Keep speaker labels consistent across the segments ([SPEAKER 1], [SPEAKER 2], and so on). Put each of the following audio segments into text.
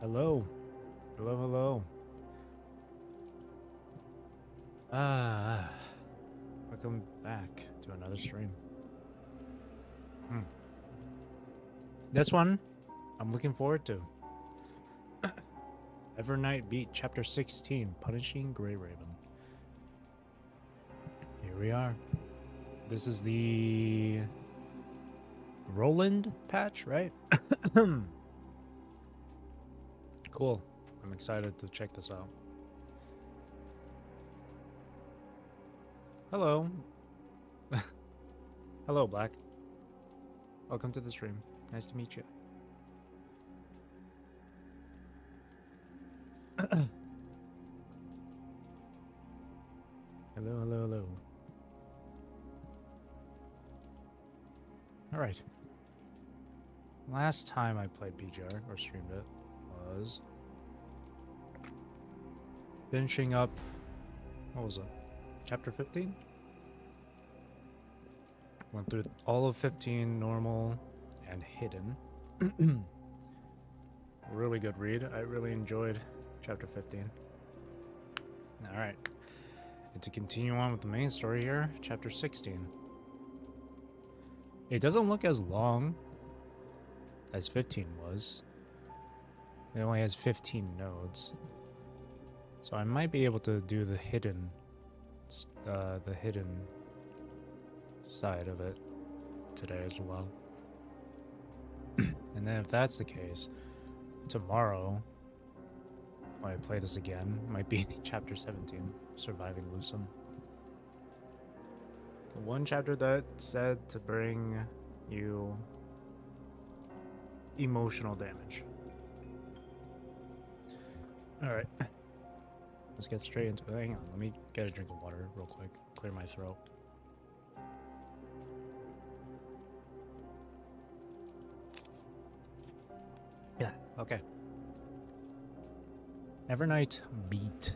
[SPEAKER 1] Hello. Hello, hello. Ah, welcome back to another stream. This one, I'm looking forward to. Evernight beat Chapter 16, Punishing Grey Raven. Here we are. This is the Roland patch, right? Cool. I'm excited to check this out. Hello. Hello, Black. Welcome to the stream. Nice to meet you. Hello, hello, hello. All right. Last time I played PGR or streamed it was finishing up. What was it? Chapter 15? Went through all of 15 normal and hidden. Really good read. I really enjoyed chapter 15. All right. And to continue on with the main story here, chapter 16. It doesn't look as long as 15 was. It only has 15 nodes. So I might be able to do the hidden side of it today as well. And then if that's the case, tomorrow when I play this again, might be chapter 17, Surviving Lucem. The one chapter that said to bring you emotional damage. Alright. Let's get straight into it. Hang on, let me get a drink of water real quick. Clear my throat. Yeah, okay. Evernight beat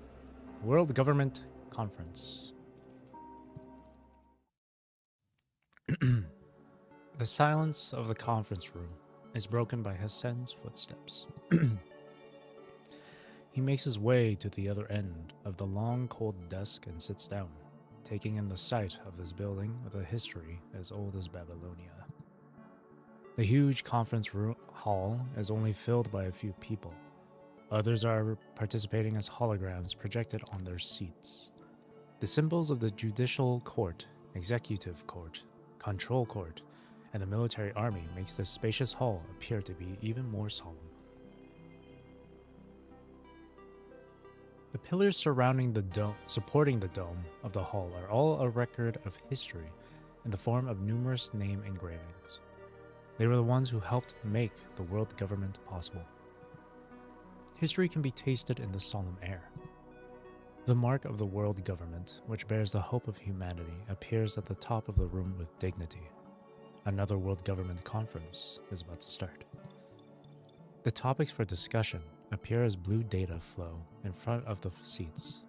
[SPEAKER 1] World Government Conference. The silence of the conference room is broken by Hassan's footsteps. He makes his way to the other end of the long, cold desk and sits down, taking in the sight of this building with a history as old as Babylonia. The huge conference hall is only filled by a few people. Others are participating as holograms projected on their seats. The symbols of the judicial court, executive court, control court, and the military army makes this spacious hall appear to be even more solemn. The pillars surrounding the dome, supporting the dome of the hall are all a record of history in the form of numerous name engravings. They were the ones who helped make the world government possible. History can be tasted in the solemn air. The mark of the world government, which bears the hope of humanity, appears at the top of the room with dignity. Another world government conference is about to start. The topics for discussion appear as blue data flow in front of the seats.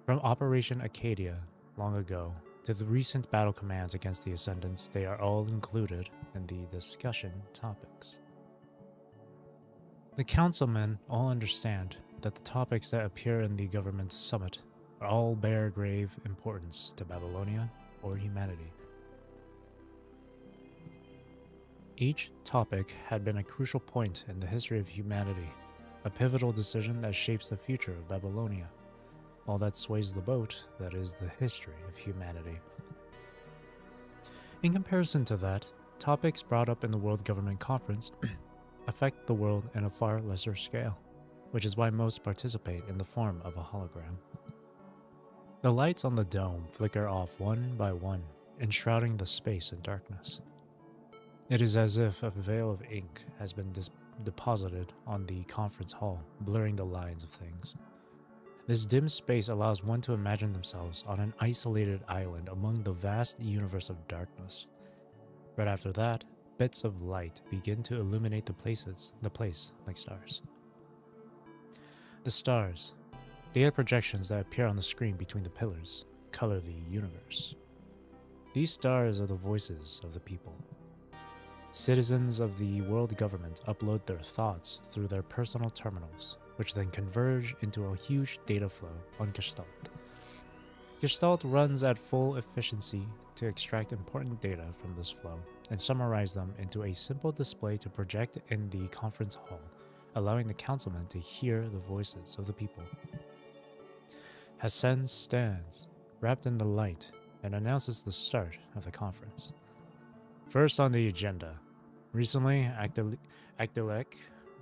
[SPEAKER 1] From Operation Acadia long ago to the recent battle commands against the Ascendants, they are all included in the discussion topics. The councilmen all understand that the topics that appear in the government summit all bear grave importance to Babylonia or humanity. Each topic had been a crucial point in the history of humanity, a pivotal decision that shapes the future of Babylonia, all that sways the boat that is the history of humanity. In comparison to that, topics brought up in the World Government Conference affect the world in a far lesser scale, which is why most participate in the form of a hologram. The lights on the dome flicker off one by one, enshrouding the space in darkness. It is as if a veil of ink has been deposited on the conference hall, blurring the lines of things. This dim space allows one to imagine themselves on an isolated island among the vast universe of darkness. Right after that, bits of light begin to illuminate the place like stars. The stars, data projections that appear on the screen between the pillars, color the universe. These stars are the voices of the people. Citizens of the world government upload their thoughts through their personal terminals, which then converge into a huge data flow on Gestalt. Gestalt runs at full efficiency to extract important data from this flow and summarize them into a simple display to project in the conference hall, allowing the councilmen to hear the voices of the people. Hassan stands, wrapped in the light, and announces the start of the conference. First on the agenda. Recently, Agdalek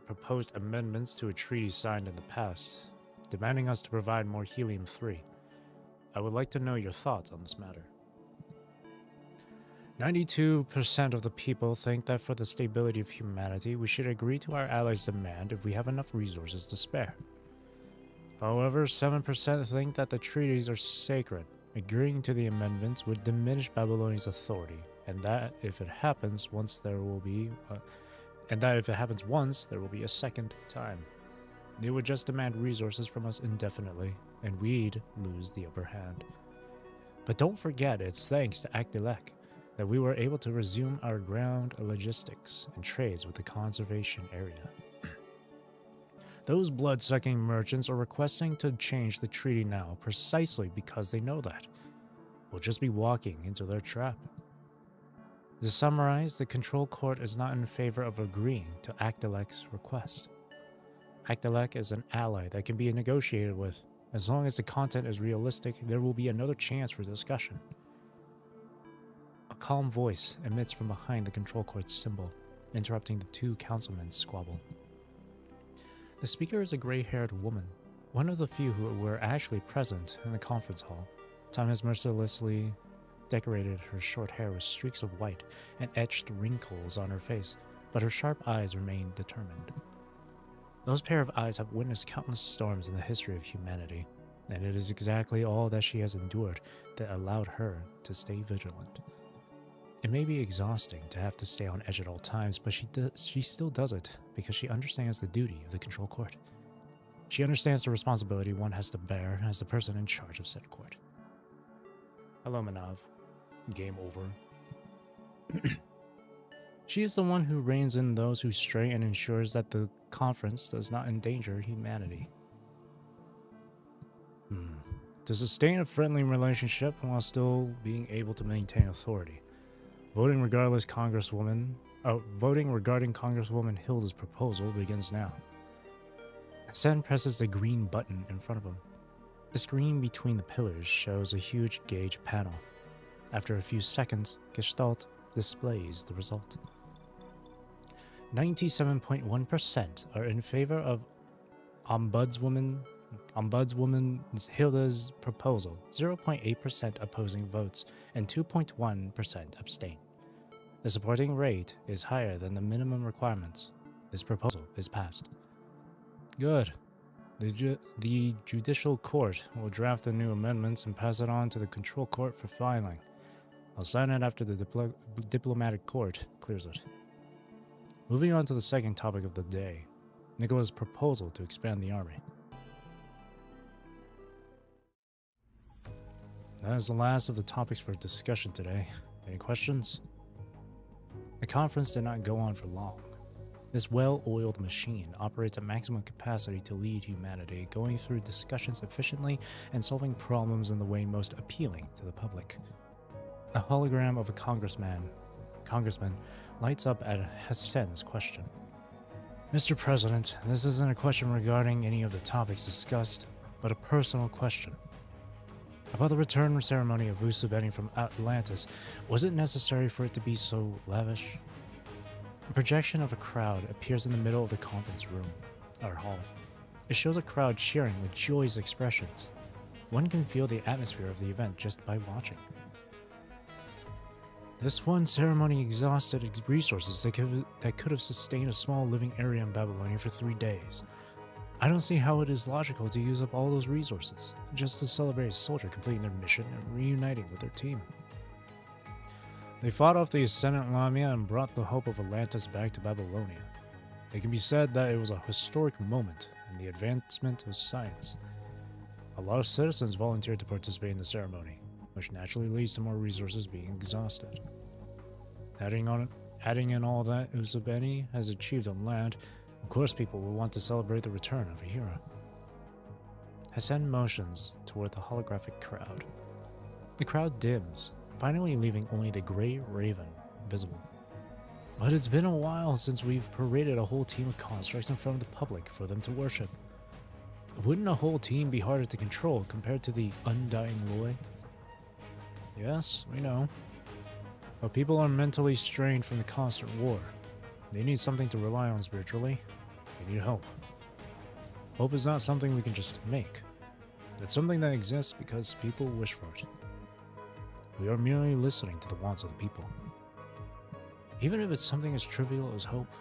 [SPEAKER 1] proposed amendments to a treaty signed in the past, demanding us to provide more helium-3. I would like to know your thoughts on this matter. 92% of the people think that for the stability of humanity, we should agree to our allies' demand if we have enough resources to spare. However, 7% think that the treaties are sacred. Agreeing to the amendments would diminish Babylonia's authority, and that if it happens once, there will be a second time. They would just demand resources from us indefinitely, and we'd lose the upper hand. But don't forget, it's thanks to Agdalek that we were able to resume our ground logistics and trades with the conservation area. Those blood-sucking merchants are requesting to change the treaty now precisely because they know that we'll just be walking into their trap. To summarize, the control court is not in favor of agreeing to Agdalek's request. Agdalek is an ally that can be negotiated with. As long as the content is realistic, there will be another chance for discussion. A calm voice emits from behind the control court's symbol, interrupting the two councilmen's squabble. The speaker is a gray-haired woman, one of the few who were actually present in the conference hall. Time has mercilessly decorated her short hair with streaks of white and etched wrinkles on her face, but her sharp eyes remain determined. Those pair of eyes have witnessed countless storms in the history of humanity, and it is exactly all that she has endured that allowed her to stay vigilant. It may be exhausting to have to stay on edge at all times, but she still does it because she understands the duty of the control court. She understands the responsibility one has to bear as the person in charge of said court. Hello, Manav. Game over. She is the one who reins in those who stray and ensures that the conference does not endanger humanity. To sustain a friendly relationship while still being able to maintain authority. Voting regarding Congresswoman Hilda's proposal begins now. Hassan presses the green button in front of him. The screen between the pillars shows a huge gauge panel. After a few seconds, Gestalt displays the result. 97.1% are in favor of Ombudswoman Hilda's proposal, 0.8% opposing votes, and 2.1% abstain. The supporting rate is higher than the minimum requirements. This proposal is passed. Good. The Judicial Court will draft the new amendments and pass it on to the Control Court for filing. I'll sign it after the Diplomatic Court clears it. Moving on to the second topic of the day, Nicola's proposal to expand the army. That is the last of the topics for discussion today. Any questions? The conference did not go on for long. This well-oiled machine operates at maximum capacity to lead humanity, going through discussions efficiently and solving problems in the way most appealing to the public. A hologram of a congressman lights up at Hassan's question. Mr. President, this isn't a question regarding any of the topics discussed, but a personal question. About the return ceremony of Vusubetti from Atlantis, was it necessary for it to be so lavish? A projection of a crowd appears in the middle of the conference room, or hall. It shows a crowd cheering with joyous expressions. One can feel the atmosphere of the event just by watching. This one ceremony exhausted its resources that could have sustained a small living area in Babylonia for 3 days. I don't see how it is logical to use up all those resources just to celebrate a soldier completing their mission and reuniting with their team. They fought off the Ascendant Lamia and brought the hope of Atlantis back to Babylonia. It can be said that it was a historic moment in the advancement of science. A lot of citizens volunteered to participate in the ceremony, which naturally leads to more resources being exhausted. Adding Adding in all that Uzabeni has achieved on land, of course people will want to celebrate the return of a hero. Hassan motions toward the holographic crowd. The crowd dims, finally leaving only the Grey Raven visible. But it's been a while since we've paraded a whole team of constructs in front of the public for them to worship. Wouldn't a whole team be harder to control compared to the undying Loy? Yes, we know. But people are mentally strained from the constant war. They need something to rely on spiritually. They need hope. Hope is not something we can just make. It's something that exists because people wish for it. We are merely listening to the wants of the people. Even if it's something as trivial as hope.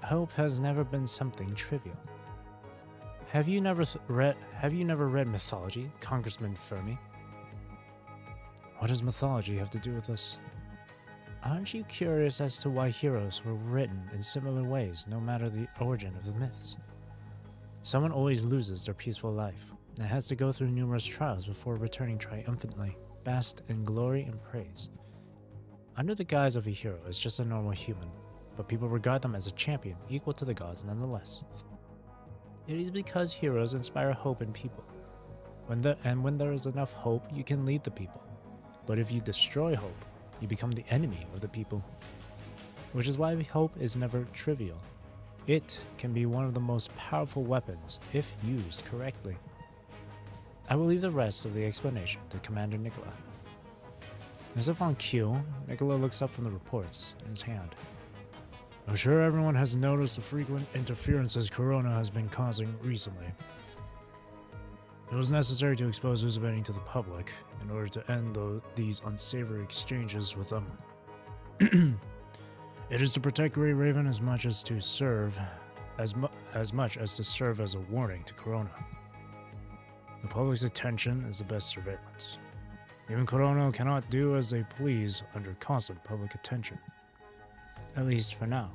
[SPEAKER 1] Hope has never been something trivial. Have you never read mythology, Congressman Fermi? What does mythology have to do with this? Aren't you curious as to why heroes were written in similar ways, no matter the origin of the myths? Someone always loses their peaceful life, and has to go through numerous trials before returning triumphantly, basked in glory and praise. Under the guise of a hero is just a normal human, but people regard them as a champion equal to the gods nonetheless. It is because heroes inspire hope in people. When there is enough hope, you can lead the people. But if you destroy hope, you become the enemy of the people. Which is why hope is never trivial. It can be one of the most powerful weapons if used correctly. I will leave the rest of the explanation to Commander Nicola. As if on cue, Nicola looks up from the reports in his hand. I'm sure everyone has noticed the frequent interferences Corona has been causing recently. It was necessary to expose Uzabeni to the public in order to end these unsavory exchanges with them. It is to protect Grey Raven as much as to serve as a warning to Corona. The public's attention is the best surveillance. Even Corona cannot do as they please under constant public attention. At least for now.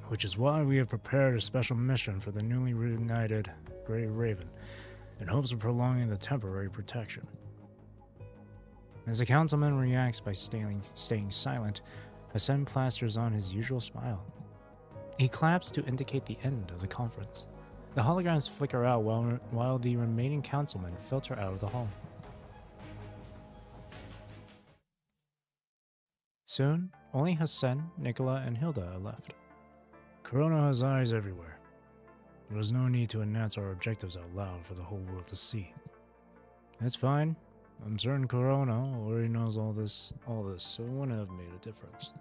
[SPEAKER 1] Which is why we have prepared a special mission for the newly reunited Grey Raven, in hopes of prolonging the temporary protection. As the councilman reacts by staying silent, Hassan plasters on his usual smile. He claps to indicate the end of the conference. The holograms flicker out while the remaining councilmen filter out of the hall. Soon, only Hassan, Nicola, and Hilda are left. Corona has eyes everywhere. There was no need to announce our objectives out loud for the whole world to see. That's fine. I'm certain Corona already knows all this, so it wouldn't have made a difference.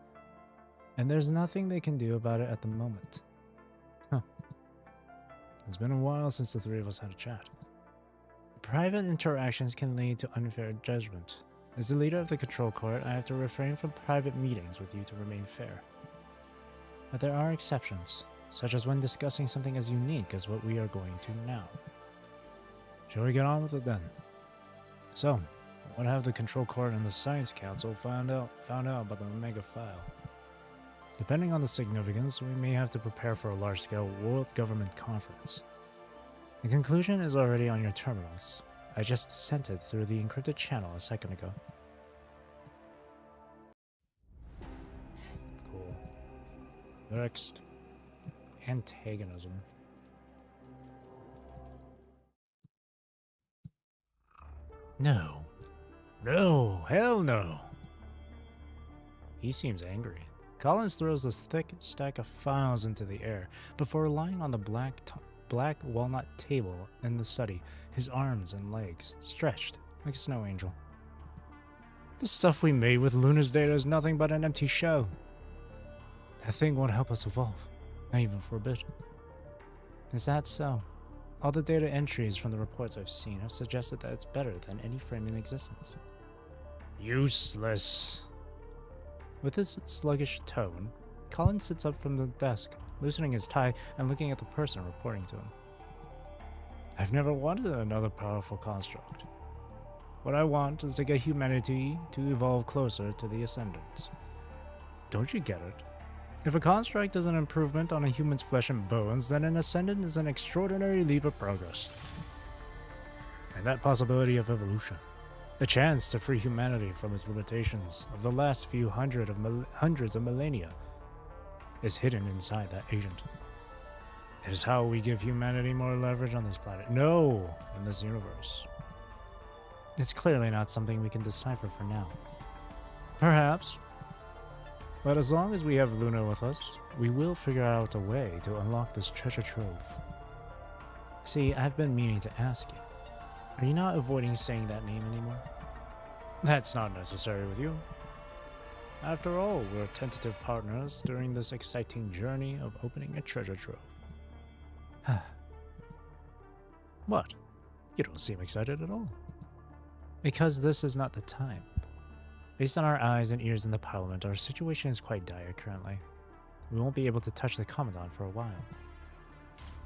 [SPEAKER 1] And there's nothing they can do about it at the moment. Huh. It's been a while since the three of us had a chat. Private interactions can lead to unfair judgment. As the leader of the control court, I have to refrain from private meetings with you to remain fair. But there are exceptions, such as when discussing something as unique as what we are going to now. Shall we get on with it then? So, what have the control court and the science council found out about the Omega file? Depending on the significance, we may have to prepare for a large-scale world government conference. The conclusion is already on your terminals. I just sent it through the encrypted channel a second ago. Cool. Next. Antagonism. No. No. Hell no. He seems angry. Collins throws this thick stack of files into the air before lying on the black walnut table in the study, his arms and legs stretched like a snow angel. The stuff we made with Luna's data is nothing but an empty show. That thing won't help us evolve, not even for a bit. Is that so? All the data entries from the reports I've seen have suggested that it's better than any frame in existence. Useless. With his sluggish tone, Colin sits up from the desk, loosening his tie and looking at the person reporting to him. I've never wanted another powerful construct. What I want is to get humanity to evolve closer to the Ascendants. Don't you get it? If a construct is an improvement on a human's flesh and bones, then an Ascendant is an extraordinary leap of progress. And that possibility of evolution, The chance to free humanity from its limitations of the last few hundreds of millennia is hidden inside that agent. It is how we give humanity more leverage on this planet. No, in this universe. It's clearly not something we can decipher for now. Perhaps. But as long as we have Luna with us, we will figure out a way to unlock this treasure trove. See, I've been meaning to ask you. Are you not avoiding saying that name anymore? That's not necessary with you. After all, we're tentative partners during this exciting journey of opening a treasure trove. What? You don't seem excited at all. Because this is not the time. Based on our eyes and ears in the Parliament, our situation is quite dire currently. We won't be able to touch the Commandant for a while.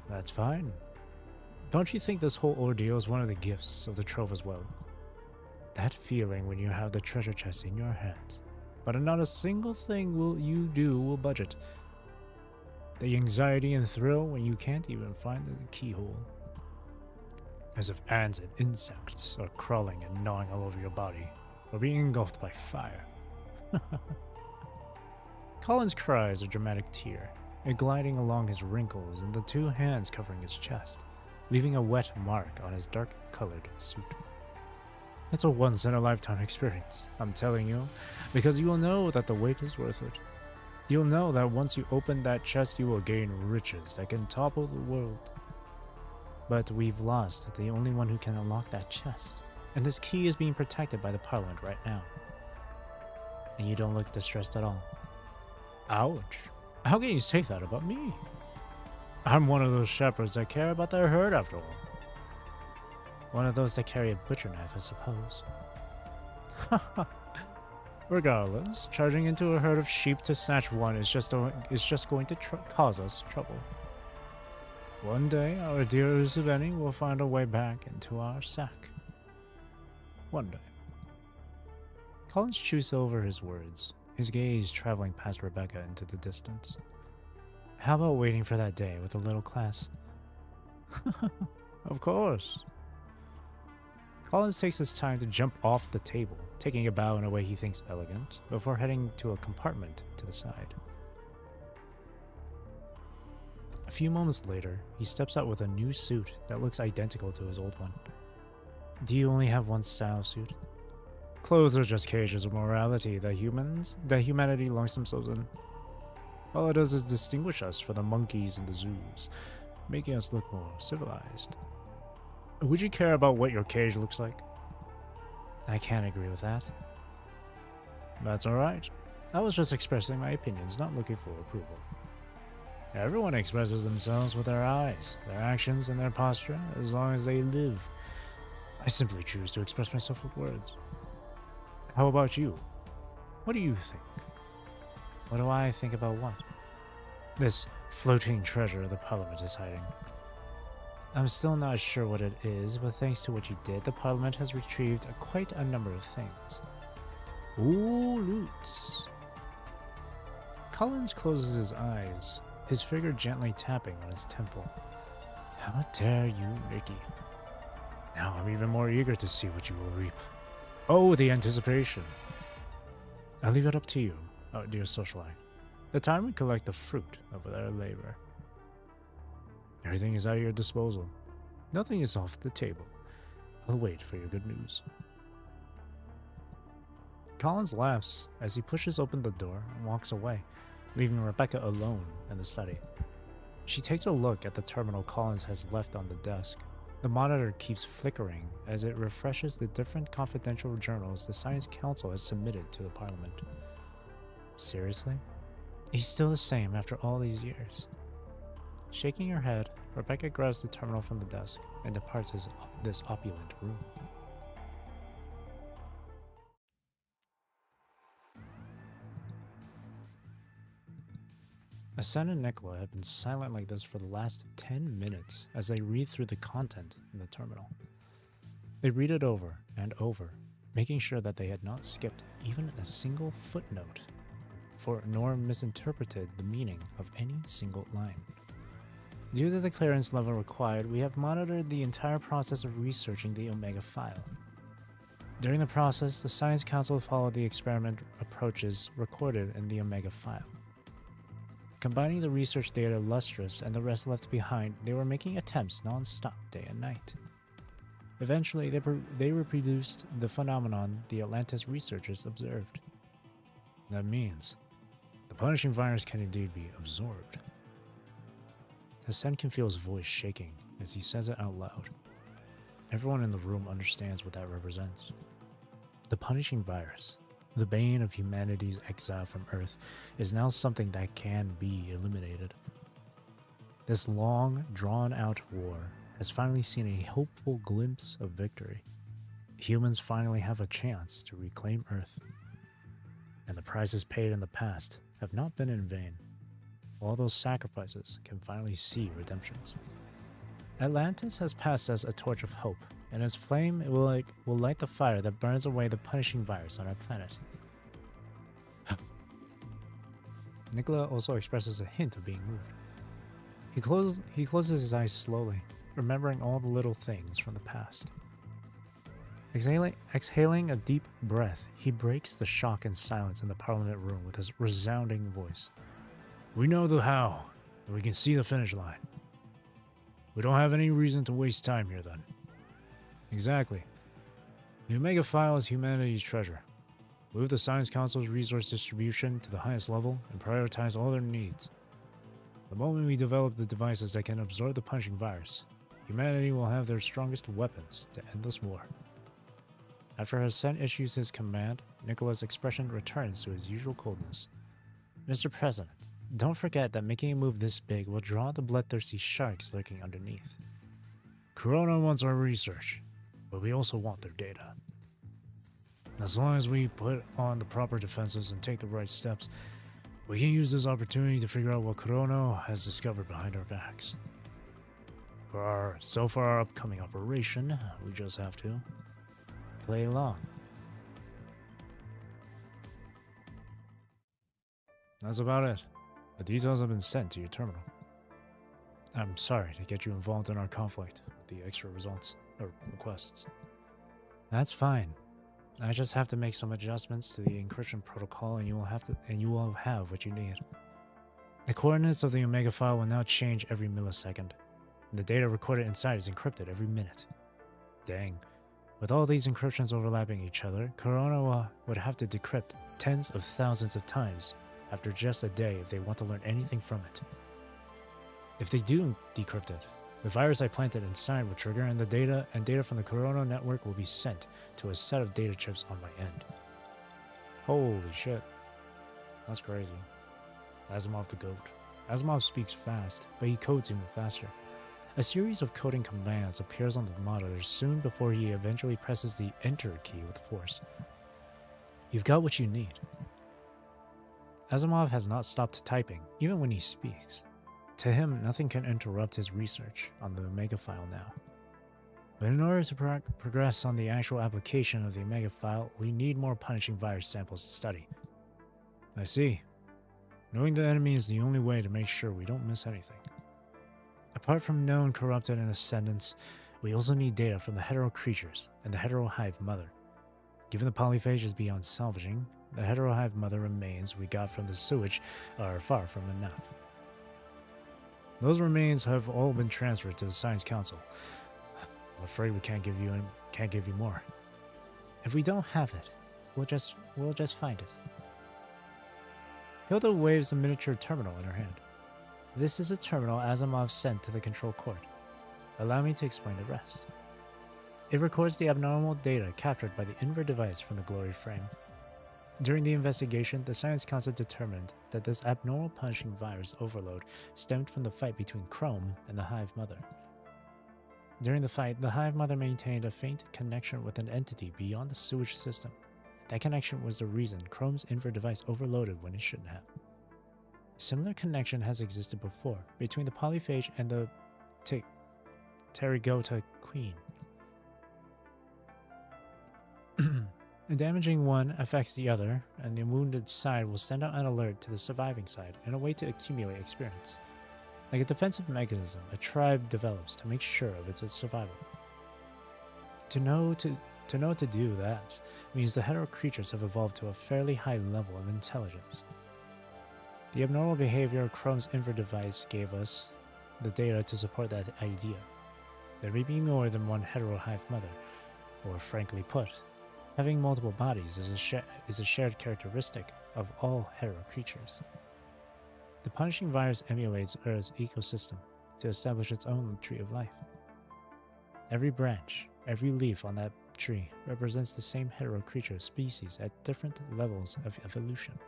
[SPEAKER 1] That's fine. Don't you think this whole ordeal is one of the gifts of the trove as well? That feeling when you have the treasure chest in your hands, but not a single thing you do will budge it. The anxiety and thrill when you can't even find the keyhole. As if ants and insects are crawling and gnawing all over your body, or being engulfed by fire. Colin's cries a dramatic tear, it gliding along his wrinkles and the two hands covering his chest, leaving a wet mark on his dark-colored suit. It's a once-in-a-lifetime experience, I'm telling you, because you will know that the wait is worth it. You'll know that once you open that chest, you will gain riches that can topple the world. But we've lost the only one who can unlock that chest, and this key is being protected by the Parliament right now. And you don't look distressed at all. Ouch. How can you say that about me? I'm one of those shepherds that care about their herd after all. One of those that carry a butcher knife, I suppose. Regardless, charging into a herd of sheep to snatch one is just going to cause us trouble. One day, our dear Usabeni will find a way back into our sack. One day. Collins chews over his words, his gaze traveling past Rebecca into the distance. How about waiting for that day with a little class? Of course. Collins takes his time to jump off the table, taking a bow in a way he thinks elegant, before heading to a compartment to the side. A few moments later, he steps out with a new suit that looks identical to his old one. Do you only have one style of suit? Clothes are just cages of morality that humanity lungs themselves in. All it does is distinguish us from the monkeys in the zoos, making us look more civilized. Would you care about what your cage looks like? I can't agree with that. That's alright. I was just expressing my opinions, not looking for approval. Everyone expresses themselves with their eyes, their actions, and their posture, as long as they live. I simply choose to express myself with words. How about you? What do you think? What do I think about what? This floating treasure the Parliament is hiding. I'm still not sure what it is, but thanks to what you did, the Parliament has retrieved quite a number of things. Ooh, loots. Collins closes his eyes, his finger gently tapping on his temple. How dare you, Nikki? Now I'm even more eager to see what you will reap. Oh, the anticipation. I'll leave it up to you, dear socialite. The time we collect the fruit of their labor. Everything is at your disposal. Nothing is off the table. I'll wait for your good news. Collins laughs as he pushes open the door and walks away, leaving Rebecca alone in the study. She takes a look at the terminal Collins has left on the desk. The monitor keeps flickering as it refreshes the different confidential journals the Science Council has submitted to the Parliament. Seriously? He's still the same after all these years. Shaking her head, Rebecca grabs the terminal from the desk and departs this opulent room. Asen and Nicola have been silent like this for the last 10 minutes as they read through the content in the terminal. They read it over and over, making sure that they had not skipped even a single footnote, nor misinterpreted the meaning of any single line. Due to the clearance level required, we have monitored the entire process of researching the Omega file. During the process, the Science Council followed the experiment approaches recorded in the Omega file. Combining the research data of Lustrous and the rest left behind, they were making attempts non-stop day and night. Eventually, they reproduced the phenomenon the Atlantis researchers observed. That means the punishing virus can indeed be absorbed. Hassan can feel his voice shaking as he says it out loud. Everyone in the room understands what that represents. The punishing virus, the bane of humanity's exile from Earth, is now something that can be eliminated. This long, drawn-out war has finally seen a hopeful glimpse of victory. Humans finally have a chance to reclaim Earth. And the prices paid in the past have not been in vain. All those sacrifices can finally see redemptions. Atlantis has passed us a torch of hope, and its flame will light the fire that burns away the punishing virus on our planet. Nicola also expresses a hint of being moved. He closes his eyes slowly, remembering all the little things from the past. Exhaling a deep breath, he breaks the shock and silence in the Parliament room with his resounding voice. We know the how, and we can see the finish line. We don't have any reason to waste time here, then. Exactly. The Omega File is humanity's treasure. Move the Science Council's resource distribution to the highest level and prioritize all their needs. The moment we develop the devices that can absorb the punishing virus, humanity will have their strongest weapons to end this war. After Hassan issues his command, Nicola's expression returns to his usual coldness. Mr. President, don't forget that making a move this big will draw the bloodthirsty sharks lurking underneath. Corona wants our research, but we also want their data. As long as we put on the proper defenses and take the right steps, we can use this opportunity to figure out what Corona has discovered behind our backs. For our upcoming operation, we just have to play along. That's about it. The details have been sent to your terminal. I'm sorry to get you involved in our conflict with the extra requests. That's fine. I just have to make some adjustments to the encryption protocol, and you will have what you need. The coordinates of the Omega file will now change every millisecond. And the data recorded inside is encrypted every minute. Dang. With all these encryptions overlapping each other, Corona would have to decrypt tens of thousands of times after just a day if they want to learn anything from it. If they do decrypt it, the virus I planted inside will trigger, and data from the Corona network will be sent to a set of data chips on my end. Holy shit. That's crazy. Asimov the goat. Asimov speaks fast, but he codes even faster. A series of coding commands appears on the monitor soon before he eventually presses the Enter key with force. You've got what you need. Asimov has not stopped typing, even when he speaks. To him, nothing can interrupt his research on the Omega file now. But in order to progress on the actual application of the Omega file, we need more punishing virus samples to study. I see. Knowing the enemy is the only way to make sure we don't miss anything. Apart from known corrupted and ascendants, we also need data from the hetero creatures and the hetero hive mother. Given the polyphage is beyond salvaging, the hetero hive mother remains we got from the sewage are far from enough. Those remains have all been transferred to the Science Council. I'm afraid we can't give you more. If we don't have it, we'll just find it. Hilda waves a miniature terminal in her hand. This is a terminal Asimov sent to the control court. Allow me to explain the rest. It records the abnormal data captured by the Inver device from the glory frame. During the investigation, the Science Council determined that this abnormal punishing virus overload stemmed from the fight between Chrome and the Hive Mother. During the fight, the Hive Mother maintained a faint connection with an entity beyond the sewage system. That connection was the reason Chrome's Inver device overloaded when it shouldn't have. A similar connection has existed before between the polyphage and the Pterygota Queen. A damaging one affects the other, and the wounded side will send out an alert to the surviving side in a way to accumulate experience. Like a defensive mechanism a tribe develops to make sure of its survival. To To know to do that means the hetero creatures have evolved to a fairly high level of intelligence. The abnormal behavior Chrome's info device gave us the data to support that idea. There may be more than one hetero hive mother, or frankly put, having multiple bodies is a shared characteristic of all hetero creatures. The punishing virus emulates Earth's ecosystem to establish its own tree of life. Every branch, every leaf on that tree represents the same hetero creature species at different levels of evolution.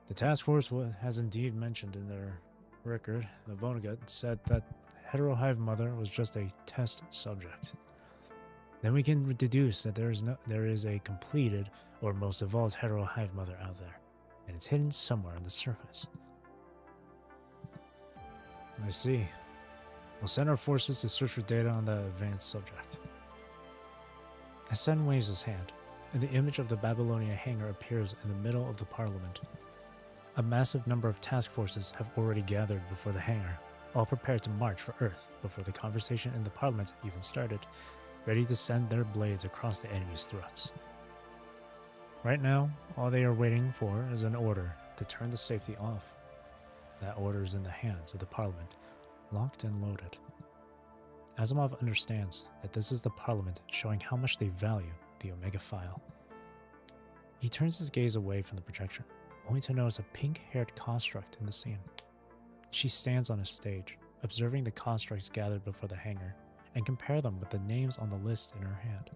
[SPEAKER 1] The task force has indeed mentioned in their record, the Vonnegut said that hetero hive mother was just a test subject. Then we can deduce that there is a completed or most evolved hetero hive mother out there, and it's hidden somewhere on the surface. I see. We'll send our forces to search for data on the advanced subject. Hassan waves his hand, and the image of the Babylonia hangar appears in the middle of the parliament. A massive number of task forces have already gathered before the hangar, all prepared to march for Earth before the conversation in the parliament even started, ready to send their blades across the enemy's throats. Right now, all they are waiting for is an order to turn the safety off. That order is in the hands of the parliament, locked and loaded. Asimov understands that this is the parliament showing how much they value the Omega file. He turns his gaze away from the projection, only to notice a pink-haired construct in the scene. She stands on a stage, observing the constructs gathered before the hangar, and compare them with the names on the list in her hand.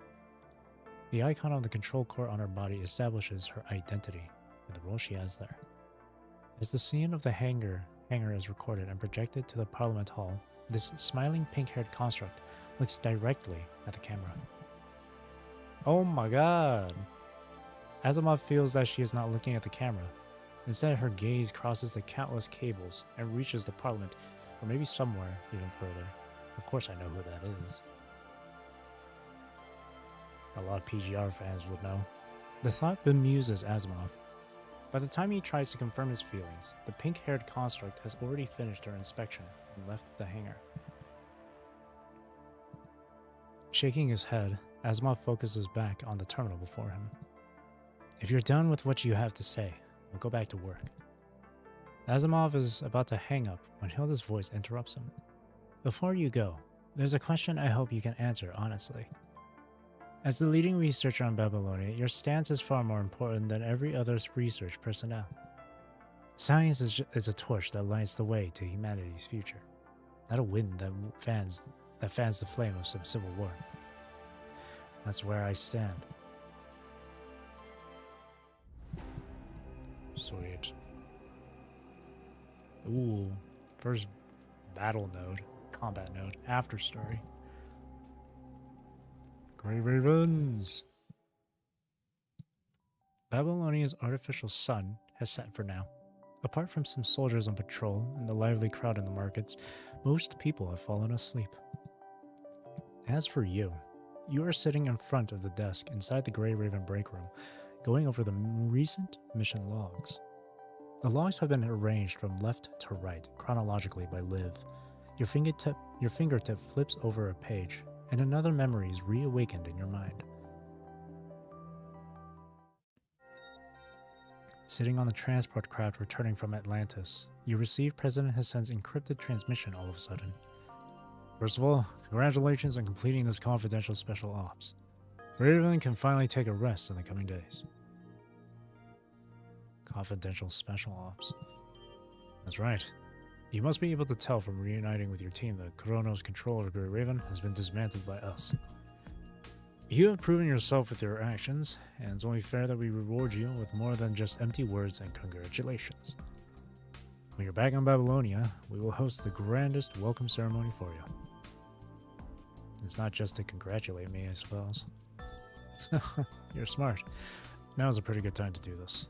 [SPEAKER 1] The icon on the control core on her body establishes her identity and the role she has there. As the scene of the hangar is recorded and projected to the Parliament Hall, this smiling pink-haired construct looks directly at the camera. Oh my god! Asimov feels that she is not looking at the camera. Instead, her gaze crosses the countless cables and reaches the Parliament, or maybe somewhere even further. Of course I know who that is. A lot of PGR fans would know. The thought bemuses Asimov. By the time he tries to confirm his feelings, the pink-haired construct has already finished her inspection and left the hangar. Shaking his head, Asimov focuses back on the terminal before him. If you're done with what you have to say, we'll go back to work. Asimov is about to hang up when Hilda's voice interrupts him. Before you go, there's a question I hope you can answer honestly. As the leading researcher on Babylonia, your stance is far more important than every other research personnel. Science is a torch that lights the way to humanity's future, not a wind that fans the flame of some civil war. That's where I stand. Sweet. Ooh, first battle node, combat node, after story. Grey Ravens! Babylonia's artificial sun has set for now. Apart from some soldiers on patrol and the lively crowd in the markets, most people have fallen asleep. As for you, you are sitting in front of the desk inside the Grey Raven break room, going over the recent mission logs. The logs have been arranged from left to right, chronologically by Liv. Your fingertip flips over a page, and another memory is reawakened in your mind. Sitting on the transport craft returning from Atlantis, you receive President Hassan's encrypted transmission all of a sudden. First of all, congratulations on completing this confidential special ops. Raven can finally take a rest in the coming days. Confidential special ops. That's right. You must be able to tell from reuniting with your team that Kronos' control over Grey Raven has been dismantled by us. You have proven yourself with your actions, and it's only fair that we reward you with more than just empty words and congratulations. When you're back on Babylonia, we will host the grandest welcome ceremony for you. It's not just to congratulate me, I suppose. You're smart. Now's a pretty good time to do this.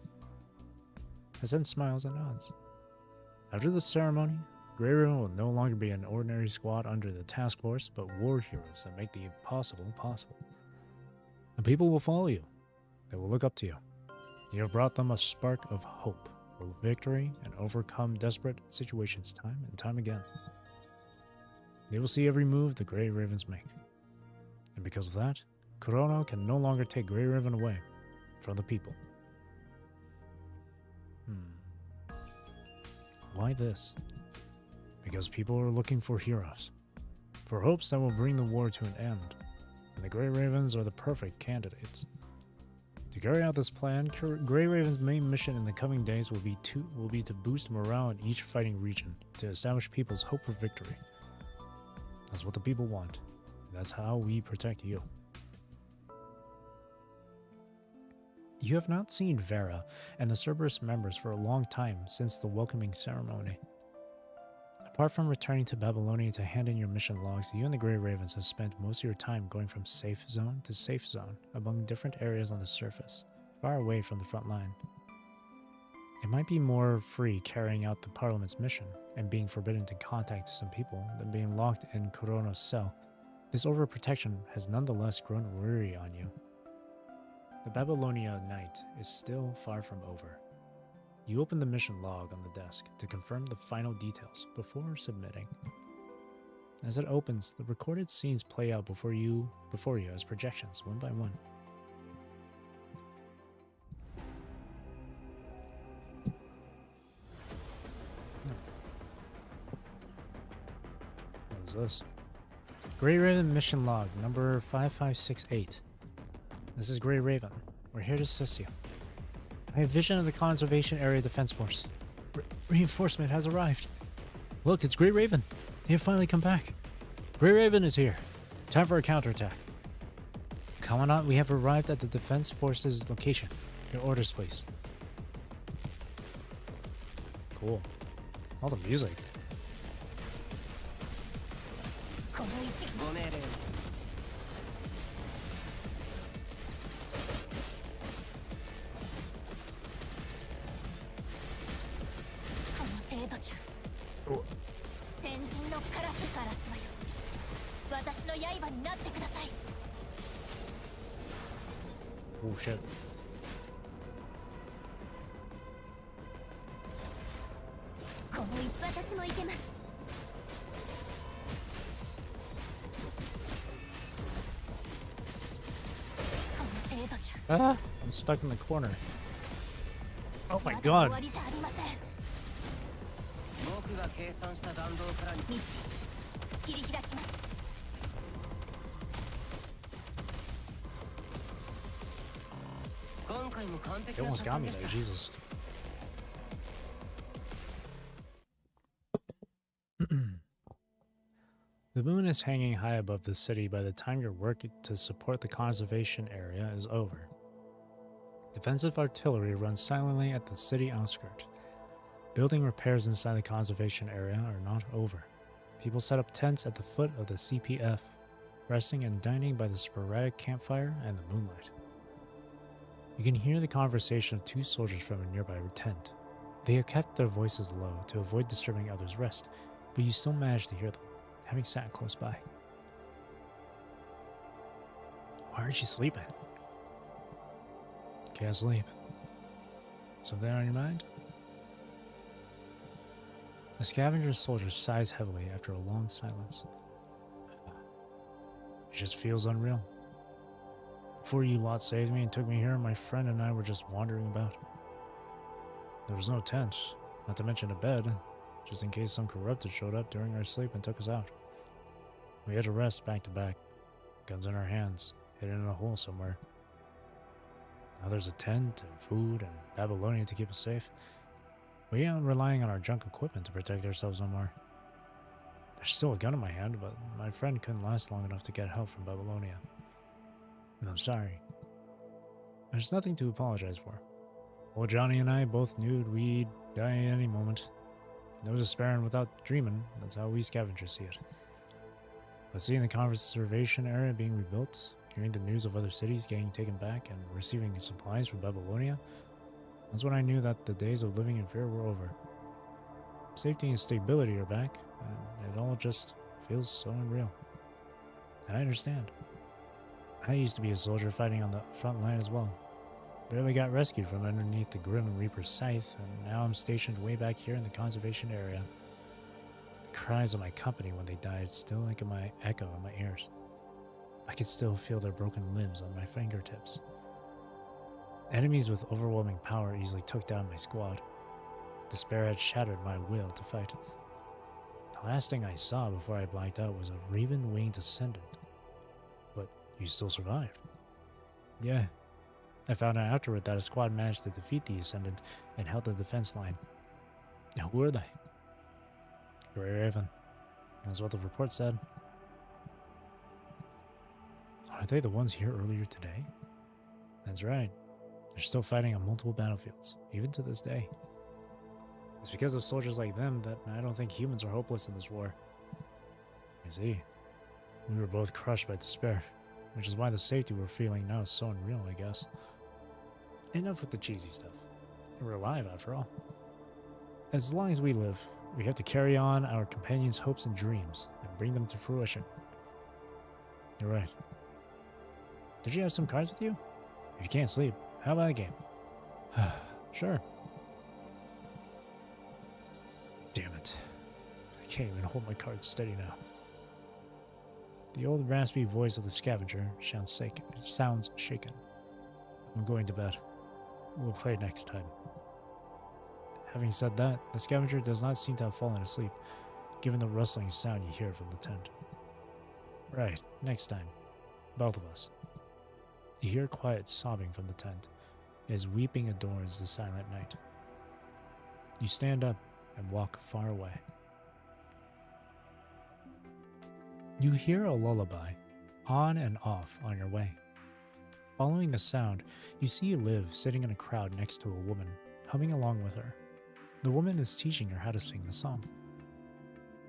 [SPEAKER 1] Hassan smiles and nods. After the ceremony, Grey Raven will no longer be an ordinary squad under the task force, but war heroes that make the impossible possible. The people will follow you. They will look up to you. You have brought them a spark of hope for victory and overcome desperate situations time and time again. They will see every move the Grey Ravens make. And because of that, Kurono can no longer take Grey Raven away from the people. Why this? Because people are looking for heroes, for hopes that will bring the war to an end, and the Grey Ravens are the perfect candidates. To carry out this plan, Grey Raven's main mission in the coming days will be to boost morale in each fighting region, to establish people's hope for victory. That's what the people want. That's how we protect you. You have not seen Vera and the Cerberus members for a long time since the welcoming ceremony. Apart from returning to Babylonia to hand in your mission logs, you and the Grey Ravens have spent most of your time going from safe zone to safe zone among different areas on the surface, far away from the front line. It might be more free carrying out the Parliament's mission and being forbidden to contact some people than being locked in Kurono's cell. This overprotection has nonetheless grown weary on you. The Babylonia night is still far from over. You open the mission log on the desk to confirm the final details before submitting. As it opens, the recorded scenes play out before you as projections, one by one. What is this? Grey Raven mission log number 5568. This is Grey Raven. We're here to assist you. I have vision of the Conservation Area Defense Force. Reinforcement has arrived. Look, it's Grey Raven. They have finally come back. Grey Raven is here. Time for a counterattack. Commandant, we have arrived at the Defense Force's location. Your orders, please. Cool. All the music. Oh shit. Ah, I'm stuck in the corner. Oh my god. It almost got me there, Jesus. The moon is hanging high above the city by the time your work to support the conservation area is over. Defensive artillery runs silently at the city outskirts. Building repairs inside the conservation area are not over. People set up tents at the foot of the CPF, resting and dining by the sporadic campfire and the moonlight. You can hear the conversation of two soldiers from a nearby tent. They have kept their voices low to avoid disturbing others' rest, but you still manage to hear them, having sat close by. Why aren't you sleeping? Can't sleep. Something on your mind? The scavenger soldier sighs heavily after a long silence. It just feels unreal. Before you lot saved me and took me here, my friend and I were just wandering about. There was no tent, not to mention a bed, just in case some corrupted showed up during our sleep and took us out. We had to rest back to back, guns in our hands, hidden in a hole somewhere. Now there's a tent and food and Babylonia to keep us safe. We aren't relying on our junk equipment to protect ourselves no more. There's still a gun in my hand, but my friend couldn't last long enough to get help from Babylonia. And I'm sorry. There's nothing to apologize for. Old Johnny and I both knew we'd die at any moment. No despairing without dreaming, that's how we scavengers see it. But seeing the conservation area being rebuilt, hearing the news of other cities getting taken back, and receiving supplies from Babylonia, that's when I knew that the days of living in fear were over. Safety and stability are back, and it all just feels so unreal. And I understand. I used to be a soldier fighting on the front line as well. Barely got rescued from underneath the Grim Reaper's scythe, and now I'm stationed way back here in the conservation area. The cries of my company when they died still echo in my ears. I could still feel their broken limbs on my fingertips. Enemies with overwhelming power easily took down my squad. Despair had shattered my will to fight. The last thing I saw before I blacked out was a raven-winged ascendant. But you still survived. Yeah. I found out afterward that a squad managed to defeat the ascendant and held the defense line. Now, who were they? Grey Raven. That's what the report said. Are they the ones here earlier today? That's right. They're still fighting on multiple battlefields, even to this day. It's because of soldiers like them that I don't think humans are hopeless in this war. I see. We were both crushed by despair, which is why the safety we're feeling now is so unreal, I guess. Enough with the cheesy stuff. We're alive, after all. As long as we live, we have to carry on our companions' hopes and dreams and bring them to fruition. You're right. Did you have some cards with you? If you can't sleep, how about a game? Sure. Damn it. I can't even hold my cards steady now. The old raspy voice of the scavenger sounds shaken. I'm going to bed. We'll play next time. Having said that, the scavenger does not seem to have fallen asleep, given the rustling sound you hear from the tent. Right, next time. Both of us. You hear quiet sobbing from the tent, as weeping adorns the silent night. You stand up and walk far away. You hear a lullaby, on and off on your way. Following the sound, you see Liv sitting in a crowd next to a woman, humming along with her. The woman is teaching her how to sing the song.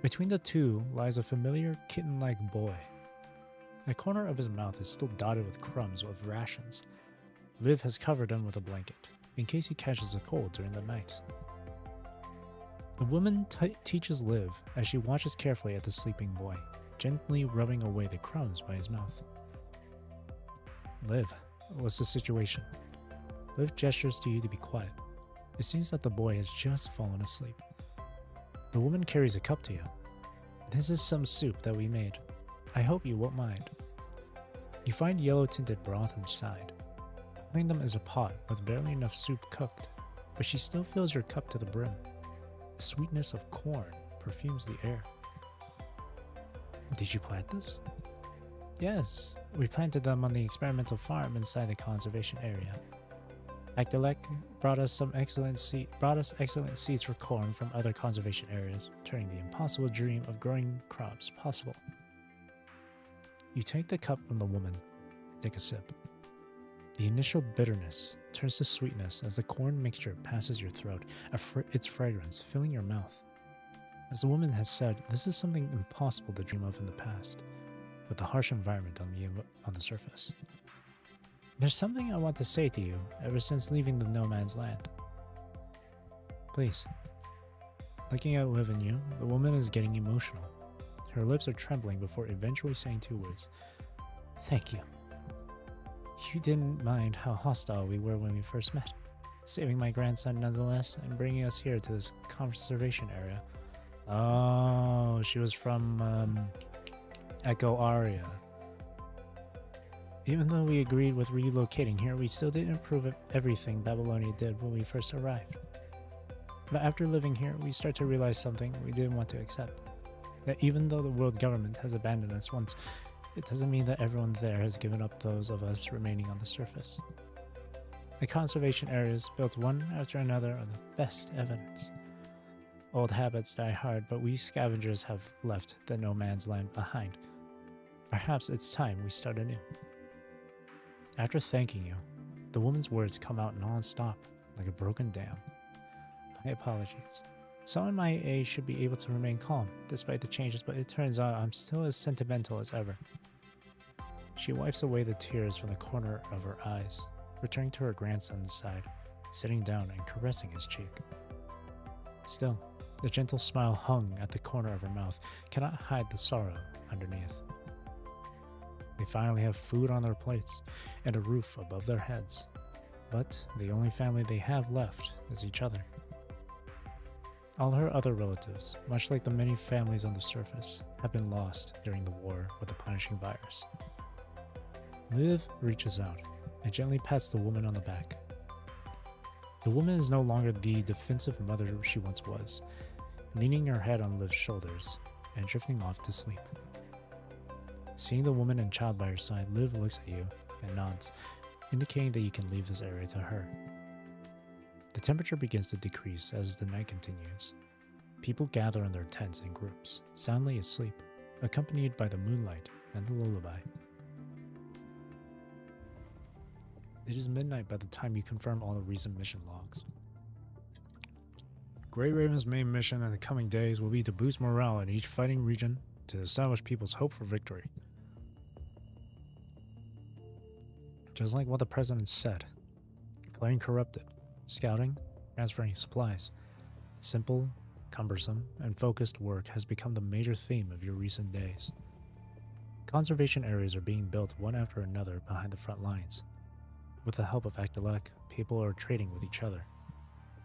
[SPEAKER 1] Between the two lies a familiar kitten-like boy. The corner of his mouth is still dotted with crumbs of rations. Liv has covered him with a blanket, in case he catches a cold during the night. The woman teaches Liv as she watches carefully at the sleeping boy, gently rubbing away the crumbs by his mouth. Liv, what's the situation? Liv gestures to you to be quiet. It seems that the boy has just fallen asleep. The woman carries a cup to you. This is some soup that we made. I hope you won't mind. You find yellow-tinted broth inside. Behind them is a pot with barely enough soup cooked, but she still fills your cup to the brim. The sweetness of corn perfumes the air. Did you plant this? Yes, we planted them on the experimental farm inside the conservation area. Akdalek brought us excellent seeds for corn from other conservation areas, turning the impossible dream of growing crops possible. You take the cup from the woman and take a sip. The initial bitterness turns to sweetness as the corn mixture passes your throat, its fragrance filling your mouth. As the woman has said, this is something impossible to dream of in the past, with the harsh environment on the surface. There's something I want to say to you ever since leaving the no man's land. Please. Looking at Liv and you, the woman is getting emotional. Her lips are trembling before eventually saying two words. Thank you. You didn't mind how hostile we were when we first met, saving my grandson nonetheless and bringing us here to this conservation area. Oh, she was from Echo Aria. Even though we agreed with relocating here, we still didn't approve of everything Babylonia did when we first arrived. But after living here, we start to realize something we didn't want to accept. That even though the world government has abandoned us once, it doesn't mean that everyone there has given up those of us remaining on the surface. The conservation areas, built one after another, are the best evidence. Old habits die hard, but we scavengers have left the no man's land behind. Perhaps it's time we start anew. After thanking you, the woman's words come out non-stop, like a broken dam. My apologies. Someone my age should be able to remain calm, despite the changes, but it turns out I'm still as sentimental as ever. She wipes away the tears from the corner of her eyes, returning to her grandson's side, sitting down and caressing his cheek. Still, the gentle smile hung at the corner of her mouth cannot hide the sorrow underneath. They finally have food on their plates and a roof above their heads, but the only family they have left is each other. All her other relatives, much like the many families on the surface, have been lost during the war with the punishing virus. Liv reaches out and gently pats the woman on the back. The woman is no longer the defensive mother she once was, leaning her head on Liv's shoulders and drifting off to sleep. Seeing the woman and child by her side, Liv looks at you and nods, indicating that you can leave this area to her. The temperature begins to decrease as the night continues. People gather in their tents in groups, soundly asleep, accompanied by the moonlight and the lullaby. It is midnight by the time you confirm all the recent mission logs. Grey Raven's main mission in the coming days will be to boost morale in each fighting region to establish people's hope for victory. Just like what the president said, declaring corrupted, scouting, transferring supplies, simple, cumbersome, and focused work has become the major theme of your recent days. Conservation areas are being built one after another behind the front lines. With the help of Actilec, people are trading with each other.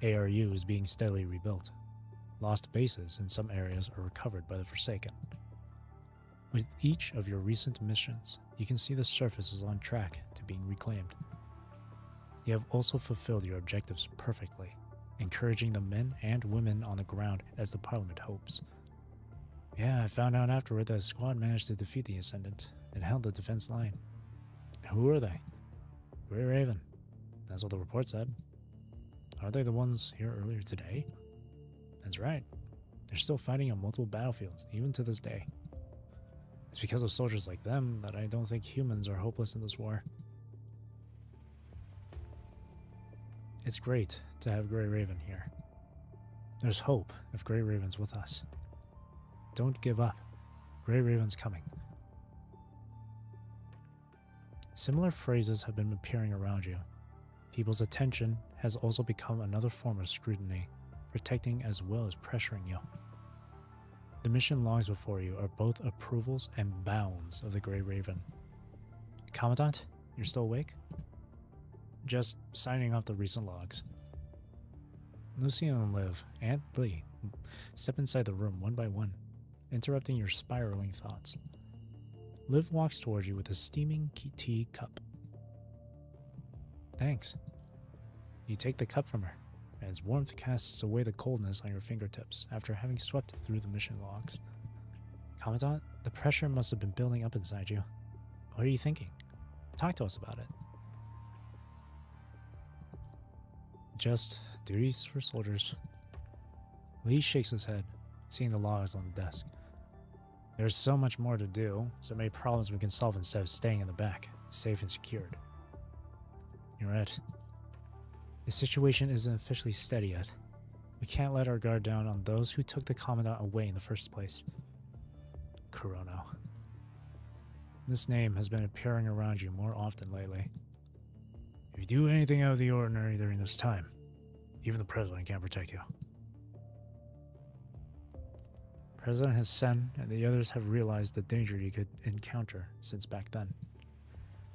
[SPEAKER 1] ARU is being steadily rebuilt. Lost bases in some areas are recovered by the Forsaken. With each of your recent missions, you can see the surface is on track to being reclaimed. You have also fulfilled your objectives perfectly, encouraging the men and women on the ground as the Parliament hopes. Yeah, I found out afterward that the squad managed to defeat the Ascendant and held the defense line. Who are they? Grey Raven. That's what the report said. Aren't they the ones here earlier today? That's right. They're still fighting on multiple battlefields, even to this day. It's because of soldiers like them that I don't think humans are hopeless in this war. It's great to have Grey Raven here. There's hope if Grey Raven's with us. Don't give up. Grey Raven's coming. Similar phrases have been appearing around you. People's attention has also become another form of scrutiny, protecting as well as pressuring you. The mission logs before you are both approvals and bounds of the Grey Raven. Commandant, you're still awake? Just signing off the recent logs. Lucian and Liv and Lee step inside the room one by one, interrupting your spiraling thoughts. Liv walks towards you with a steaming tea cup. Thanks. You take the cup from her, and its warmth casts away the coldness on your fingertips after having swept through the mission logs. Commandant, the pressure must have been building up inside you. What are you thinking? Talk to us about it. Just duties for soldiers. Lee shakes his head, seeing the logs on the desk. There's so much more to do, so many problems we can solve instead of staying in the back, safe and secured. You're right. The situation isn't officially steady yet. We can't let our guard down on those who took the Commandant away in the first place. Kurono. This name has been appearing around you more often lately. If you do anything out of the ordinary during this time, even the President can't protect you. The President has sent, and the others have realized the danger you could encounter since back then.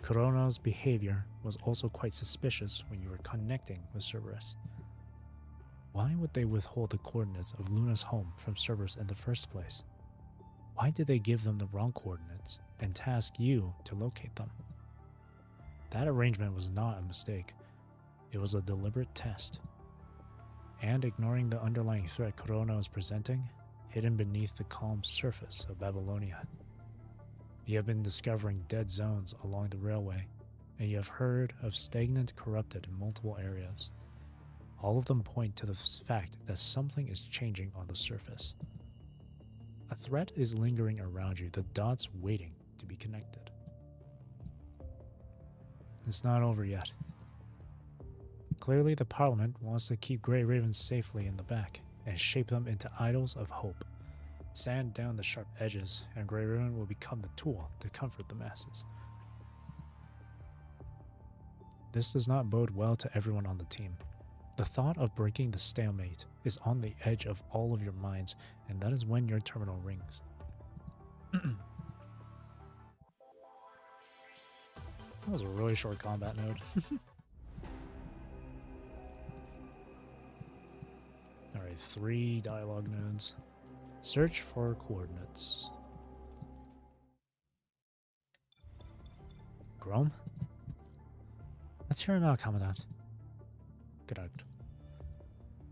[SPEAKER 1] Kurono's behavior was also quite suspicious when you were connecting with Cerberus. Why would they withhold the coordinates of Luna's home from Cerberus in the first place? Why did they give them the wrong coordinates and task you to locate them? That arrangement was not a mistake. It was a deliberate test. And ignoring the underlying threat Kurono is presenting, hidden beneath the calm surface of Babylonia. You have been discovering dead zones along the railway, and you have heard of stagnant corrupted in multiple areas. All of them point to the fact that something is changing on the surface. A threat is lingering around you, the dots waiting to be connected. It's not over yet. Clearly the Parliament wants to keep Grey Ravens safely in the back and shape them into idols of hope. Sand down the sharp edges, and Grey Raven will become the tool to comfort the masses. This does not bode well to everyone on the team. The thought of breaking the stalemate is on the edge of all of your minds, and that is when your terminal rings. That was a really short combat node. Alright, 3 dialogue nodes. Search for coordinates. Chrome? Let's hear him out, Commandant. Good night.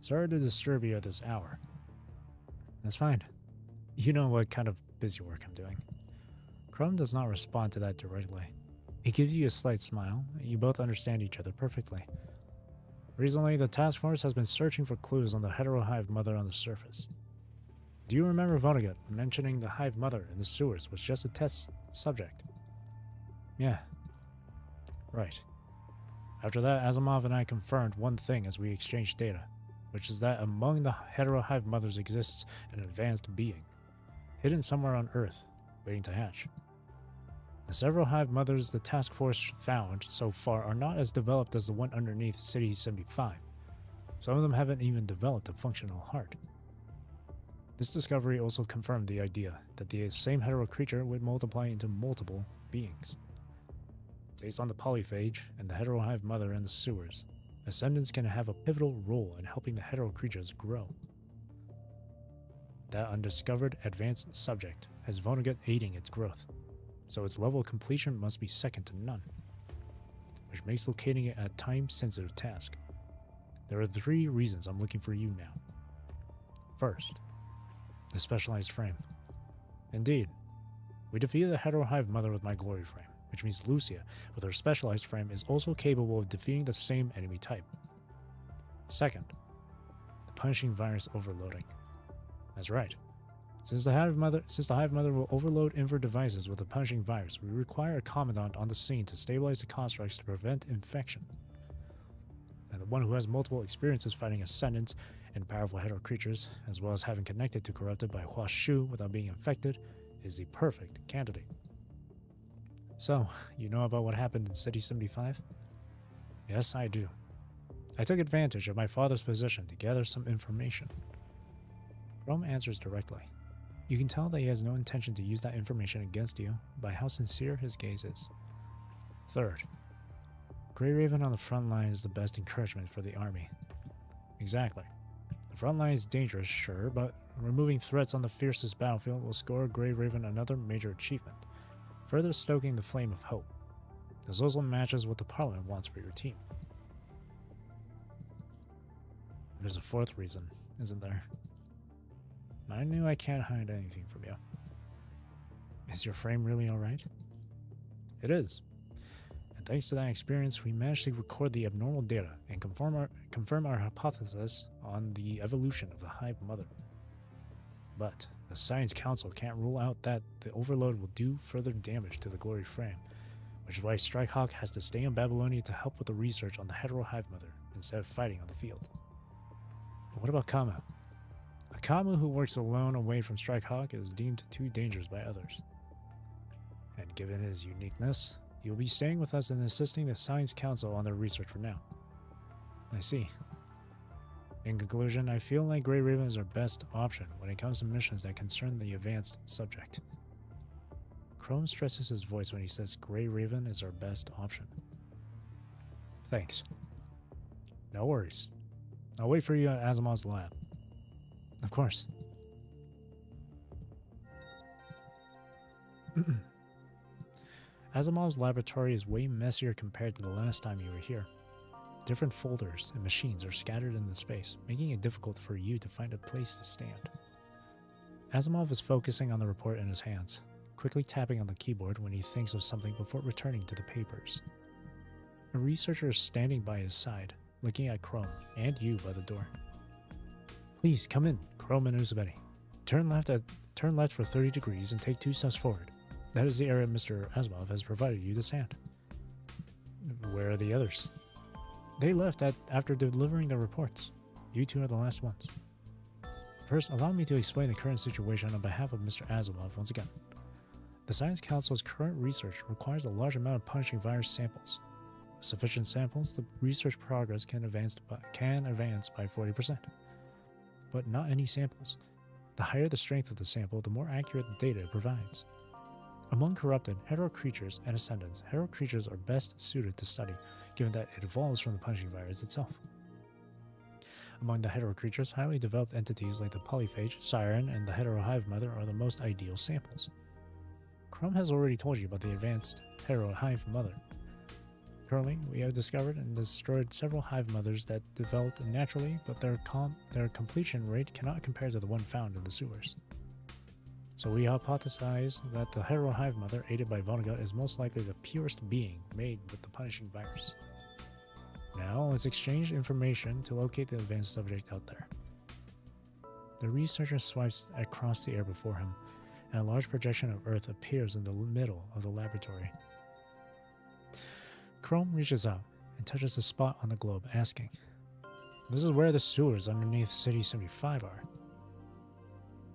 [SPEAKER 1] Sorry to disturb you at this hour. That's fine. You know what kind of busy work I'm doing. Chrome does not respond to that directly. He gives you a slight smile. You both understand each other perfectly. Recently, the task force has been searching for clues on the heterohive mother on the surface. Do you remember Vonnegut mentioning the hive mother in the sewers was just a test subject? Yeah. Right. After that, Asimov and I confirmed one thing as we exchanged data, which is that among the heterohive mothers exists an advanced being, hidden somewhere on Earth, waiting to hatch. The several hive mothers the task force found so far are not as developed as the one underneath City 75. Some of them haven't even developed a functional heart. This discovery also confirmed the idea that the same hetero creature would multiply into multiple beings. Based on the polyphage and the heterohive mother in the sewers, ascendants can have a pivotal role in helping the hetero creatures grow. That undiscovered advanced subject has Vonnegut aiding its growth, so its level of completion must be second to none, which makes locating it a time-sensitive task. There are 3 reasons I'm looking for you now. First, the specialized frame. Indeed, we defeated the heterohive mother with my glory frame, which means Lucia, with her specialized frame, is also capable of defeating the same enemy type. Second, the punishing virus overloading. That's right. Since the hive mother will overload invert devices with the punishing virus, we require a commandant on the scene to stabilize the constructs to prevent infection. And the one who has multiple experiences fighting ascendants and powerful hetero creatures, as well as having connected to corrupted by Hua Shu without being infected, is the perfect candidate. So, you know about what happened in City 75? Yes, I do. I took advantage of my father's position to gather some information. Rome answers directly. You can tell that he has no intention to use that information against you by how sincere his gaze is. Third, Grey Raven on the front line is the best encouragement for the army. Exactly. The front line is dangerous, sure, but removing threats on the fiercest battlefield will score Grey Raven another major achievement, further stoking the flame of hope. This also matches what the Parliament wants for your team. There's a 4th reason, isn't there? I knew I can't hide anything from you. Is your frame really alright? It is. And thanks to that experience, we managed to record the abnormal data and confirm our hypothesis on the evolution of the hive mother. But the Science Council can't rule out that the overload will do further damage to the glory frame, which is why Strikehawk has to stay in Babylonia to help with the research on the hetero hive mother instead of fighting on the field. But what about Kama? A Kamu who works alone away from Strikehawk is deemed too dangerous by others. And given his uniqueness, he will be staying with us and assisting the Science Council on their research for now. I see. In conclusion, I feel like Grey Raven is our best option when it comes to missions that concern the advanced subject. Chrome stresses his voice when he says Grey Raven is our best option. Thanks. No worries. I'll wait for you at Asimov's lab. Of course. Asimov's laboratory is way messier compared to the last time you were here. Different folders and machines are scattered in the space, making it difficult for you to find a place to stand. Asimov is focusing on the report in his hands, quickly tapping on the keyboard when he thinks of something before returning to the papers. A researcher is standing by his side, looking at Chrome and you by the door. Please come in, Chrome and Uzabeti. Turn left for 30 degrees and take 2 steps forward. That is the area Mr. Asimov has provided you to stand. Where are the others? They left after delivering their reports. You 2 are the last ones. First, allow me to explain the current situation on behalf of Mr. Asimov once again. The Science Council's current research requires a large amount of punishing virus samples. With sufficient samples, the research progress can advance by 40%. But not any samples. The higher the strength of the sample, the more accurate the data it provides. Among corrupted, hetero creatures and ascendants, hetero creatures are best suited to study, given that it evolves from the punishing virus itself. Among the hetero creatures, highly developed entities like the polyphage, siren, and the hetero hive mother are the most ideal samples. Chrome has already told you about the advanced Hero Hive Mother. Currently, we have discovered and destroyed several hive mothers that developed naturally, but their completion rate cannot compare to the one found in the sewers. So we hypothesize that the Hero Hive Mother, aided by Vonnegut, is most likely the purest being made with the punishing virus. Now, let's exchange information to locate the advanced subject out there. The researcher swipes across the air before him, and a large projection of Earth appears in the middle of the laboratory. Chrome reaches out and touches a spot on the globe, asking, "This is where the sewers underneath City 75 are."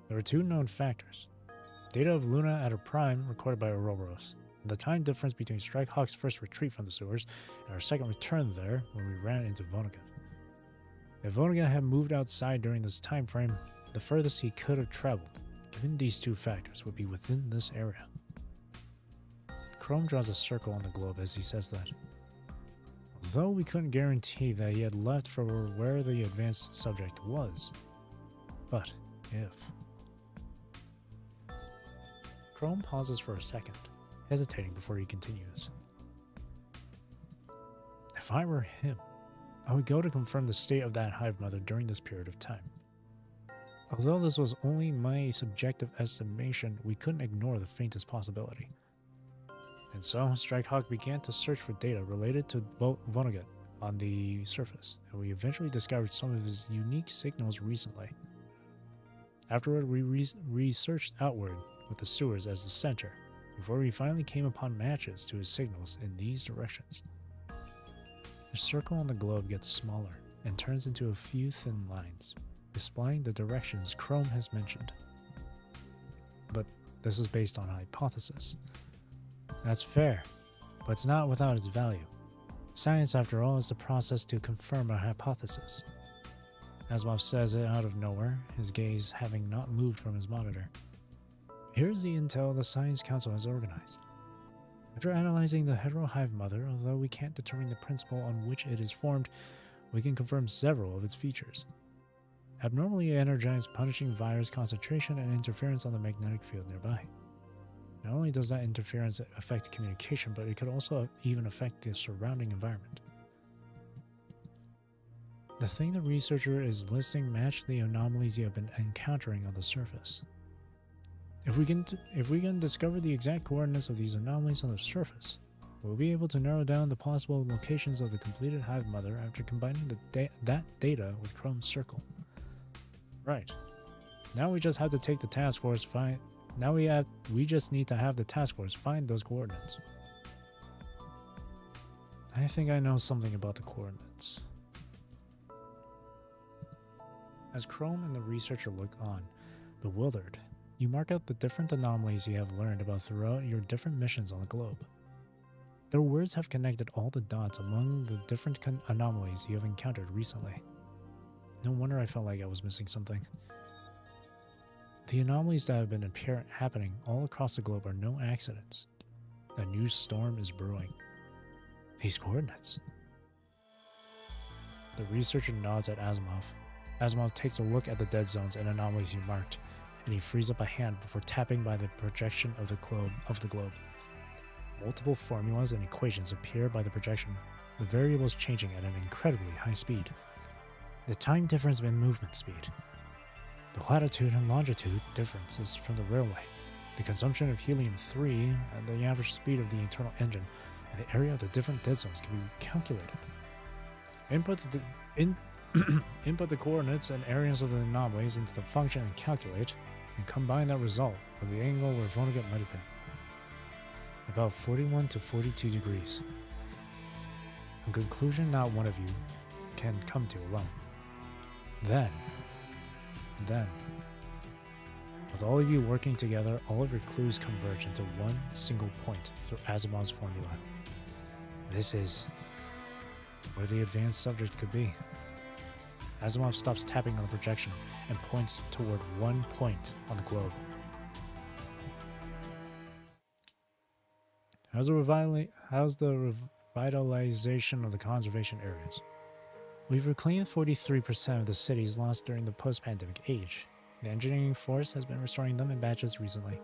[SPEAKER 1] There are two known factors. Data of Luna at her prime recorded by Ouroboros, and the time difference between Strikehawk's first retreat from the sewers and our second return there when we ran into Vonnegut. If Vonnegut had moved outside during this time frame, the furthest he could have traveled, given these two factors, would be within this area. Chrome draws a circle on the globe as he says that. Although we couldn't guarantee that he had left for where the advanced subject was. But if... Chrome pauses for a second, hesitating before he continues. If I were him, I would go to confirm the state of that hive mother during this period of time. Although this was only my subjective estimation, we couldn't ignore the faintest possibility. And so, Strikehawk began to search for data related to Vonnegut on the surface, and we eventually discovered some of his unique signals recently. Afterward, we researched outward with the sewers as the center, before we finally came upon matches to his signals in these directions. The circle on the globe gets smaller and turns into a few thin lines, displaying the directions Chrome has mentioned. But this is based on a hypothesis. That's fair, but it's not without its value. Science, after all, is the process to confirm a hypothesis. Asimov says it out of nowhere, his gaze having not moved from his monitor. Here's the intel the Science Council has organized. After analyzing the Hero Hive Mother, although we can't determine the principle on which it is formed, we can confirm several of its features. Abnormally energized punishing virus concentration and interference on the magnetic field nearby. Not only does that interference affect communication, but it could also even affect the surrounding environment. The thing the researcher is listing match the anomalies you have been encountering on the surface. If we can discover the exact coordinates of these anomalies on the surface, we'll be able to narrow down the possible locations of the completed Hive Mother after combining that data with Chrome's circle. Right. Now we just have to take the task force find. Now we just need to have the task force find those coordinates. I think I know something about the coordinates. As Chrome and the researcher look on, bewildered, you mark out the different anomalies you have learned about throughout your different missions on the globe. Their words have connected all the dots among the different anomalies you have encountered recently. No wonder I felt like I was missing something. The anomalies that have been happening all across the globe are no accidents. A new storm is brewing. These coordinates. The researcher nods at Asimov. Asimov takes a look at the dead zones and anomalies you marked, and he frees up a hand before tapping by the projection of the globe. Multiple formulas and equations appear by the projection, the variables changing at an incredibly high speed. The time difference in movement speed. The latitude and longitude differences from the railway, the consumption of helium-3, and the average speed of the internal engine, and the area of the different dead zones can be calculated. Input the coordinates and areas of the anomalies into the function and calculate, and combine that result with the angle where Vonnegut might have been. About 41 to 42 degrees. A conclusion not one of you can come to alone. Then, with all of you working together, all of your clues converge into one single point through Asimov's formula. This is where the advanced subject could be. Asimov stops tapping on the projection and points toward one point on the globe. How's the revitalization of the conservation areas? We've reclaimed 43% of the cities lost during the post-pandemic age. The engineering force has been restoring them in batches recently.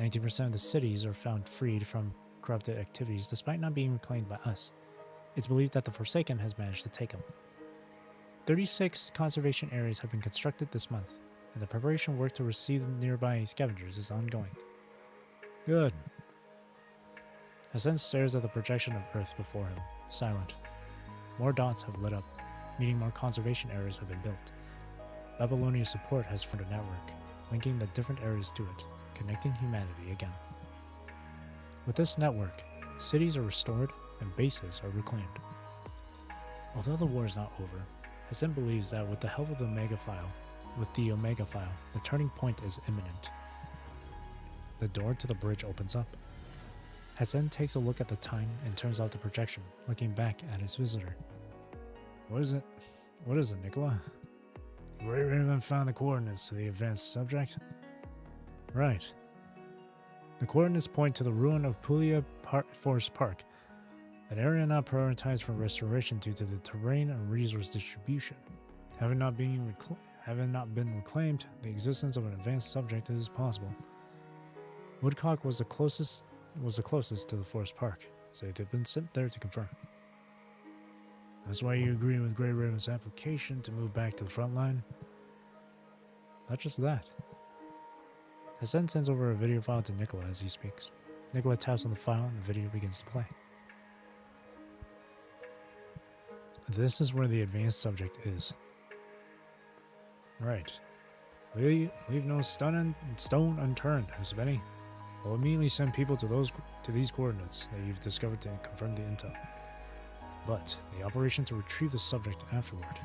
[SPEAKER 1] 90% of the cities are found freed from corrupted activities despite not being reclaimed by us. It's believed that the Forsaken has managed to take them. 36 conservation areas have been constructed this month, and the preparation work to receive nearby scavengers is ongoing. Good. Hassan stares at the projection of Earth before him, silent. More dots have lit up, meaning more conservation areas have been built. Babylonia's support has formed a network, linking the different areas to it, connecting humanity again. With this network, cities are restored and bases are reclaimed. Although the war is not over, Hassan believes that with the help of the Omega File, the turning point is imminent. The door to the bridge opens up. Hassan takes a look at the time and turns off the projection, looking back at his visitor. What is it? What is it, Nicola? Grey Raven found the coordinates to the advanced subject? Right. The coordinates point to the ruin of Puglia Forest Park, an area not prioritized for restoration due to the terrain and resource distribution. Having not been reclaimed, the existence of an advanced subject is possible. Woodcock was the closest to the forest park, so they've been sent there to confirm. That's why you agree with Grey Raven's application to move back to the front line? Not just that. Hassan sends over a video file to Nicola as he speaks. Nicola taps on the file and the video begins to play. This is where the advanced subject is. Right. Leave no stone unturned, Husbeni. We'll immediately send people to these coordinates that you've discovered to confirm the intel. But the operation to retrieve the subject afterward.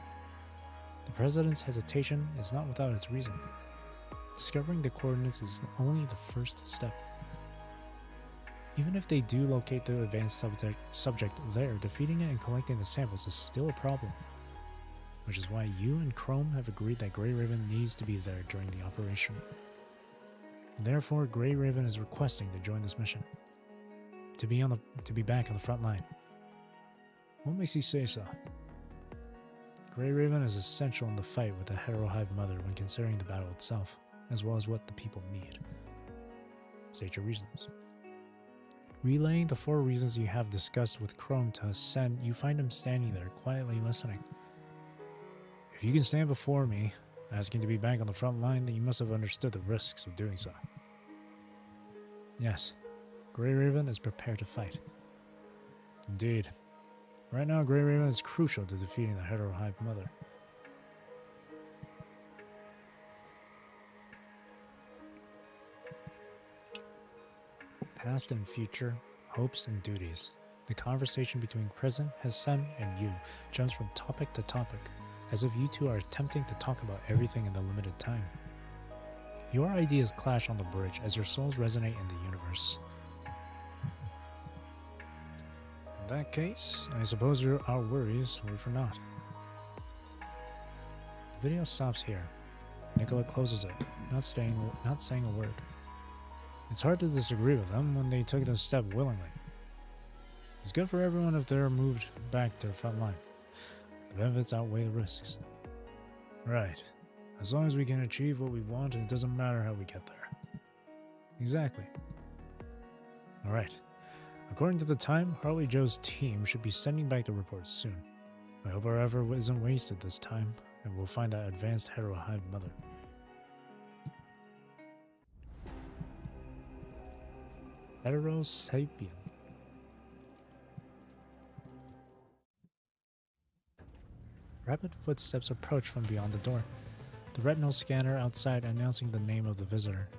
[SPEAKER 1] The President's hesitation is not without its reason. Discovering the coordinates is only the first step. Even if they do locate the advanced subject there, defeating it and collecting the samples is still a problem. Which is why you and Chrome have agreed that Grey Raven needs to be there during the operation. Therefore, Grey Raven is requesting to join this mission. To be back on the front line. What makes you say so? Grey Raven is essential in the fight with the Heterohive Mother when considering the battle itself, as well as what the people need. State your reasons. Relaying the 4 reasons you have discussed with Chrome to Hassan, you find him standing there, quietly listening. If you can stand before me, asking to be back on the front line, then you must have understood the risks of doing so. Yes, Grey Raven is prepared to fight. Indeed. Right now, Grey Raven is crucial to defeating the Heterohive Mother. Past and future, hopes and duties. The conversation between present Hassan and you jumps from topic to topic, as if you two are attempting to talk about everything in the limited time. Your ideas clash on the bridge as your souls resonate in the universe. In that case, I suppose our worries were for naught. The video stops here. Nicola closes it, not saying a word. It's hard to disagree with them when they took this step willingly. It's good for everyone if they're moved back to the front line. The benefits outweigh the risks. Right. As long as we can achieve what we want, it doesn't matter how we get there. Exactly. Alright. According to the time, Harley Joe's team should be sending back the report soon. I hope our effort isn't wasted this time, and we'll find that advanced Heterohive Mother. Heterosapien. Rapid footsteps approach from beyond the door. The retinal scanner outside announcing the name of the visitor.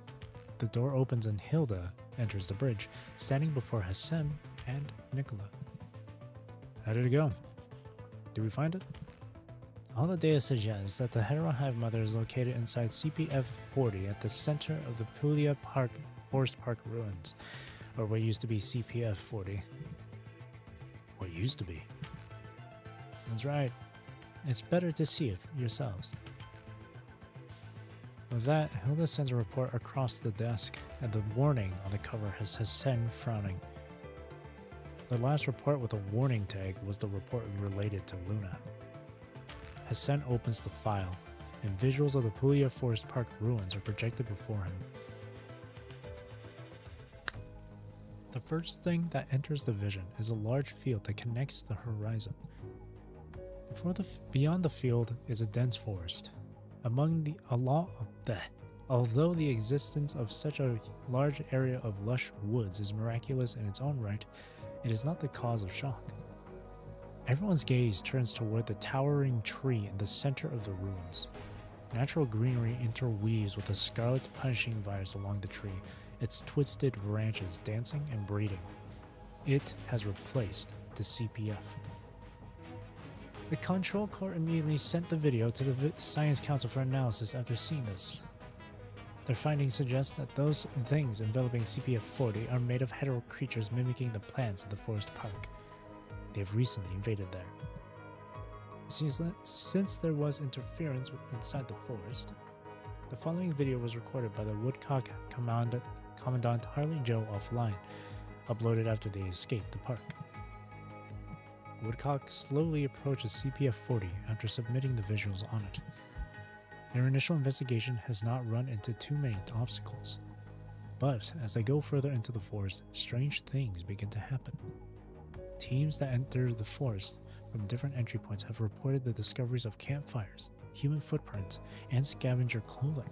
[SPEAKER 1] The door opens and Hilda enters the bridge, standing before Hassan and Nicola. How did it go? Did we find it? All the data suggests that the Heterohive Mother is located inside CPF-40 at the center of the Puglia Forest Park ruins, or what used to be CPF-40. What used to be? That's right. It's better to see it yourselves. With that, Hilda sends a report across the desk, and the warning on the cover has Hassan frowning. The last report with a warning tag was the report related to Luna. Hassan opens the file, and visuals of the Puglia Forest Park ruins are projected before him. The first thing that enters the vision is a large field that connects the horizon. Beyond the field is a dense forest. Although the existence of such a large area of lush woods is miraculous in its own right, it is not the cause of shock. Everyone's gaze turns toward the towering tree in the center of the ruins. Natural greenery interweaves with a scarlet punishing virus along the tree, its twisted branches dancing and breeding. It has replaced the CPF. The Control Corps immediately sent the video to the Science Council for analysis after seeing this. Their findings suggest that those things enveloping CPF-40 are made of hetero creatures mimicking the plants of the forest park. They have recently invaded there. Since there was interference inside the forest, the following video was recorded by the Woodcock Commandant Harley Joe offline, uploaded after they escaped the park. Woodcock slowly approaches CPF-40 after submitting the visuals on it. Their initial investigation has not run into too many obstacles, but as they go further into the forest, strange things begin to happen. Teams that enter the forest from different entry points have reported the discoveries of campfires, human footprints, and scavenger clothing.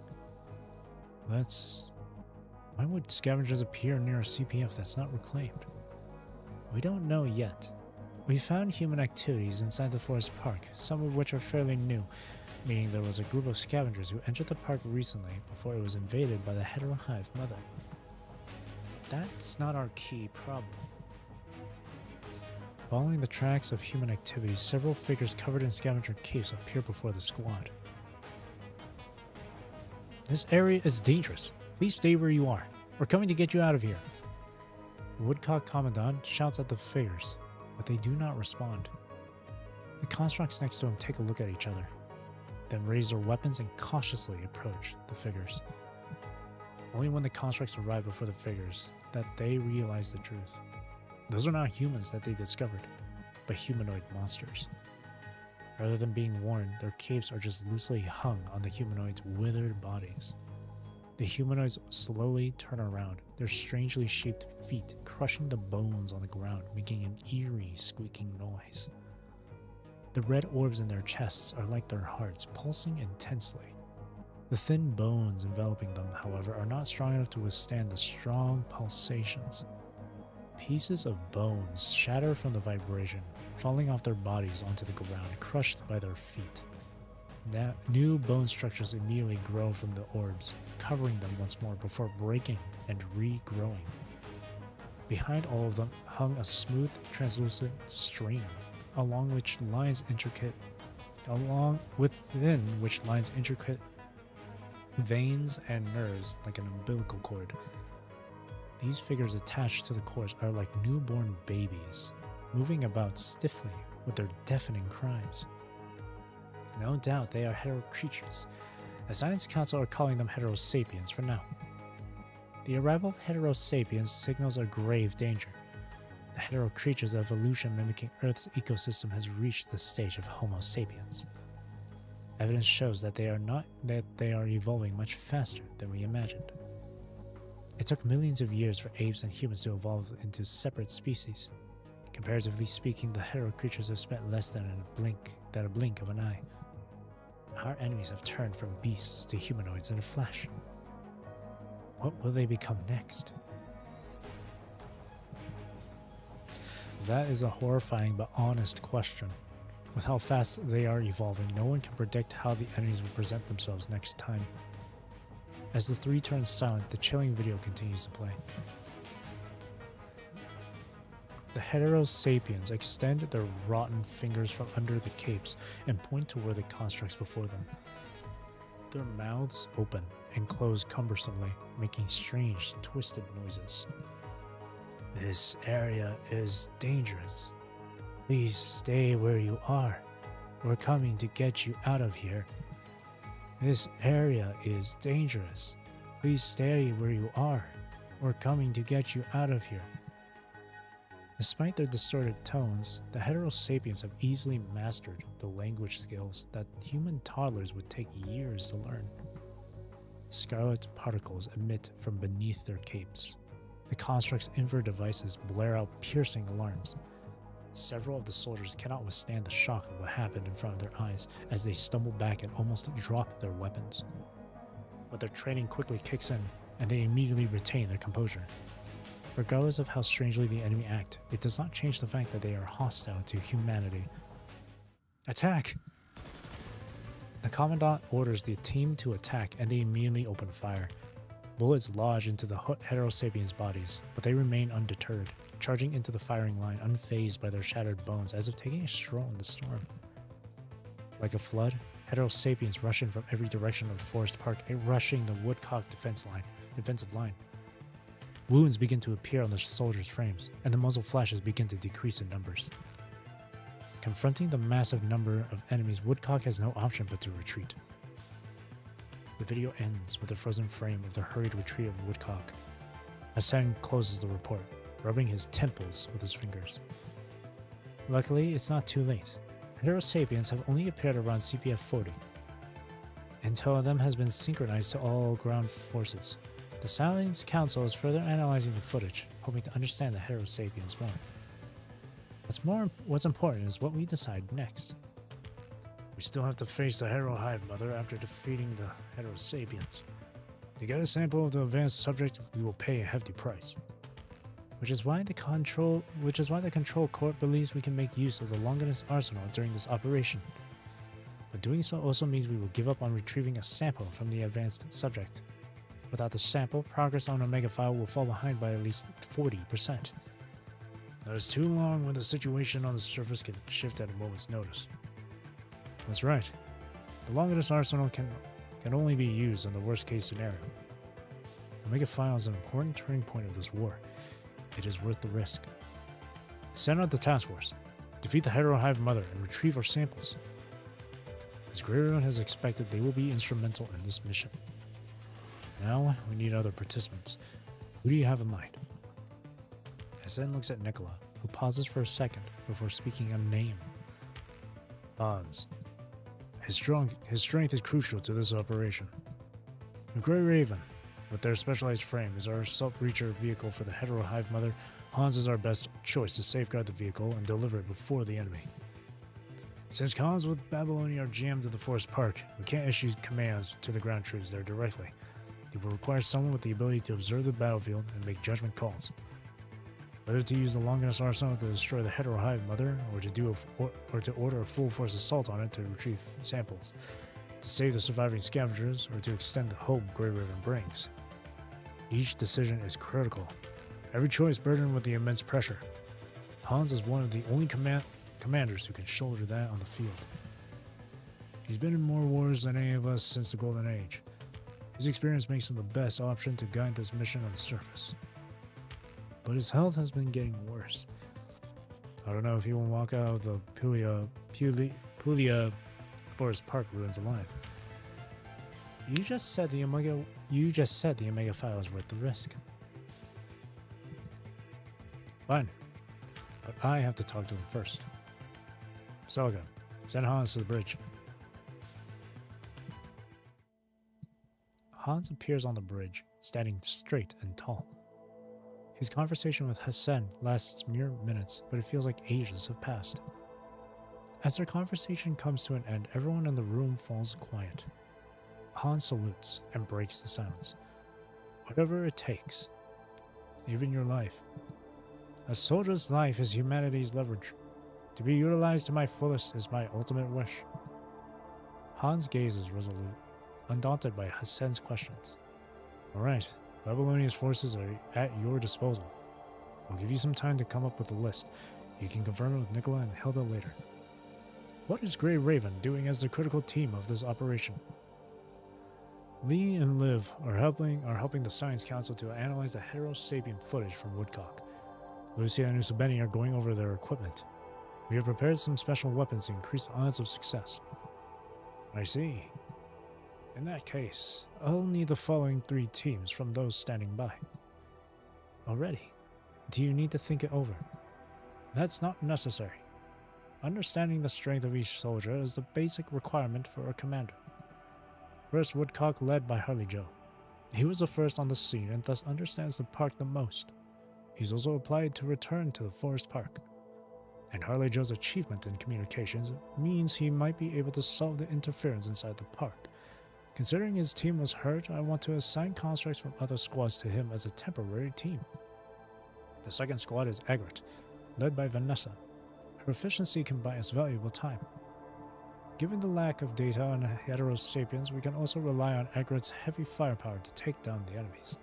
[SPEAKER 1] Why would scavengers appear near a CPF that's not reclaimed? We don't know yet. We found human activities inside the forest park, some of which are fairly new, meaning there was a group of scavengers who entered the park recently before it was invaded by the heterohive mother. That's not our key problem. Following the tracks of human activities, several figures covered in scavenger capes appear before the squad. This area is dangerous. Please stay where you are. We're coming to get you out of here. The Woodcock Commandant shouts at the figures, but they do not respond. The constructs next to him take a look at each other, then raise their weapons and cautiously approach the figures. Only when the constructs arrive before the figures that they realize the truth. Those are not humans that they discovered, but humanoid monsters. Rather than being worn, their capes are just loosely hung on the humanoids' withered bodies. The humanoids slowly turn around, their strangely shaped feet crushing the bones on the ground, making an eerie squeaking noise. The red orbs in their chests are like their hearts, pulsing intensely. The thin bones enveloping them, however, are not strong enough to withstand the strong pulsations. Pieces of bones shatter from the vibration, falling off their bodies onto the ground, crushed by their feet. Now, new bone structures immediately grow from the orbs, covering them once more before breaking and regrowing. Behind all of them hung a smooth, translucent stream, within which lines intricate veins and nerves like an umbilical cord. These figures attached to the cords are like newborn babies, moving about stiffly with their deafening cries. No doubt they are hetero creatures. The Science Council are calling them hetero sapiens for now. The arrival of hetero sapiens signals a grave danger. The hetero creatures' evolution mimicking Earth's ecosystem has reached the stage of Homo sapiens. Evidence shows that they are evolving much faster than we imagined. It took millions of years for apes and humans to evolve into separate species. Comparatively speaking, the hetero creatures have spent less than a blink of an eye. Our enemies have turned from beasts to humanoids in a flash. What will they become next? That is a horrifying but honest question. With how fast they are evolving, no one can predict how the enemies will present themselves next time. As the three turn silent, the chilling video continues to play. The hetero sapiens extend their rotten fingers from under the capes and point toward the constructs before them. Their mouths open and close cumbersomely, making strange, twisted noises. This area is dangerous. Please stay where you are. We're coming to get you out of here. This area is dangerous. Please stay where you are. We're coming to get you out of here. Despite their distorted tones, the hetero sapiens have easily mastered the language skills that human toddlers would take years to learn. Scarlet particles emit from beneath their capes. The construct's infrared devices blare out piercing alarms. Several of the soldiers cannot withstand the shock of what happened in front of their eyes as they stumble back and almost drop their weapons. But their training quickly kicks in, and they immediately retain their composure. Regardless of how strangely the enemy act, it does not change the fact that they are hostile to humanity. Attack! The Commandant orders the team to attack, and they immediately open fire. Bullets lodge into the Heterosapiens' bodies, but they remain undeterred, charging into the firing line unfazed by their shattered bones as if taking a stroll in the storm. Like a flood, Heterosapiens rush in from every direction of the forest park, rushing the Woodcock defensive line. Wounds begin to appear on the soldiers' frames, and the muzzle flashes begin to decrease in numbers. Confronting the massive number of enemies, Woodcock has no option but to retreat. The video ends with a frozen frame of the hurried retreat of Woodcock. Hassan closes the report, rubbing his temples with his fingers. Luckily, it's not too late. Heterosapiens have only appeared around CPF 40. Intel on them has been synchronized to all ground forces. The Science Council is further analyzing the footage, hoping to understand the Heterosapiens more. What's important is what we decide next. We still have to face the Hero Hive Mother after defeating the Heterosapiens. To get a sample of the advanced subject, we will pay a hefty price. Which is why the Control Corps believes we can make use of the Longinus Arsenal during this operation. But doing so also means we will give up on retrieving a sample from the advanced subject. Without the sample, progress on Omega File will fall behind by at least 40%. That is too long when the situation on the surface can shift at a moment's notice. That's right. The Longinus Arsenal can only be used in the worst case scenario. Omega File is an important turning point of this war. It is worth the risk. Send out the task force, defeat the Hero Hive Mother, and retrieve our samples. As Grey Raven has expected, they will be instrumental in this mission. Now, we need other participants. Who do you have in mind? Hassan looks at Nicola, who pauses for a second before speaking a name. Hans. His strength is crucial to this operation. The Grey Raven, with their specialized frame, is our assault breacher vehicle for the Hetero Hive Mother. Hans is our best choice to safeguard the vehicle and deliver it before the enemy. Since comms with Babylonia are jammed to the forest park, we can't issue commands to the ground troops there directly. It will require someone with the ability to observe the battlefield and make judgment calls. Whether to use the Longinus Arsenal to destroy the Hetero Hive Mother, or to order a full force assault on it to retrieve samples, to save the surviving scavengers, or to extend the hope Grey Raven brings. Each decision is critical, every choice burdened with the immense pressure. Hans is one of the only commanders who can shoulder that on the field. He's been in more wars than any of us since the Golden Age. His experience makes him the best option to guide this mission on the surface. But his health has been getting worse. I don't know if he will walk out of the Puglia Forest Park ruins alive. You just said the Omega File is worth the risk. Fine. But I have to talk to him first. Selga, send Hans to the bridge. Hans appears on the bridge, standing straight and tall. His conversation with Hassan lasts mere minutes, but it feels like ages have passed. As their conversation comes to an end, everyone in the room falls quiet. Hans salutes and breaks the silence. Whatever it takes, even your life. A soldier's life is humanity's leverage. To be utilized to my fullest is my ultimate wish. Hans' gaze is resolute, undaunted by Hassan's questions. All right, Babylonia's forces are at your disposal. I'll give you some time to come up with a list. You can confirm it with Nicola and Hilda later. What is Grey Raven doing as the critical team of this operation? Lee and Liv are helping the Science Council to analyze the Heterosapien footage from Woodcock. Lucia and Usabeni are going over their equipment. We have prepared some special weapons to increase the odds of success. I see. In that case, I'll need the following 3 teams from those standing by. Already? Do you need to think it over? That's not necessary. Understanding the strength of each soldier is the basic requirement for a commander. First, Woodcock led by Harley Joe. He was the first on the scene and thus understands the park the most. He's also applied to return to the forest park. And Harley Joe's achievement in communications means he might be able to solve the interference inside the park. Considering his team was hurt, I want to assign constructs from other squads to him as a temporary team. The second squad is Egret, led by Vanessa. Her efficiency can buy us valuable time. Given the lack of data on Heterosapiens, we can also rely on Egret's heavy firepower to take down the enemies.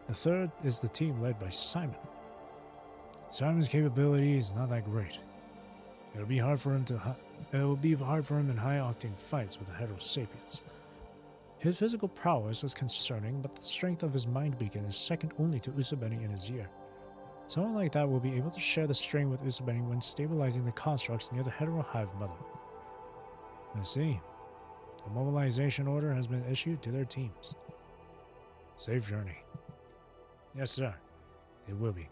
[SPEAKER 1] The third is the team led by Simon. Simon's capability is not that great. It will be hard for him in high-octane fights with the Heterosapiens. His physical prowess is concerning, but the strength of his mind beacon is second only to Usabeni in his ear. Someone like that will be able to share the strain with Usabeni when stabilizing the constructs near the Hetero Hive Mother. I see. A mobilization order has been issued to their teams. Safe journey. Yes, sir. It will be.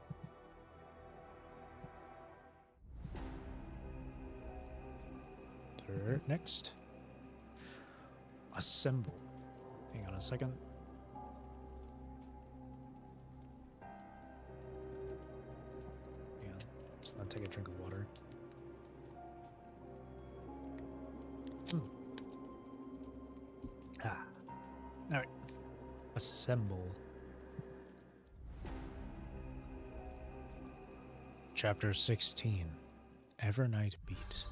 [SPEAKER 1] Next. Assemble. Hang on a second. Yeah, just not take a drink of water. Alright. Assemble. Chapter 16. Evernight Beat.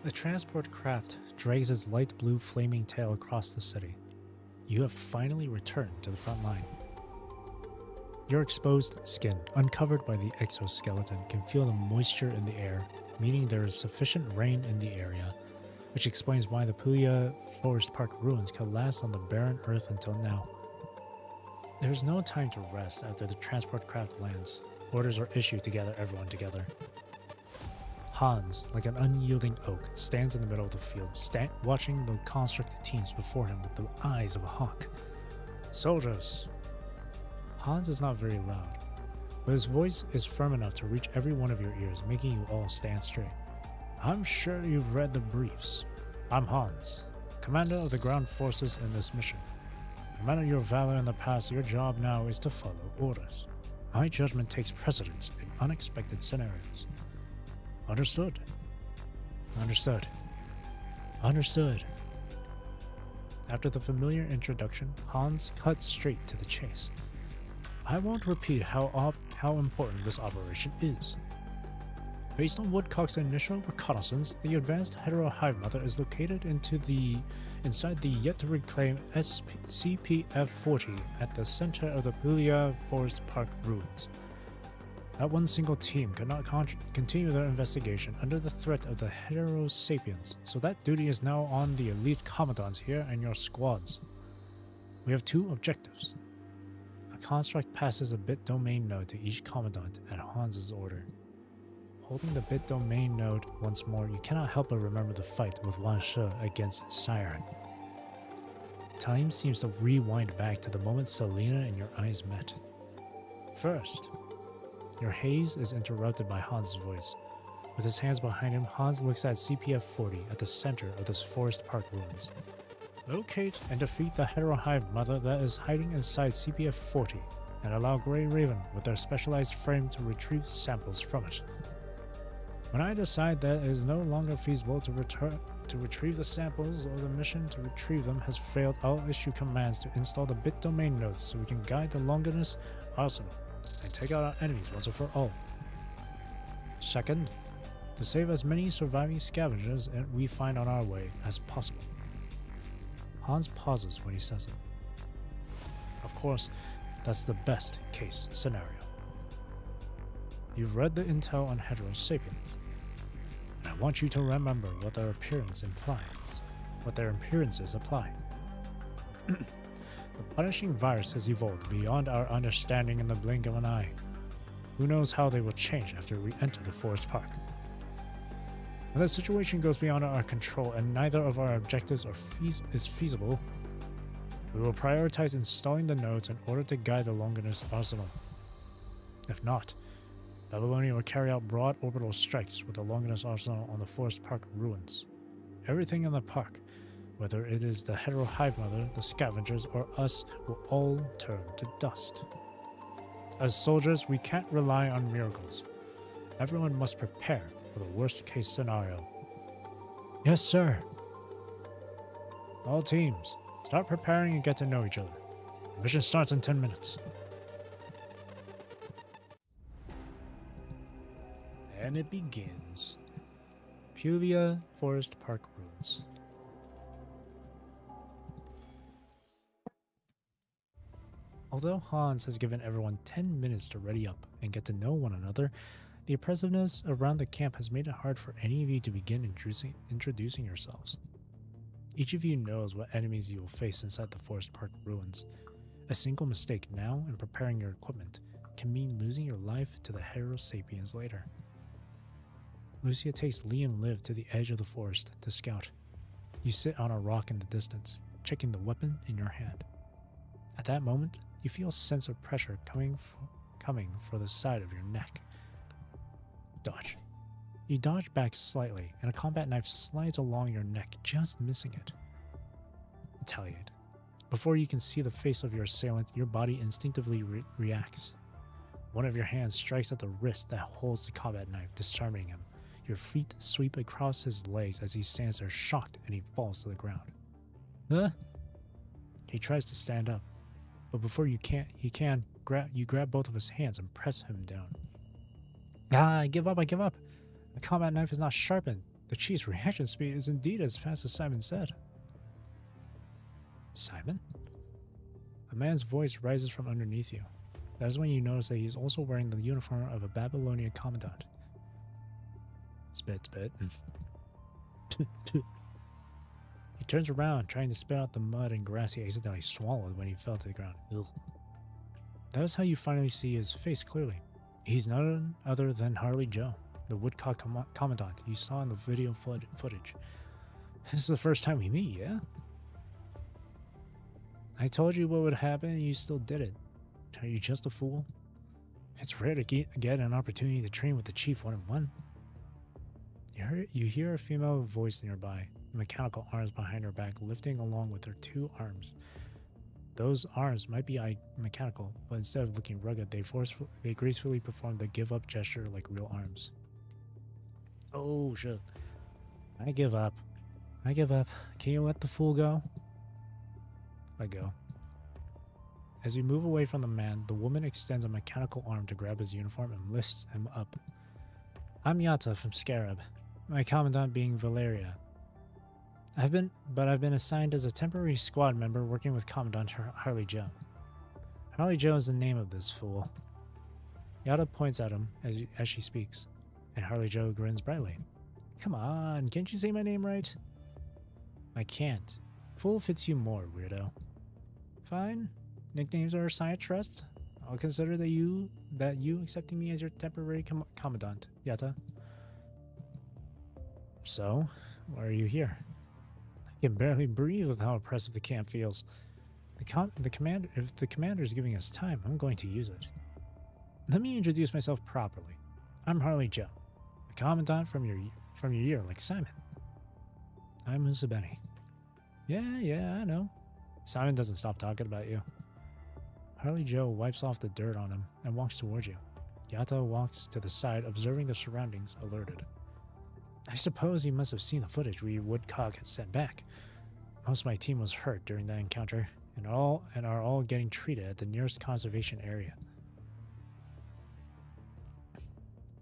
[SPEAKER 1] The transport craft drags its light blue flaming tail across the city. You have finally returned to the front line. Your exposed skin, uncovered by the exoskeleton, can feel the moisture in the air, meaning there is sufficient rain in the area, which explains why the Puglia Forest Park ruins could last on the barren earth until now. There is no time to rest after the transport craft lands. Orders are issued to gather everyone together. Hans, like an unyielding oak, stands in the middle of the field, watching the construct teams before him with the eyes of a hawk. Soldiers! Hans is not very loud, but his voice is firm enough to reach every one of your ears, making you all stand straight. I'm sure you've read the briefs. I'm Hans, commander of the ground forces in this mission. No matter your valor in the past, your job now is to follow orders. My judgment takes precedence in unexpected scenarios. Understood. Understood. Understood. After the familiar introduction, Hans cuts straight to the chase. I won't repeat how important this operation is. Based on Woodcock's initial reconnaissance, the advanced Hetero Hive Mother is located inside the yet-to-reclaim CPF-40 at the center of the Puglia Forest Park ruins. That one single team could not continue their investigation under the threat of the Heterosapiens, so that duty is now on the elite commandants here and your squads. We have two objectives. A construct passes a bit domain node to each commandant at Hans's order. Holding the bit domain node once more, you cannot help but remember the fight with Wan She against Siren. Time seems to rewind back to the moment Selena and your eyes met. First, your haze is interrupted by Hans' voice. With his hands behind him, Hans looks at CPF-40 at the center of this forest park ruins. Locate and defeat the Hetero Hive Mother that is hiding inside CPF-40, and allow Grey Raven with their specialized frame to retrieve samples from it. When I decide that it is no longer feasible to retrieve the samples or the mission to retrieve them has failed, I'll issue commands to install the bit domain nodes so we can guide the Longinus arsenal and take out our enemies once and for all. Second, to save as many surviving scavengers we find on our way as possible. Hans pauses when he says it. Of course, that's the best case scenario. You've read the intel on Heterosapiens, and I want you to remember what their appearances apply. The punishing virus has evolved beyond our understanding in the blink of an eye. Who knows how they will change after we enter the forest park? When the situation goes beyond our control and neither of our objectives is feasible, we will prioritize installing the nodes in order to guide the Longinus arsenal. If not, Babylonia will carry out broad orbital strikes with the Longinus arsenal on the forest park ruins. Everything in the park, Whether it is the hetero hive mother, the scavengers, or us, will all turn to dust. As soldiers, we can't rely on miracles. Everyone must prepare for the worst case scenario. Yes, sir. All teams, start preparing and get to know each other. The mission starts in 10 minutes. And it begins. Pulia Forest Park ruins. Although Hans has given everyone 10 minutes to ready up and get to know one another, the oppressiveness around the camp has made it hard for any of you to begin introducing yourselves. Each of you knows what enemies you will face inside the Forest Park ruins. A single mistake now in preparing your equipment can mean losing your life to the hetero sapiens later. Lucia takes Lee and Liv to the edge of the forest to scout. You sit on a rock in the distance, checking the weapon in your hand. At that moment, you feel a sense of pressure coming for the side of your neck. Dodge. You dodge back slightly, and a combat knife slides along your neck, just missing it. Retaliate. Before you can see the face of your assailant, your body instinctively reacts. One of your hands strikes at the wrist that holds the combat knife, disarming him. Your feet sweep across his legs as he stands there shocked, and he falls to the ground. Huh? He tries to stand up, but before you grab both of his hands and press him down. I give up. The combat knife is not sharpened. The chief's reaction speed is indeed as fast as Simon said. Simon? A man's voice rises from underneath you. That is when you notice that he is also wearing the uniform of a Babylonian commandant. Spit. He turns around, trying to spit out the mud and grass he accidentally swallowed when he fell to the ground. Ugh. That is how you finally see his face clearly. He's none other than Harley Joe, the woodcock commandant you saw in the video footage. This is the first time we meet, yeah? I told you what would happen and you still did it. Are you just a fool? It's rare to get an opportunity to train with the chief one-on-one. You hear a female voice nearby, mechanical arms behind her back lifting along with her two arms. Those arms might be mechanical, but instead of looking rugged, they gracefully perform the give-up gesture like real arms. Oh, shit. I give up. Can you let the fool go? Let go. As you move away from the man, the woman extends a mechanical arm to grab his uniform and lifts him up. I'm Yata from Scarab, my commandant being Valeria. I've been assigned as a temporary squad member working with Commandant Harley Joe. Harley Joe is the name of this fool. Yata points at him as she speaks, and Harley Joe grins brightly. Come on, can't you say my name right? I can't. Fool fits you more, weirdo. Fine. Nicknames are a sign of trust. I'll consider that you accepting me as your temporary commandant, Yata. So, why are you here? I can barely breathe with how oppressive the camp feels. If the commander is giving us time, I'm going to use it. Let me introduce myself properly. I'm Harley Joe, a commandant from your year, like Simon. I'm Musabeni. Yeah, I know. Simon doesn't stop talking about you. Harley Joe wipes off the dirt on him and walks towards you. Yata walks to the side, observing the surroundings, alerted. I suppose you must have seen the footage we Woodcock had sent back. Most of my team was hurt during that encounter, and are all getting treated at the nearest conservation area.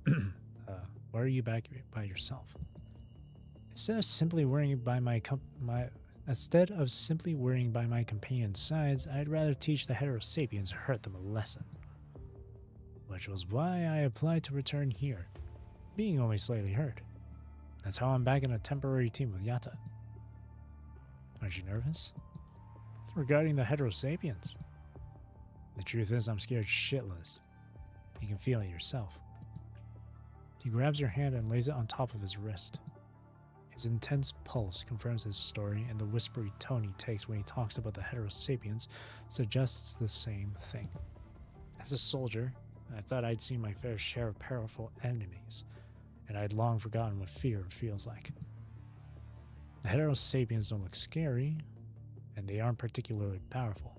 [SPEAKER 1] Why are you back by yourself? Instead of simply worrying by my companion's sides, I'd rather teach the heterosapiens who hurt them a lesson. Which was why I applied to return here, being only slightly hurt. That's how I'm back in a temporary team with Yata. Aren't you nervous? Regarding the heterosapiens. The truth is I'm scared shitless. You can feel it yourself. He grabs your hand and lays it on top of his wrist. His intense pulse confirms his story, and the whispery tone he takes when he talks about the heterosapiens suggests the same thing. As a soldier, I thought I'd seen my fair share of powerful enemies, and I'd long forgotten what fear feels like. The hetero sapiens don't look scary, and they aren't particularly powerful.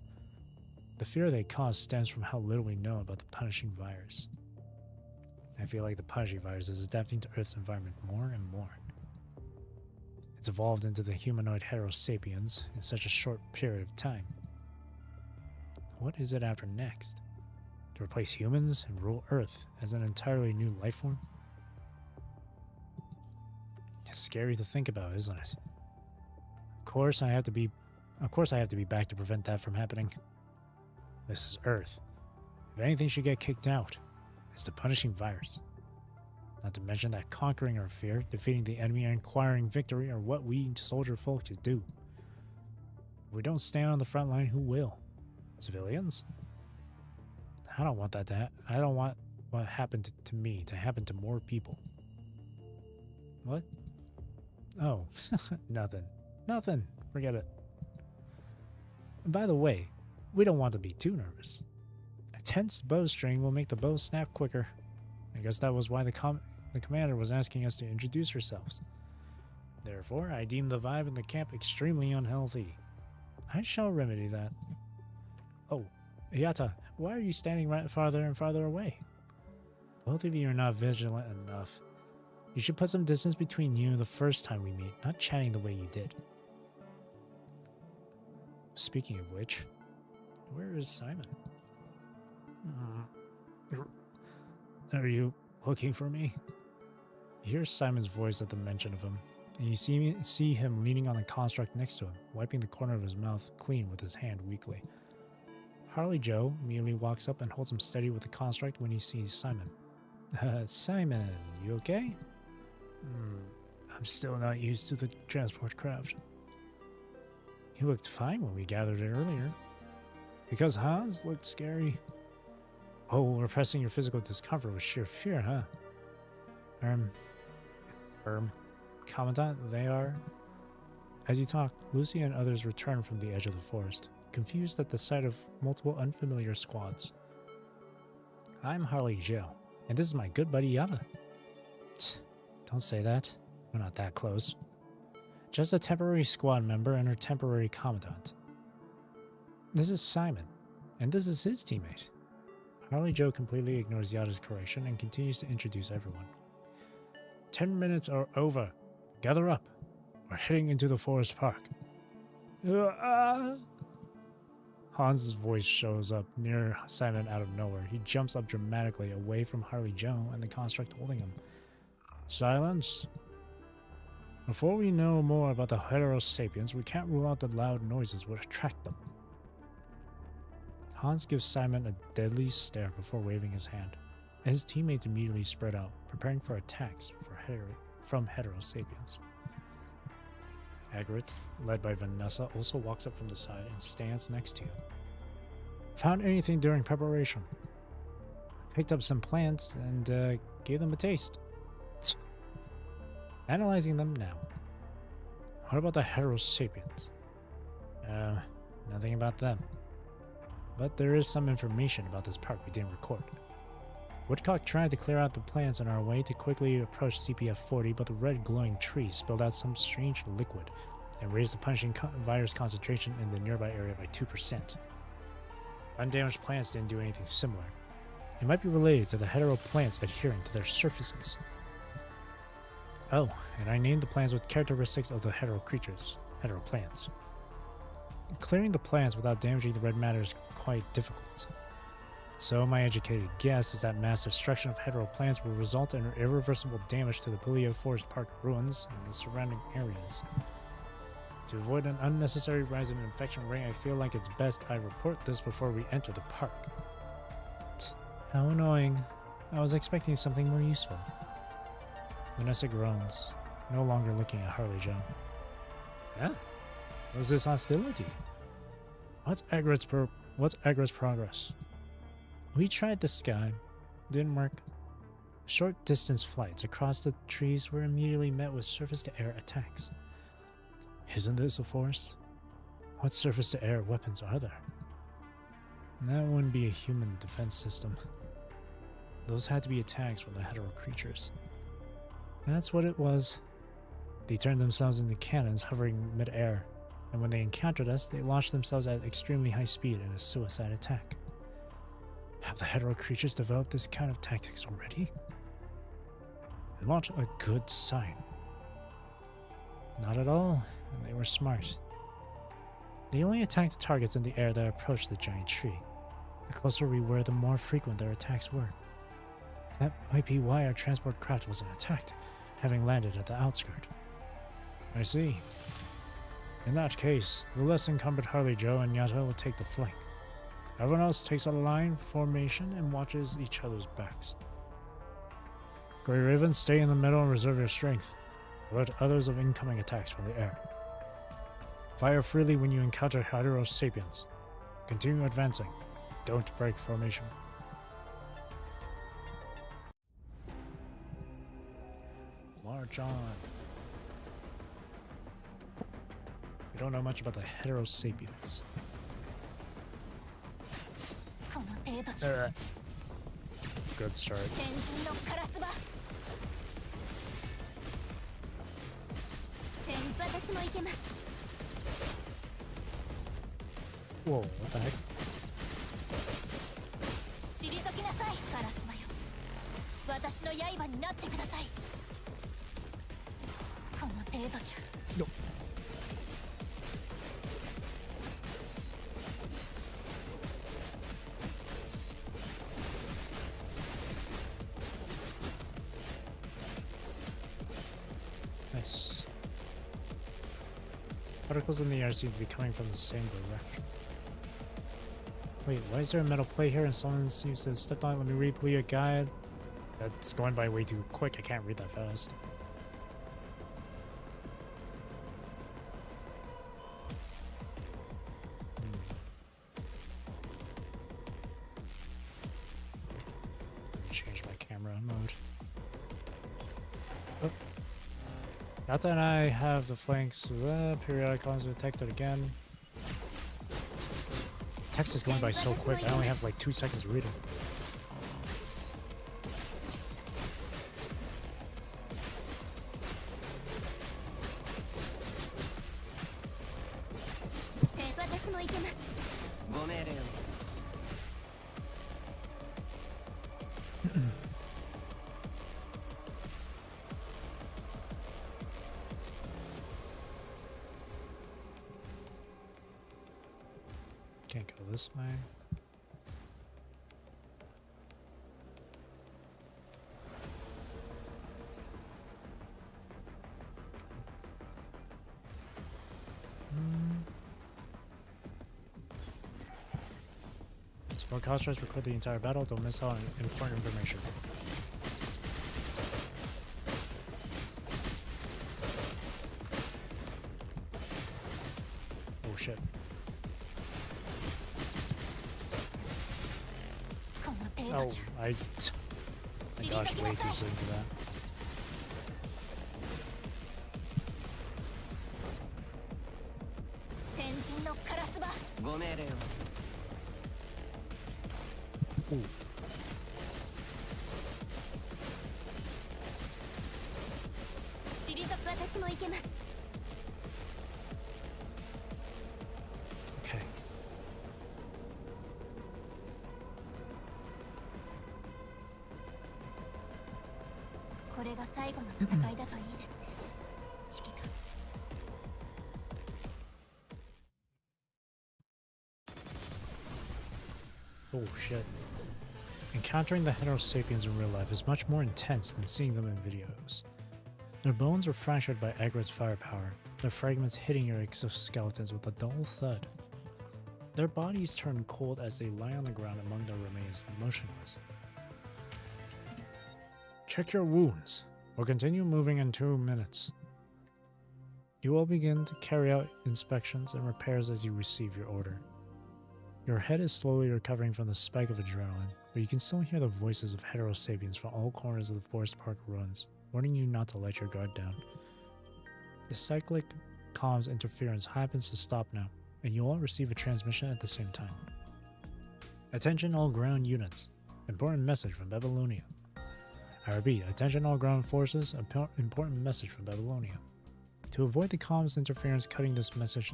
[SPEAKER 1] The fear they cause stems from how little we know about the punishing virus. I feel like the punishing virus is adapting to Earth's environment more and more. It's evolved into the humanoid hetero sapiens in such a short period of time. What is it after next? To replace humans and rule Earth as an entirely new life form? It's scary to think about, isn't it? Of course I have to be back to prevent that from happening. This is Earth. If anything should get kicked out, it's the punishing virus. Not to mention that conquering our fear, defeating the enemy, and acquiring victory are what we soldier folk should do. If we don't stand on the front line, who will? Civilians? I don't want that to I don't want what happened to me to happen to more people. What? Oh, nothing. Nothing. Forget it. And by the way, we don't want to be too nervous. A tense bowstring will make the bow snap quicker. I guess that was why the commander was asking us to introduce ourselves. Therefore, I deem the vibe in the camp extremely unhealthy. I shall remedy that. Oh, Yata, why are you standing right farther and farther away? Both of you are not vigilant enough. You should put some distance between you the first time we meet, not chatting the way you did. Speaking of which, where is Simon? Are you looking for me? You hear Simon's voice at the mention of him, and you see him leaning on the construct next to him, wiping the corner of his mouth clean with his hand weakly. Harley Joe immediately walks up and holds him steady with the construct when he sees Simon. Simon, you okay? I'm still not used to the transport craft. You looked fine when we gathered it earlier. Because Hans looked scary. Oh, repressing your physical discomfort with sheer fear, huh? Commandant, they are... As you talk, Lucy and others return from the edge of the forest, confused at the sight of multiple unfamiliar squads. I'm Harley Joe, and this is my good buddy Yata. Don't say that. We're not that close. Just a temporary squad member and her temporary commandant. This is Simon, and this is his teammate. Harley Joe completely ignores Yata's correction and continues to introduce everyone. 10 minutes are over. Gather up. We're heading into the forest park. Hans's voice shows up near Simon out of nowhere. He jumps up dramatically away from Harley Joe and the construct holding him. Silence. Before we know more about the hetero sapiens, we can't rule out that loud noises would attract them. Hans gives Simon a deadly stare before waving his hand, and his teammates immediately spread out, preparing for attacks from hetero sapiens. Egret, led by Vanessa, also walks up from the side and stands next to you. Found anything during preparation? I picked up some plants and gave them a taste. Analyzing them now. What about the hetero sapiens? Nothing about them. But there is some information about this park we didn't record. Woodcock tried to clear out the plants on our way to quickly approach CPF-40, but the red glowing trees spilled out some strange liquid and raised the punishing virus concentration in the nearby area by 2%. Undamaged plants didn't do anything similar. It might be related to the hetero plants adhering to their surfaces. Oh, and I named the plants with characteristics of the hetero creatures, hetero plants. Clearing the plants without damaging the red matter is quite difficult. So my educated guess is that mass destruction of hetero plants will result in irreversible damage to the Paleo Forest Park ruins and the surrounding areas. To avoid an unnecessary rise in infection rate, I feel like it's best I report this before we enter the park. How annoying. I was expecting something more useful. Vanessa groans, no longer looking at Harley Joe. Yeah? What's this hostility? What's Egret's progress? We tried the sky. Didn't work. Short distance flights across the trees were immediately met with surface-to-air attacks. Isn't this a forest? What surface-to-air weapons are there? That wouldn't be a human defense system. Those had to be attacks from the hetero creatures. That's what it was. They turned themselves into cannons hovering mid-air, and when they encountered us, they launched themselves at extremely high speed in a suicide attack. Have the hetero creatures developed this kind of tactics already? Not a good sign. Not at all, and they were smart. They only attacked targets in the air that approached the giant tree. The closer we were, the more frequent their attacks were. That might be why our transport craft wasn't attacked, having landed at the outskirt. I see. In that case, the less encumbered Harley Joe and Yato will take the flank. Everyone else takes a line formation and watches each other's backs. Grey Raven, stay in the middle and reserve your strength. Alert others of incoming attacks from the air. Fire freely when you encounter hetero sapiens. Continue advancing. Don't break formation. March on. We don't know much about the hetero sapiens. Good start. Whoa, what the heck? No. Nice. Particles in the air seem to be coming from the same direction. Wait, why is there a metal plate here and someone seems to have stepped on it? Let me read a guide. That's going by way too quick. I can't read that fast. Let me change my camera mode. Oh. Yata and I have the flanks. Periodic columns detected again. Text is going by so quick. I only have like 2 seconds to read it. Can't go this way. Support constructs, record the entire battle. Don't miss out on important information. Oh shit. Oh, I dodged way too soon for that. Ooh. Okay. Oh shit. Encountering the hetero sapiens in real life is much more intense than seeing them in videos. Their bones are fractured by Agrit's firepower, their fragments hitting your exoskeletons with a dull thud. Their bodies turn cold as they lie on the ground among their remains, motionless. Check your wounds, or continue moving in 2 minutes. You will begin to carry out inspections and repairs as you receive your order. Your head is slowly recovering from the spike of adrenaline, but you can still hear the voices of hetero sapiens from all corners of the Forest Park ruins, warning you not to let your guard down. The cyclic comms interference happens to stop now, and you all receive a transmission at the same time. Attention all ground units. Important message from Babylonia. I repeat, attention all ground forces, important message from Babylonia. To avoid the comms interference cutting this message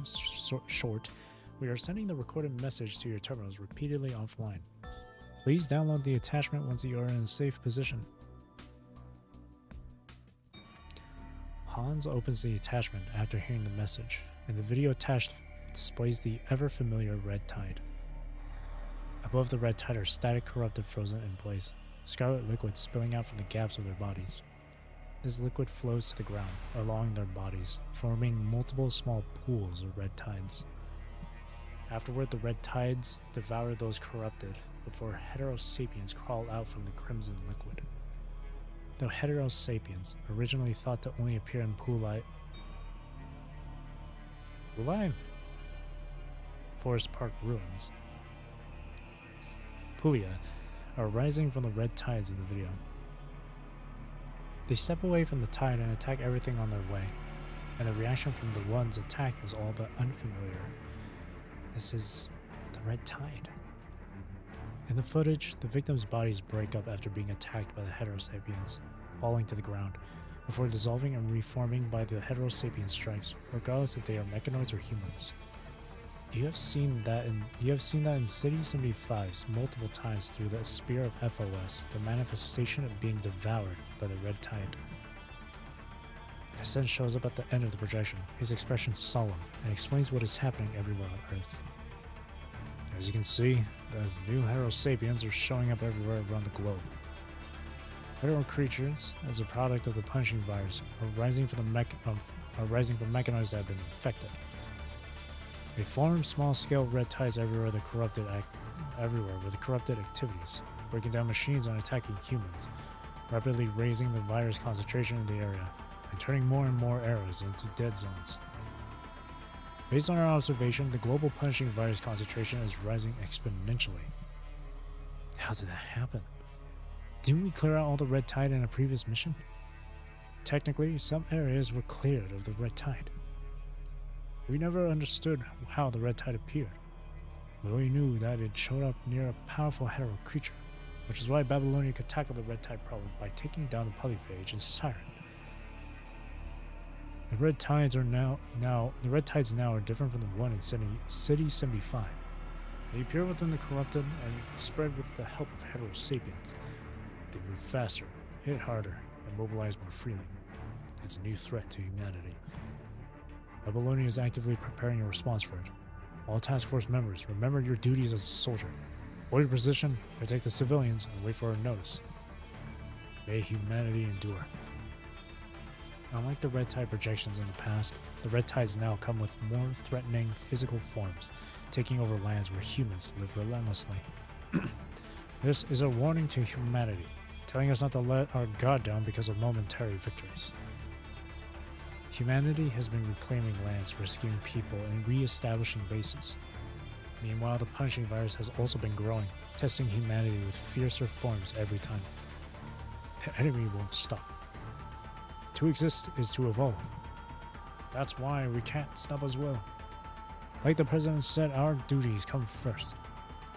[SPEAKER 1] short, we are sending the recorded message to your terminals repeatedly offline. Please download the attachment once you are in a safe position. Hans opens the attachment after hearing the message, and the video attached displays the ever-familiar red tide. Above the red tide are static corrupted frozen in place, scarlet liquid spilling out from the gaps of their bodies. This liquid flows to the ground along their bodies, forming multiple small pools of red tides. Afterward, the red tides devour those corrupted before heterosapiens crawl out from the crimson liquid. The heterosapiens, originally thought to only appear in Forest Park ruins, Puglia, are rising from the red tides in the video. They step away from the tide and attack everything on their way, and the reaction from the ones attacked is all but unfamiliar. This is the red tide. In the footage, the victims' bodies break up after being attacked by the heterosapiens, falling to the ground, before dissolving and reforming by the heterosapien strikes, regardless if they are mechanoids or humans. You have seen that in City 75 multiple times through the Spear of FOS, the manifestation of being devoured by the red tide. Hassan shows up at the end of the projection, his expression solemn, and explains what is happening everywhere on Earth. As you can see, the new heterosapiens are showing up everywhere around the globe. Hetero creatures, as a product of the punching virus, are rising from mechanoids that have been infected. They form small-scale red tides everywhere with the corrupted activities, breaking down machines and attacking humans, rapidly raising the virus concentration in the area, and turning more and more areas into dead zones. Based on our observation, the global punching virus concentration is rising exponentially. How did that happen? Didn't we clear out all the red tide in a previous mission? Technically, some areas were cleared of the red tide. We never understood how the red tide appeared. We only knew that it showed up near a powerful hetero creature, which is why Babylonia could tackle the red tide problem by taking down the polyphage and siren. The red tides now are different from the one in City 75. They appear within the corrupted and spread with the help of heterosapiens. They move faster, hit harder, and mobilize more freely. It's a new threat to humanity. Babylonia is actively preparing a response for it. All task force members, remember your duties as a soldier. Hold your position, protect the civilians, and wait for a notice. May humanity endure. Unlike the red tide projections in the past, the red tides now come with more threatening physical forms, taking over lands where humans live relentlessly. This is a warning to humanity, telling us not to let our guard down because of momentary victories. Humanity has been reclaiming lands, rescuing people, and re-establishing bases. Meanwhile, the punching virus has also been growing, testing humanity with fiercer forms every time. The enemy won't stop. To exist is to evolve. That's why we can't stop as well. Like the president said, our duties come first.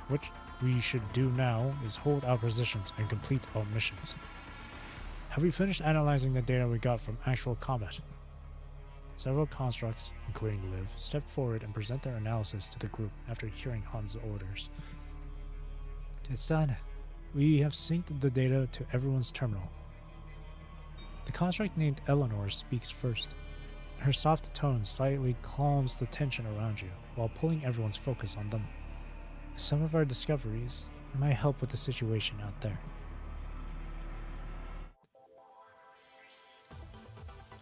[SPEAKER 1] What we should do now is hold our positions and complete our missions. Have we finished analyzing the data we got from actual combat? Several constructs, including Liv, step forward and present their analysis to the group after hearing Han's orders. It's done. We have synced the data to everyone's terminal. The construct named Eleanor speaks first. Her soft tone slightly calms the tension around you while pulling everyone's focus on them. Some of our discoveries might help with the situation out there.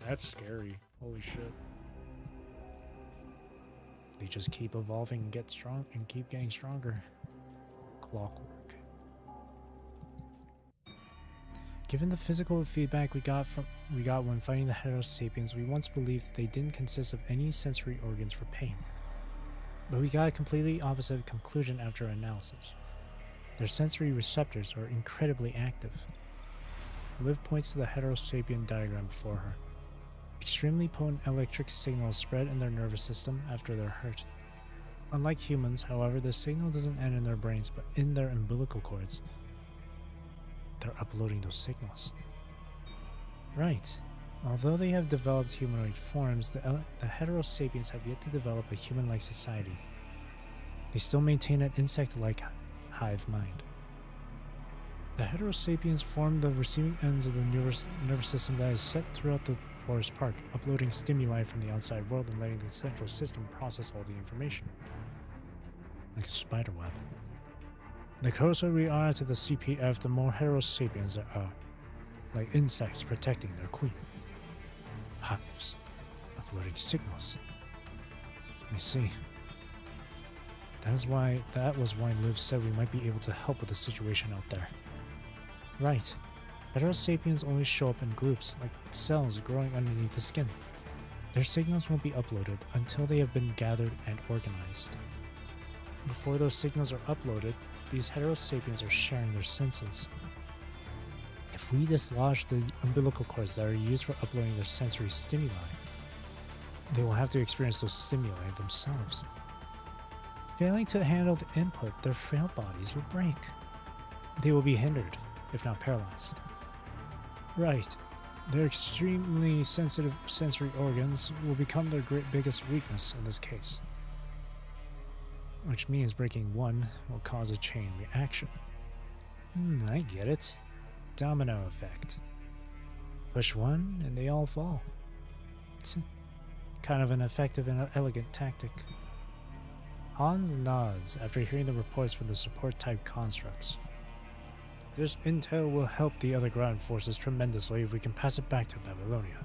[SPEAKER 1] That's scary. Holy shit. They just keep evolving and get strong and keep getting stronger. Clockwork. Given the physical feedback we got when fighting the heterosapiens, we once believed they didn't consist of any sensory organs for pain. But we got a completely opposite conclusion after analysis. Their sensory receptors are incredibly active. Liv points to the heterosapien diagram before her. Extremely potent electric signals spread in their nervous system after they're hurt. Unlike humans, however, the signal doesn't end in their brains but in their umbilical cords. They're uploading those signals. Right. Although they have developed humanoid forms, the heterosapiens have yet to develop a human-like society. They still maintain an insect-like hive mind. The heterosapiens form the receiving ends of the nervous system that is set throughout the forest park, uploading stimuli from the outside world and letting the central system process all the information. Like a spider web. The closer we are to the CPF, the more heterosapiens there are, like insects protecting their queen. Hives, uploading signals. I see. That was why Liv said we might be able to help with the situation out there. Right. Heterosapiens only show up in groups, like cells growing underneath the skin. Their signals won't be uploaded until they have been gathered and organized. Before those signals are uploaded, these heterosapiens are sharing their senses. If we dislodge the umbilical cords that are used for uploading their sensory stimuli, they will have to experience those stimuli themselves. Failing to handle the input, their frail bodies will break. They will be hindered, if not paralyzed. Right. Their extremely sensitive sensory organs will become their biggest weakness in this case. Which means breaking one will cause a chain reaction. I get it. Domino effect. Push one and they all fall. It's kind of an effective and elegant tactic. Hans nods after hearing the reports from the support-type constructs. This intel will help the other ground forces tremendously if we can pass it back to Babylonia.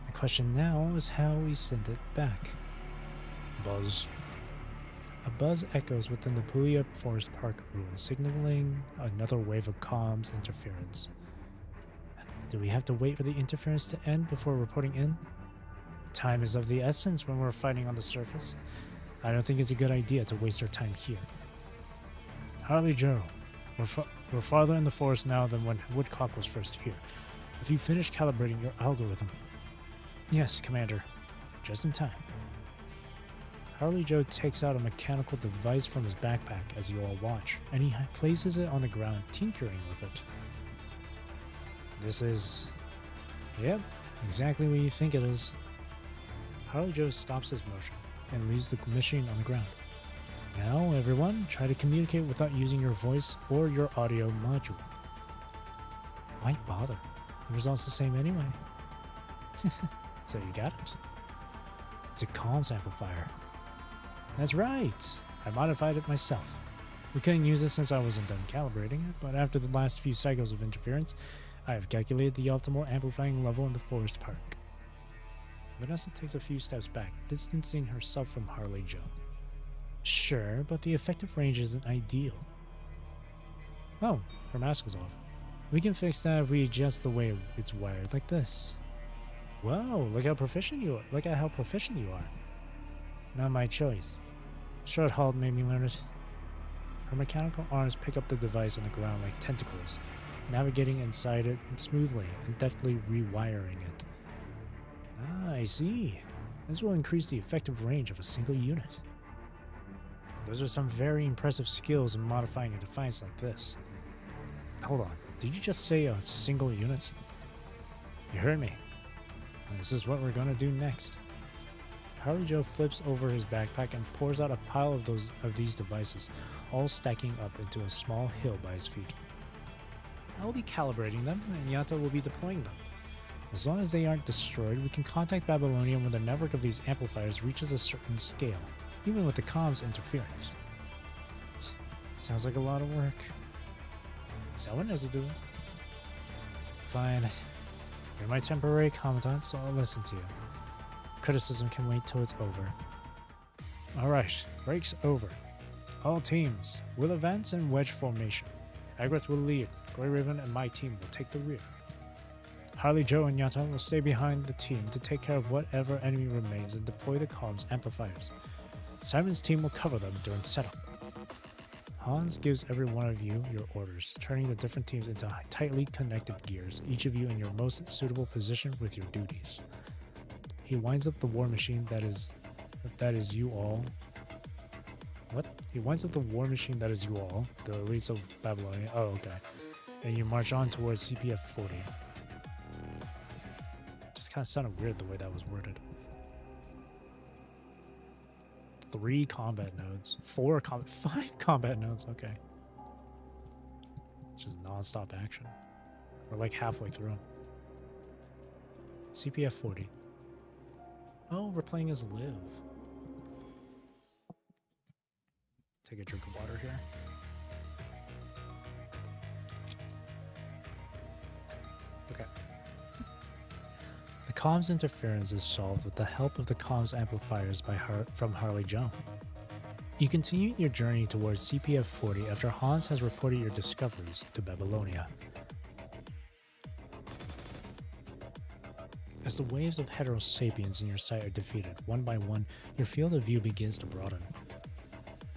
[SPEAKER 1] The question now is how we send it back. Buzz. A buzz echoes within the Puglia Forest Park ruins, signaling another wave of comms interference. Do we have to wait for the interference to end before reporting in? Time is of the essence when we're fighting on the surface. I don't think it's a good idea to waste our time here. Harley Joe, we're farther in the forest now than when Woodcock was first here. Have you finished calibrating your algorithm? Yes, Commander. Just in time. Harley Joe takes out a mechanical device from his backpack as you all watch, and he places it on the ground, tinkering with it. This is... Yep, exactly what you think it is. Harley Joe stops his motion and leaves the machine on the ground. Now, everyone, try to communicate without using your voice or your audio module. Why bother? The result's the same anyway. So you got it. It's a comms amplifier. That's right. I modified it myself. We couldn't use it since I wasn't done calibrating it, but after the last few cycles of interference, I have calculated the optimal amplifying level in the forest park. Vanessa takes a few steps back, distancing herself from Harley Joe. Sure, but the effective range isn't ideal. Oh, her mask is off. We can fix that if we adjust the way it's wired like this. Whoa, look how proficient you are. Look at how proficient you are. Not my choice. Short halt made me learn it. Her mechanical arms pick up the device on the ground like tentacles, navigating inside it smoothly and deftly rewiring it. Ah, I see. This will increase the effective range of a single unit. Those are some very impressive skills in modifying a device like this. Hold on, did you just say a single unit? You heard me. And this is what we're gonna do next. Harley Joe flips over his backpack and pours out a pile of these devices, all stacking up into a small hill by his feet. I'll be calibrating them, and Yata will be deploying them. As long as they aren't destroyed, we can contact Babylonia when the network of these amplifiers reaches a certain scale, even with the comms interference. Sounds like a lot of work. Someone has to do it. Fine. You're my temporary commandant, so I'll listen to you. Criticism can wait till it's over. Alright, break's over. All teams will advance in wedge formation. Agrat will lead, Grey Raven and my team will take the rear. Harley Joe and Yata will stay behind the team to take care of whatever enemy remains and deploy the comms amplifiers. Simon's team will cover them during setup. Hans gives every one of you your orders, turning the different teams into tightly connected gears, each of you in your most suitable position with your duties. He winds up the war machine that is you all. What? He winds up the war machine that is you all, the elites of Babylonia. Oh, okay. And you march on towards CPF 40. kind of sounded weird the way that was worded. 3 combat nodes. 5 combat nodes, okay. Just non-stop action. We're like halfway through. CPF 40. Oh, we're playing as Liv. Take a drink of water here. Okay. The comms interference is solved with the help of the comms amplifiers from Harley Joe. You continue your journey towards CPF 40 after Hans has reported your discoveries to Babylonia. As the waves of heterosapiens in your sight are defeated, one by one, your field of view begins to broaden.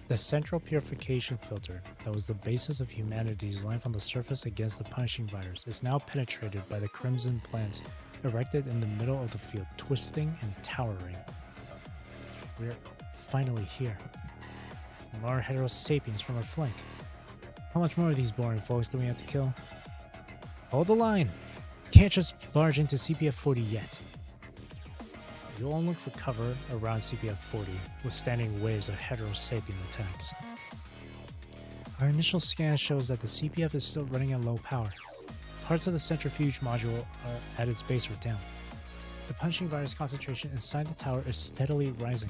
[SPEAKER 1] The central purification filter that was the basis of humanity's life on the surface against the punishing virus is now penetrated by the crimson plants erected in the middle of the field, twisting and towering. We're finally here. More heterosapiens from our flank. How much more of these boring folks do we have to kill? Hold the line! Can't just barge into CPF 40 yet. You'll all look for cover around CPF 40, withstanding waves of heterosapien attacks. Our initial scan shows that the CPF is still running at low power. Parts of the centrifuge module are at its base or down. The punching virus concentration inside the tower is steadily rising.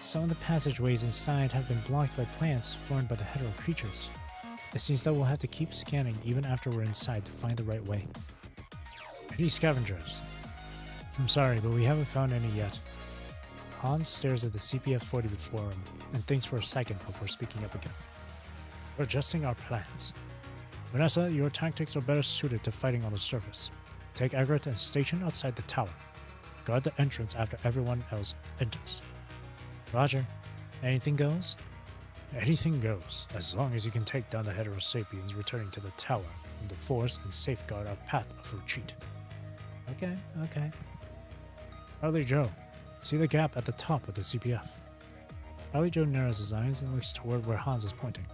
[SPEAKER 1] Some of the passageways inside have been blocked by plants formed by the hetero creatures. It seems that we'll have to keep scanning even after we're inside to find the right way. Any scavengers? I'm sorry, but we haven't found any yet. Hans stares at the CPF 40 before him and thinks for a second before speaking up again. We're adjusting our plans. Vanessa, your tactics are better suited to fighting on the surface. Take Everett and station outside the tower. Guard the entrance after everyone else enters. Roger. Anything goes? Anything goes, as long as you can take down the heterosapiens returning to the tower and the force and safeguard our path of retreat. Okay. Harley Joe, see the gap at the top of the CPF. Harley Joe narrows his eyes and looks toward where Hans is pointing.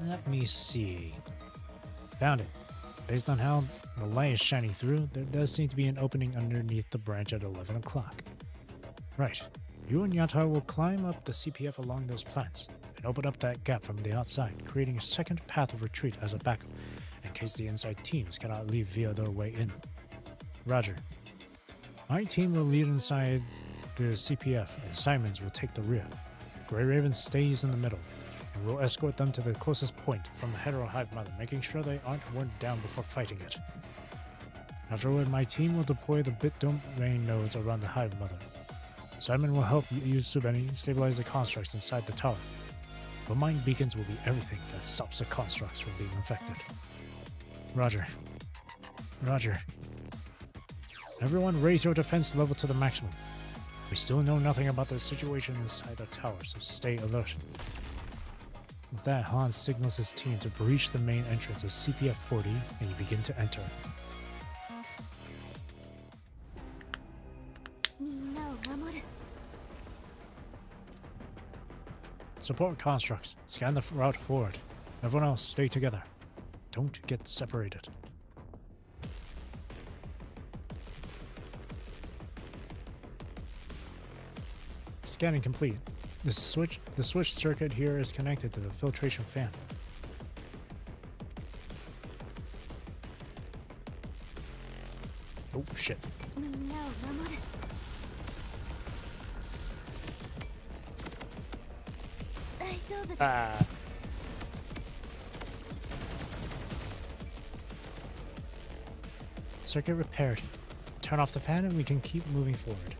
[SPEAKER 1] Let me see. Found it. Based on how the light is shining through, there does seem to be an opening underneath the branch at 11 o'clock. Right. You and Yata will climb up the CPF along those plants and open up that gap from the outside, creating a second path of retreat as a backup, in case the inside teams cannot leave via their way in. Roger. My team will lead inside the CPF, and Simons will take the rear. Grey Raven stays in the middle, and we'll escort them to the closest point from the hetero hive mother, making sure they aren't worn down before fighting it. Afterward, my team will deploy the bit domain nodes around the hive mother. Simon will help use Subeni stabilize the constructs inside the tower. But mind beacons will be everything that stops the constructs from being infected. Roger. Everyone raise your defense level to the maximum. We still know nothing about the situation inside the tower, so stay alert. With that, Hans signals his team to breach the main entrance of CPF 40, and you begin to enter. Support constructs. Scan the route forward. Everyone else, stay together. Don't get separated. Scanning complete. The switch circuit here is connected to the filtration fan. Oh shit. Circuit repaired. Turn off the fan and we can keep moving forward.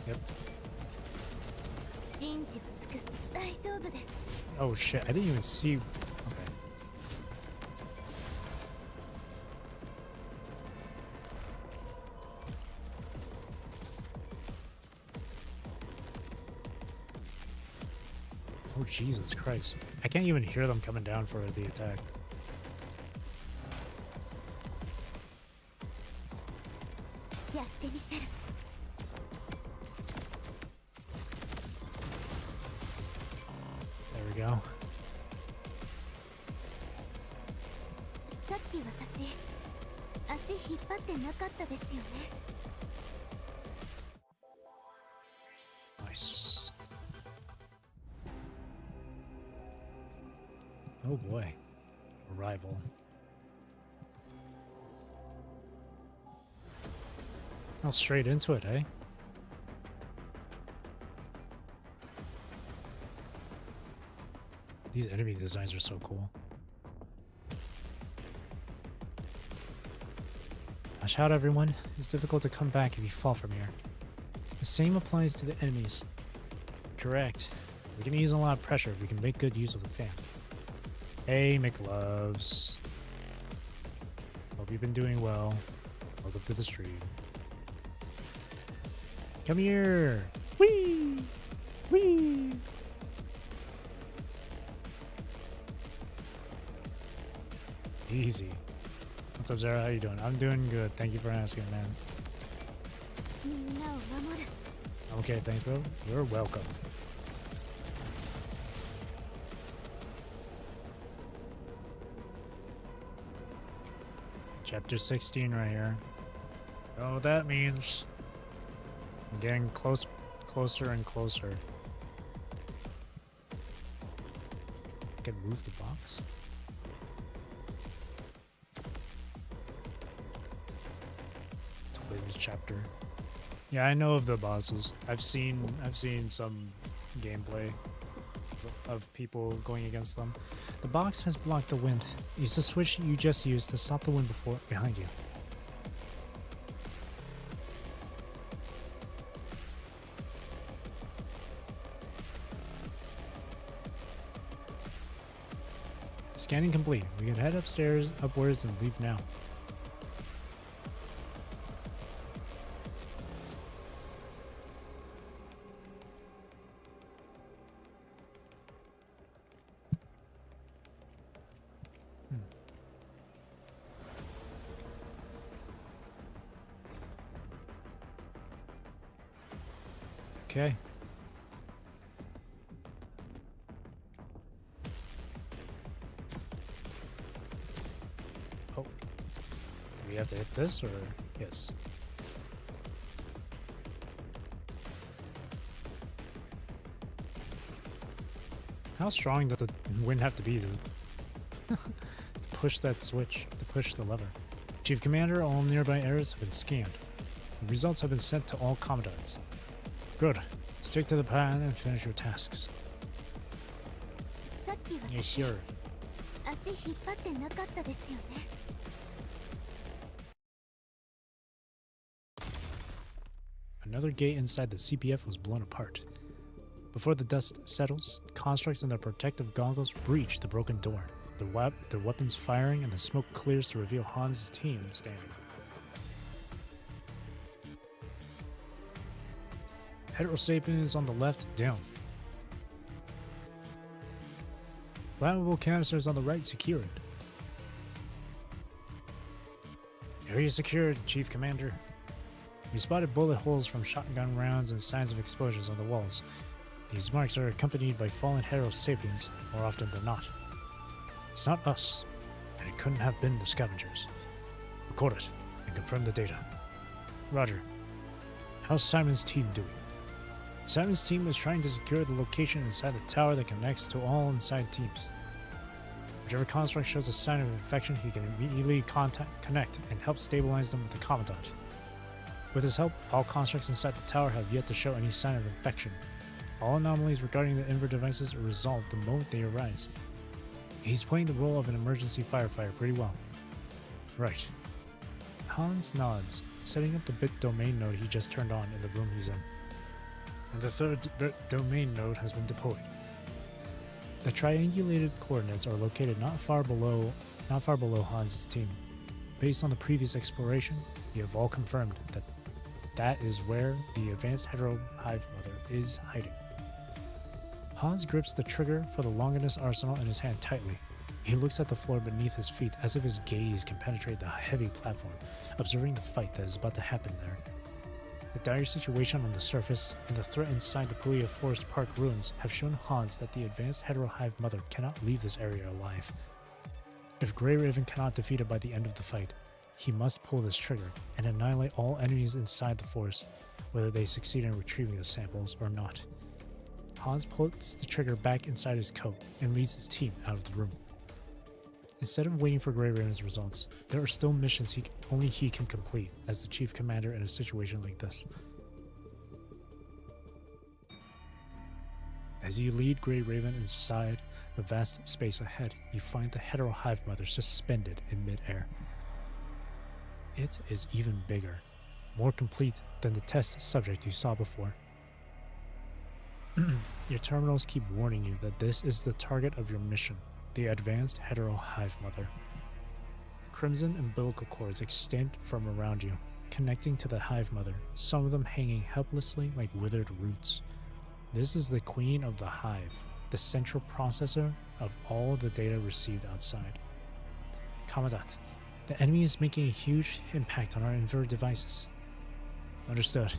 [SPEAKER 1] Yep. Oh shit, I didn't even see. Okay. Oh Jesus Christ. I can't even hear them coming down for the attack. There we go. Nice. Oh boy. Arrival. Oh, straight into it, eh? These enemy designs are so cool. Watch out, everyone. It's difficult to come back if you fall from here. The same applies to the enemies. Correct. We can ease a lot of pressure if we can make good use of the fan. Hey, McLoves. Hope you've been doing well. Welcome to the stream. Come here! Whee! Whee! Easy. What's up, Zara? How you doing? I'm doing good. Thank you for asking, man. Okay, thanks, bro. You're welcome. Chapter 16 right here. Oh, that means I'm getting closer and closer. I can move the box. To play this chapter. Yeah, I know of the bosses. I've seen some gameplay of people going against them. The box has blocked the wind. Use the switch you just used to stop the wind behind you. Scanning complete. We can head upwards, and leave now. Okay. Oh. Do we have to hit this, or yes? How strong does the wind have to be to push that switch, to push the lever? Chief Commander, all nearby areas have been scanned. The results have been sent to all commandants. Good. Stick to the plan and finish your tasks. Yeah, sure. Another gate inside the CPF was blown apart. Before the dust settles, constructs and their protective goggles breach the broken door. Their weapons firing and the smoke clears to reveal Hans' team standing. Heterosapiens on the left, down. Flammable canisters on the right, secured. Area secured, Chief Commander. We spotted bullet holes from shotgun rounds and signs of explosions on the walls. These marks are accompanied by fallen Heterosapiens, more often than not. It's not us, and it couldn't have been the scavengers. Record it, and confirm the data. Roger. How's Simon's team doing? Simon's team is trying to secure the location inside the tower that connects to all inside teams. Whichever construct shows a sign of infection, he can immediately connect and help stabilize them with the Commandant. With his help, all constructs inside the tower have yet to show any sign of infection. All anomalies regarding the Inver devices are resolved the moment they arise. He's playing the role of an emergency firefighter pretty well. Right. Hans nods, setting up the bit domain node he just turned on in the room he's in. And the third domain node has been deployed. The triangulated coordinates are located not far below Hans' team. Based on the previous exploration, we have all confirmed that is where the advanced hetero hive mother is hiding. Hans grips the trigger for the Longinus arsenal in his hand tightly. He looks at the floor beneath his feet as if his gaze can penetrate the heavy platform, observing the fight that is about to happen there. The dire situation on the surface and the threat inside the Pulia Forest Park ruins have shown Hans that the advanced hetero hive mother cannot leave this area alive. If Grey Raven cannot defeat it by the end of the fight, He must pull this trigger and annihilate all enemies inside the forest, whether they succeed in retrieving the samples or not. Hans puts the trigger back inside his coat and leads his team out of the room. Instead of waiting for Grey Raven's results, there are still missions only he can complete as the chief commander in a situation like this. As you lead Grey Raven inside the vast space ahead, you find the hetero hive mother suspended in mid-air. It is even bigger, more complete than the test subject you saw before. Your terminals keep warning you that this is the target of your mission, the advanced hetero hive mother. Crimson umbilical cords extend from around you, connecting to the hive mother, some of them hanging helplessly like withered roots. This is the queen of the hive, the central processor of all the data received outside. Commandant, the enemy is making a huge impact on our inverter devices. Understood,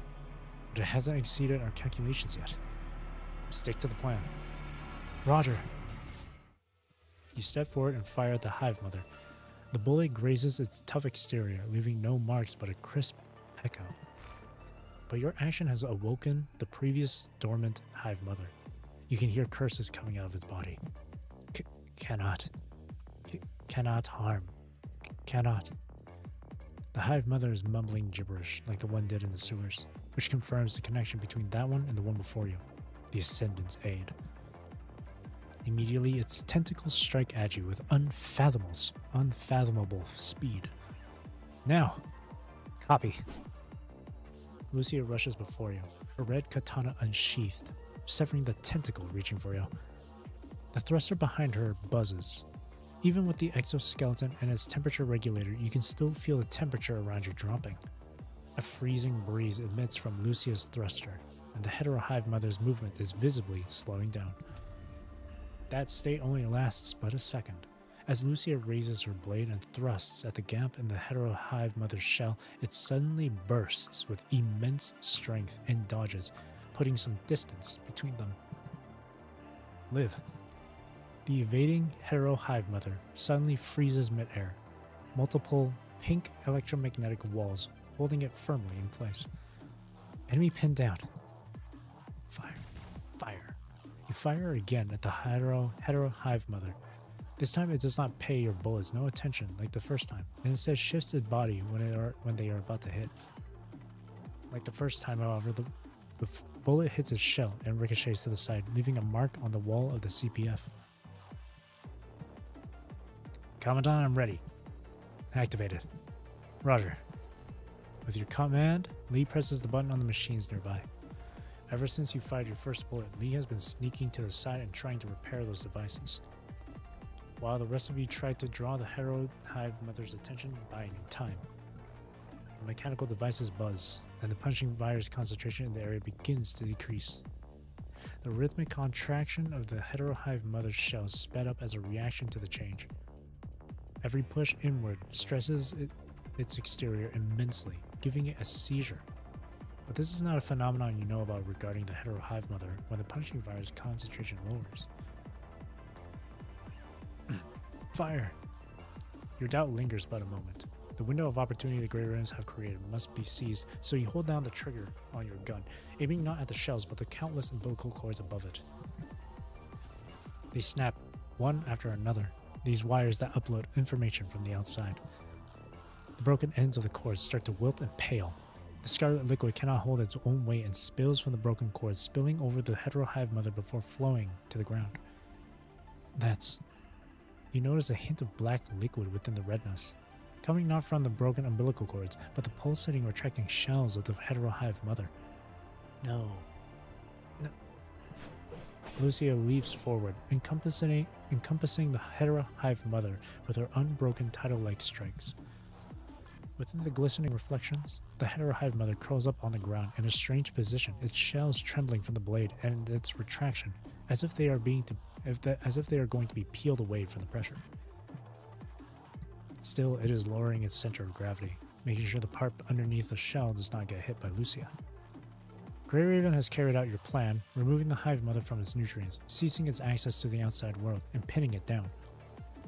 [SPEAKER 1] but it hasn't exceeded our calculations yet. Stick to the plan. Roger. You step forward and fire at the hive mother. The bullet grazes its tough exterior, leaving no marks but a crisp echo. But your action has awoken the previous dormant hive mother. You can hear curses coming out of its body. Cannot harm. Cannot. The hive mother is mumbling gibberish like the one did in the sewers, which confirms the connection between that one and the one before you, the Ascendant's aid. Immediately, its tentacles strike at you with unfathomable speed. Now! Copy. Lucia rushes before you, her red katana unsheathed, severing the tentacle reaching for you. The thruster behind her buzzes. Even with the exoskeleton and its temperature regulator, you can still feel the temperature around you dropping. A freezing breeze emits from Lucia's thruster, and the hetero hive mother's movement is visibly slowing down. That state only lasts but a second. As Lucia raises her blade and thrusts at the gap in the hetero hive mother's shell, it suddenly bursts with immense strength and dodges, putting some distance between them. Live. The evading hetero hive mother suddenly freezes mid-air, multiple pink electromagnetic walls holding it firmly in place. Enemy pinned down. Fire. Fire. You fire again at the hetero hive mother. This time it does not pay your bullets no attention like the first time, and instead shifts its body when they are about to hit. Like the first time, however, the bullet hits its shell and ricochets to the side, leaving a mark on the wall of the CPF. Commandant, I'm ready. Activated. Roger. With your command, Lee presses the button on the machines nearby. Ever since you fired your first bullet, Lee has been sneaking to the side and trying to repair those devices, while the rest of you try to draw the hetero hive mother's attention, buying time. The mechanical devices buzz, and the punching virus concentration in the area begins to decrease. The rhythmic contraction of the hetero hive mother's shell sped up as a reaction to the change. Every push inward stresses its exterior immensely, giving it a seizure. But this is not a phenomenon you know about regarding the hetero hive mother when the punching virus concentration lowers. Fire! Your doubt lingers but a moment. The window of opportunity the Grey Ravens have created must be seized, so you hold down the trigger on your gun, aiming not at the shells but the countless umbilical cords above it. They snap, one after another, these wires that upload information from the outside. The broken ends of the cords start to wilt and pale. The scarlet liquid cannot hold its own weight and spills from the broken cords, spilling over the hetero hive mother before flowing to the ground. You notice a hint of black liquid within the redness, coming not from the broken umbilical cords, but the pulsating, retracting shells of the hetero hive mother. No. Lucia leaps forward, encompassing the hetero hive mother with her unbroken tidal-like strikes. Within the glistening reflections, the hetero hive mother curls up on the ground in a strange position, its shells trembling from the blade and its retraction, as if they are going to be peeled away from the pressure. Still, it is lowering its center of gravity, making sure the part underneath the shell does not get hit by Lucia. Grey Raven has carried out your plan, removing the hive mother from its nutrients, ceasing its access to the outside world, and pinning it down.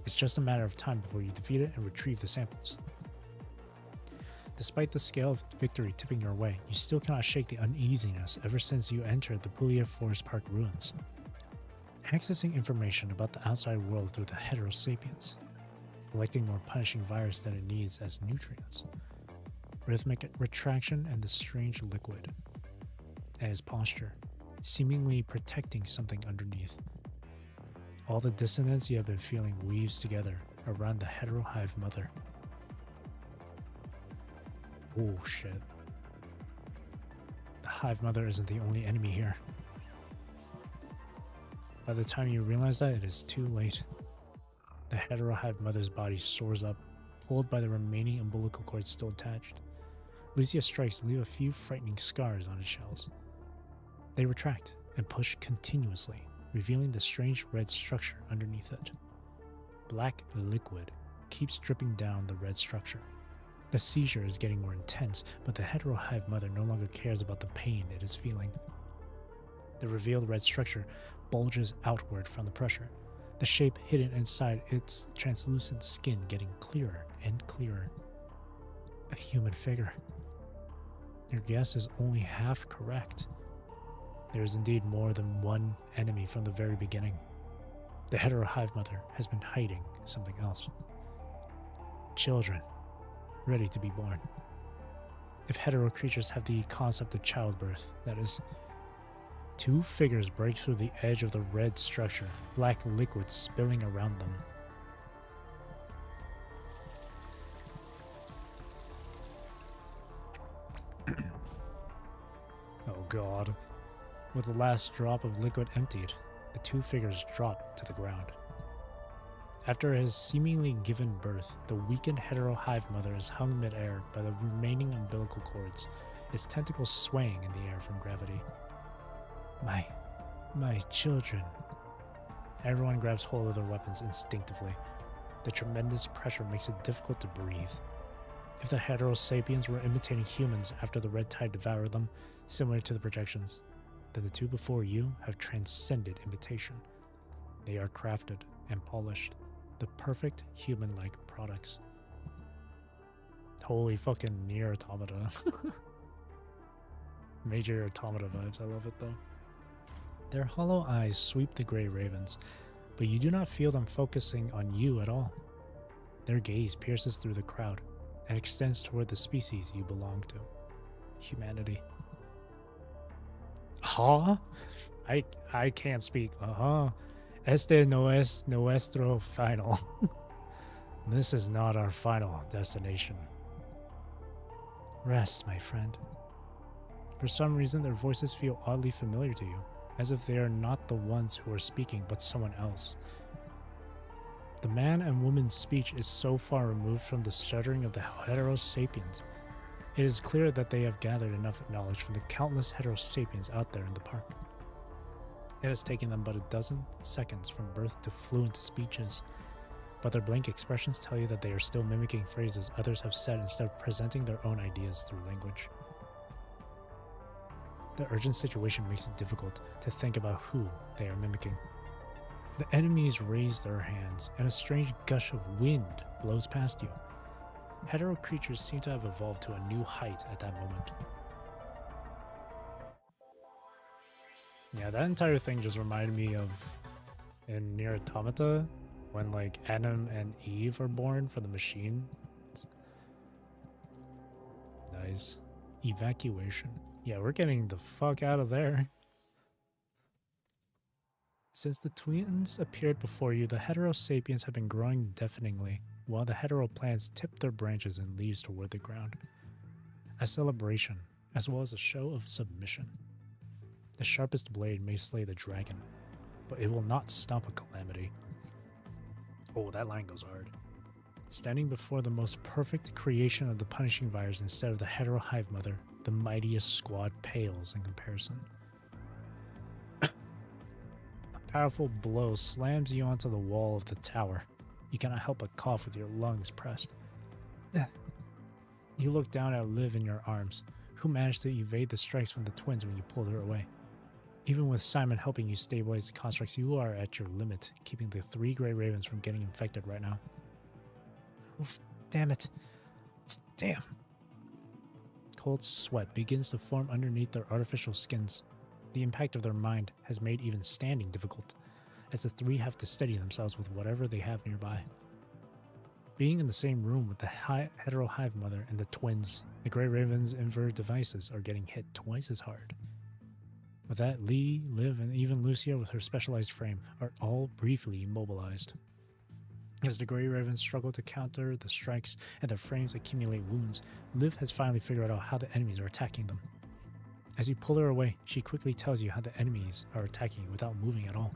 [SPEAKER 1] It's just a matter of time before you defeat it and retrieve the samples. Despite the scale of victory tipping your way, you still cannot shake the uneasiness ever since you entered the Puglia Forest Park ruins. Accessing information about the outside world through the heterosapiens, collecting more punishing virus than it needs as nutrients, rhythmic retraction and the strange liquid, and his posture, seemingly protecting something underneath. All the dissonance you have been feeling weaves together around the hetero hive mother. Oh shit. The hive mother isn't the only enemy here. By the time you realize that, it is too late. The hetero hive mother's body soars up, pulled by the remaining umbilical cord still attached. Lucia's strikes leave a few frightening scars on its shells. They retract and push continuously, revealing the strange red structure underneath it. Black liquid keeps dripping down the red structure. The seizure is getting more intense, but the hetero hive mother no longer cares about the pain it is feeling. The revealed red structure bulges outward from the pressure, the shape hidden inside its translucent skin getting clearer and clearer. A human figure. Your guess is only half correct. There is indeed more than one enemy from the very beginning. The hetero hive mother has been hiding something else. Children, ready to be born. If hetero creatures have the concept of childbirth, that is, two figures break through the edge of the red structure, black liquid spilling around them. Oh god. With the last drop of liquid emptied, the two figures drop to the ground. After it has seemingly given birth, the weakened hetero hive mother is hung midair by the remaining umbilical cords, its tentacles swaying in the air from gravity. My children. Everyone grabs hold of their weapons instinctively. The tremendous pressure makes it difficult to breathe. If the hetero sapiens were imitating humans after the red tide devoured them, similar to the projections, then the two before you have transcended imitation. They are crafted and polished, the perfect human-like products. Holy fucking Nier Automata. Major Automata vibes, I love it though. Their hollow eyes sweep the gray ravens, but you do not feel them focusing on you at all. Their gaze pierces through the crowd and extends toward the species you belong to, humanity. Huh? I can't speak. Este no es nuestro final. This is not our final destination. Rest, my friend. For some reason, their voices feel oddly familiar to you, as if they are not the ones who are speaking, but someone else. The man and woman's speech is so far removed from the stuttering of the hetero sapiens. It is clear that they have gathered enough knowledge from the countless hetero sapiens out there in the park. It has taken them but a dozen seconds from birth to fluent speeches, but their blank expressions tell you that they are still mimicking phrases others have said instead of presenting their own ideas through language. The urgent situation makes it difficult to think about who they are mimicking. The enemies raise their hands, and a strange gush of wind blows past you. Hetero creatures seem to have evolved to a new height at that moment. Yeah, that entire thing just reminded me of in Nier Automata, when like Adam and Eve are born from the machine. Nice. Evacuation. Yeah, we're getting the fuck out of there. Since the twins appeared before you, the hetero sapiens have been growing deafeningly, while the hetero plants tip their branches and leaves toward the ground. A celebration, as well as a show of submission. The sharpest blade may slay the dragon, but it will not stop a calamity. Oh, that line goes hard. Standing before the most perfect creation of the punishing virus instead of the hetero hive mother, the mightiest squad pales in comparison. A powerful blow slams you onto the wall of the tower. You cannot help but cough with your lungs pressed. You look down at Liv in your arms, who managed to evade the strikes from the twins when you pulled her away. Even with Simon helping you stabilize the constructs, you are at your limit, keeping the 3 gray ravens from getting infected right now. Oof, damn it. Damn. cold sweat begins to form underneath their artificial skins. The impact of their mind has made even standing difficult, as the three have to steady themselves with whatever they have nearby. Being in the same room with the hetero hive mother and the twins, the Grey Raven's inverted devices are getting hit twice as hard. With that, Lee, Liv, and even Lucia with her specialized frame are all briefly immobilized. As the Grey Ravens struggle to counter the strikes and their frames accumulate wounds, Liv has finally figured out how the enemies are attacking them. As you pull her away, she quickly tells you how the enemies are attacking you without moving at all.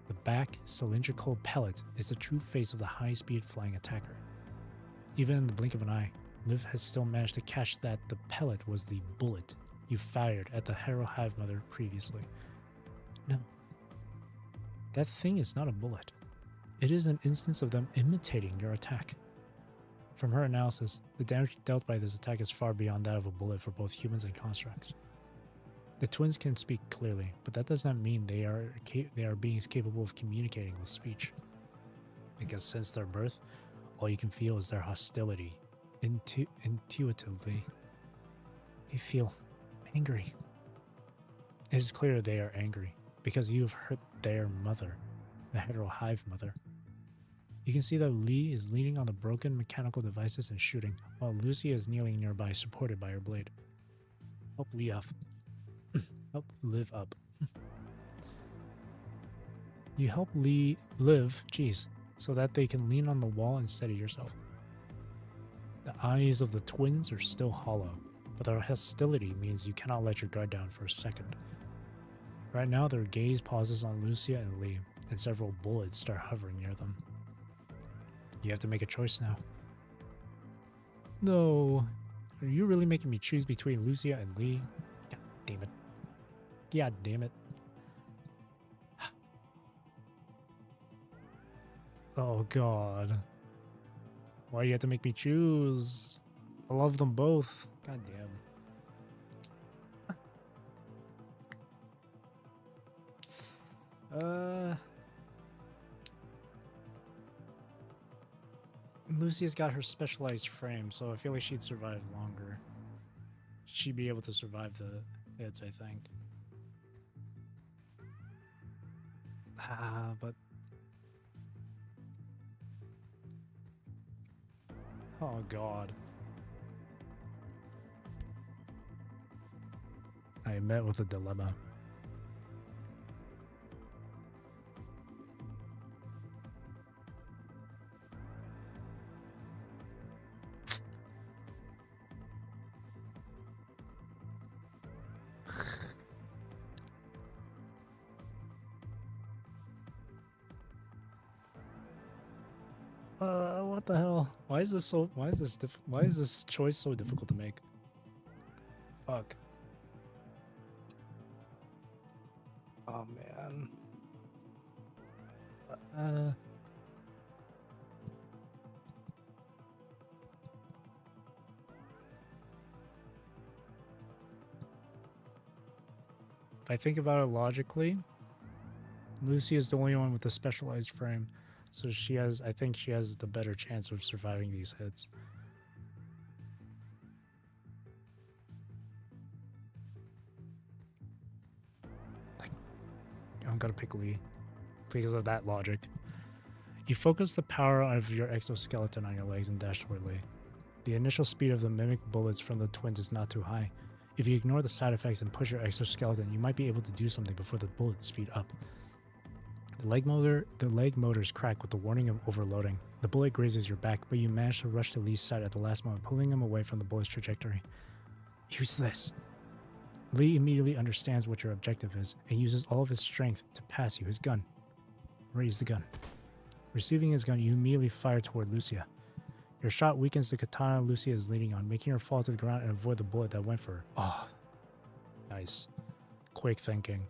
[SPEAKER 1] The back cylindrical pellet is the true face of the high-speed flying attacker. Even in the blink of an eye, Liv has still managed to catch that the pellet was the bullet you fired at the hetero hive mother previously. No. That thing is not a bullet. It is an instance of them imitating your attack. From her analysis, the damage dealt by this attack is far beyond that of a bullet for both humans and constructs. The twins can speak clearly, but that does not mean they are beings capable of communicating with speech. Because since their birth, all you can feel is their hostility. Intuitively, they feel angry. It is clear they are angry, because you have hurt their mother, the hetero hive mother. You can see that Lee is leaning on the broken mechanical devices and shooting, while Lucia is kneeling nearby, supported by her blade. Help Lee up. Help Liv up. You help Lee live, so that they can lean on the wall and steady yourself. The eyes of the twins are still hollow, but their hostility means you cannot let your guard down for a second. Right now, their gaze pauses on Lucia and Lee, and several bullets start hovering near them. You have to make a choice now. No. Are you really making me choose between Lucia and Lee? God damn it. God damn it. Oh god. Why do you have to make me choose? I love them both. God damn. Lucia's got her specialized frame, so I feel like she'd survive longer. She'd be able to survive the hits, I think. But... oh god. I met with a dilemma. What the hell? Why is this choice so difficult to make? Fuck. Oh man. If I think about it logically, Lucy is the only one with the specialized frame. So I think she has the better chance of surviving these hits. I'm gonna pick Lee because of that logic. You focus the power of your exoskeleton on your legs and dash toward Lee. The initial speed of the mimic bullets from the twins is not too high. If you ignore the side effects and push your exoskeleton, you might be able to do something before the bullets speed up. The leg motors crack with the warning of overloading. The bullet grazes your back, but you manage to rush to Lee's side at the last moment, pulling him away from the bullet's trajectory. Use this. Lee immediately understands what your objective is and uses all of his strength to pass you his gun. Raise the gun. Receiving his gun, you immediately fire toward Lucia. Your shot weakens the katana Lucia is leaning on, making her fall to the ground and avoid the bullet that went for her. Oh, nice. Quick thinking.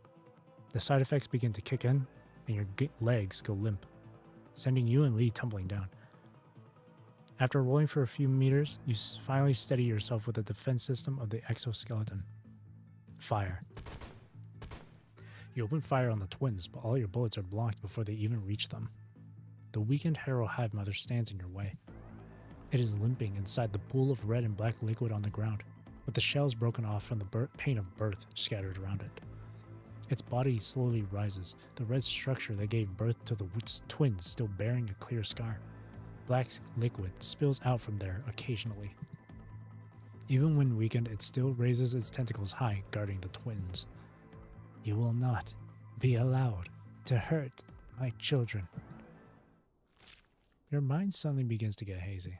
[SPEAKER 1] The side effects begin to kick in, and your legs go limp, sending you and Lee tumbling down. After rolling for a few meters, you finally steady yourself with the defense system of the exoskeleton. Fire. You open fire on the twins, but all your bullets are blocked before they even reach them. The weakened hetero hive mother stands in your way. It is limping inside the pool of red and black liquid on the ground. with the shells broken off from the pain of birth scattered around it. Its body slowly rises, the red structure that gave birth to the twins still bearing a clear scar. Black liquid spills out from there occasionally. Even when weakened, it still raises its tentacles high, guarding the twins. You will not be allowed to hurt my children. Your mind suddenly begins to get hazy.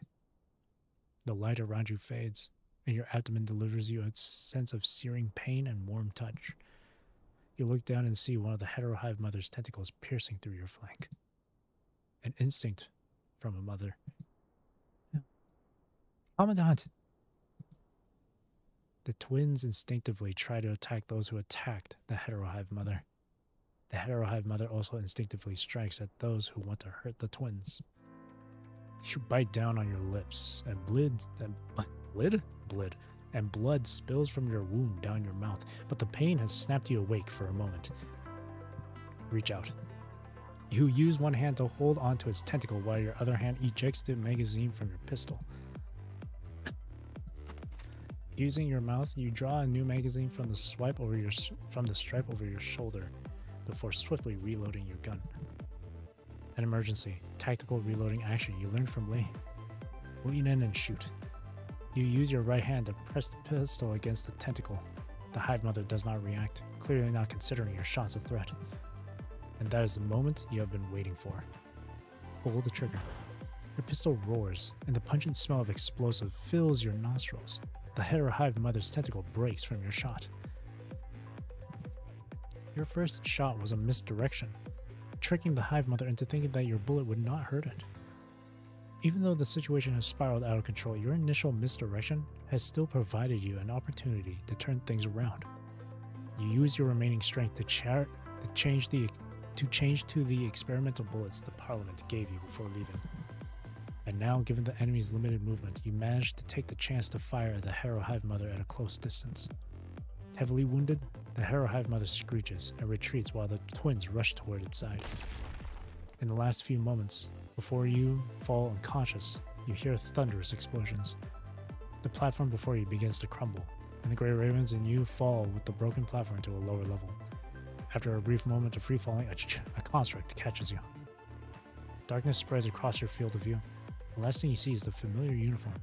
[SPEAKER 1] The light around you fades, and your abdomen delivers you a sense of searing pain and warm touch. You look down and see one of the heterohive mother's tentacles piercing through your flank. An instinct from a mother. Commandant! The twins instinctively try to attack those who attacked the heterohive mother. The heterohive mother also instinctively strikes at those who want to hurt the twins. You bite down on your lips, and blood spills from your wound down your mouth, but the pain has snapped you awake for a moment. Reach out. You use one hand to hold onto its tentacle while your other hand ejects the magazine from your pistol. Using your mouth, you draw a new magazine from the stripe over your shoulder before swiftly reloading your gun. An emergency, tactical reloading action you learned from Lee. Lean in and shoot. You use your right hand to press the pistol against the tentacle. The hive mother does not react, clearly not considering your shots a threat. And that is the moment you have been waiting for. Pull the trigger. Your pistol roars, and the pungent smell of explosive fills your nostrils. The heterohive mother's tentacle breaks from your shot. Your first shot was a misdirection, tricking the hive mother into thinking that your bullet would not hurt it. Even though the situation has spiraled out of control, your initial misdirection has still provided you an opportunity to turn things around. You use your remaining strength to change to the experimental bullets the Parliament gave you before leaving. And now, given the enemy's limited movement, you manage to take the chance to fire at the heterohive mother at a close distance. Heavily wounded, the heterohive mother screeches and retreats while the twins rush toward its side. In the last few moments, before you fall unconscious, you hear thunderous explosions. The platform before you begins to crumble, and the Grey Ravens and you fall with the broken platform to a lower level. After a brief moment of free-falling, a construct catches you. Darkness spreads across your field of view. The last thing you see is the familiar uniform.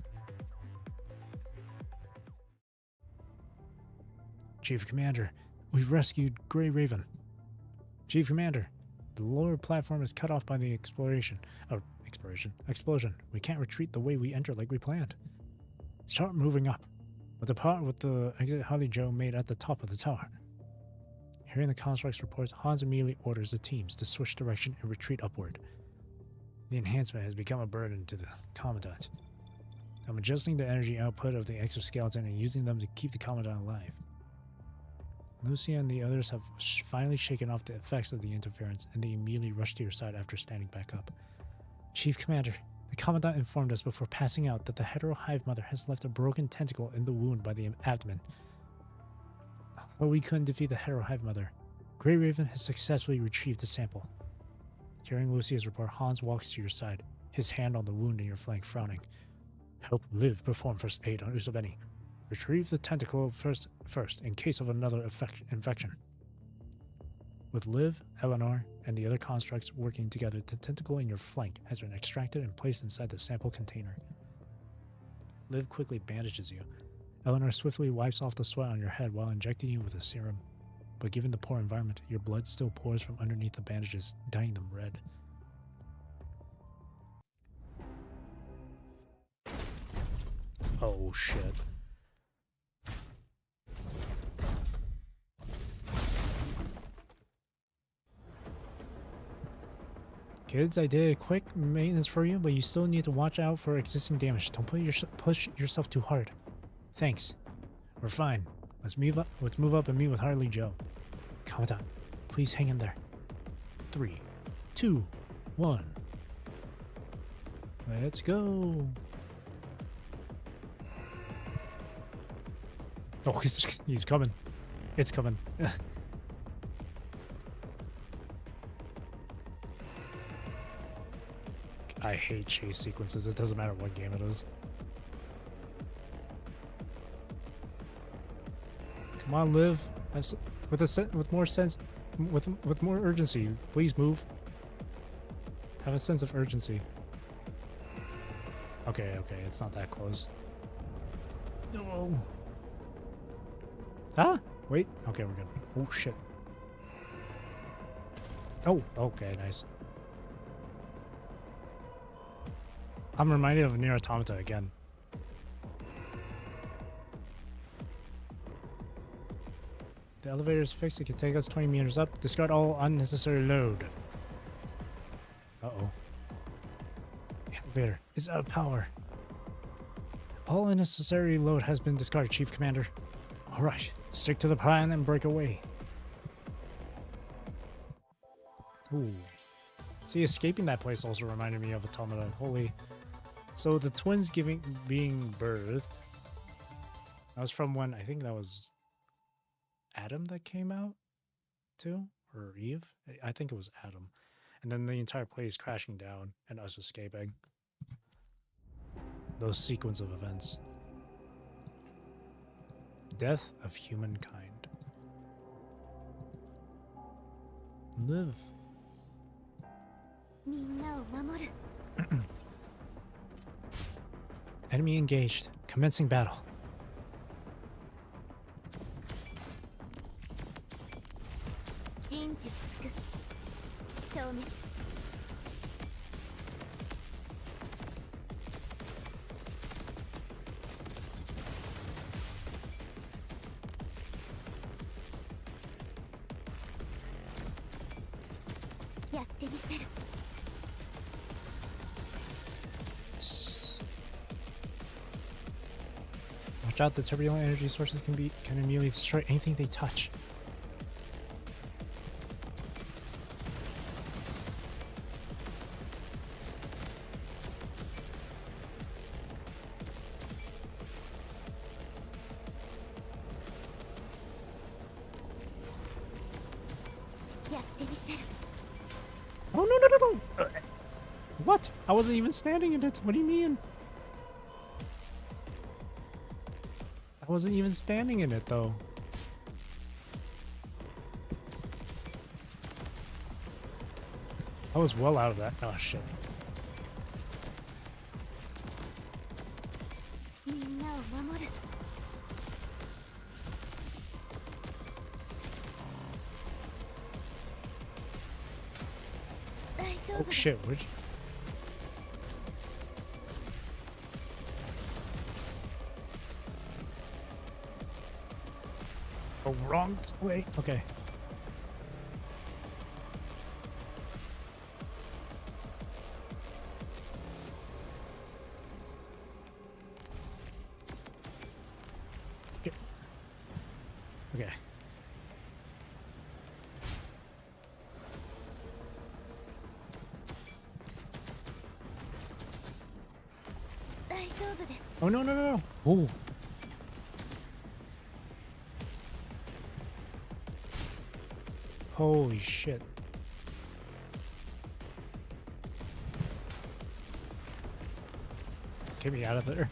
[SPEAKER 1] Chief Commander, we've rescued Grey Raven. Chief Commander, the lower platform is cut off by the explosion. We can't retreat the way we entered like we planned. Start moving up, with the exit Holly Joe made at the top of the tower. Hearing the construct's reports, Hans immediately orders the teams to switch direction and retreat upward. The enhancement has become a burden to the Commandant. I'm adjusting the energy output of the exoskeleton and using them to keep the Commandant alive. Lucia and the others have finally shaken off the effects of the interference, and they immediately rush to your side after standing back up. Chief Commander, the Commandant informed us before passing out that the heterohive mother has left a broken tentacle in the wound by the abdomen. But we couldn't defeat the heterohive mother. Grey Raven has successfully retrieved the sample. Hearing Lucia's report, Hans walks to your side, his hand on the wound in your flank, frowning. Help Liv perform first aid on Usabeni. Retrieve the tentacle first in case of another infection. With Liv, Eleanor, and the other constructs working together, the tentacle in your flank has been extracted and placed inside the sample container. Liv quickly bandages you. Eleanor swiftly wipes off the sweat on your head while injecting you with a serum. But given the poor environment, your blood still pours from underneath the bandages, dyeing them red. Oh shit. Kids, I did a quick maintenance for you, but you still need to watch out for existing damage. Don't push yourself too hard. Thanks. We're fine. Let's move up and meet with Harley Joe. Commandant, please hang in there. 3, 2, 1. Let's go. Oh, he's coming. It's coming. I hate chase sequences. It doesn't matter what game it is. Come on, live. With more sense, with more urgency. Please move. Have a sense of urgency. Okay, it's not that close. No. Ah, wait. Okay, we're good. Oh shit. Oh, okay, nice. I'm reminded of Nier Automata again. The elevator is fixed. It can take us 20 meters up. Discard all unnecessary load. Uh-oh. The elevator is out of power. All unnecessary load has been discarded, Chief Commander. All right, stick to the plan and break away. Ooh. See, escaping that place also reminded me of Automata. Holy. So the twins being birthed. That was from when, I think that was Adam that came out too? Or Eve? I think it was Adam. And then the entire place crashing down and us escaping. Those sequence of events. Death of humankind. Live. Enemy engaged. Commencing battle. Watch out, the turbulent energy sources can immediately destroy anything they touch. Oh no. What? I wasn't even standing in it. What do you mean? I wasn't even standing in it though. I was well out of that. Oh shit. Oh shit, which? Oh, wrong way. Okay. Okay. Oh no. Oh. Holy shit. Get me out of there.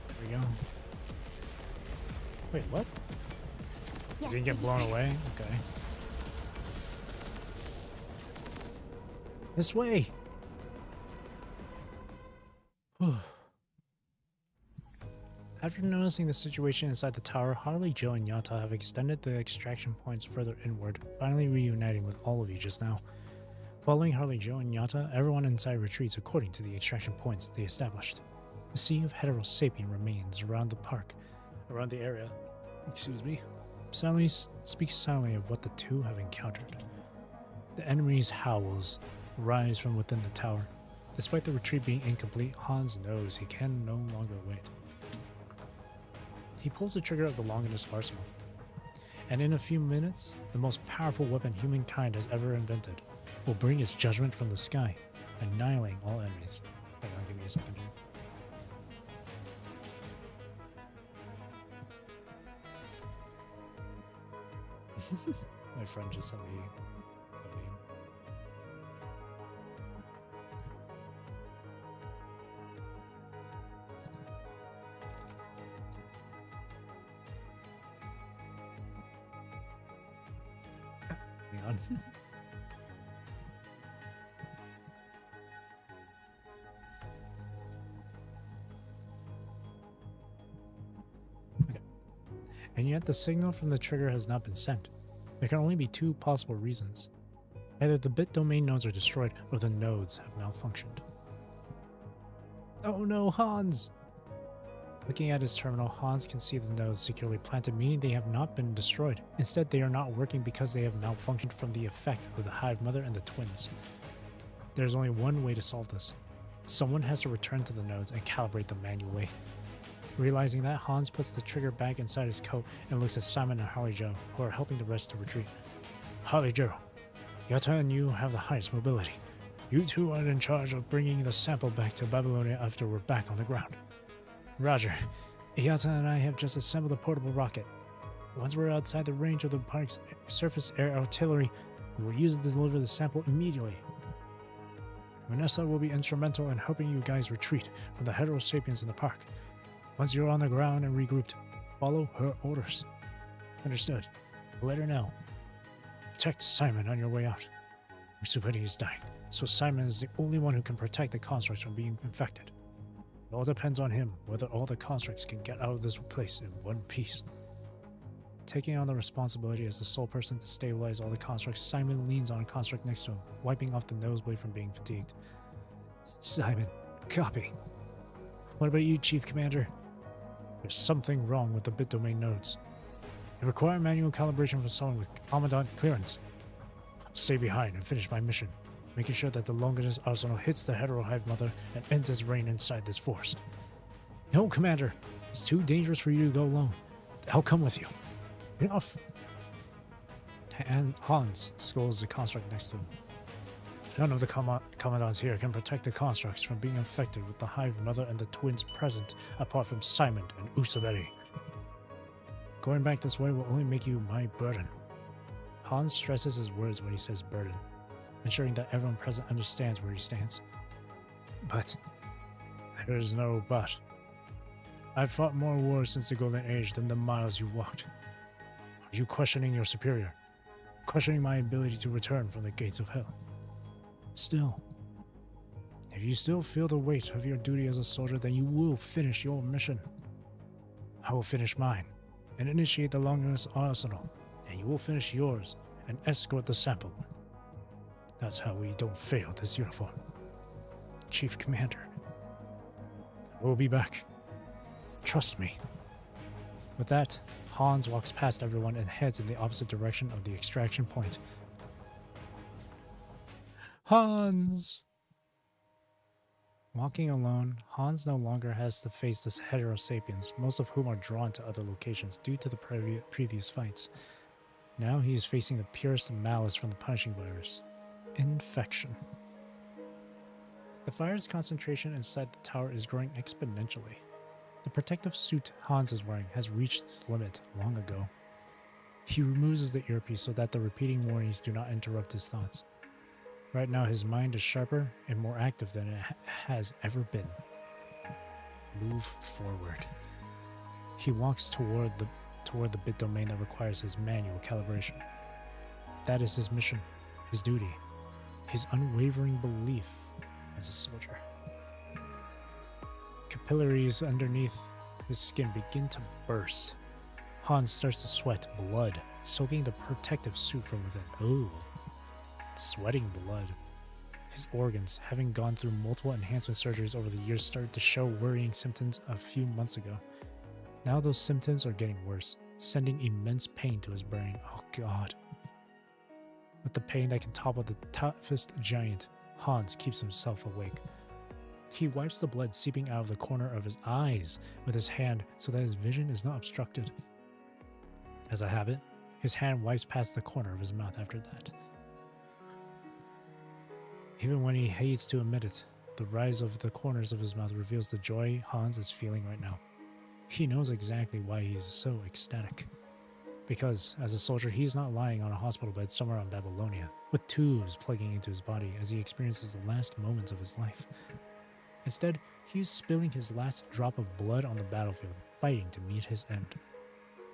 [SPEAKER 1] There we go. Wait, what? You didn't get blown away? Okay. This way! After noticing the situation inside the tower, Harley, Joe, and Yata have extended the extraction points further inward, finally reuniting with all of you just now. Following Harley, Joe, and Yata, everyone inside retreats according to the extraction points they established. A sea of heterosapien remains around the area. Excuse me. Silently speaks silently of what the two have encountered. The enemy's howls rise from within the tower. Despite the retreat being incomplete, Hans knows he can no longer wait. He pulls the trigger of the Longinus arsenal, and in a few minutes, the most powerful weapon humankind has ever invented will bring its judgment from the sky, annihilating all enemies. Hang on, give me a second here. My friend just sent me a meme. Hang on. Okay. And yet the signal from the trigger has not been sent. There can only be two possible reasons. Either the bit domain nodes are destroyed, or the nodes have malfunctioned. Oh no, Hans! Looking at his terminal, Hans can see the nodes securely planted, meaning they have not been destroyed. Instead, they are not working because they have malfunctioned from the effect of the Hive Mother and the twins. There is only one way to solve this. Someone has to return to the nodes and calibrate them manually. Realizing that, Hans puts the trigger back inside his coat and looks at Simon and Holly Joe, who are helping the rest to retreat. Holly Joe, Yata and you have the highest mobility. You two are in charge of bringing the sample back to Babylonia after we're back on the ground. Roger. Yata and I have just assembled a portable rocket. Once we're outside the range of the park's surface air artillery, we will use it to deliver the sample immediately. Vanessa will be instrumental in helping you guys retreat from the heterosapiens in the park. Once you're on the ground and regrouped, follow her orders. Understood. Let her know. Protect Simon on your way out. Musupini is dying, so Simon is the only one who can protect the constructs from being infected. It all depends on him whether all the constructs can get out of this place in one piece. Taking on the responsibility as the sole person to stabilize all the constructs, Simon leans on a construct next to him, wiping off the nosebleed from being fatigued. Simon, copy. What about you, Chief Commander? There's something wrong with the bit domain nodes. They require manual calibration from someone with Commandant clearance. I'll stay behind and finish my mission, making sure that the Longinus Arsenal hits the Hetero Hive Mother and ends its reign inside this forest. No, Commander. It's too dangerous for you to go alone. I'll come with you. Enough. And Hans scolds the construct next to him. None of the commandants here can protect the constructs from being infected with the Hive Mother and the twins present, apart from Simon and Usaberi. Going back this way will only make you my burden. Hans stresses his words when he says burden, ensuring that everyone present understands where he stands. But there is no but. I've fought more wars since the Golden Age than the miles you walked. Are you questioning your superior? Questioning my ability to return from the gates of hell? Still, if you still feel the weight of your duty as a soldier, then you will finish your mission. I will finish mine and initiate the Longinus Arsenal, and you will finish yours and escort the sample. That's how we don't fail this uniform. Chief Commander, I will be back. Trust me. With that, Hans walks past everyone and heads in the opposite direction of the extraction point. Hans! Walking alone, Hans no longer has to face the heterosapiens, most of whom are drawn to other locations due to the previous fights. Now he is facing the purest malice from the punishing virus. Infection. The fire's concentration inside the tower is growing exponentially. The protective suit Hans is wearing has reached its limit long ago. He removes the earpiece so that the repeating warnings do not interrupt his thoughts. Right now his mind is sharper and more active than it has ever been. Move forward. He walks toward the bit domain that requires his manual calibration. That is his mission, his duty, his unwavering belief as a soldier. Capillaries underneath his skin begin to burst. Hans starts to sweat blood, soaking the protective suit from within. Ooh. Sweating blood. His organs, having gone through multiple enhancement surgeries over the years, started to show worrying symptoms a few months ago. Now those symptoms are getting worse, sending immense pain to his brain. Oh God. With the pain that can topple the toughest giant, Hans keeps himself awake. He wipes the blood seeping out of the corner of his eyes with his hand so that his vision is not obstructed. As a habit, his hand wipes past the corner of his mouth after that. Even when he hates to admit it, the rise of the corners of his mouth reveals the joy Hans is feeling right now. He knows exactly why he's so ecstatic. Because, as a soldier, he's not lying on a hospital bed somewhere on Babylonia, with tubes plugging into his body as he experiences the last moments of his life. Instead, he is spilling his last drop of blood on the battlefield, fighting to meet his end.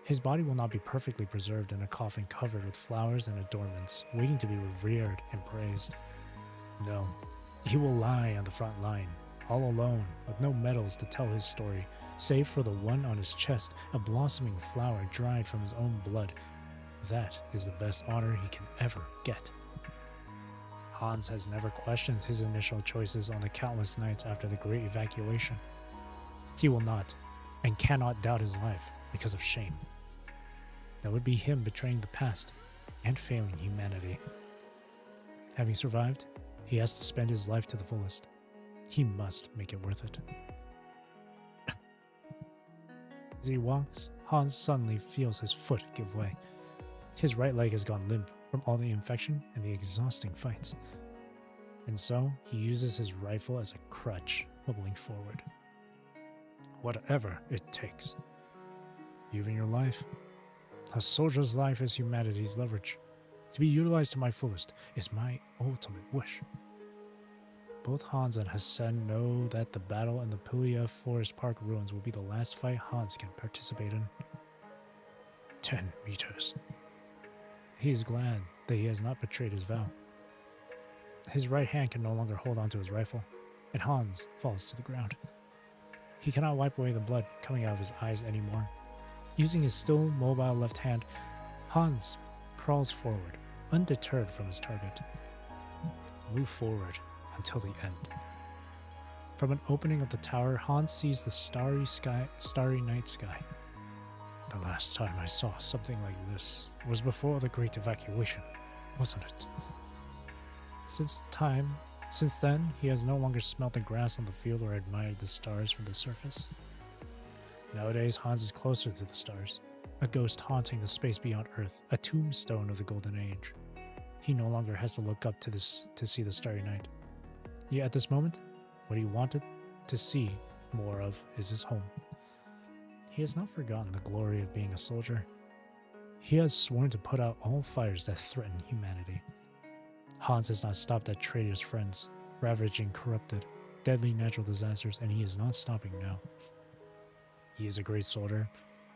[SPEAKER 1] His body will not be perfectly preserved in a coffin covered with flowers and adornments, waiting to be revered and praised. No, he will lie on the front line, all alone, with no medals to tell his story, save for the one on his chest, a blossoming flower dried from his own blood. That is the best honor he can ever get. Hans has never questioned his initial choices on the countless nights after the Great Evacuation. He will not, and cannot doubt his life because of shame. That would be him betraying the past and failing humanity. Having survived, he has to spend his life to the fullest. He must make it worth it. As he walks, Hans suddenly feels his foot give way. His right leg has gone limp from all the infection and the exhausting fights. And so, he uses his rifle as a crutch, hobbling forward. Whatever it takes. Even your life. A soldier's life is humanity's leverage. To be utilized to my fullest is my ultimate wish. Both Hans and Hassan know that the battle in the Pilia Forest Park ruins will be the last fight Hans can participate in. 10 meters. He is glad that he has not betrayed his vow. His right hand can no longer hold onto his rifle, and Hans falls to the ground. He cannot wipe away the blood coming out of his eyes anymore. Using his still mobile left hand, Hans crawls forward, undeterred from his target. Move forward until the end. From an opening of the tower, Hans sees the starry night sky. The last time I saw something like this was before the Great Evacuation, wasn't it? Since then, he has no longer smelt the grass on the field or admired the stars from the surface. Nowadays, Hans is closer to the stars, a ghost haunting the space beyond Earth, a tombstone of the Golden Age. He no longer has to look up to see the starry night. Yet at this moment, what he wanted to see more of is his home. He has not forgotten the glory of being a soldier. He has sworn to put out all fires that threaten humanity. Hans has not stopped at traitorous friends, ravaging corrupted, deadly natural disasters, and he is not stopping now. He is a great soldier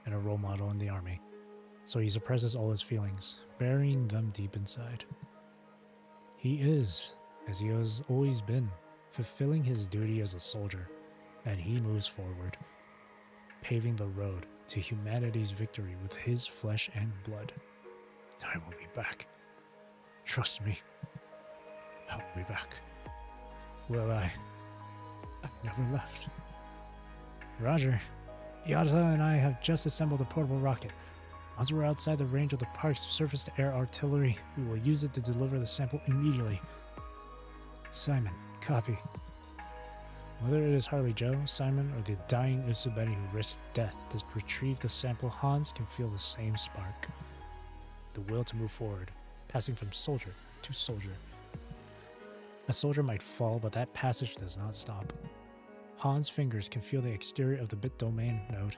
[SPEAKER 1] and a role model in the army, so he suppresses all his feelings, burying them deep inside. He is, as he has always been, fulfilling his duty as a soldier, and he moves forward, paving the road to humanity's victory with his flesh and blood. I will be back. Trust me. I'll be back. Will I? I never left. Roger. Yata and I have just assembled a portable rocket. Once we're outside the range of the park's surface-to-air artillery, we will use it to deliver the sample immediately. Simon, copy. Whether it is Harley Joe, Simon, or the dying Usubeti who risked death to retrieve the sample, Hans can feel the same spark. The will to move forward, passing from soldier to soldier. A soldier might fall, but that passage does not stop. Hans' fingers can feel the exterior of the bit domain node.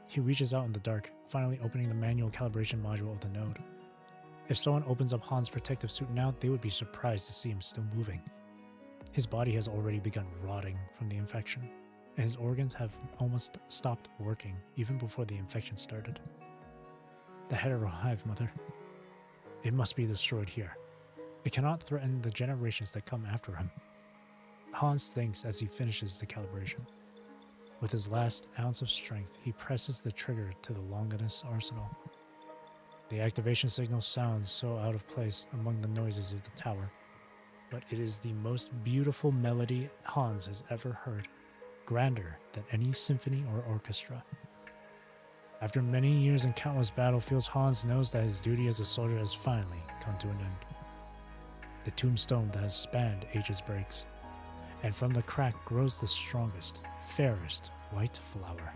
[SPEAKER 1] He reaches out in the dark, finally opening the manual calibration module of the node. If someone opens up Hans' protective suit now, they would be surprised to see him still moving. His body has already begun rotting from the infection, and his organs have almost stopped working even before the infection started. The hetero hive, Mother. It must be destroyed here. It cannot threaten the generations that come after him. Hans thinks as he finishes the calibration. With his last ounce of strength, he presses the trigger to the Longinus arsenal. The activation signal sounds so out of place among the noises of the tower, but it is the most beautiful melody Hans has ever heard, grander than any symphony or orchestra. After many years in countless battlefields, Hans knows that his duty as a soldier has finally come to an end. The tombstone that has spanned ages breaks, and from the crack grows the strongest, fairest white flower.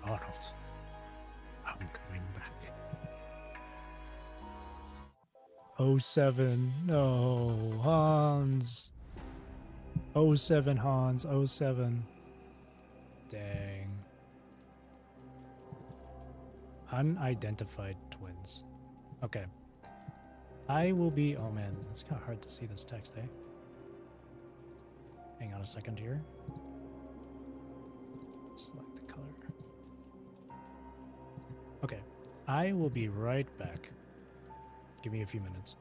[SPEAKER 1] Arnold, I'm coming back. 07. No, Hans. 07, Hans. 07. Dang. Unidentified twins. Okay. I will be... Oh, man. It's kind of hard to see this text, eh? Hang on a second here. Select the color. Okay. I will be right back. Give me a few minutes.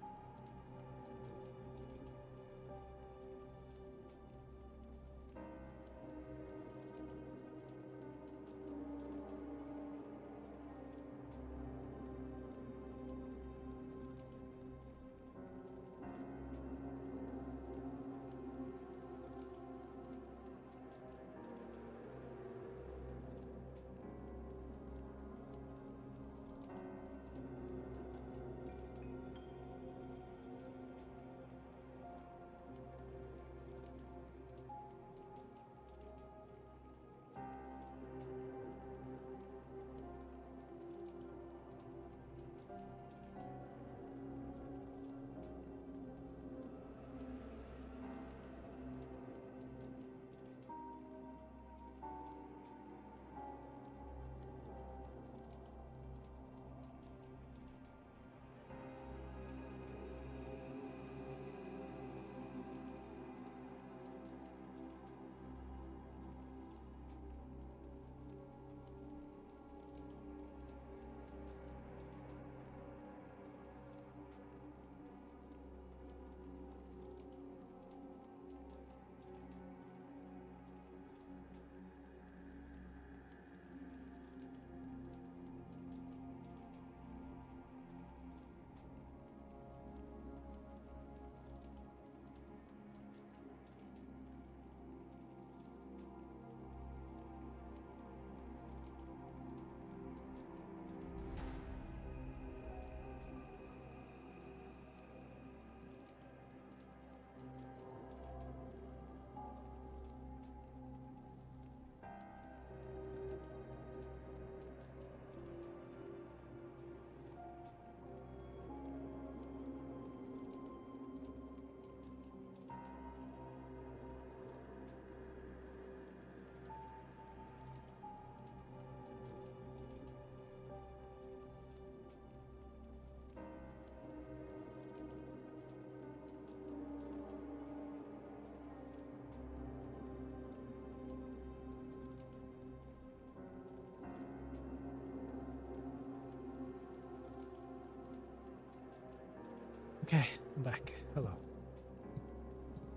[SPEAKER 1] Okay, I'm back. Hello.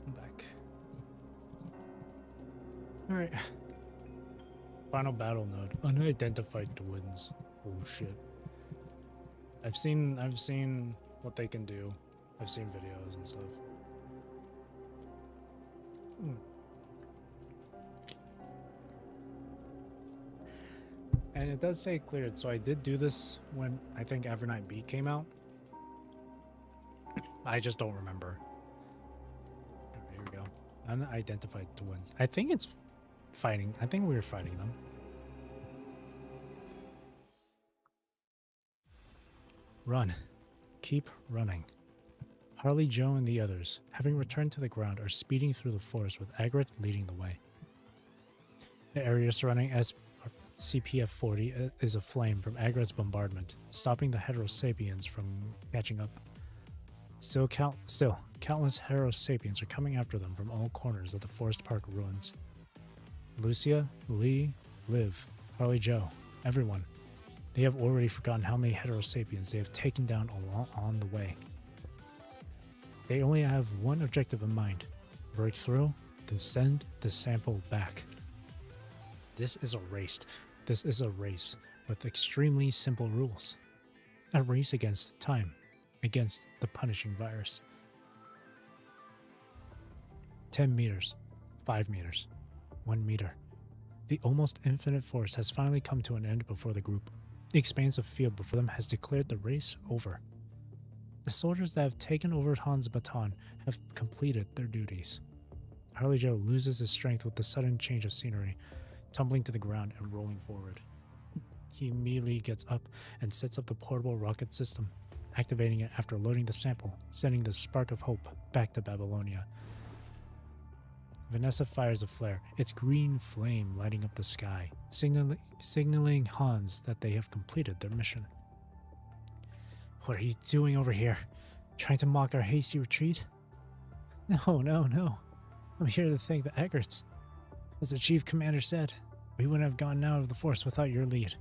[SPEAKER 1] I'm back. Alright. Final battle node. Unidentified twins. Oh shit. I've seen what they can do. I've seen videos and stuff. And it does say cleared, so I did do this when I think Evernight B came out. I just don't remember. Here we go. Unidentified twins. I think it's fighting. I think we were fighting them. Run. Keep running. Harley, Joe, and the others, having returned to the ground, are speeding through the forest with Agrit leading the way. The area surrounding CPF-40 is aflame from Agrit's bombardment, stopping the Heterosapiens from catching up. Still, countless Heterosapiens are coming after them from all corners of the Forest Park ruins. Lucia, Lee, Liv, Harley Joe, everyone. They have already forgotten how many Heterosapiens they have taken down on the way. They only have one objective in mind: break through, then send the sample back. This is a race. This is a race with extremely simple rules. A race against time, against the punishing virus. 10 meters, 5 meters, 1 meter. The almost infinite forest has finally come to an end before the group. The expansive field before them has declared the race over. The soldiers that have taken over Han's baton have completed their duties. Harley Joe loses his strength with the sudden change of scenery, tumbling to the ground and rolling forward. He immediately gets up and sets up the portable rocket system. activating it after loading the sample, sending the spark of hope back to Babylonia. Vanessa fires a flare, its green flame lighting up the sky, signaling Hans that they have completed their mission. What are you doing over here? Trying to mock our hasty retreat? No. I'm here to thank the Eckerts. As the chief commander said, we wouldn't have gone out of the force without your lead.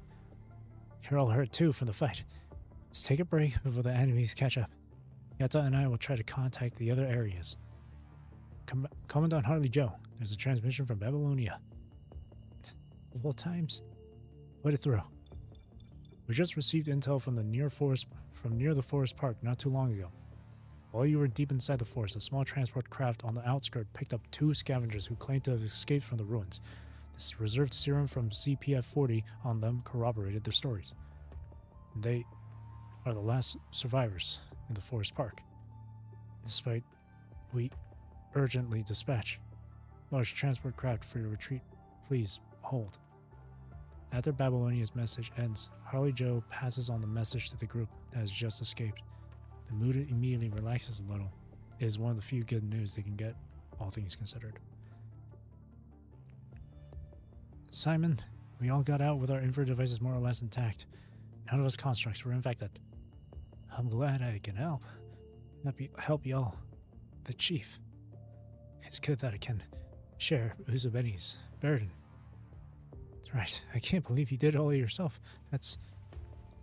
[SPEAKER 1] You're all hurt too from the fight. Let's take a break before the enemies catch up. Yatta and I will try to contact the other areas. Commandant Harley Joe, there's a transmission from Babylonia. Of all times? Put it through. We just received intel from near the forest park not too long ago. While you were deep inside the forest, a small transport craft on the outskirts picked up 2 scavengers who claimed to have escaped from the ruins. This reserved serum from CPF-40 on them corroborated their stories. They are the last survivors in the forest park. Despite, we urgently dispatch large transport craft for your retreat. Please hold. After Babylonia's message ends, Harley Joe passes on the message to the group that has just escaped. The mood immediately relaxes a little. It is one of the few good news they can get, all things considered. Simon, we all got out with our infrared devices more or less intact. None of us constructs were infected. I'm glad I can help. Help y'all. The chief. It's good that I can share Uzubeni's burden. Right, I can't believe you did it all yourself. That's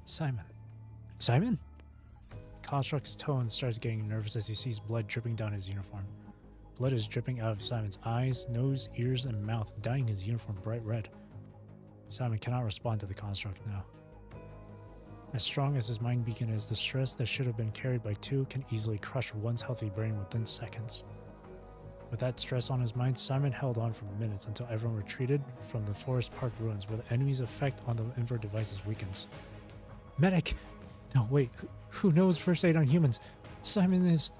[SPEAKER 1] Simon. Simon? Construct's tone starts getting nervous as he sees blood dripping down his uniform. Blood is dripping out of Simon's eyes, nose, ears, and mouth, dyeing his uniform bright red. Simon cannot respond to the construct now. As strong as his mind beacon is, the stress that should have been carried by 2 can easily crush one's healthy brain within seconds. With that stress on his mind, Simon held on for minutes until everyone retreated from the forest park ruins where the enemy's effect on the infrared devices weakens. Medic! No, wait, who knows first aid on humans? Simon is...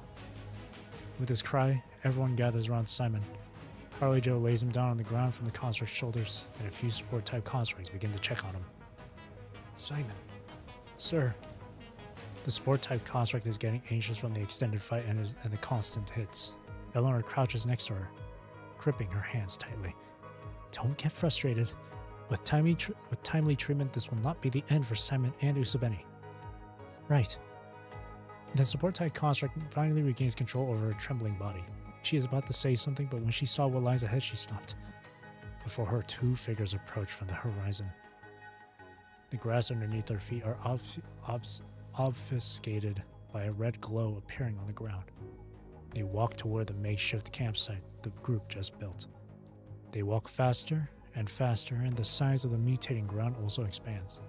[SPEAKER 1] With his cry, everyone gathers around Simon. Harley Joe lays him down on the ground from the construct's shoulders, and a few support-type constructs begin to check on him. Simon. Sir. The support-type construct is getting anxious from the extended fight and the constant hits. Eleanor crouches next to her, gripping her hands tightly. Don't get frustrated. With timely treatment, this will not be the end for Simon and Usabeni. Right. The support-type construct finally regains control over her trembling body. She is about to say something, but when she saw what lies ahead, she stopped. Before her, 2 figures approach from the horizon. The grass underneath their feet are obfuscated by a red glow appearing on the ground. They walk toward the makeshift campsite the group just built. They walk faster and faster, and the size of the mutating ground also expands.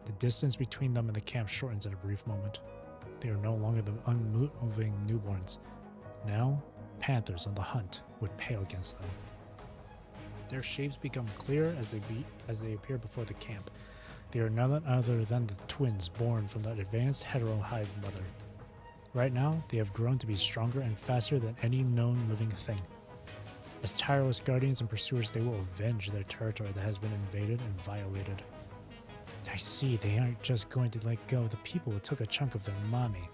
[SPEAKER 1] The distance between them and the camp shortens in a brief moment. They are no longer the unmoving newborns. Now, panthers on the hunt would pale against them. Their shapes become clearer as they appear before the camp. They are none other than the twins born from that advanced hetero-hive mother. Right now, they have grown to be stronger and faster than any known living thing. As tireless guardians and pursuers, they will avenge their territory that has been invaded and violated. I see, they aren't just going to let go of the people who took a chunk of their mommy.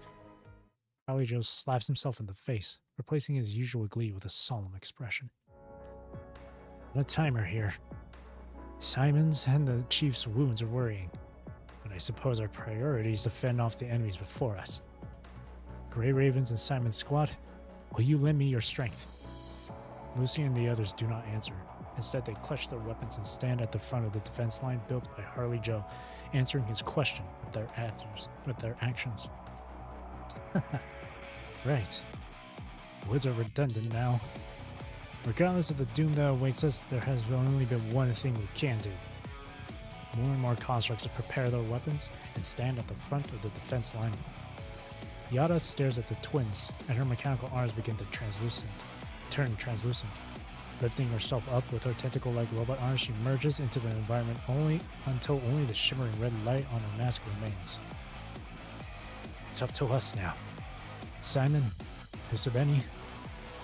[SPEAKER 1] Harley Joe slaps himself in the face, replacing his usual glee with a solemn expression. What a timer here. Simon's and the chief's wounds are worrying, but I suppose our priority is to fend off the enemies before us. Grey Ravens and Simon's squad, will you lend me your strength? Lucy and the others do not answer. Instead, they clutch their weapons and stand at the front of the defense line built by Harley Joe, answering his question with their actions. Right. Words are redundant now. Regardless of the doom that awaits us, there has only been one thing we can do. More and more constructs prepare their weapons and stand at the front of the defense line. Yada stares at the twins, and her mechanical arms begin to turn translucent. Lifting herself up with her tentacle-like robot arms, she merges into the environment until only the shimmering red light on her mask remains. It's up to us now. Simon, Usabeni,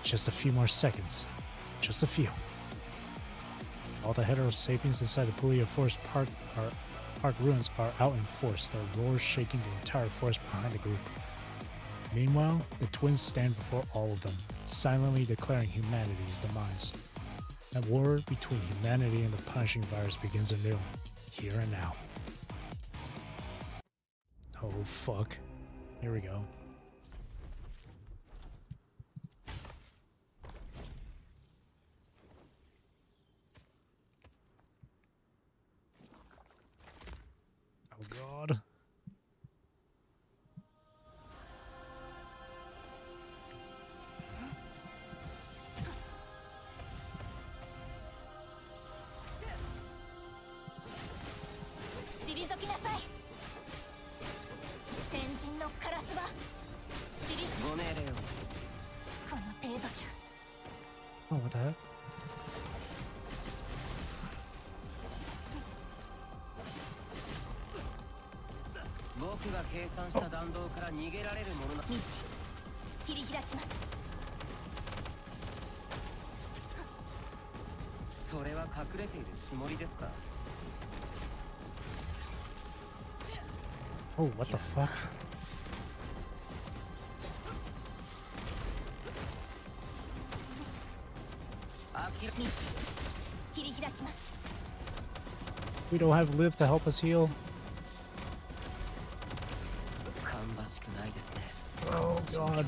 [SPEAKER 1] just a few more seconds. Just a few. All the hetero sapiens inside the Puglia Forest Park are Park ruins are out in force, their roars shaking the entire forest behind the group. Meanwhile, the twins stand before all of them, silently declaring humanity's demise. A war between humanity and the punishing virus begins anew, here and now. Oh fuck. Here we go. Oh god. Oh, what the heck? Oh, what the fuck? We don't have Liv to help us heal. Oh god.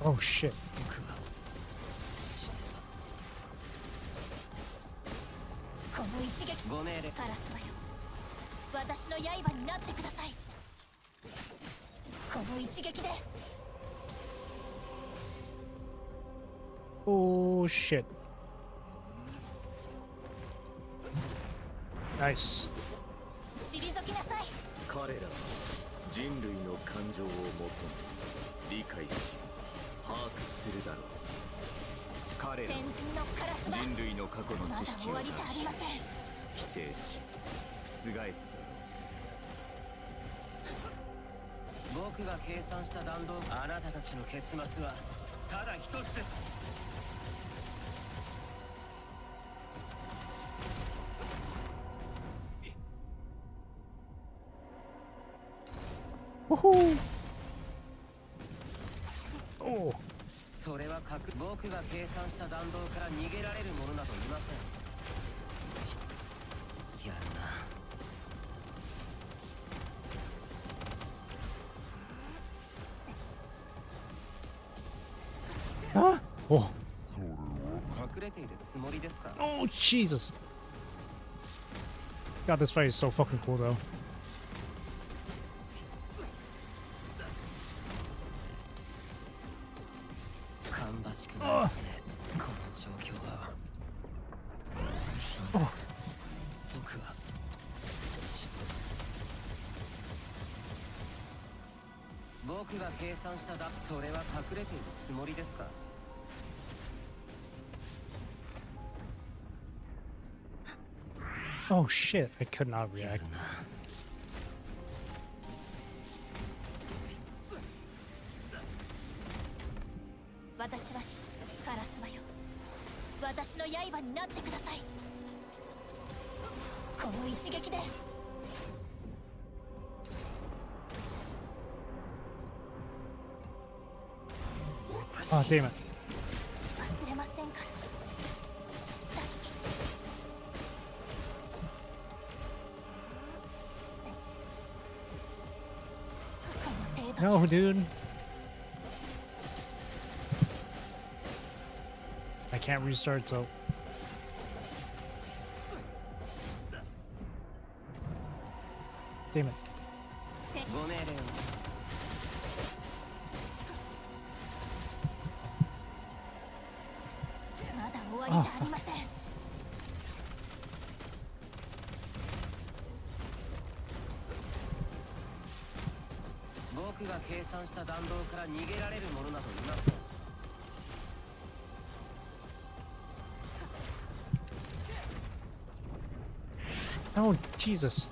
[SPEAKER 1] Oh shit. Oh shit. Nice.
[SPEAKER 2] 彼らは人類の感情を求め理解し把握するだろう。彼らは人類の過去の知識を出し否定し覆すだろう。僕が計算した弾道、あなたたちの結末はただ一つです。
[SPEAKER 1] Woohoo! Oh.
[SPEAKER 2] それは僕が計算した弾道から逃げられるものなどいません。やるな。
[SPEAKER 1] Ah? Oh.
[SPEAKER 2] 隠れているつもりですか?
[SPEAKER 1] Oh, Jesus. God, this fight is so fucking cool, though. Oh. Oh. 僕が計算しただ。それは隠れているつもりですか? Oh shit, I could not react. Oh, damn it. No, dude. I can't restart, so... Damn it. Oh, fuck. Oh, Jesus.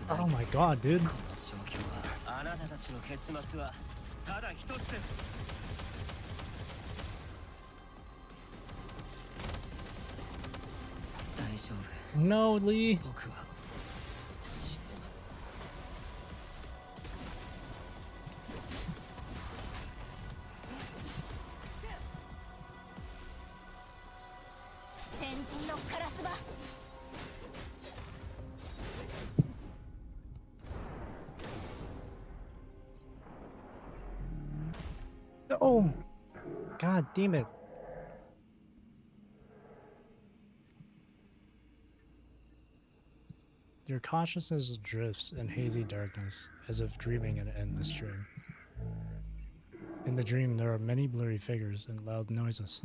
[SPEAKER 1] Oh my god, dude.
[SPEAKER 2] この状況はあなたたちの結末はただ一つです。大丈夫。
[SPEAKER 1] No, Lee.
[SPEAKER 2] 僕は死ねない。先人のカラスバ。
[SPEAKER 1] Oh, god damn it. Your consciousness drifts in hazy darkness, as if dreaming an endless dream. In the dream, there are many blurry figures and loud noises.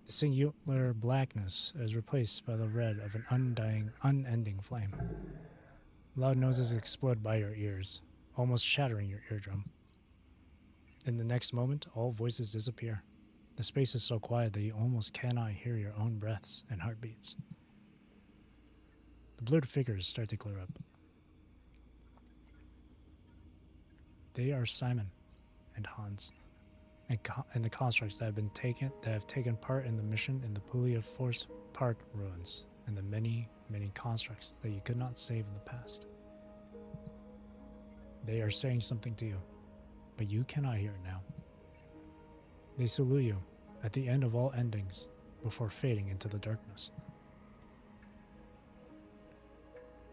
[SPEAKER 1] The singular blackness is replaced by the red of an undying, unending flame. Loud noises explode by your ears, almost shattering your eardrum. In the next moment, all voices disappear. The space is so quiet that you almost cannot hear your own breaths and heartbeats. The blurred figures start to clear up. They are Simon and Hans, and the constructs that have taken part in the mission in the Puglia Force Park ruins, and the many, many constructs that you could not save in the past. They are saying something to you, but you cannot hear it now. They salute you at the end of all endings before fading into the darkness.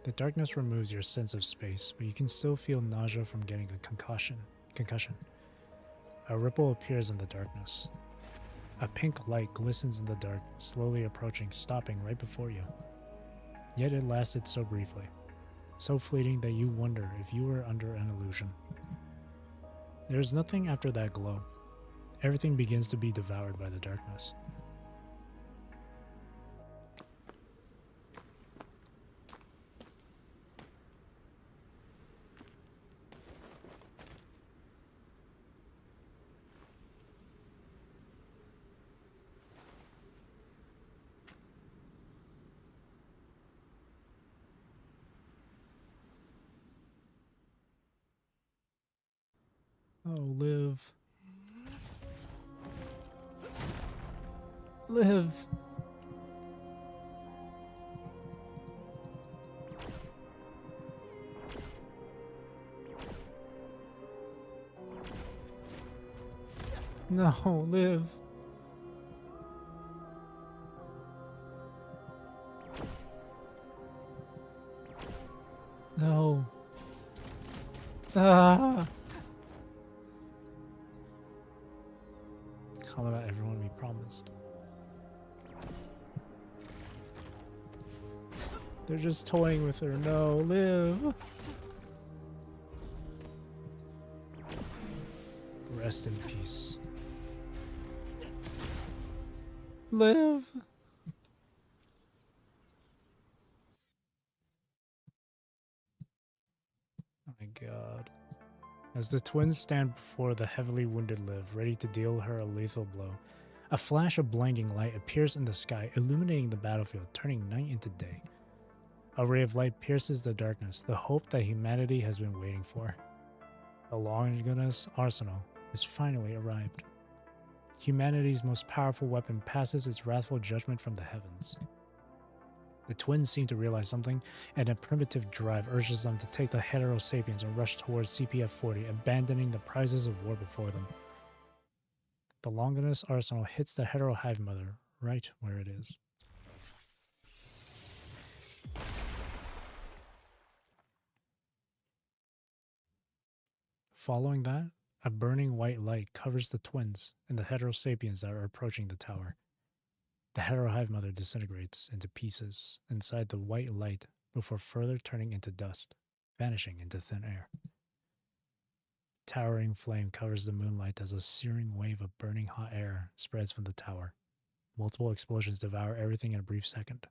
[SPEAKER 1] The darkness removes your sense of space, but you can still feel nausea from getting a concussion. A ripple appears in the darkness. A pink light glistens in the dark, slowly approaching, stopping right before you. Yet it lasted so briefly, so fleeting that you wonder if you were under an illusion. There is nothing after that glow. Everything begins to be devoured by the darkness. Oh, live. Live. No, live. No. Ah. How about everyone we promised? They're just toying with her. No, live. Rest in peace. Live. Oh my god. As the twins stand before the heavily wounded Liv, ready to deal her a lethal blow, a flash of blinding light appears in the sky, illuminating the battlefield, turning night into day. A ray of light pierces the darkness, the hope that humanity has been waiting for. The Longinus arsenal has finally arrived. Humanity's most powerful weapon passes its wrathful judgment from the heavens. The twins seem to realize something, and a primitive drive urges them to take the hetero sapiens and rush towards CPF-40, abandoning the prizes of war before them. The Longinus arsenal hits the hetero hive mother right where it is. Following that, a burning white light covers the twins and the hetero sapiens that are approaching the tower. The hetero hive mother disintegrates into pieces inside the white light before further turning into dust, vanishing into thin air. Towering flame covers the moonlight as a searing wave of burning hot air spreads from the tower. Multiple explosions devour everything in a brief second,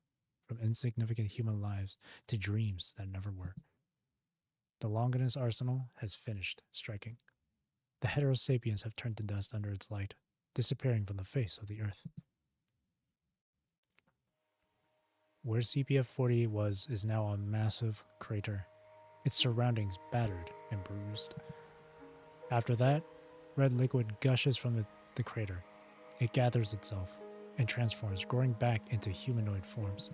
[SPEAKER 1] from insignificant human lives to dreams that never were. The Longinus arsenal has finished striking. The hetero sapiens have turned to dust under its light, disappearing from the face of the earth. Where CPF-40 was is now a massive crater, its surroundings battered and bruised. After that, red liquid gushes from the crater. It gathers itself and transforms, growing back into humanoid forms.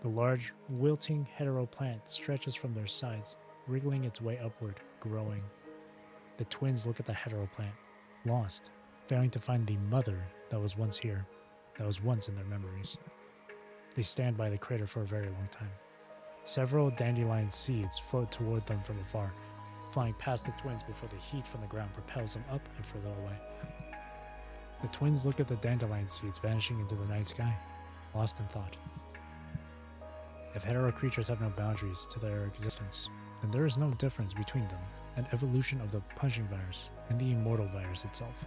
[SPEAKER 1] The large, wilting heteroplant stretches from their sides, wriggling its way upward, growing. The twins look at the heteroplant, lost, failing to find the mother that was once here, that was once in their memories. They stand by the crater for a very long time. Several dandelion seeds float toward them from afar, flying past the twins before the heat from the ground propels them up and further away. The twins look at the dandelion seeds vanishing into the night sky, lost in thought. If hetero creatures have no boundaries to their existence, then there is no difference between them, an evolution of the punching virus and the immortal virus itself.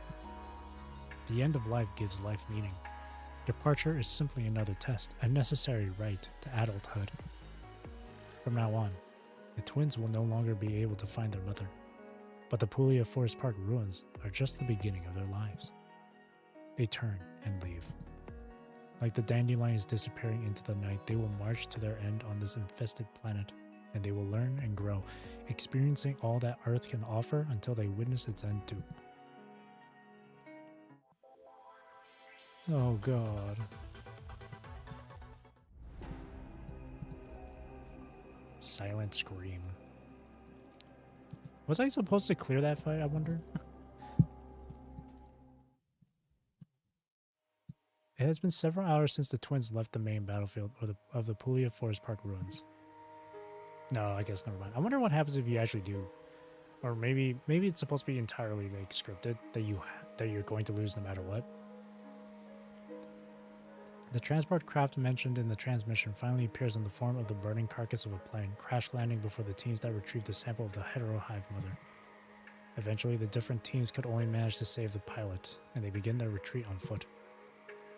[SPEAKER 1] The end of life gives life meaning. Departure is simply another test, a necessary rite to adulthood. From now on, the twins will no longer be able to find their mother, but the Puglia Forest Park ruins are just the beginning of their lives. They turn and leave. Like the dandelions disappearing into the night, they will march to their end on this infested planet, and they will learn and grow, experiencing all that Earth can offer until they witness its end too. Oh God. Silent scream. Was I supposed to clear that fight, I wonder? It has been several hours since the twins left the main battlefield of the Puglia Forest Park ruins. No, I guess never mind. I wonder what happens if you actually do, or maybe it's supposed to be entirely like scripted that you're going to lose no matter what. The transport craft mentioned in the transmission finally appears in the form of the burning carcass of a plane, crash landing before the teams that retrieved the sample of the hetero hive mother. Eventually, the different teams could only manage to save the pilot, and they begin their retreat on foot.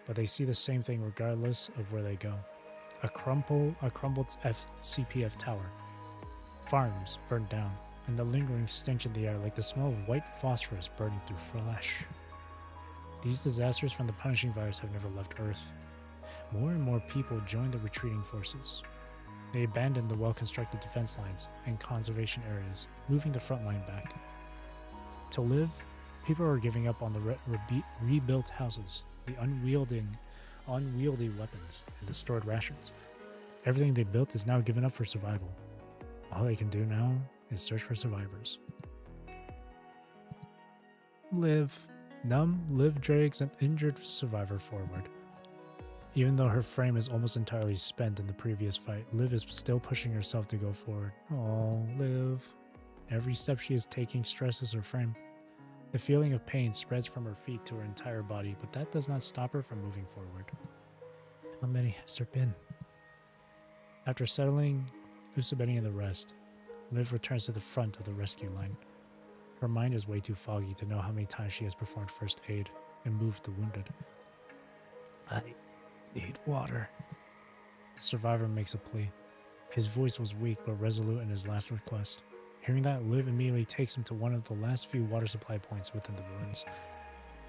[SPEAKER 1] But they see the same thing regardless of where they go. A crumbled CPF tower. Farms burned down, and the lingering stench in the air like the smell of white phosphorus burning through flesh. These disasters from the punishing virus have never left Earth. More and more people join the retreating forces. They abandon the well-constructed defense lines and conservation areas, moving the front line back. To live, people are giving up on the rebuilt houses, the unwieldy weapons, and the stored rations. Everything they built is now given up for survival. All they can do now is search for survivors. Liv. Numb, Liv drags an injured survivor forward. Even though her frame is almost entirely spent in the previous fight, Liv is still pushing herself to go forward. Oh, Liv. Every step she is taking stresses her frame. The feeling of pain spreads from her feet to her entire body, but that does not stop her from moving forward. How many has there been? After settling Usabeni and the rest, Liv returns to the front of the rescue line. Her mind is way too foggy to know how many times she has performed first aid and moved the wounded. I need water. The survivor makes a plea. His voice was weak but resolute in his last request. Hearing that, Liv immediately takes him to one of the last few water supply points within the ruins.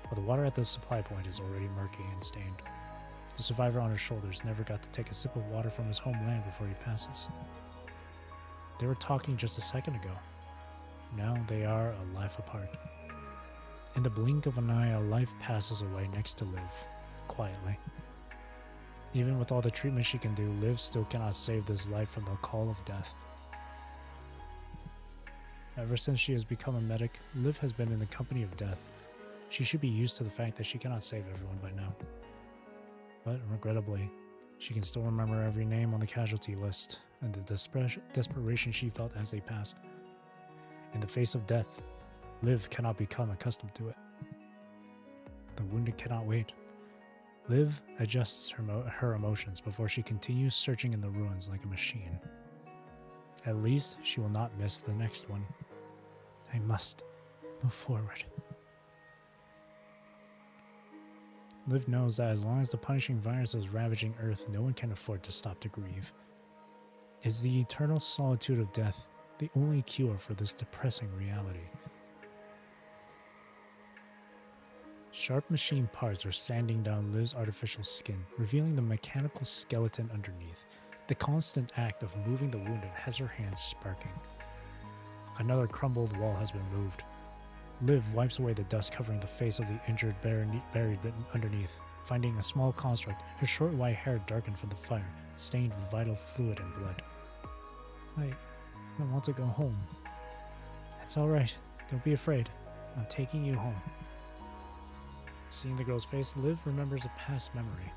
[SPEAKER 1] But the water at the supply point is already murky and stained. The survivor on her shoulders never got to take a sip of water from his homeland before he passes. They were talking just a second ago. Now they are a life apart. In the blink of an eye, a life passes away next to Liv, quietly. Even with all the treatment she can do, Liv still cannot save this life from the call of death. Ever since she has become a medic, Liv has been in the company of death. She should be used to the fact that she cannot save everyone by now. But regrettably, she can still remember every name on the casualty list and the desperation she felt as they passed. In the face of death, Liv cannot become accustomed to it. The wounded cannot wait. Liv adjusts her emotions before she continues searching in the ruins like a machine. At least she will not miss the next one. I must move forward. Liv knows that as long as the punishing virus is ravaging Earth, no one can afford to stop to grieve. Is the eternal solitude of death the only cure for this depressing reality? Sharp machine parts are sanding down Liv's artificial skin, revealing the mechanical skeleton underneath. The constant act of moving the wounded has her hands sparking. Another crumbled wall has been moved. Liv wipes away the dust covering the face of the injured buried underneath, finding a small construct, her short white hair darkened from the fire, stained with vital fluid and blood. I want to go home. It's alright. Don't be afraid. I'm taking you home. Seeing the girl's face, Liv remembers a past memory.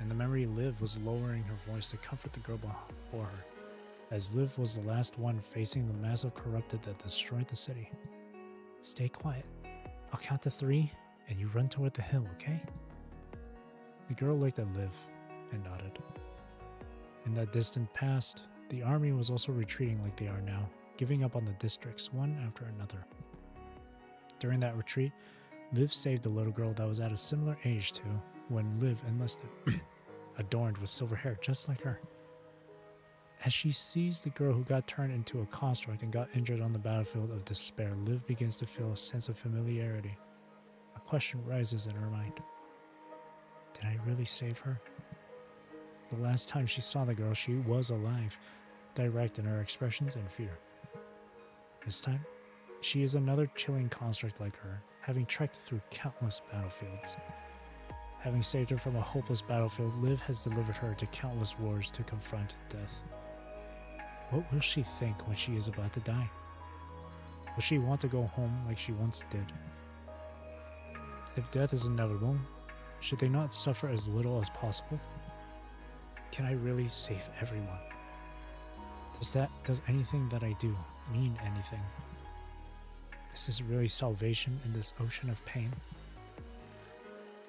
[SPEAKER 1] In the memory, Liv was lowering her voice to comfort the girl before her, as Liv was the last one facing the massive corrupted that destroyed the city. Stay quiet. I'll count to 3, and you run toward the hill, okay? The girl looked at Liv and nodded. In that distant past, the army was also retreating like they are now, giving up on the districts one after another. During that retreat, Liv saved a little girl that was at a similar age to when Liv enlisted, adorned with silver hair just like her. As she sees the girl who got turned into a construct and got injured on the battlefield of despair, Liv begins to feel a sense of familiarity. A question rises in her mind. Did I really save her? The last time she saw the girl, she was alive, direct in her expressions and fear. This time, she is another chilling construct like her, having trekked through countless battlefields. Having saved her from a hopeless battlefield, Liv has delivered her to countless wars to confront death. What will she think when she is about to die? Will she want to go home like she once did? If death is inevitable, should they not suffer as little as possible? Can I really save everyone? Does anything that I do mean anything? Is this really salvation in this ocean of pain?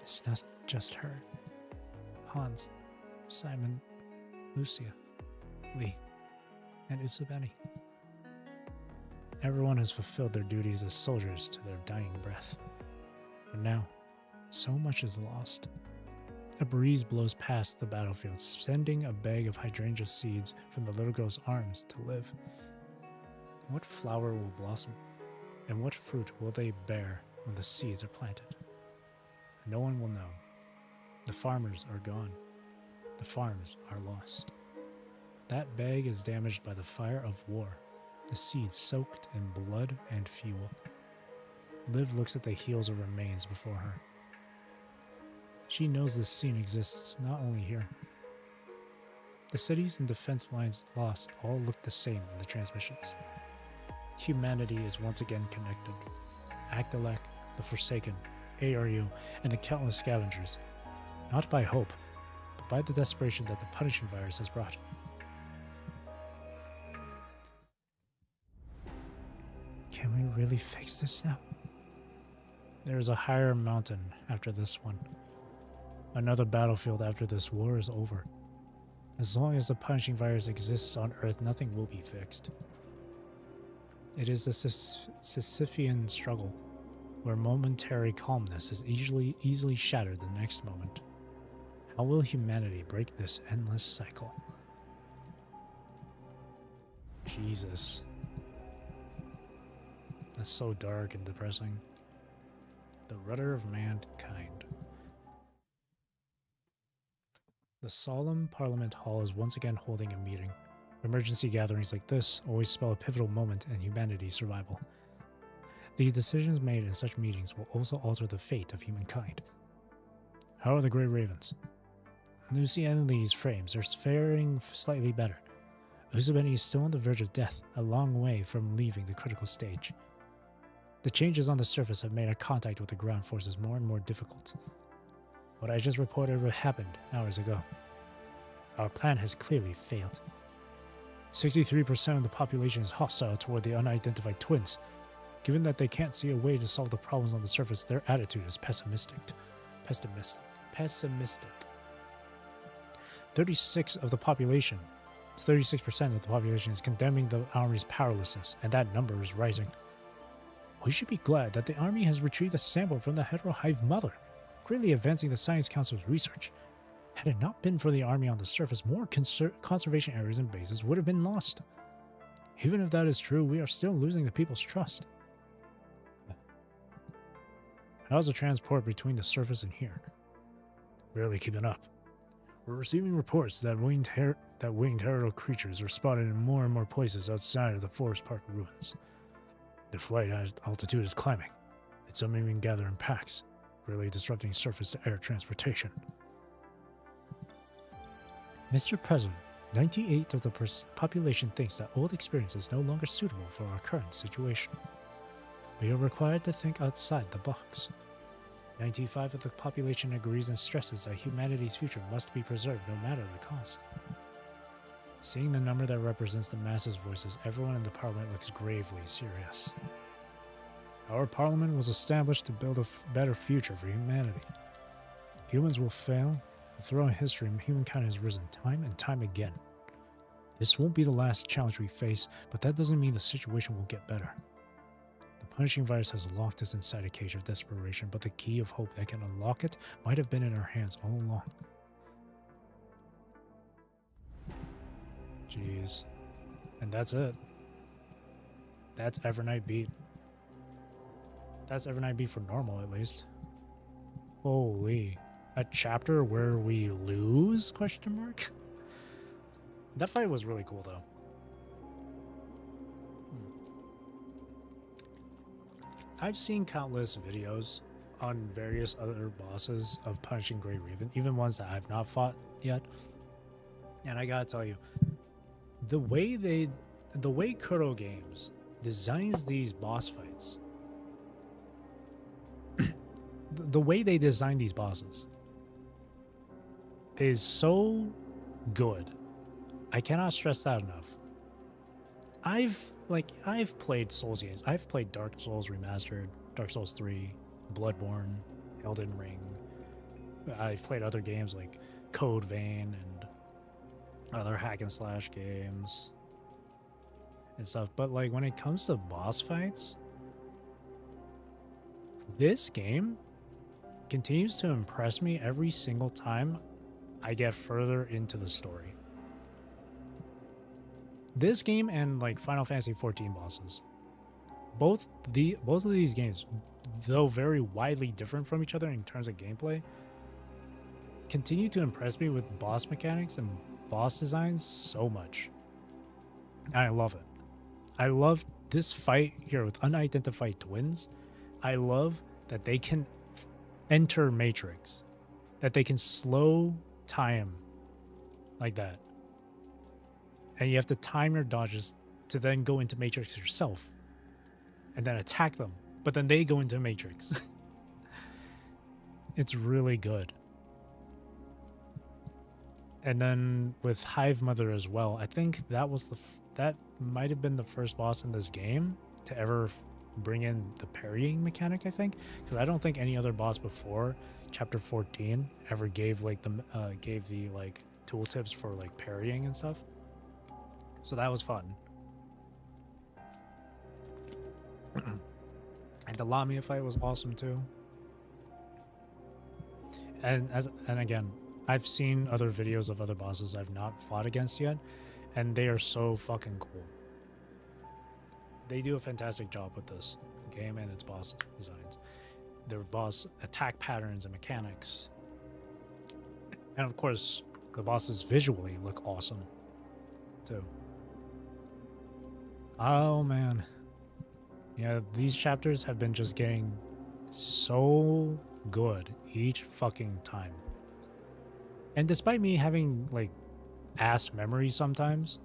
[SPEAKER 1] It's not just her. Hans, Simon, Lucia, Lee, and Usabeni. Everyone has fulfilled their duties as soldiers to their dying breath. But now, so much is lost. A breeze blows past the battlefield, sending a bag of hydrangea seeds from the little girl's arms to Liv. What flower will blossom, and what fruit will they bear when the seeds are planted? No one will know. The farmers are gone. The farms are lost. That bag is damaged by the fire of war, the seeds soaked in blood and fuel. Liv looks at the heels of remains before her. She knows this scene exists not only here. The cities and defense lines lost all look the same in the transmissions. Humanity is once again connected. Akdalek, the Forsaken, ARU, and the countless scavengers. Not by hope, but by the desperation that the punishing virus has brought. Can we really fix this now? There is a higher mountain after this one. Another battlefield after this war is over. As long as the punishing virus exists on Earth, nothing will be fixed. It is a Sisyphean struggle, where momentary calmness is easily shattered the next moment. How will humanity break this endless cycle? Jesus. That's so dark and depressing. The rudder of mankind. The solemn Parliament Hall is once again holding a meeting. Emergency gatherings like this always spell a pivotal moment in humanity's survival. The decisions made in such meetings will also alter the fate of humankind. How are the Grey Ravens? Lucy and Lee's frames are faring slightly better. Usabeni is still on the verge of death, a long way from leaving the critical stage. The changes on the surface have made our contact with the ground forces more and more difficult. What I just reported happened hours ago. Our plan has clearly failed. 63% of the population is hostile toward the unidentified twins. Given that they can't see a way to solve the problems on the surface, their attitude is pessimistic. 36% of the population is condemning the army's powerlessness, and that number is rising. We should be glad that the army has retrieved a sample from the heterohive mother, greatly advancing the Science Council's research. Had it not been for the army on the surface, more conservation areas and bases would have been lost. Even if that is true, we are still losing the people's trust. How's the transport between the surface and here? Barely keeping up. We're receiving reports that winged herald creatures are spotted in more and more places outside of the forest park ruins. Their flight altitude is climbing, and some even gather in packs, really disrupting surface-to-air transportation. Mr. President, 98% of the population thinks that old experience is no longer suitable for our current situation. We are required to think outside the box. 95% of the population agrees and stresses that humanity's future must be preserved no matter the cost. Seeing the number that represents the masses' voices, everyone in the parliament looks gravely serious. Our parliament was established to build a better future for humanity. Humans will fail. Throughout history, humankind has risen time and time again. This won't be the last challenge we face, but that doesn't mean the situation will get better. The punishing virus has locked us inside a cage of desperation, but the key of hope that can unlock it might have been in our hands all along. Jeez. And that's it. That's Evernight beat. That's Evernight beat for normal, at least. Holy. A chapter where we lose? Question mark? That fight was really cool, though. I've seen countless videos on various other bosses of punishing Great Raven, even ones that I've not fought yet. And I gotta tell you, the way Kuro Games designs these boss fights, the way they design these bosses is so good. I cannot stress that enough. I've played Souls games. I've played Dark Souls Remastered, Dark Souls 3, Bloodborne, Elden Ring. I've played other games like Code Vein and other hack and slash games and stuff. But like when it comes to boss fights, this game continues to impress me every single time I get further into the story. This game and like Final Fantasy XIV bosses, both of these games, though very widely different from each other in terms of gameplay, continue to impress me with boss mechanics and boss designs so much. I love it. I love this fight here with unidentified twins. I love that they can enter Matrix, that they can slow time like that. And you have to time your dodges to then go into Matrix yourself and then attack them. But then they go into Matrix. It's really good. And then with Hive Mother as well, I think that was that might have been the first boss in this game to ever bring in the parrying mechanic, I think, because I don't think any other boss before chapter 14 ever gave like the like tooltips for like parrying and stuff. So that was fun. And the Lamia fight was awesome too. And again, I've seen other videos of other bosses I've not fought against yet, and they are so fucking cool. They do a fantastic job with this game and its boss designs. Their boss attack patterns and mechanics. And of course, the bosses visually look awesome too. Oh man. Yeah, these chapters have been just getting so good each fucking time. And despite me having like ass memory sometimes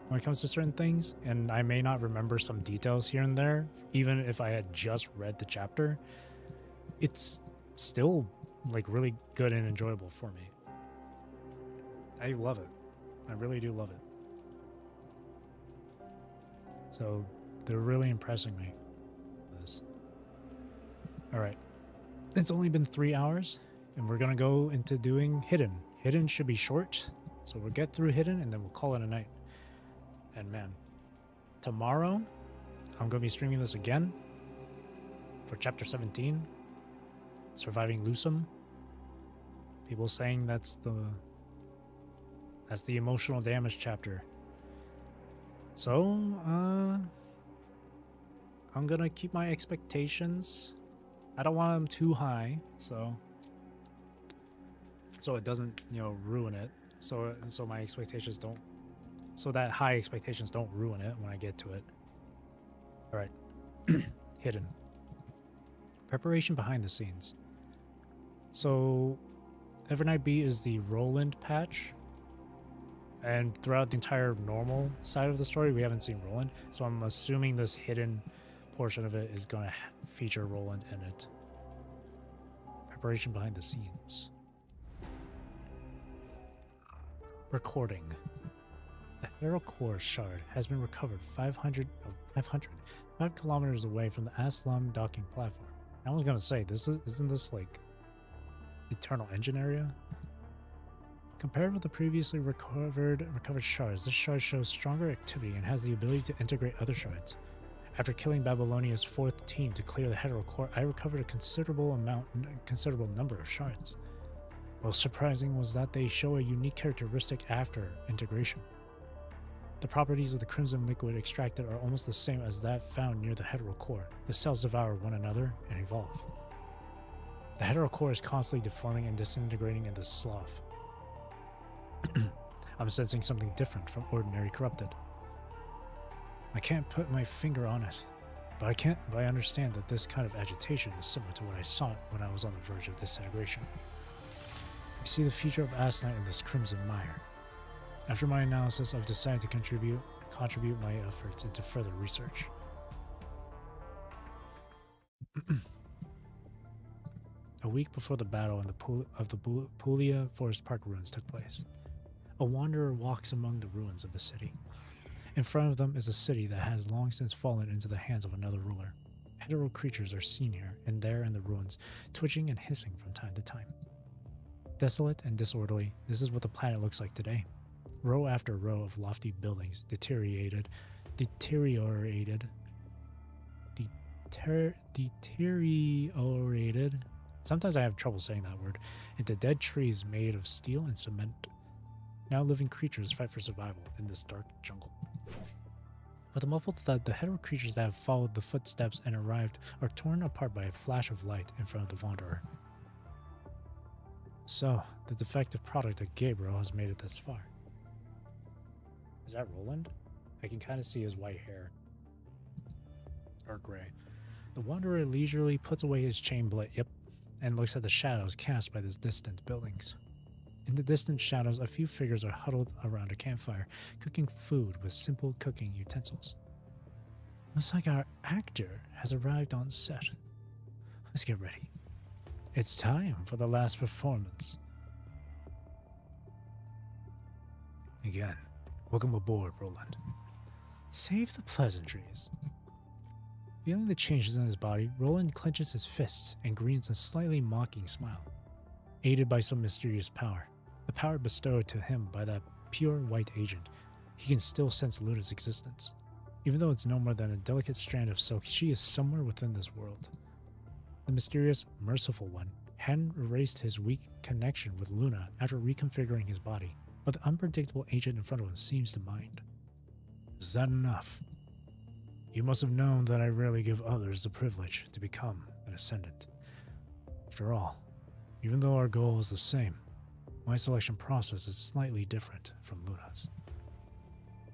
[SPEAKER 1] when it comes to certain things, and I may not remember some details here and there, even if I had just read the chapter, it's still like really good and enjoyable for me. I love it. I really do love it. So they're really impressing me with this. All right. It's only been 3 hours, and we're going to go into doing Hidden. Hidden should be short, so we'll get through Hidden, and then we'll call it a night. And man, tomorrow, I'm going to be streaming this again for Chapter 17, Surviving Lucem. People saying that's the emotional damage chapter. So, I'm going to keep my expectations. I don't want them too high, so so it doesn't, you know, ruin it. So my expectations don't, so that high expectations don't ruin it when I get to it. All right. Hidden. Preparation behind the scenes. So Evernight B is the Roland patch, and throughout the entire normal side of the story we haven't seen Roland, so I'm assuming this hidden portion of it is going to feature Roland in it. Preparation behind the scenes. Recording. The Hero Core shard has been recovered 5 kilometers away from the Aslam docking platform. I was gonna say, isn't this like Eternal Engine area? Compared with the previously recovered shards, this shard shows stronger activity and has the ability to integrate other shards. After killing Babylonia's 4th team to clear the Hetero Core, I recovered a considerable number of shards. Most surprising was that they show a unique characteristic after integration. The properties of the crimson liquid extracted are almost the same as that found near the Hetero Core. The cells devour one another and evolve. The Hetero Core is constantly deforming and disintegrating in this slough. I'm sensing something different from ordinary corrupted. I can't put my finger on it, but I understand that this kind of agitation is similar to what I saw when I was on the verge of disintegration. I see the future of Asnight in this crimson mire. After my analysis, I've decided to contribute my efforts into further research. A week before the battle in the Puglia Forest Park ruins took place, a wanderer walks among the ruins of the city. In front of them is a city that has long since fallen into the hands of another ruler. Hetero creatures are seen here and there in the ruins, twitching and hissing from time to time. Desolate and disorderly, this is what the planet looks like today. Row after row of lofty buildings deteriorated. Sometimes I have trouble saying that word. Into dead trees made of steel and cement. Now living creatures fight for survival in this dark jungle. With a muffled thud, the hetero creatures that have followed the footsteps and arrived are torn apart by a flash of light in front of the wanderer. So, the defective product of Gabriel has made it this far. Is that Roland? I can kind of see his white hair. Or gray. The wanderer leisurely puts away his chain blade, and looks at the shadows cast by these distant buildings. In the distant shadows, a few figures are huddled around a campfire, cooking food with simple cooking utensils. Looks like our actor has arrived on set. Let's get ready. It's time for the last performance. Again, welcome aboard, Roland. Save the pleasantries. Feeling the changes in his body, Roland clenches his fists and grins a slightly mocking smile. Aided by some mysterious power, the power bestowed to him by that pure white agent, he can still sense Luna's existence. Even though it's no more than a delicate strand of silk, she is somewhere within this world. The mysterious, merciful one hadn't erased his weak connection with Luna after reconfiguring his body, but the unpredictable agent in front of him seems to mind. Is that enough? You must have known that I rarely give others the privilege to become an ascendant. After all, even though our goal is the same, my selection process is slightly different from Luna's.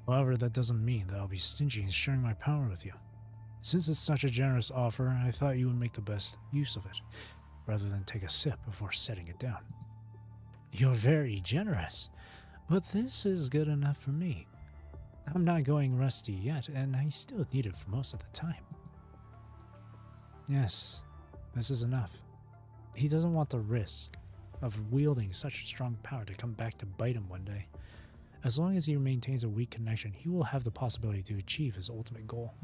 [SPEAKER 1] However, that doesn't mean that I'll be stingy in sharing my power with you. Since it's such a generous offer, I thought you would make the best use of it, rather than take a sip before setting it down. You're very generous, but this is good enough for me. I'm not going rusty yet, and I still need it for most of the time. Yes, this is enough. He doesn't want the risk of wielding such strong power to come back to bite him one day. As long as he maintains a weak connection, he will have the possibility to achieve his ultimate goal.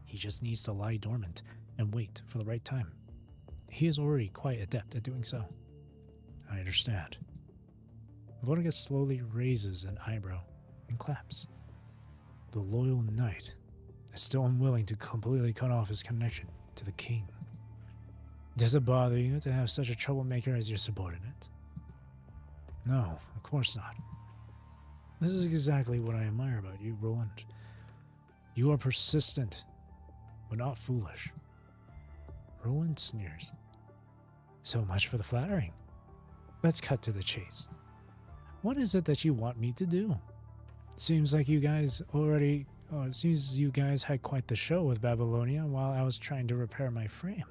[SPEAKER 1] He just needs to lie dormant and wait for the right time. He is already quite adept at doing so. I understand. Vonegas slowly raises an eyebrow and claps. The loyal knight is still unwilling to completely cut off his connection to the king. Does it bother you to have such a troublemaker as your subordinate? No, of course not. This is exactly what I admire about you, Roland. You are persistent, but not foolish. Roland sneers. So much for the flattering. let's cut to the chase. What is it that you want me to do? Seems like you guys already... Oh, it seems you guys had quite the show with Babylonia while I was trying to repair my frame.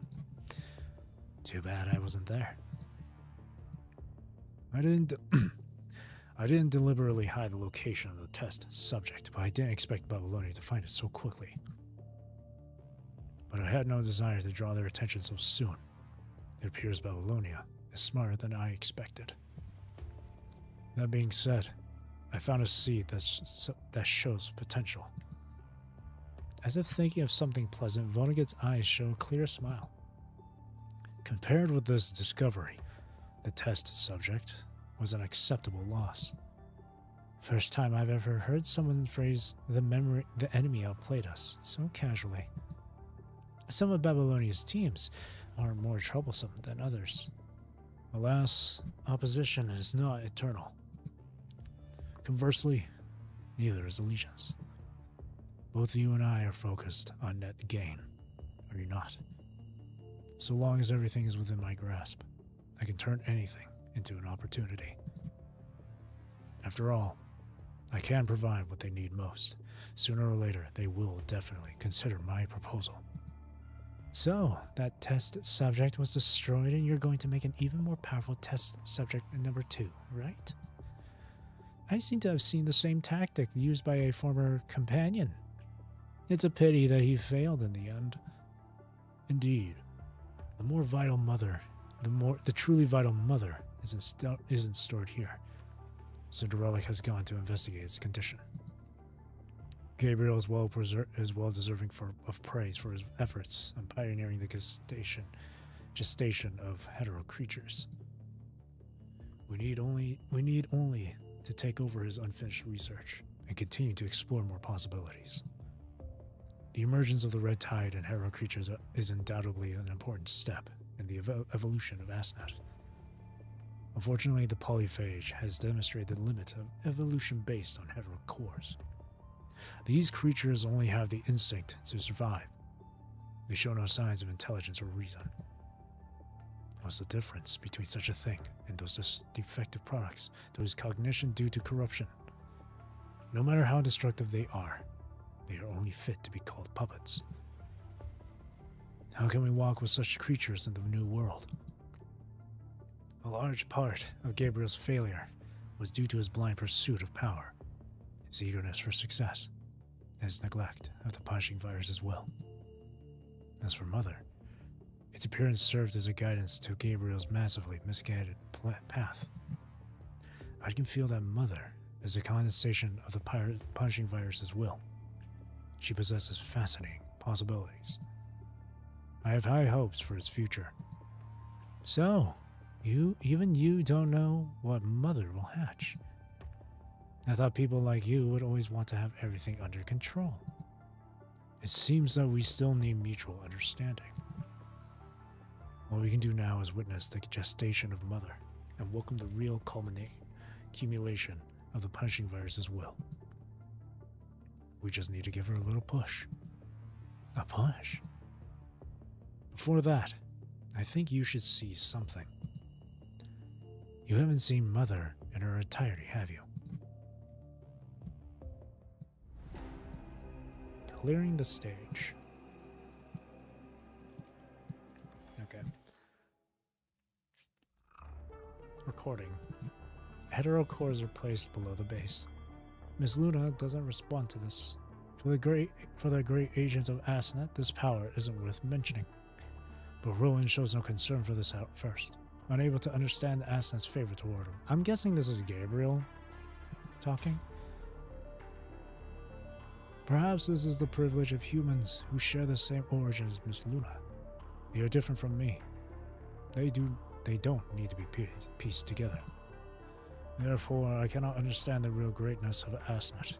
[SPEAKER 1] Too bad I wasn't there. I didn't deliberately hide the location of the test subject, but I didn't expect Babylonia to find it so quickly. But I had no desire to draw their attention so soon. It appears Babylonia is smarter than I expected. That being said, I found a seed that shows potential. As if thinking of something pleasant, Vonnegut's eyes show a clear smile. Compared with this discovery, the test subject was an acceptable loss. First time I've ever heard someone phrase the enemy outplayed us so casually. Some of Babylonia's teams are more troublesome than others. Alas, opposition is not eternal. Conversely, neither is allegiance. Both you and I are focused on net gain, are you not? So long as everything is within my grasp, I can turn anything into an opportunity. After all, I can provide what they need most. Sooner or later, they will definitely consider my proposal. So, that test subject was destroyed and you're going to make an even more powerful test subject number 2, right? I seem to have seen the same tactic used by a former companion. It's a pity that he failed in the end. Indeed, the truly vital mother isn't stored here, so the relic has gone to investigate its condition. Gabriel is well deserving of praise for his efforts in pioneering the gestation of hetero creatures. We need only to take over his unfinished research and continue to explore more possibilities. The emergence of the red tide and hetero creatures is undoubtedly an important step in the evolution of Asnet. Unfortunately, the polyphage has demonstrated the limit of evolution based on hetero cores. These creatures only have the instinct to survive. They show no signs of intelligence or reason. What's the difference between such a thing and those defective products that lose cognition due to corruption? No matter how destructive they are only fit to be called puppets. How can we walk with such creatures in the new world? A large part of Gabriel's failure was due to his blind pursuit of power, his eagerness for success, and his neglect of the punishing virus's will. As for Mother, its appearance served as a guidance to Gabriel's massively misguided path. I can feel that Mother is a condensation of the punishing virus's will. She possesses fascinating possibilities. I have high hopes for its future. So, even you don't know what Mother will hatch. I thought people like you would always want to have everything under control. It seems that we still need mutual understanding. What we can do now is witness the gestation of Mother and welcome the real accumulation of the punishing virus's will. We just need to give her a little push. A push? Before that, I think you should see something. You haven't seen Mother in her entirety, have you? Clearing the stage. Okay. Recording. Hetero cores are placed below the base. Miss Luna doesn't respond to this. For the great agents of Asnet, this power isn't worth mentioning. But Roland shows no concern for this at first, unable to understand Asnet's favor toward him. I'm guessing this is Gabriel talking. Perhaps this is the privilege of humans who share the same origin as Miss Luna. They are different from me. They don't need to be pieced together. Therefore, I cannot understand the real greatness of Asnet.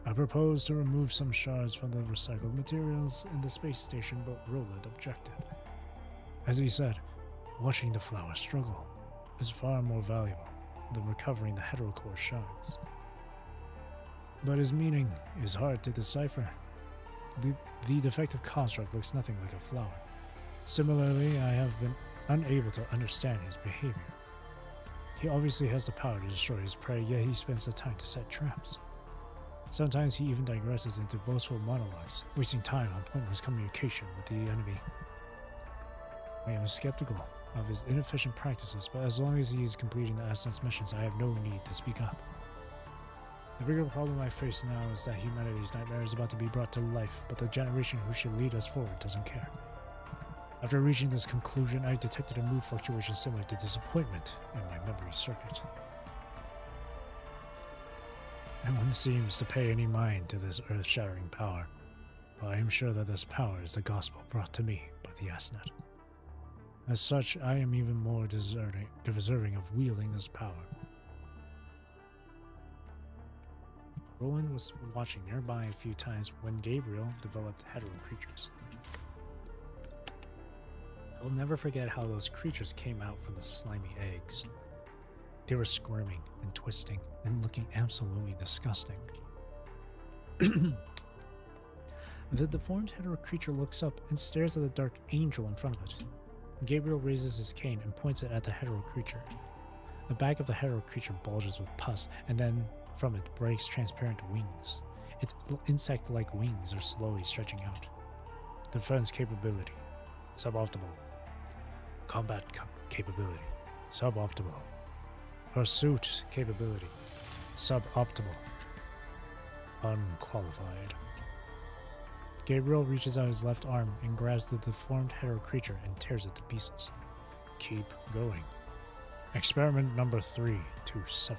[SPEAKER 1] I propose to remove some shards from the recycled materials in the space station, but Roland objected. As he said, watching the flower struggle is far more valuable than recovering the heterocore shards. But his meaning is hard to decipher. The defective construct looks nothing like a flower. Similarly, I have been unable to understand his behavior. He obviously has the power to destroy his prey, yet he spends the time to set traps. Sometimes he even digresses into boastful monologues, wasting time on pointless communication with the enemy. I am skeptical of his inefficient practices, but as long as he is completing the Asnet's missions, I have no need to speak up. The bigger problem I face now is that humanity's nightmare is about to be brought to life, but the generation who should lead us forward doesn't care. After reaching this conclusion, I detected a mood fluctuation similar to disappointment in my memory circuit. No one seems to pay any mind to this earth-shattering power, but I am sure that this power is the gospel brought to me by the Asnet. As such, I am even more deserving of wielding this power. Roland was watching nearby a few times when Gabriel developed hetero creatures. I'll never forget how those creatures came out from the slimy eggs. They were squirming and twisting and looking absolutely disgusting. The deformed hetero creature looks up and stares at the dark angel in front of it. Gabriel raises his cane and points it at the hetero creature. The back of the hetero creature bulges with pus, and then from it breaks transparent wings. Its insect-like wings are slowly stretching out. Defense capability, suboptimal. Combat capability, suboptimal. Pursuit capability, suboptimal. Unqualified. Gabriel reaches out his left arm and grabs the deformed hetero creature and tears it to pieces. Keep going. Experiment number 327.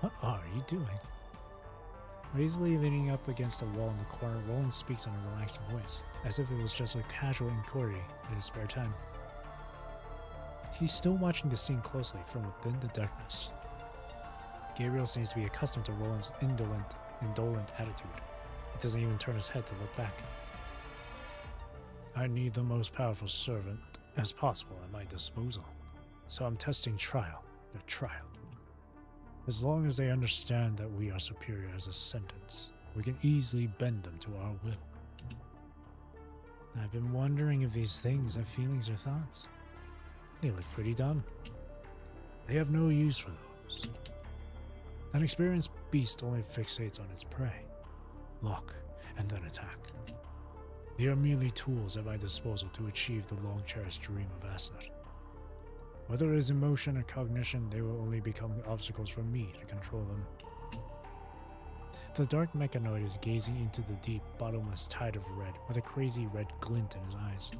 [SPEAKER 1] What are you doing? Lazily leaning up against a wall in the corner, Roland speaks in a relaxed voice, as if it was just a casual inquiry in his spare time. He's still watching the scene closely from within the darkness. Gabriel seems to be accustomed to Roland's indolent attitude. He doesn't even turn his head to look back. I need the most powerful servant as possible at my disposal, so I'm testing trial after trial. As long as they understand that we are superior as ascendants, we can easily bend them to our will. I've been wondering if these things have feelings or thoughts. They look pretty dumb. They have no use for those. An experienced beast only fixates on its prey, lock, and then attack. They are merely tools at my disposal to achieve the long-cherished dream of Asnet. Whether it is emotion or cognition, they will only become obstacles for me to control them. The dark mechanoid is gazing into the deep, bottomless tide of red with a crazy red glint in his eyes.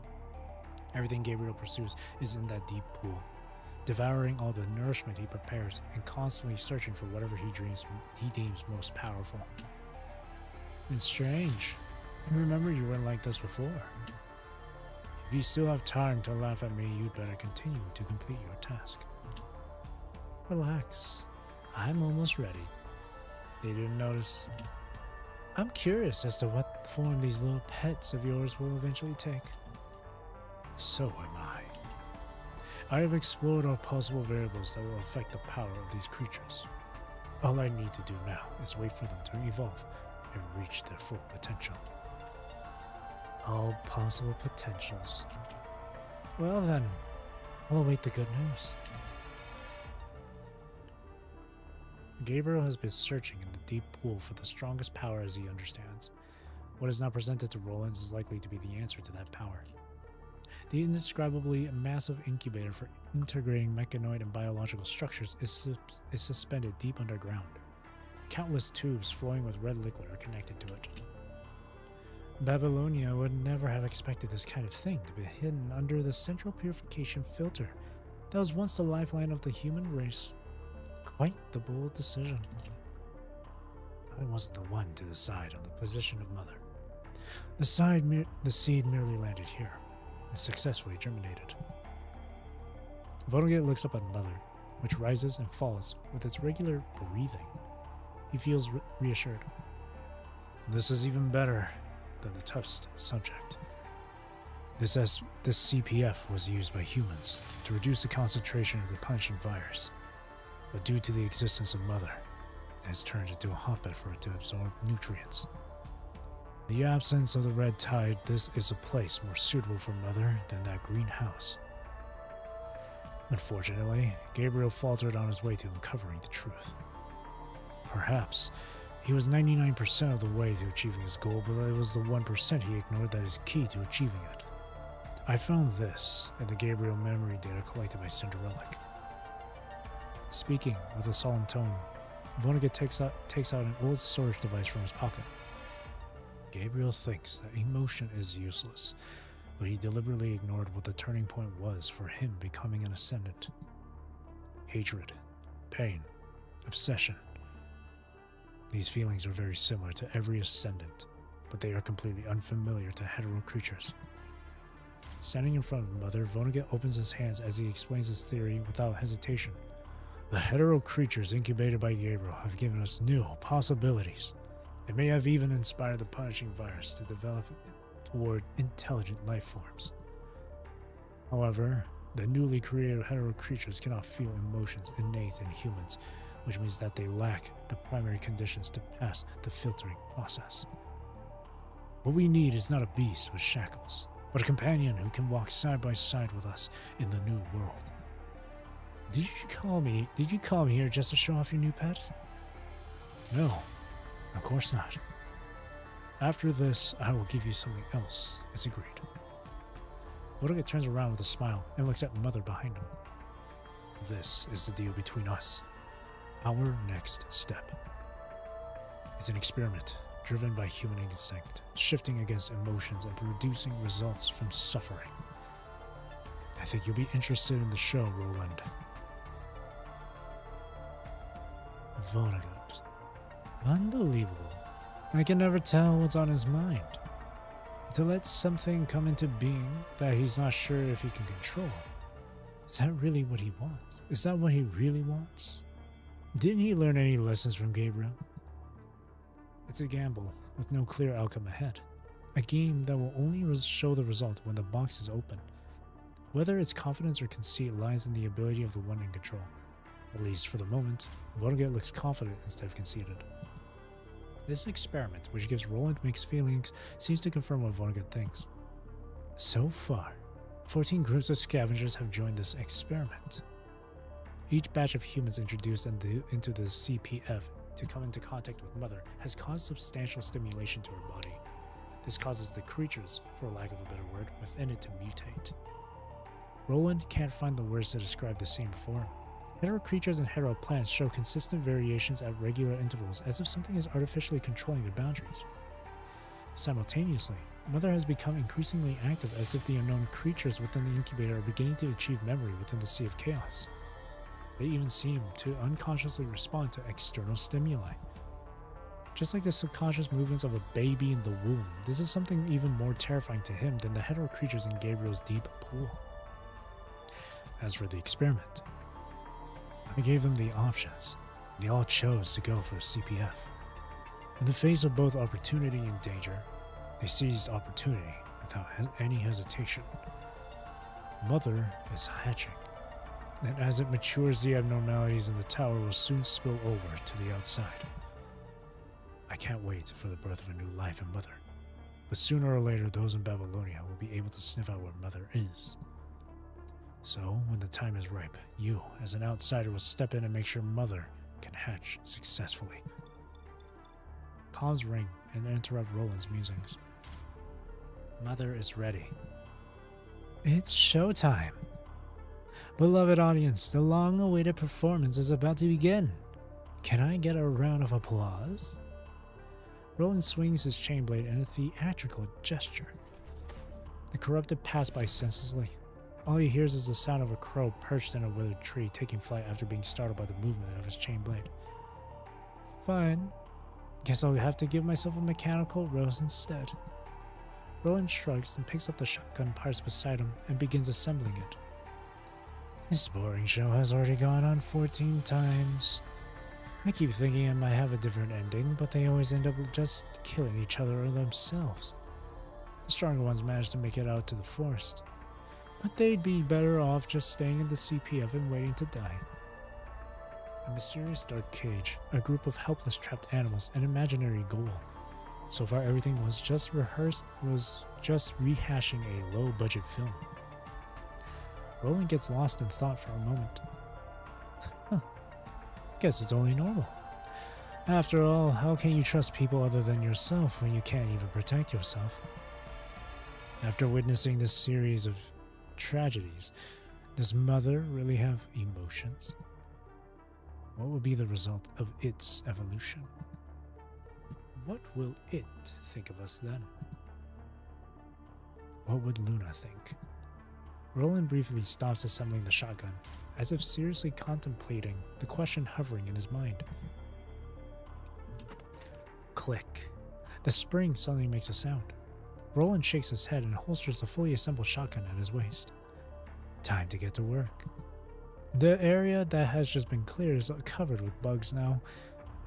[SPEAKER 1] Everything Gabriel pursues is in that deep pool, devouring all the nourishment he prepares and constantly searching for whatever he deems most powerful. It's strange. I remember you weren't like this before. If you still have time to laugh at me, you'd better continue to complete your task. Relax. I'm almost ready. They didn't notice. I'm curious as to what form these little pets of yours will eventually take. So am I. I have explored all possible variables that will affect the power of these creatures. All I need to do now is wait for them to evolve and reach their full potential. All possible potentials. Well then, I'll await the good news. Gabriel has been searching in the deep pool for the strongest power as he understands. What is now presented to Roland is likely to be the answer to that power. The indescribably massive incubator for integrating mechanoid and biological structures is suspended deep underground. Countless tubes flowing with red liquid are connected to it. Babylonia would never have expected this kind of thing to be hidden under the central purification filter that was once the lifeline of the human race. Quite the bold decision. I wasn't the one to decide on the position of Mother. The seed merely landed here and successfully germinated. Vonnegut looks up at Mother, which rises and falls with its regular breathing. He feels reassured. This is even better than the test subject. This CPF was used by humans to reduce the concentration of the punishing virus, but due to the existence of Mother, it has turned into a hotbed for it to absorb nutrients. In the absence of the red tide, this is a place more suitable for Mother than that greenhouse. Unfortunately, Gabriel faltered on his way to uncovering the truth. Perhaps he was 99% of the way to achieving his goal, but it was the 1% he ignored that is key to achieving it. I found this in the Gabriel memory data collected by Cinderelic. Speaking with a solemn tone, Vonnegut takes out an old storage device from his pocket. Gabriel thinks that emotion is useless, but he deliberately ignored what the turning point was for him becoming an ascendant. Hatred, pain, obsession. These feelings are very similar to every ascendant, but they are completely unfamiliar to hetero creatures. Standing in front of Mother, Vonnegut opens his hands as he explains his theory without hesitation. The hetero creatures incubated by Gabriel have given us new possibilities. It may have even inspired the punishing virus to develop toward intelligent life forms. However, the newly created hetero creatures cannot feel emotions innate in humans, which means that they lack the primary conditions to pass the filtering process. What we need is not a beast with shackles, but a companion who can walk side by side with us in the new world. Did you call me here just to show off your new pet? No, of course not. After this, I will give you something else, as agreed. Vonnegut turns around with a smile and looks at Mother behind him. This is the deal between us. Our next step. It's an experiment driven by human instinct, shifting against emotions and producing results from suffering. I think you'll be interested in the show, Roland. Vonnegut. Unbelievable. I can never tell what's on his mind. To let something come into being that he's not sure if he can control. Is that really what he wants? Is that what he really wants? Didn't he learn any lessons from Gabriel? It's a gamble with no clear outcome ahead. A game that will only show the result when the box is open. Whether its confidence or conceit lies in the ability of the one in control. At least for the moment, Vonnegut looks confident instead of conceited. This experiment, which gives Roland mixed feelings, seems to confirm what Vonnegut thinks. So far, 14 groups of scavengers have joined this experiment. Each batch of humans introduced into the CPF to come into contact with Mother has caused substantial stimulation to her body. This causes the creatures, for lack of a better word, within it to mutate. Roland can't find the words to describe the scene before him. Hetero creatures and hetero plants show consistent variations at regular intervals, as if something is artificially controlling their boundaries. Simultaneously, Mother has become increasingly active, as if the unknown creatures within the incubator are beginning to achieve memory within the Sea of Chaos. They even seem to unconsciously respond to external stimuli. Just like the subconscious movements of a baby in the womb, this is something even more terrifying to him than the hetero creatures in Gabriel's deep pool. As for the experiment, I gave them the options. They all chose to go for CPF. In the face of both opportunity and danger, they seized opportunity without any hesitation. Mother is hatching, and as it matures, the abnormalities in the tower will soon spill over to the outside. I can't wait for the birth of a new life in Mother, but sooner or later those in Babylonia will be able to sniff out where Mother is. So, when the time is ripe, you, as an outsider, will step in and make sure Mother can hatch successfully. Comms ring and interrupt Roland's musings. Mother is ready. It's showtime. Beloved audience, the long-awaited performance is about to begin. Can I get a round of applause? Roland swings his chain blade in a theatrical gesture. The corrupted pass by senselessly. All he hears is the sound of a crow perched in a withered tree taking flight after being startled by the movement of his chain blade. Fine. Guess I'll have to give myself a mechanical rose instead. Roland shrugs and picks up the shotgun parts beside him and begins assembling it. This boring show has already gone on 14 times. I keep thinking it might have a different ending, but they always end up just killing each other or themselves. The stronger ones manage to make it out to the forest, but they'd be better off just staying in the CPF and waiting to die. A mysterious dark cage, a group of helpless trapped animals, an imaginary goal. So far everything was just rehashing a low-budget film. Roland gets lost in thought for a moment. Huh. Guess it's only normal. After all, how can you trust people other than yourself when you can't even protect yourself? After witnessing this series of tragedies, does Mother really have emotions? What will be the result of its evolution? What will it think of us then? What would Luna think? Roland briefly stops assembling the shotgun, as if seriously contemplating the question hovering in his mind. Click. The spring suddenly makes a sound. Roland shakes his head and holsters the fully assembled shotgun at his waist. Time to get to work. The area that has just been cleared is covered with bugs now.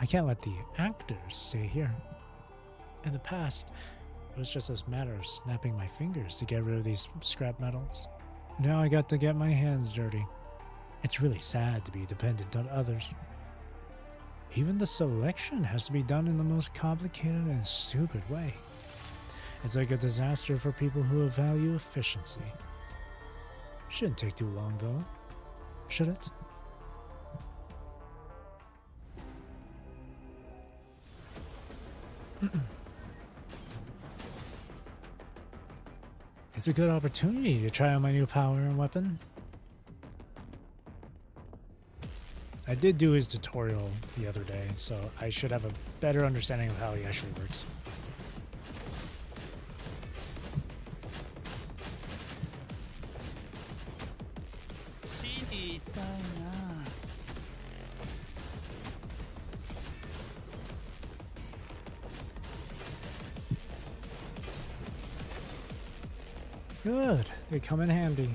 [SPEAKER 1] I can't let the actors stay here. In the past, it was just a matter of snapping my fingers to get rid of these scrap metals. Now I got to get my hands dirty. It's really sad to be dependent on others. Even the selection has to be done in the most complicated and stupid way. It's like a disaster for people who value efficiency. Shouldn't take too long though, should it? It's a good opportunity to try out my new power and weapon. I did do his tutorial the other day, so I should have a better understanding of how he actually works. Good, they come in handy.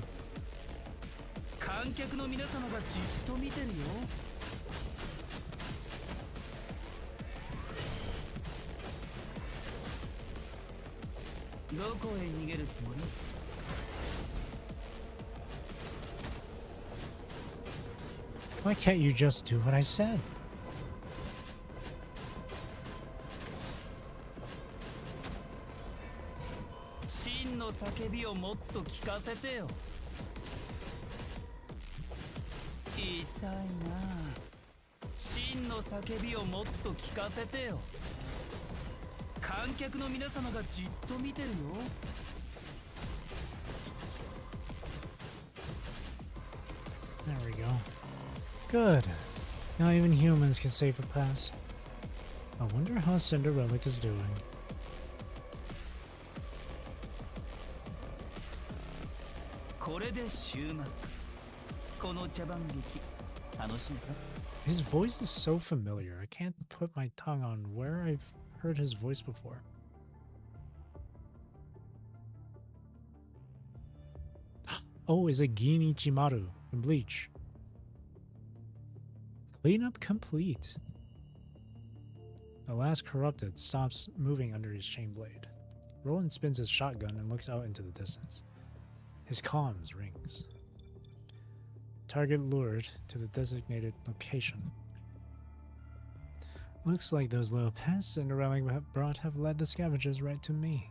[SPEAKER 1] Why can't you just do what I said? There we go. Good. Now even humans can save a pass. I wonder how Cinderella is doing. His voice is so familiar. I can't put my tongue on where I've heard his voice before. Oh, is it Gin Ichimaru from Bleach? Cleanup complete. The last corrupted stops moving under his chain blade. Roland spins his shotgun and looks out into the distance. His comms rings. Target lured to the designated location. Looks like those little pests Cinderella brought have led the scavengers right to me.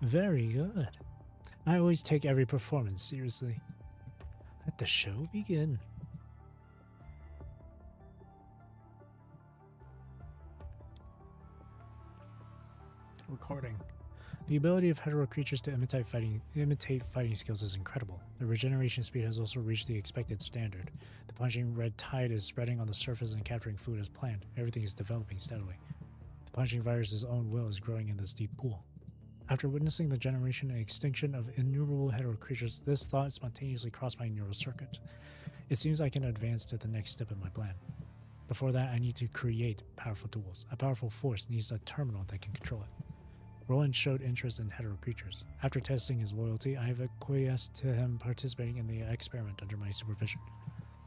[SPEAKER 1] Very good. I always take every performance seriously. Let the show begin. Recording. The ability of hetero creatures to imitate fighting skills is incredible. The regeneration speed has also reached the expected standard. The punching red tide is spreading on the surface and capturing food as planned. Everything is developing steadily. The punching virus's own will is growing in this deep pool. After witnessing the generation and extinction of innumerable hetero creatures, this thought spontaneously crossed my neural circuit. It seems I can advance to the next step in my plan. Before that, I need to create powerful tools. A powerful force needs a terminal that can control it. Roland showed interest in hetero creatures. After testing his loyalty, I have acquiesced to him participating in the experiment under my supervision.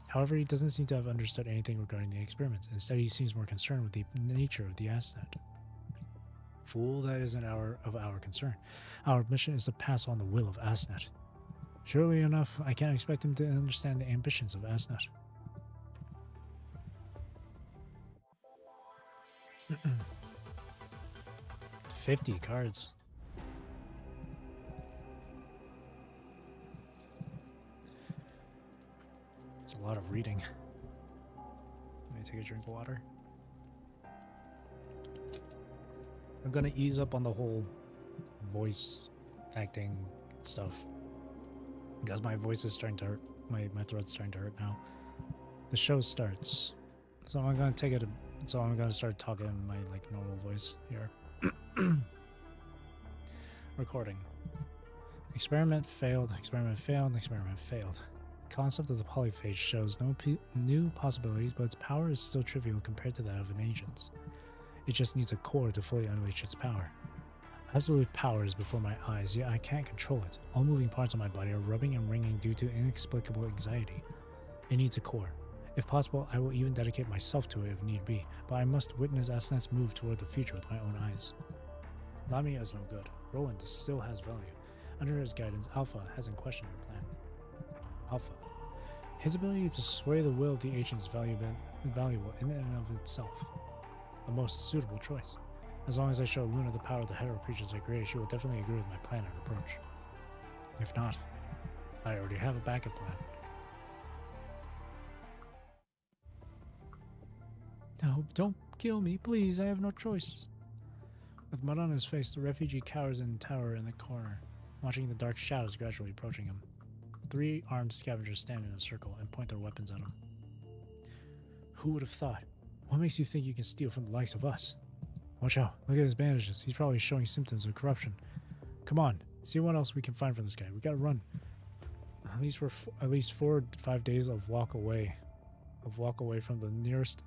[SPEAKER 1] However, he doesn't seem to have understood anything regarding the experiments. Instead, he seems more concerned with the nature of the asset. Fool, that isn't our concern. Our mission is to pass on the will of Asnet. Surely enough, I can't expect him to understand the ambitions of Asnet. 50 cards. a lot of reading. Let me take a drink of water. I'm gonna ease up on the whole voice acting stuff because my voice is starting to hurt. My throat's starting to hurt now. The show starts, so I'm gonna take it. So I'm gonna start talking in my like normal voice here. Recording. Experiment failed. Experiment failed. Experiment failed. The concept of the polyphage shows no new possibilities, but its power is still trivial compared to that of an agent's. It just needs a core to fully unleash its power. Absolute power is before my eyes, yet I can't control it. All moving parts of my body are rubbing and ringing due to inexplicable anxiety. It needs a core. If possible, I will even dedicate myself to it if need be, but I must witness Asnet's move toward the future with my own eyes. Lamia is no good. Roland still has value. Under his guidance, Alpha hasn't questioned her plan. Alpha. His ability to sway the will of the agent is valuable in and of itself. A most suitable choice. As long as I show Luna the power of the hetero creatures I created, she will definitely agree with my plan and approach. If not, I already have a backup plan. No, don't kill me, please. I have no choice. With mud on his face, the refugee cowers in the tower in the corner, watching the dark shadows gradually approaching him. 3 armed scavengers stand in a circle and point their weapons at him. Who would have thought? What makes you think you can steal from the likes of us? Watch out. Look at his bandages. He's probably showing symptoms of corruption. Come on. See what else we can find for this guy. We gotta run. At least 4 to 5 days of walk away from the nearest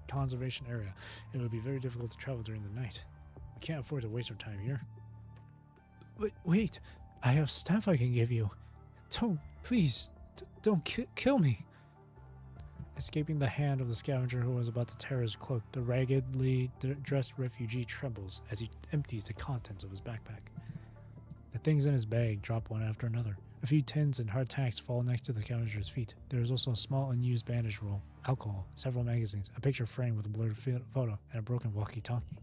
[SPEAKER 1] conservation area. It would be very difficult to travel during the night. We can't afford to waste our time here. Wait. I have stuff I can give you. Please, don't kill me. Escaping the hand of the scavenger who was about to tear his cloak, the raggedly dressed refugee trembles as he empties the contents of his backpack. The things in his bag drop one after another. A few tins and hardtacks fall next to the scavenger's feet. There is also a small unused bandage roll, alcohol, several magazines, a picture frame with a blurred photo, and a broken walkie-talkie.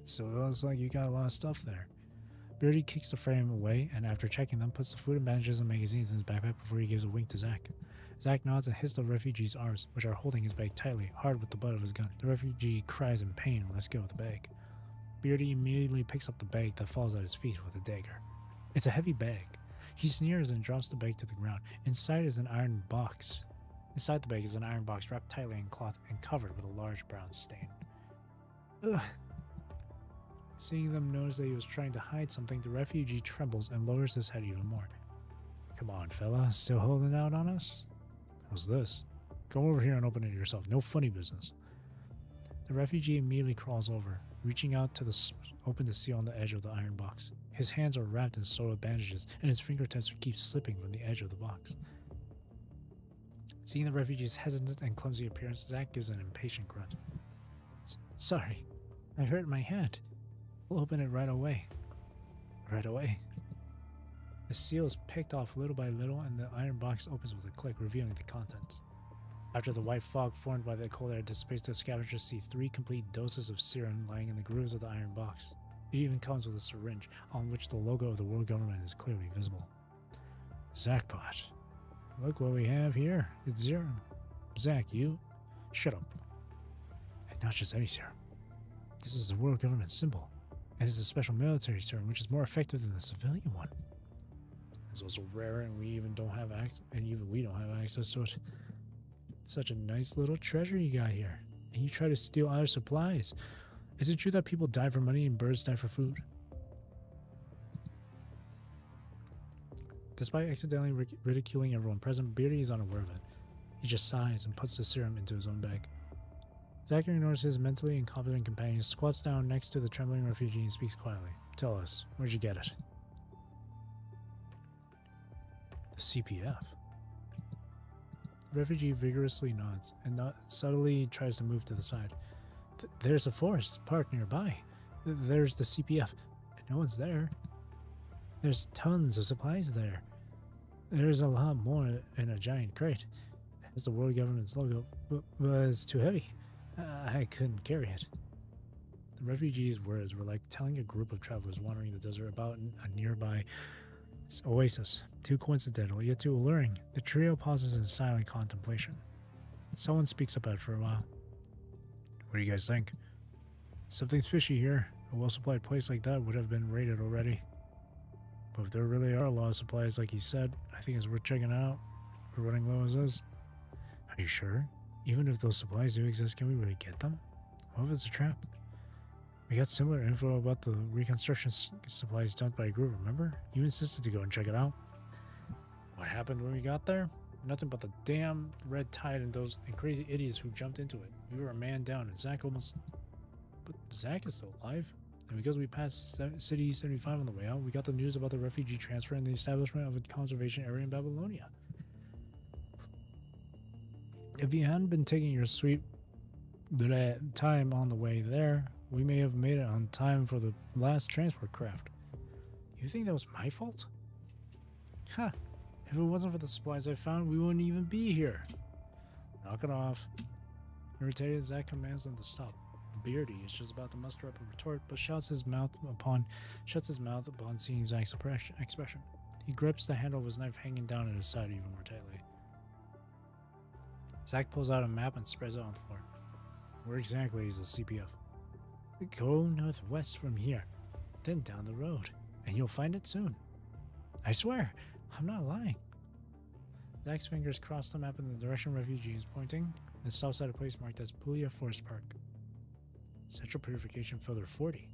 [SPEAKER 1] So it looks like you got a lot of stuff there. Beardy kicks the frame away and after checking them, puts the food and bandages and magazines in his backpack before he gives a wink to Zach. Zach nods and hits the refugee's arms, which are holding his bag tightly, hard with the butt of his gun. The refugee cries in pain and lets go of the bag. Beardy immediately picks up the bag that falls at his feet with a dagger. It's a heavy bag. He sneers and drops the bag to the ground. Inside is an iron box. Inside the bag is an iron box wrapped tightly in cloth and covered with a large brown stain. Ugh. Seeing them notice that he was trying to hide something, the refugee trembles and lowers his head even more. Come on, fella. Still holding out on us? What's this? Come over here and open it yourself. No funny business. The refugee immediately crawls over, reaching out to open the seal on the edge of the iron box. His hands are wrapped in soiled bandages, and his fingertips keep slipping from the edge of the box. Seeing the refugee's hesitant and clumsy appearance, Zach gives an impatient grunt. Sorry, I hurt my hand. We'll open it right away. Right away. The seal is picked off little by little, and the iron box opens with a click, revealing the contents. After the white fog formed by the cold air dissipates, the scavengers see 3 complete doses of serum lying in the grooves of the iron box. It even comes with a syringe, on which the logo of the world government is clearly visible. Zachpot. Look what we have here. It's serum. Zach, you... Shut up. And not just any serum. This is the world government symbol. And it's a special military serum, which is more effective than the civilian one. It's also rare, and we don't have access to it. Such a nice little treasure you got here. And you try to steal other supplies. Is it true that people die for money and birds die for food? Despite accidentally ridiculing everyone present, Beardy is unaware of it. He just sighs and puts the serum into his own bag. Zachary ignores his mentally incompetent companion, squats down next to the trembling refugee and speaks quietly. Tell us, where'd you get it? The CPF. The refugee vigorously nods and subtly tries to move to the side. There's a forest park nearby. There's the CPF. No one's there. There's tons of supplies there. There's a lot more in a giant crate. It has the world government's logo, but it's too heavy. I couldn't carry it. The refugee's words were like telling a group of travelers wandering the desert about a nearby Oasis. Too coincidental, yet too alluring. The trio pauses in silent contemplation. Someone speaks up for a while. What do you guys think? Something's fishy here. A well-supplied place like that would have been raided already. But if there really are a lot of supplies like he said, I think it's worth checking out. We're running low as is. Are you sure? Even if those supplies do exist, can we really get them? What if it's a trap? We got similar info about the reconstruction supplies dumped by a group, remember? You insisted to go and check it out. What happened when we got there? Nothing but the damn red tide and those crazy idiots who jumped into it. We were a man down and Zach almost... But Zach is still alive. And because we passed City 75 on the way out, we got the news about the refugee transfer and the establishment of a conservation area in Babylonia. If you hadn't been taking your sweet time on the way there, we may have made it on time for the last transport craft. You think that was my fault? Huh. If it wasn't for the supplies I found, we wouldn't even be here. Knock it off. Irritated, Zach commands them to stop. Beardy is just about to muster up a retort, but shuts his mouth upon seeing Zach's expression. He grips the handle of his knife hanging down at his side even more tightly. Zach pulls out a map and spreads it on the floor. Where exactly is the CPF? Go northwest from here, then down the road, and you'll find it soon. I swear, I'm not lying. Zach's fingers cross the map in the direction refugee is pointing. The south side of a place marked as Puglia Forest Park. Central Purification Filter 40.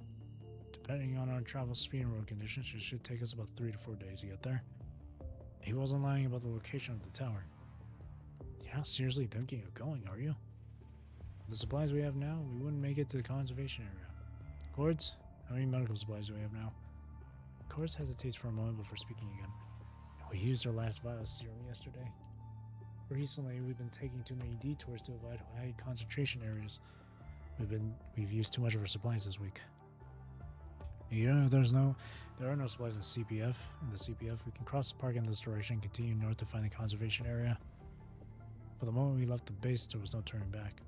[SPEAKER 1] Depending on our travel speed and road conditions, it should take us about 3 to 4 days to get there. He wasn't lying about the location of the tower. You're not seriously thinking of going, are you? With the supplies we have now, we wouldn't make it to the conservation area. Cords, how many medical supplies do we have now? Cords hesitates for a moment before speaking again. We used our last vial serum yesterday. Recently, we've been taking too many detours to avoid high concentration areas. We've used too much of our supplies this week. You know, there are no supplies in CPF. In the CPF, we can cross the park in this direction and continue north to find the conservation area. But the moment we left the base, there was no turning back.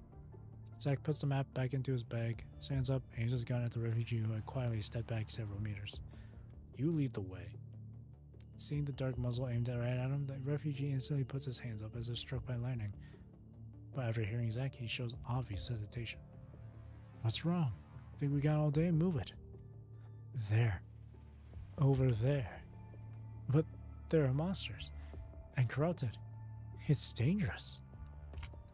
[SPEAKER 1] Zach puts the map back into his bag, stands up, aims his gun at the refugee who had quietly stepped back several meters. You lead the way. Seeing the dark muzzle aimed right at him, the refugee instantly puts his hands up as if struck by lightning. But after hearing Zach, he shows obvious hesitation. What's wrong? Think we got all day? Move it. There. Over there. But there are monsters. And corrupted. It's dangerous.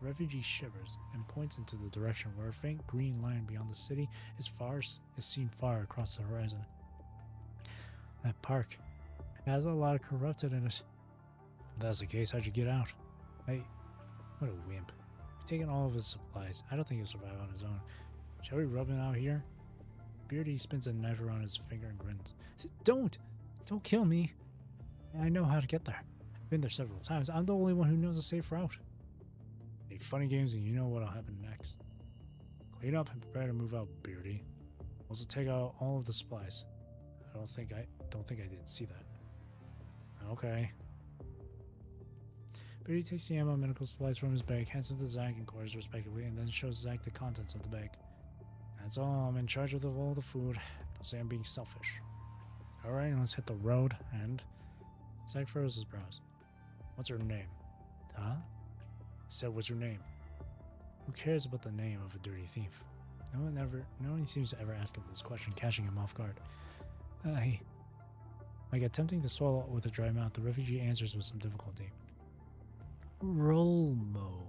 [SPEAKER 1] The refugee shivers and points into the direction where a faint green line beyond the city is seen far across the horizon. That park has a lot of corrupted in it. If that's the case, how'd you get out? Hey, what a wimp. We've taken all of his supplies. I don't think he'll survive on his own. Shall we rub him out here? Beardy spins a knife around his finger and grins. Don't kill me. I know how to get there. I've been there several times. I'm the only one who knows a safe route. Need funny games and you know what'll happen next. Clean up and prepare to move out, Beardy. Also take out all of the supplies. I don't think I didn't see that. Okay. Beardy takes the ammo and medical supplies from his bag, hands them to Zach and Cores respectively, and then shows Zach the contents of the bag. That's all. I'm in charge of all the food. Don't say I'm being selfish. Alright, let's hit the road, and... Zach furrows his brows. What's her name? Huh? Said, what's her name? Who cares about the name of a dirty thief? No one seems to ever ask him this question, catching him off guard. Like attempting to swallow with a dry mouth, the refugee answers with some difficulty. Rolmo.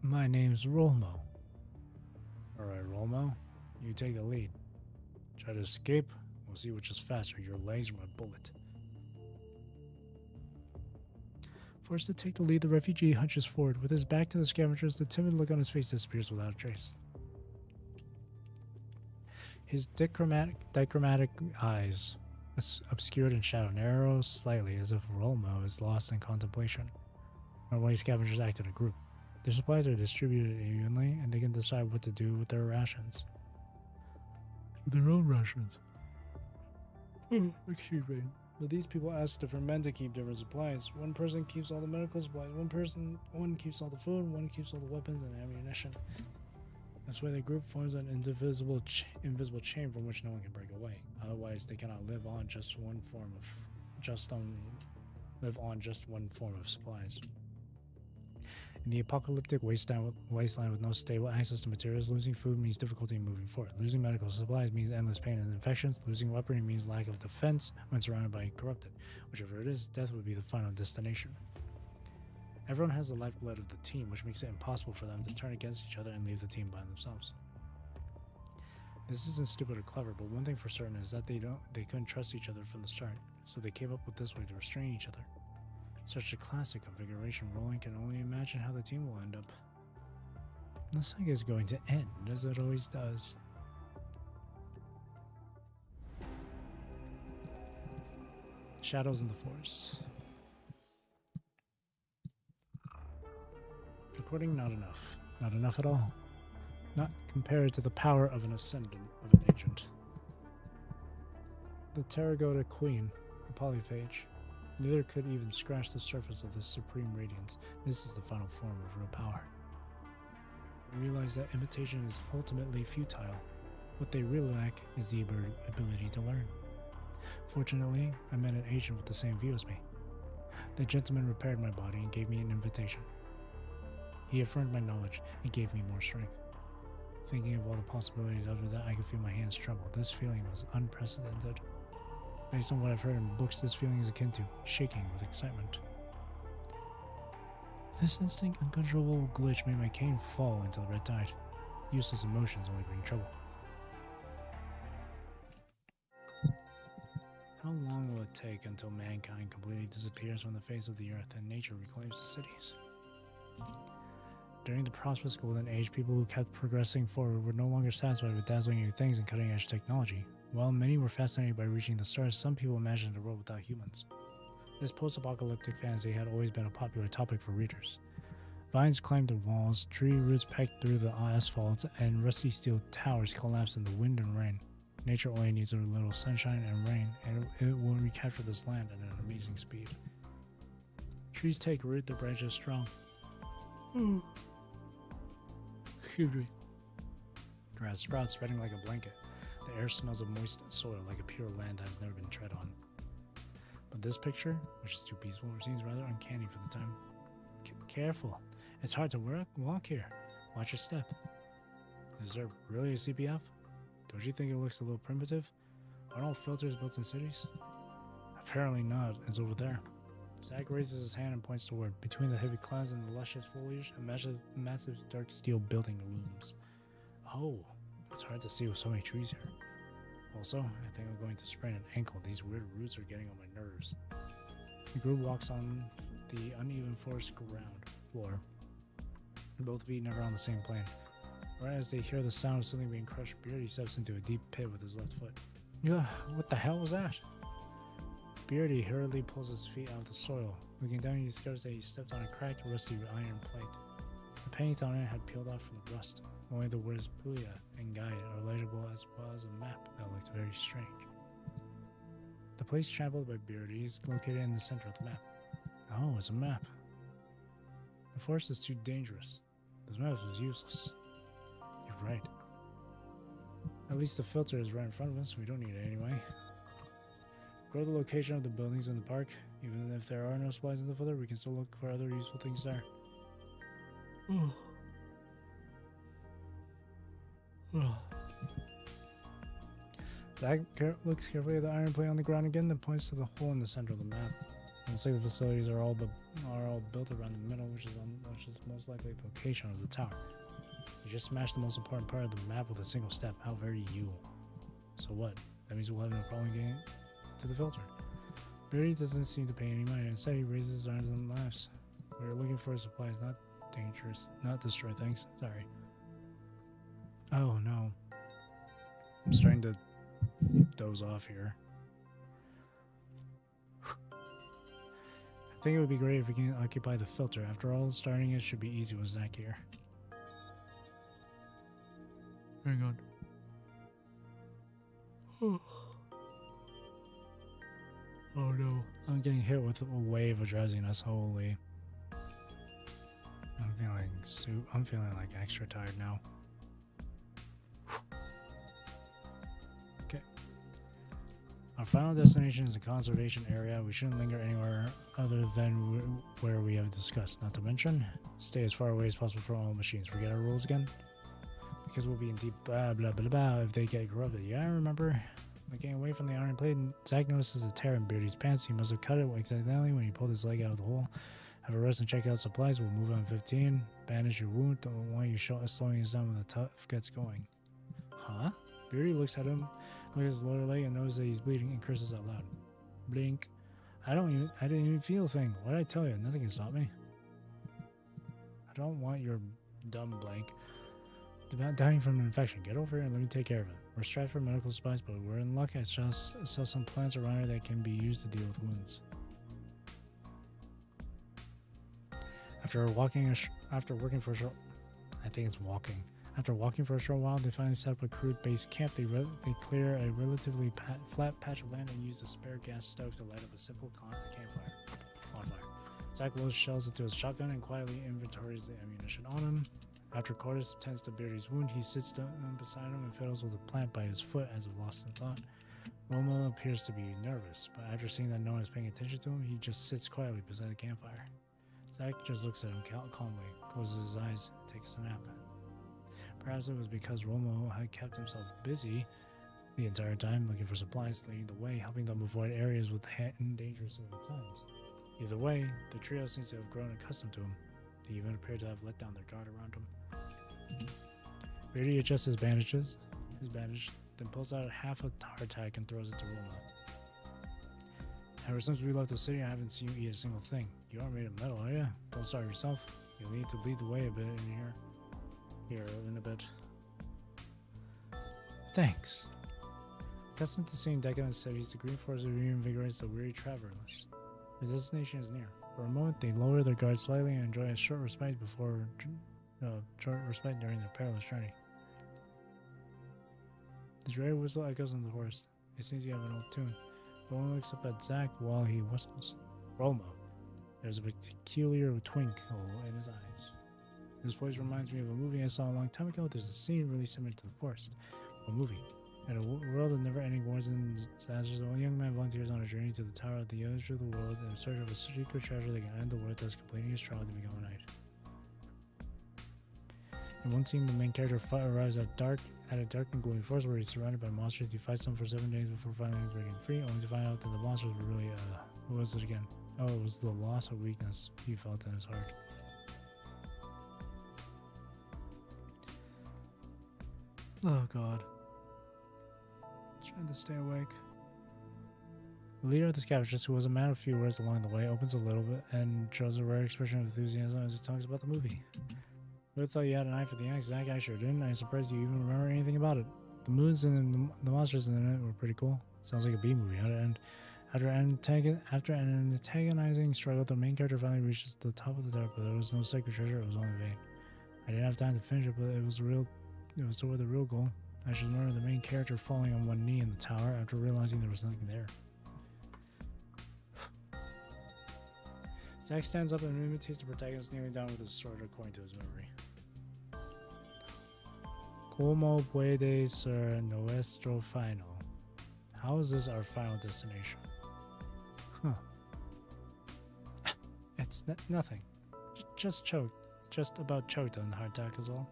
[SPEAKER 1] My name's Rolmo. Alright, Rolmo. You take the lead. Try to escape. We'll see which is faster, your legs or my bullet. Forced to take the lead, the refugee hunches forward. With his back to the scavengers, the timid look on his face disappears without a trace. His dichromatic eyes, obscured in shadow, narrow slightly as if Rolmo is lost in contemplation. Normally, scavengers act in a group. Their supplies are distributed evenly, and they can decide what to do with their rations. With their own rations. Excuse me. But these people ask different men to keep different supplies. One person keeps all the medical supplies, one keeps all the food, one keeps all the weapons and ammunition. That's why the group forms an invisible chain from which no one can break away. Otherwise, they cannot live on just one form of live on just one form of supplies. In the apocalyptic wasteland with no stable access to materials, losing food means difficulty in moving forward. Losing medical supplies means endless pain and infections. Losing weaponry means lack of defense when surrounded by corrupted. Whichever it is, death would be the final destination. Everyone has the lifeblood of the team, which makes it impossible for them to turn against each other and leave the team by themselves. This isn't stupid or clever, but one thing for certain is that they couldn't trust each other from the start, so they came up with this way to restrain each other. Such a classic configuration, Roland can only imagine how the team will end up. The saga is going to end, as it always does. Shadows in the forest. Recording not enough. Not enough at all. Not compared to the power of an ascendant of an agent. The Terracotta Queen, the polyphage. Neither could even scratch the surface of this supreme radiance. This is the final form of real power. I realize that imitation is ultimately futile. What they really lack is the ability to learn. Fortunately, I met an agent with the same view as me. The gentleman repaired my body and gave me an invitation. He affirmed my knowledge and gave me more strength. Thinking of all the possibilities after that, I could feel my hands tremble. This feeling was unprecedented. Based on what I've heard in books, this feeling is akin to shaking with excitement. This instant, uncontrollable glitch made my cane fall into the red tide. Useless emotions only bring trouble. How long will it take until mankind completely disappears from the face of the earth and nature reclaims the cities? During the prosperous golden age, people who kept progressing forward were no longer satisfied with dazzling new things and cutting-edge technology. While many were fascinated by reaching the stars, some people imagined a world without humans. This post-apocalyptic fantasy had always been a popular topic for readers. Vines climbed the walls, tree roots pecked through the asphalt, and rusty steel towers collapsed in the wind and rain. Nature only needs a little sunshine and rain, and it will recapture this land at an amazing speed. Trees take root, their branches strong. Excuse me. Grass sprouts spreading like a blanket. The air smells of moist soil like a pure land that has never been tread on. But this picture, which is too peaceful, seems rather uncanny for the time. Careful. It's hard to walk here. Watch your step. Is there really a CPF? Don't you think it looks a little primitive? Aren't all filters built in cities? Apparently not. It's over there. Zach raises his hand and points toward. Between the heavy clouds and the luscious foliage, a massive dark steel building looms. Oh, it's hard to see with so many trees here. Also, I think I'm going to sprain an ankle. These weird roots are getting on my nerves. The group walks on the uneven forest floor. Both feet never on the same plane. Right as they hear the sound of something being crushed, Beardy steps into a deep pit with his left foot. Ugh, what the hell was that? Beardy hurriedly pulls his feet out of the soil. Looking down, he discovers that he stepped on a cracked, rusty iron plate. The paint on it had peeled off from the rust. Only the words Booyah and Guide are legible, as well as a map that looked very strange. The place trampled by Beardy is located in the center of the map. Oh, it's a map. The forest is too dangerous. This map is useless. You're right. At least the filter is right in front of us. We don't need it anyway. Go to the location of the buildings in the park. Even if there are no supplies in the filter, we can still look for other useful things there. Zach looks carefully at the iron plate on the ground again, then points to the hole in the center of the map. Looks like the facilities are all built around the middle, which is most likely the location of the tower. You just smashed the most important part of the map with a single step. How very you. So what? That means we'll have no problem getting to the filter. Beardy doesn't seem to pay any mind. Instead, he raises his arms and laughs. We're looking for supplies, not dangerous, not destroy things. Sorry. Oh no. I'm starting to doze off here. I think it would be great if we can occupy the filter. After all, starting it should be easy with Zach here. Hang on. Oh no. I'm getting hit with a wave of drowsiness. Holy. I'm feeling like extra tired now. Okay. Our final destination is a conservation area. We shouldn't linger anywhere other than where we have discussed. Not to mention, stay as far away as possible from all machines. Forget our rules again? Because we'll be in deep blah blah blah blah if they get corrupted. Yeah, I remember. Looking away from the iron plate, Zack notices a tear in Beardy's pants. He must have cut it accidentally when he pulled his leg out of the hole. Have a rest and check out supplies. We'll move on 15. Bandage your wound. Don't want you slowing us down when the tough gets going. Huh? Beardy looks at him, looks at his lower leg, and knows that he's bleeding and curses out loud. Blink. I didn't even feel a thing. What did I tell you? Nothing can stop me. I don't want your dumb blank. Dying from an infection. Get over here and let me take care of it. We're strapped for medical supplies, but we're in luck. I saw some plants around here that can be used to deal with wounds. After working for a short while, they finally set up a crude base camp. They clear a relatively flat patch of land and use a spare gas stove to light up a simple campfire. Bonfire. Zack loads shells into his shotgun and quietly inventories the ammunition on him. After Cordis tends to Beardy's wound, he sits down beside him and fiddles with a plant by his foot as if lost in thought. Romo appears to be nervous, but after seeing that no one is paying attention to him, he just sits quietly beside the campfire. Zack just looks at him calmly, closes his eyes, and takes a nap. Perhaps it was because Romo had kept himself busy the entire time, looking for supplies, leading the way, helping them avoid areas with dangerous times. Either way, the trio seems to have grown accustomed to him. They even appear to have let down their guard around him. Beardy adjusts his bandage, then pulls out half a hardtack and throws it to Roma. Ever since we left the city, I haven't seen you eat a single thing. You aren't made of metal, are you? Don't starve yourself. You'll need to lead the way a bit in here. Here, in a bit. Thanks. Accustomed to seeing decadent cities, the Green Forest reinvigorates the weary travelers. The destination is near. For a moment, they lower their guard slightly and enjoy a short respite during their perilous journey. The dreaded whistle echoes in the forest. It seems you have an old tune. Romo looks up at Zack while he whistles. Romo. There's a peculiar twinkle in his eyes. This voice reminds me of a movie I saw a long time ago. There's a scene really similar to the forest. A movie. In a world of never-ending wars and disasters, a young man volunteers on a journey to the tower at the edge of the world in search of a secret treasure that can end the world, thus completing his trial to become a knight. In one scene, the main character arrives at a dark and gloomy forest where he's surrounded by monsters. He fights them for 7 days before finally breaking free, only to find out that the monsters were really, what was it again? Oh, it was the loss of weakness he felt in his heart. Oh god. Trying to stay awake. The leader of the scavengers, who was a man of few words along the way, opens a little bit and shows a rare expression of enthusiasm as he talks about the movie. I thought you had an eye for the acts. Zack, I sure didn't. I'm surprised you even remember anything about it. The moons and the monsters in it were pretty cool. Sounds like a B movie. After an antagonizing struggle, the main character finally reaches the top of the tower, but there was no sacred treasure. It was only vain. I didn't have time to finish it, but it was toward the real goal. I should remember the main character falling on one knee in the tower after realizing there was nothing there. Zack stands up and imitates the protagonist kneeling down with his sword according to his memory. Como puede ser nuestro final? How is this our final destination? Huh. It's nothing. Just about choked on hardtack is all.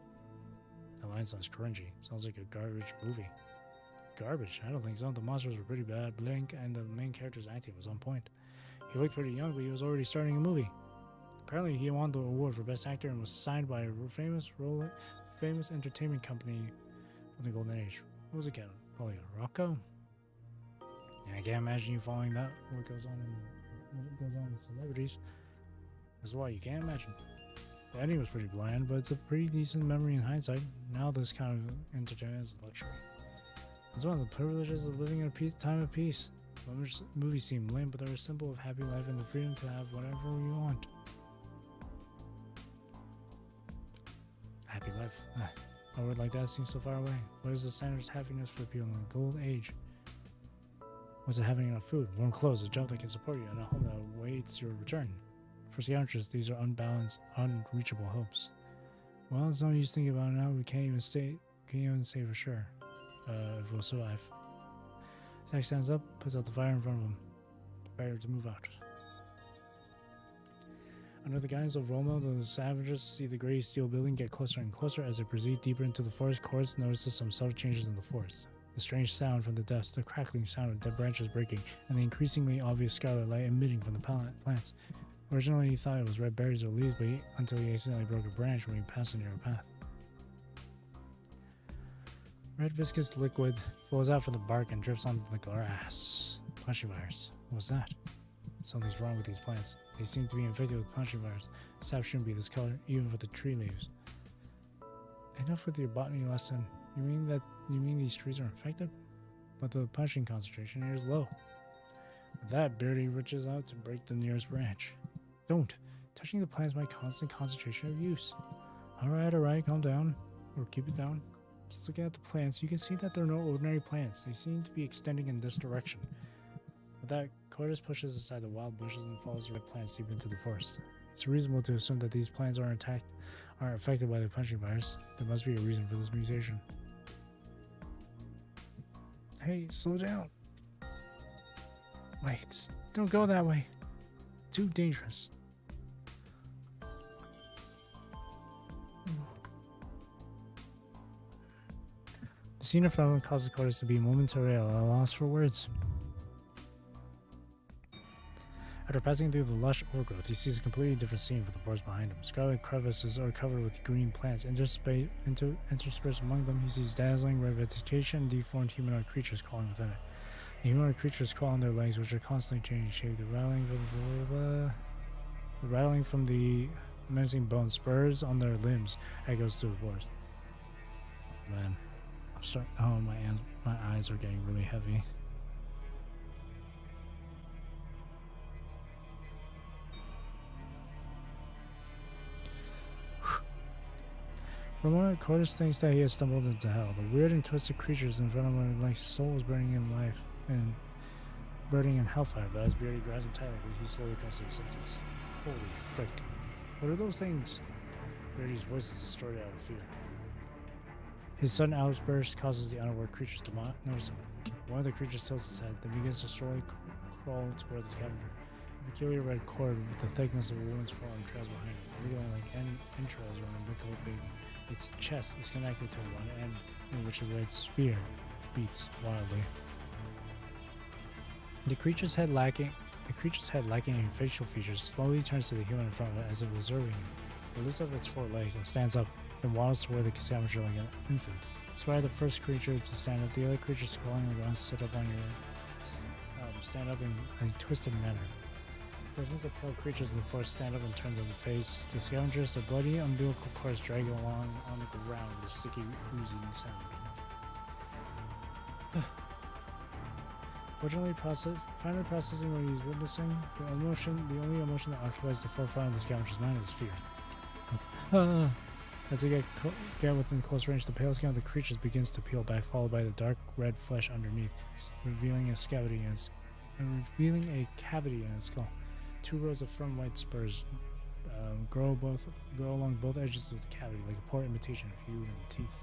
[SPEAKER 1] That line sounds cringy. Sounds like a garbage movie. Garbage? I don't think so. The monsters were pretty bad. Blink and the main character's acting was on point. He looked pretty young, but he was already starting a movie. Apparently, he won the award for Best Actor and was signed by a famous entertainment company of the Golden Age. What was it called? Probably Rocco? Yeah, I can't imagine you following that. What goes on with celebrities. There's a lot you can't imagine. The ending was pretty bland, but it's a pretty decent memory in hindsight. Now this kind of entertainment is a luxury. It's one of the privileges of living in a time of peace. Movies seem lame, but they're a symbol of happy life and the freedom to have whatever you want. Happy life. A word like that seems so far away. What is the standard of happiness for people in the gold age? What's it having enough food, warm clothes, a job that can support you, and a home that awaits your return? For scavengers, these are unbalanced, unreachable hopes. Well, it's no use thinking about it now. We can't even say for sure if we'll survive. Zack stands up, puts out the fire in front of him. Prepared to move out. Under the guidance of Roma, the savages see the gray steel building get closer and closer. As they proceed deeper into the forest, Chorus notices some subtle changes in the forest. The strange sound from the depths, the crackling sound of dead branches breaking, and the increasingly obvious scarlet light emitting from the plants. Originally, he thought it was red berries or leaves, until he accidentally broke a branch when he passed near a path. Red viscous liquid flows out from the bark and drips onto the grass. Punchy virus. What was that? Something's wrong with these plants. They seem to be infected with punchy virus. Sap shouldn't be this color, even for the tree leaves. Enough with your botany lesson. You mean these trees are infected? But the punching concentration here is low. With that, Beardy reaches out to break the nearest branch. Don't! Touching the plants my constant concentration of use. Alright, calm down. Or keep it down. Just looking at the plants, you can see that they're no ordinary plants. They seem to be extending in this direction. With that, Cordis pushes aside the wild bushes and follows the red plants deep into the forest. It's reasonable to assume that these plants aren't affected by the punching virus. There must be a reason for this mutation. Hey, slow down. Wait, don't go that way. Too dangerous. The scene in front of him causes Cordis to be momentarily at a loss for words. After passing through the lush overgrowth, he sees a completely different scene for the forest behind him. Scarlet crevices are covered with green plants. Interspersed among them, he sees dazzling red vegetation and deformed humanoid creatures crawling within it. The humanoid creatures crawl on their legs, which are constantly changing shape. The rattling from the menacing bone spurs on their limbs echoes through the forest. Man, my eyes are getting really heavy. For a moment, Cordis thinks that he has stumbled into hell. The weird and twisted creatures in front of him are like souls burning in hellfire, but as Beardy grabs him tightly, he slowly comes to his senses. Holy frick. What are those things? Beardy's voice is distorted out of fear. His sudden outburst causes the unaware creatures to notice him. One of the creatures tilts its head, then begins to slowly crawl toward the scavenger. A peculiar red cord with the thickness of a woman's forearm trails behind it, wriggling like entrails around a big baby. Its chest is connected to one end, in which a red spear beats wildly. The creature's head lacking in facial features slowly turns to the human in front of it as if observing it. It lifts up its 4 legs and stands up, then waddles toward the scavenger like an infant. Inspire the first creature to stand up. The other creatures crawling on the ground stand up in a twisted manner. Dozens of pale creatures in the forest stand up and turn to the face. The scavengers, their bloody umbilical cords drag along on the ground with a sticky, oozing sound. Finally processing what he's witnessing, the only emotion that occupies the forefront of the scavenger's mind is fear. As they get within close range, the pale skin of the creatures begins to peel back, followed by the dark red flesh underneath, revealing a cavity in its skull. 2 rows of firm white spurs grow along both edges of the cavity, like a poor imitation of human teeth.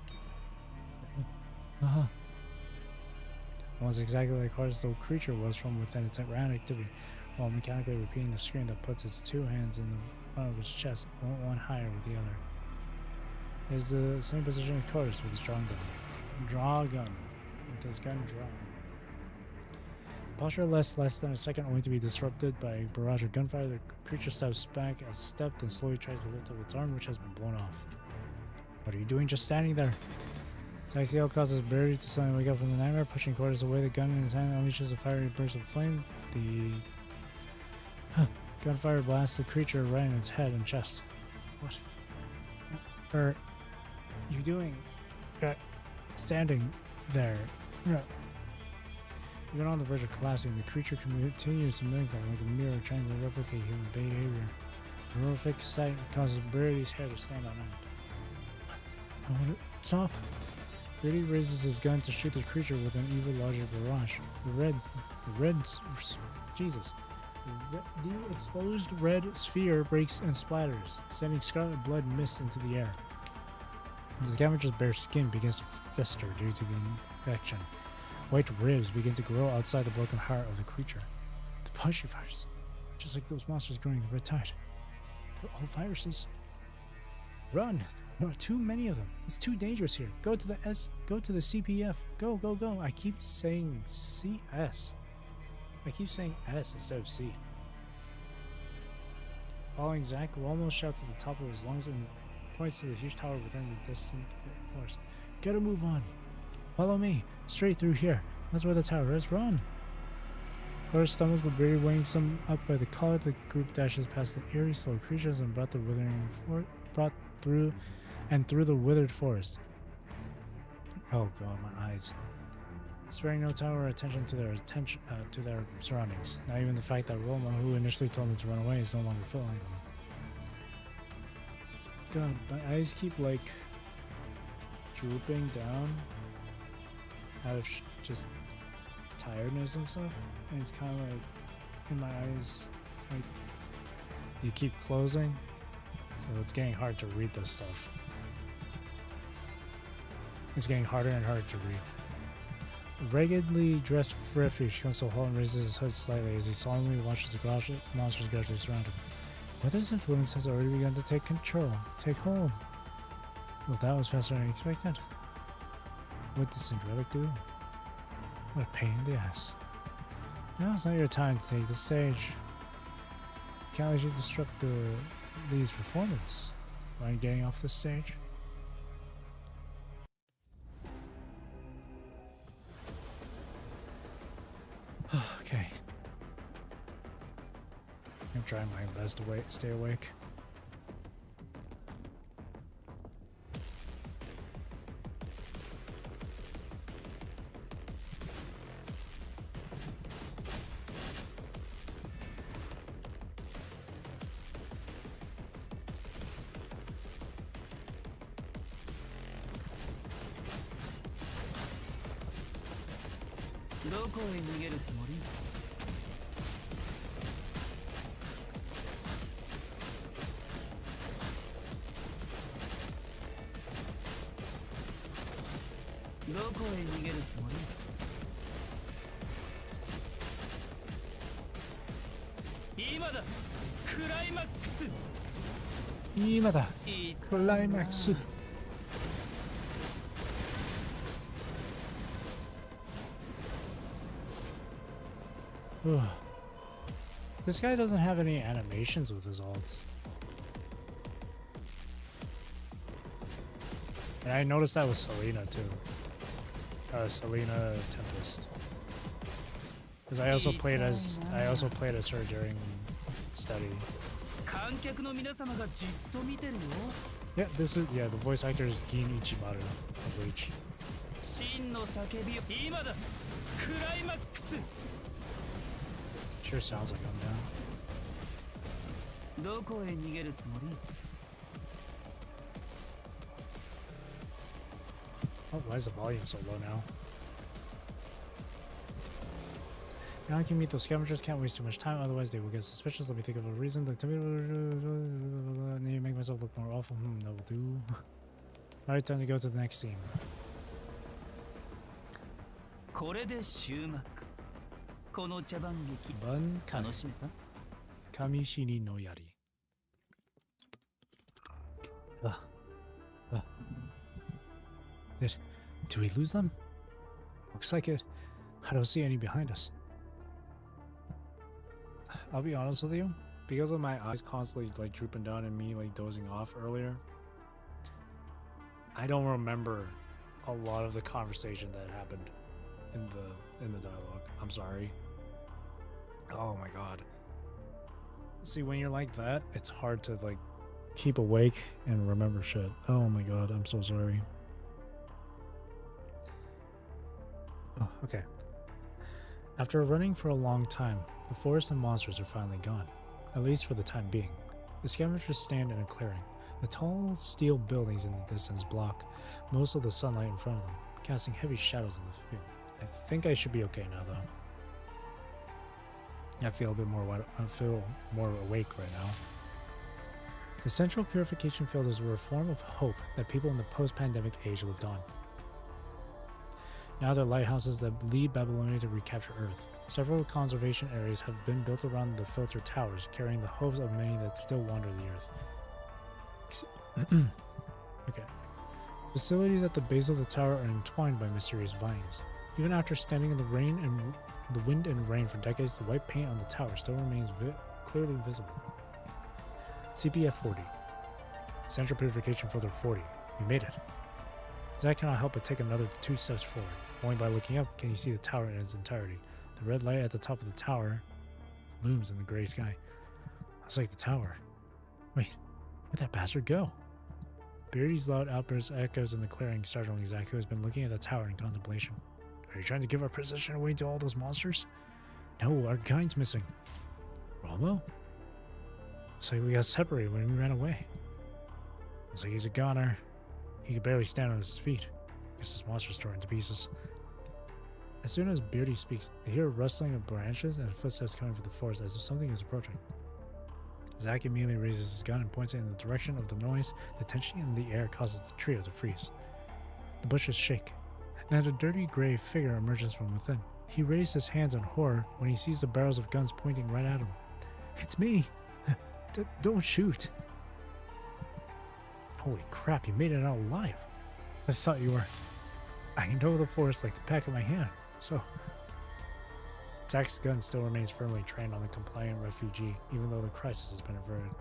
[SPEAKER 1] Almost exactly like Heart's little creature was from within its ground activity, while mechanically repeating the scream that puts its 2 hands in the front of its chest, one higher with the other. It is the same position as Cordis with his drawn gun. With his gun drawn. Posture lasts less than a second, only to be disrupted by a barrage of gunfire. The creature steps back a step, then slowly tries to lift up its arm, which has been blown off. What are you doing just standing there? Zack's yell causes Beardy to suddenly wake up from the nightmare. Pushing Cordis away, the gun in his hand unleashes a fiery burst of flame. The gunfire blasts the creature right in its head and chest. What are you doing? Standing there. Even on the verge of collapsing, the creature continues to mimic them like a mirror, trying to replicate human behavior. The horrific sight causes Beardy's hair to stand on end. I want to stop. Beardy raises his gun to shoot the creature with an evil logic barrage. The exposed red sphere breaks and splatters, sending scarlet blood mist into the air. The scavenger's bare skin begins to fester due to the infection. White ribs begin to grow outside the broken heart of the creature. The pushy virus. Just like those monsters growing the red tide. They're all viruses. Run! There are too many of them. It's too dangerous here. Go to the CPF. Go, go, go. I keep saying CS. I keep saying S instead of C. Following Zach, Walmo shouts at the top of his lungs and points to the huge tower within the distant forest. Gotta move on. Follow me. Straight through here. That's where the tower is. Run. Cora stumbles but barely weighing some up by the collar. The group dashes past the eerie, slow creatures and through the withered forest. Oh god, my eyes. Sparing no time or attention to their surroundings. Not even the fact that Roma, who initially told them to run away, is no longer following them. God, my eyes keep like drooping down out of just tiredness and stuff, and it's kind of like in my eyes, like you keep closing, so it's getting hard to read this stuff. It's getting harder and harder to read. A raggedly dressed refuge comes to a halt and raises his head slightly as he solemnly watches the monsters gradually surround him. Weather's influence has already begun to take hold. Well, that was faster than I expected. What did Cinderella do? What a pain in the ass. Now it's not your time to take the stage. You can't let you disrupt the lead's performance by getting off the stage. Okay. I'm trying my best to stay awake. Imada, climax. This guy doesn't have any animations with his ults. And I noticed that with Selena too. Selena Tempest. Because I also played as her during study. Yeah, the voice actor is Gin Ichimaru of Bleach. Sure sounds like him now. Oh, why is the volume so low now? Now I can meet those scavengers, can't waste too much time, otherwise they will get suspicious. Let me think of a reason. Need to make myself look more awful. That will do. Alright, time to go to the next scene. Bun Kamishini no Yari. Do we lose them? Looks like it. I don't see any behind us. I'll be honest with you, because of my eyes constantly like drooping down and me like dozing off earlier, I don't remember a lot of the conversation that happened in the dialogue. I'm sorry. Oh my god. See, when you're like that, it's hard to like keep awake and remember shit. Oh my god, I'm so sorry. Oh, okay. After running for a long time, the forest and monsters are finally gone, at least for the time being. The scavengers stand in a clearing. The tall steel buildings in the distance block most of the sunlight in front of them, casting heavy shadows in the field. I think I should be okay now, though. I feel more awake right now. The central purification filters were a form of hope that people in the post-pandemic age lived on. Now they're lighthouses that lead Babylonia to recapture Earth. Several conservation areas have been built around the filter towers, carrying the hopes of many that still wander the Earth. Okay. Facilities at the base of the tower are entwined by mysterious vines. Even after standing in the wind and rain for decades, the white paint on the tower still remains clearly visible. CPF 40. Central Purification Filter 40. We made it. Zach cannot help but take another 2 steps forward. Only by looking up can he see the tower in its entirety. The red light at the top of the tower looms in the gray sky. It's like the tower. Wait, where'd that bastard go? Beardy's loud outburst echoes in the clearing, startling Zach, who has been looking at the tower in contemplation. Are you trying to give our position away to all those monsters? No, our guide's missing. Rolmo? Looks like we got separated when we ran away. Looks like he's a goner. He could barely stand on his feet. Guess this monster's torn to pieces. As soon as Beardy speaks, they hear a rustling of branches and footsteps coming from the forest as if something is approaching. Zach immediately raises his gun and points it in the direction of the noise. The tension in the air causes the trio to freeze. The bushes shake, and a dirty gray figure emerges from within. He raises his hands in horror when he sees the barrels of guns pointing right at him. It's me! Don't shoot! Holy crap, you made it out alive! I thought you were... I know the forest like the back of my hand, so... Zach's gun still remains firmly trained on the compliant refugee, even though the crisis has been averted.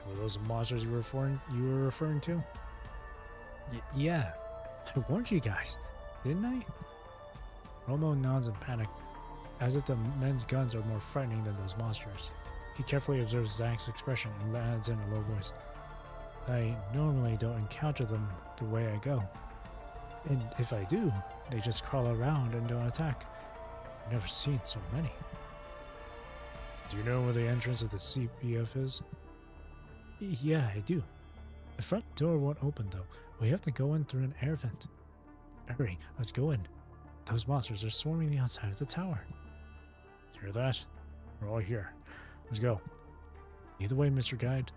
[SPEAKER 1] Were those the monsters you were referring to? Yeah. I warned you guys, didn't I? Romo nods in panic, as if the men's guns are more frightening than those monsters. He carefully observes Zach's expression and adds in a low voice. I normally don't encounter them the way I go. And if I do, they just crawl around and don't attack. I've never seen so many. Do you know where the entrance of the CPF is? Yeah, I do. The front door won't open though. We have to go in through an air vent. Hurry, let's go in. Those monsters are swarming the outside of the tower. Hear that? We're all here. Let's go. Lead the way, Mr. Guide.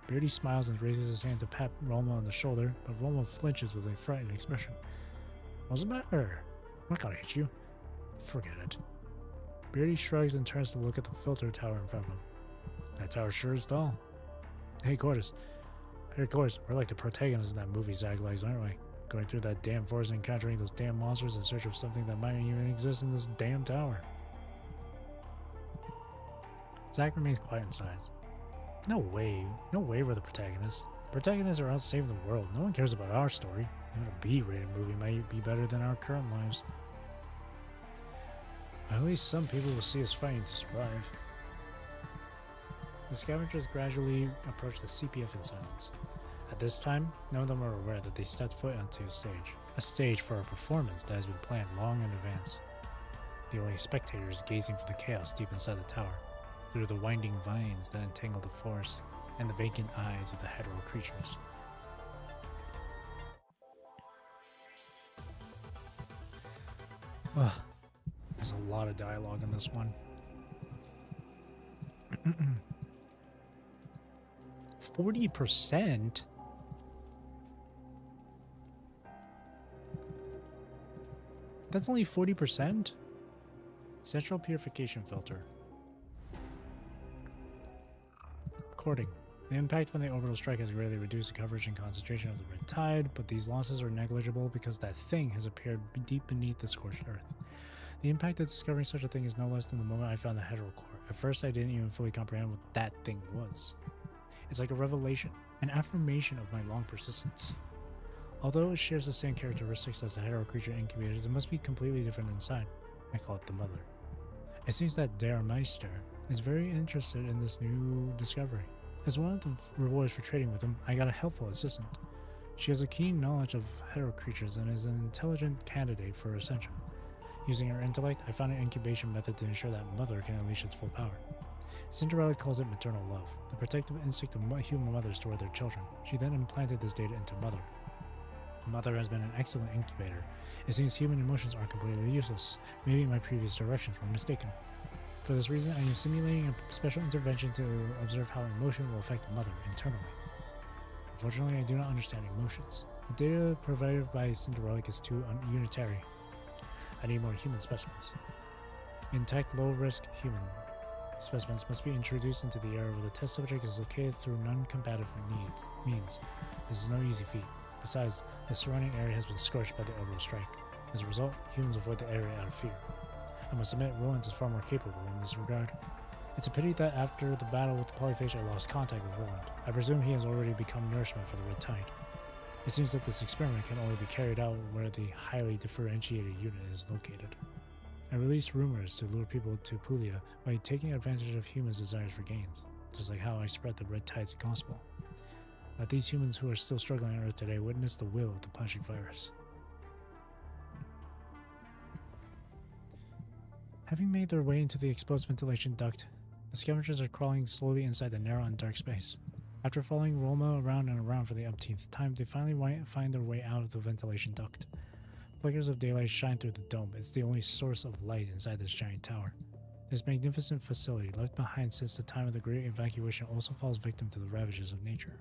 [SPEAKER 1] Beardy smiles and raises his hand to pat Rolmo on the shoulder, but Rolmo flinches with a frightened expression. What's the matter? I'm not gonna hit you. Forget it. Beardy shrugs and turns to look at the filter tower in front of him. That tower sure is tall. Hey, Cordis. We're like the protagonists in that movie Zag likes, aren't we? Going through that damn forest and encountering those damn monsters in search of something that might even exist in this damn tower. Zach remains quiet inside. No way we're the protagonists. Protagonists are out saving the world. No one cares about our story. Even a B-rated movie might be better than our current lives. At least some people will see us fighting to survive. The scavengers gradually approach the CPF in silence. At this time, none of them are aware that they stepped foot onto a stage for a performance that has been planned long in advance. The only spectator is gazing from the chaos deep inside the tower, through the winding vines that entangle the forest, and the vacant eyes of the hetero creatures. Ugh. There's a lot of dialogue in this one. 40%? That's only 40%? Central Purification Filter. Recording. The impact from the orbital strike has greatly reduced the coverage and concentration of the red tide, but these losses are negligible because that thing has appeared deep beneath the scorched earth. The impact of discovering such a thing is no less than the moment I found the hetero core. At first, I didn't even fully comprehend what that thing was. It's like a revelation, an affirmation of my long persistence. Although it shares the same characteristics as the hetero creature incubators, it must be completely different inside. I call it the mother. It seems that Der Meister is very interested in this new discovery. As one of the rewards for trading with him, I got a helpful assistant. She has a keen knowledge of hetero creatures and is an intelligent candidate for ascension. Using her intellect, I found an incubation method to ensure that mother can unleash its full power. Cinderella calls it maternal love, the protective instinct of human mothers toward their children. She then implanted this data into Mother. Mother has been an excellent incubator. It seems human emotions are completely useless. Maybe my previous directions were mistaken. For this reason, I am simulating a special intervention to observe how emotion will affect Mother internally. Unfortunately, I do not understand emotions. The data provided by Cinderella is too ununitary. I need more human specimens. Intact, low-risk human specimens must be introduced into the area where the test subject is located through non-combative means. This is no easy feat. Besides, the surrounding area has been scorched by the elbow strike. As a result, humans avoid the area out of fear. I must admit, Roland is far more capable in this regard. It's a pity that after the battle with the polyphage I lost contact with Roland. I presume he has already become nourishment for the Red Tide. It seems that this experiment can only be carried out where the highly differentiated unit is located. I release rumors to lure people to Puglia by taking advantage of humans' desires for gains, just like how I spread the Red Tide's gospel. Let these humans who are still struggling on Earth today witness the will of the punching virus. Having made their way into the exposed ventilation duct, the scavengers are crawling slowly inside the narrow and dark space. After following Roma around and around for the umpteenth time, they finally find their way out of the ventilation duct. Flickers of daylight shine through the dome. It's the only source of light inside this giant tower. This magnificent facility, left behind since the time of the Great Evacuation, also falls victim to the ravages of nature.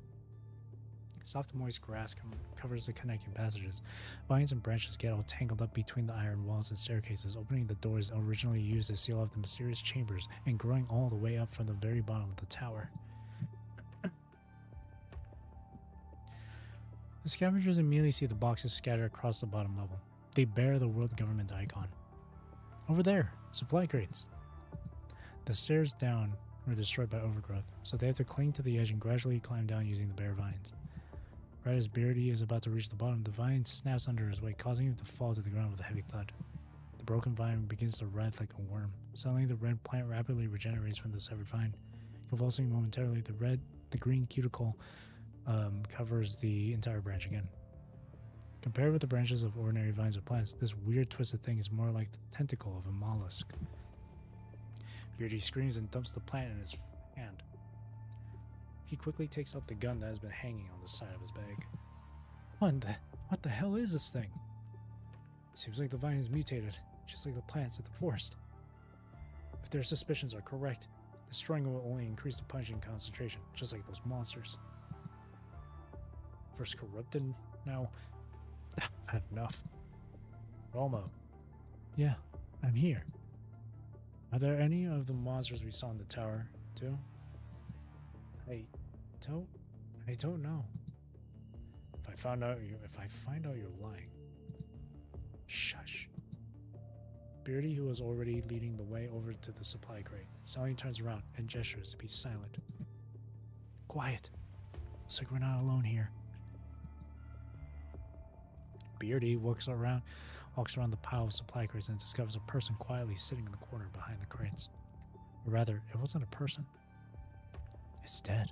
[SPEAKER 1] Soft, moist grass covers the connecting passages. Vines and branches get all tangled up between the iron walls and staircases, opening the doors originally used to seal off the mysterious chambers and growing all the way up from the very bottom of the tower. The scavengers immediately see the boxes scattered across the bottom level. They bear the world government icon. Over there, supply crates. The stairs down were destroyed by overgrowth, so they have to cling to the edge and gradually climb down using the bare vines. Right as Beardy is about to reach the bottom, the vine snaps under his weight, causing him to fall to the ground with a heavy thud. The broken vine begins to writhe like a worm. Suddenly, the red plant rapidly regenerates from the severed vine. Convulsing momentarily, the green cuticle covers the entire branch again. Compared with the branches of ordinary vines or plants, this weird twisted thing is more like the tentacle of a mollusk. Beardy screams and dumps the plant in his hand. He quickly takes out the gun that has been hanging on the side of his bag. What the hell is this thing? Seems like the vine is mutated, just like the plants at the forest. If their suspicions are correct, destroying it will only increase the punching concentration, just like those monsters. First corrupted, now I've had enough. Roma. Yeah, I'm here. Are there any of the monsters we saw in the tower, too? I don't know. If I find out you're lying. Shush. Beardy, who was already leading the way over to the supply crate, suddenly turns around and gestures to be silent. Quiet. Looks like we're not alone here. Beardy walks around the pile of supply crates and discovers a person quietly sitting in the corner behind the crates. Or rather, it wasn't a person. It's dead.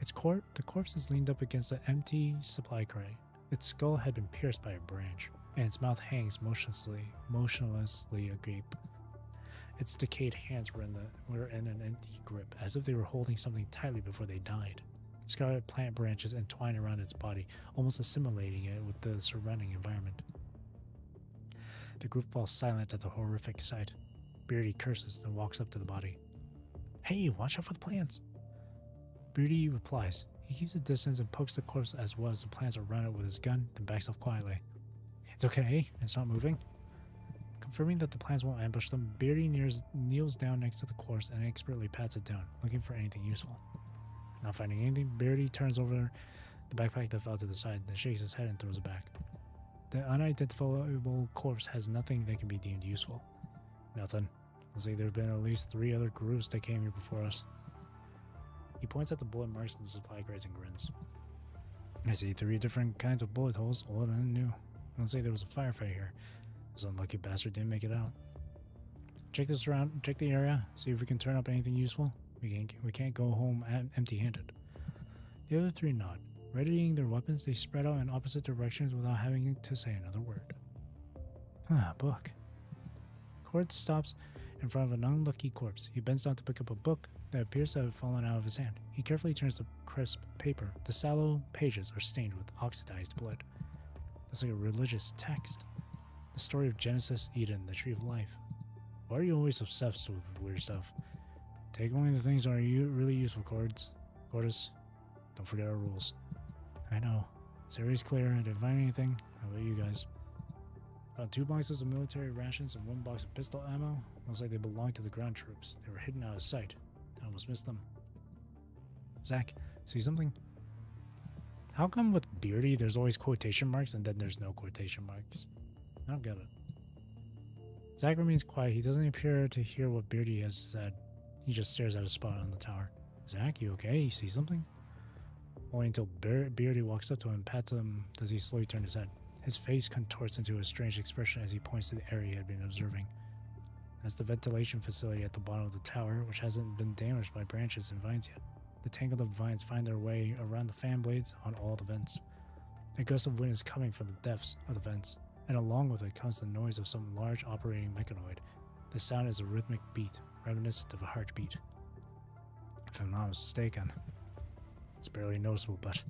[SPEAKER 1] The corpse is leaned up against an empty supply crate. Its skull had been pierced by a branch, and its mouth hangs motionlessly agape. Its decayed hands were in an empty grip, as if they were holding something tightly before they died. Scarlet plant branches entwine around its body, almost assimilating it with the surrounding environment. The group falls silent at the horrific sight. Beardy curses, then walks up to the body. Hey, watch out for the plants! Beardy replies. He keeps a distance and pokes the corpse as well as the plants around it with his gun, then backs off quietly. It's okay, it's not moving. Confirming that the plants won't ambush them, Beardy kneels down next to the corpse and expertly pats it down, looking for anything useful. Not finding anything, Beardy turns over the backpack that fell to the side, then shakes his head and throws it back. The unidentifiable corpse has nothing that can be deemed useful. Nothing. Looks like there have been at least 3 other groups that came here before us. He points at the bullet marks in the supply crates and grins. I see 3 different kinds of bullet holes, old and new. Let's say there was a firefight here. This unlucky bastard didn't make it out. Check the area, see if we can turn up anything useful. We can't go home empty-handed. The other 3 nod. Readying their weapons, they spread out in opposite directions without having to say another word. Book. Cord stops in front of an unlucky corpse. He bends down to pick up a book that appears to have fallen out of his hand. He carefully turns the crisp paper. The sallow pages are stained with oxidized blood. That's like a religious text. The story of Genesis, Eden, the Tree of Life. Why are you always obsessed with weird stuff? Take only the things that are really useful, Cordis. Don't forget our rules. I know. Series clear. I didn't find anything. How about you guys? Found 2 boxes of military rations and 1 box of pistol ammo. Looks like they belonged to the ground troops. They were hidden out of sight. I almost missed them. Zach, see something? How come with Beardy there's always quotation marks and then there's no quotation marks? I don't get it. Zach remains quiet. He doesn't appear to hear what Beardy has said. He just stares at a spot on the tower. Zach, you okay? You see something? Only until Beardy walks up to him and pats him does he slowly turn his head. His face contorts into a strange expression as he points to the area he had been observing. That's the ventilation facility at the bottom of the tower, which hasn't been damaged by branches and vines yet. The tangled up vines find their way around the fan blades on all the vents. A gust of wind is coming from the depths of the vents, and along with it comes the noise of some large operating mechanoid. The sound is a rhythmic beat, reminiscent of a heartbeat. If I'm not mistaken, it's barely noticeable, but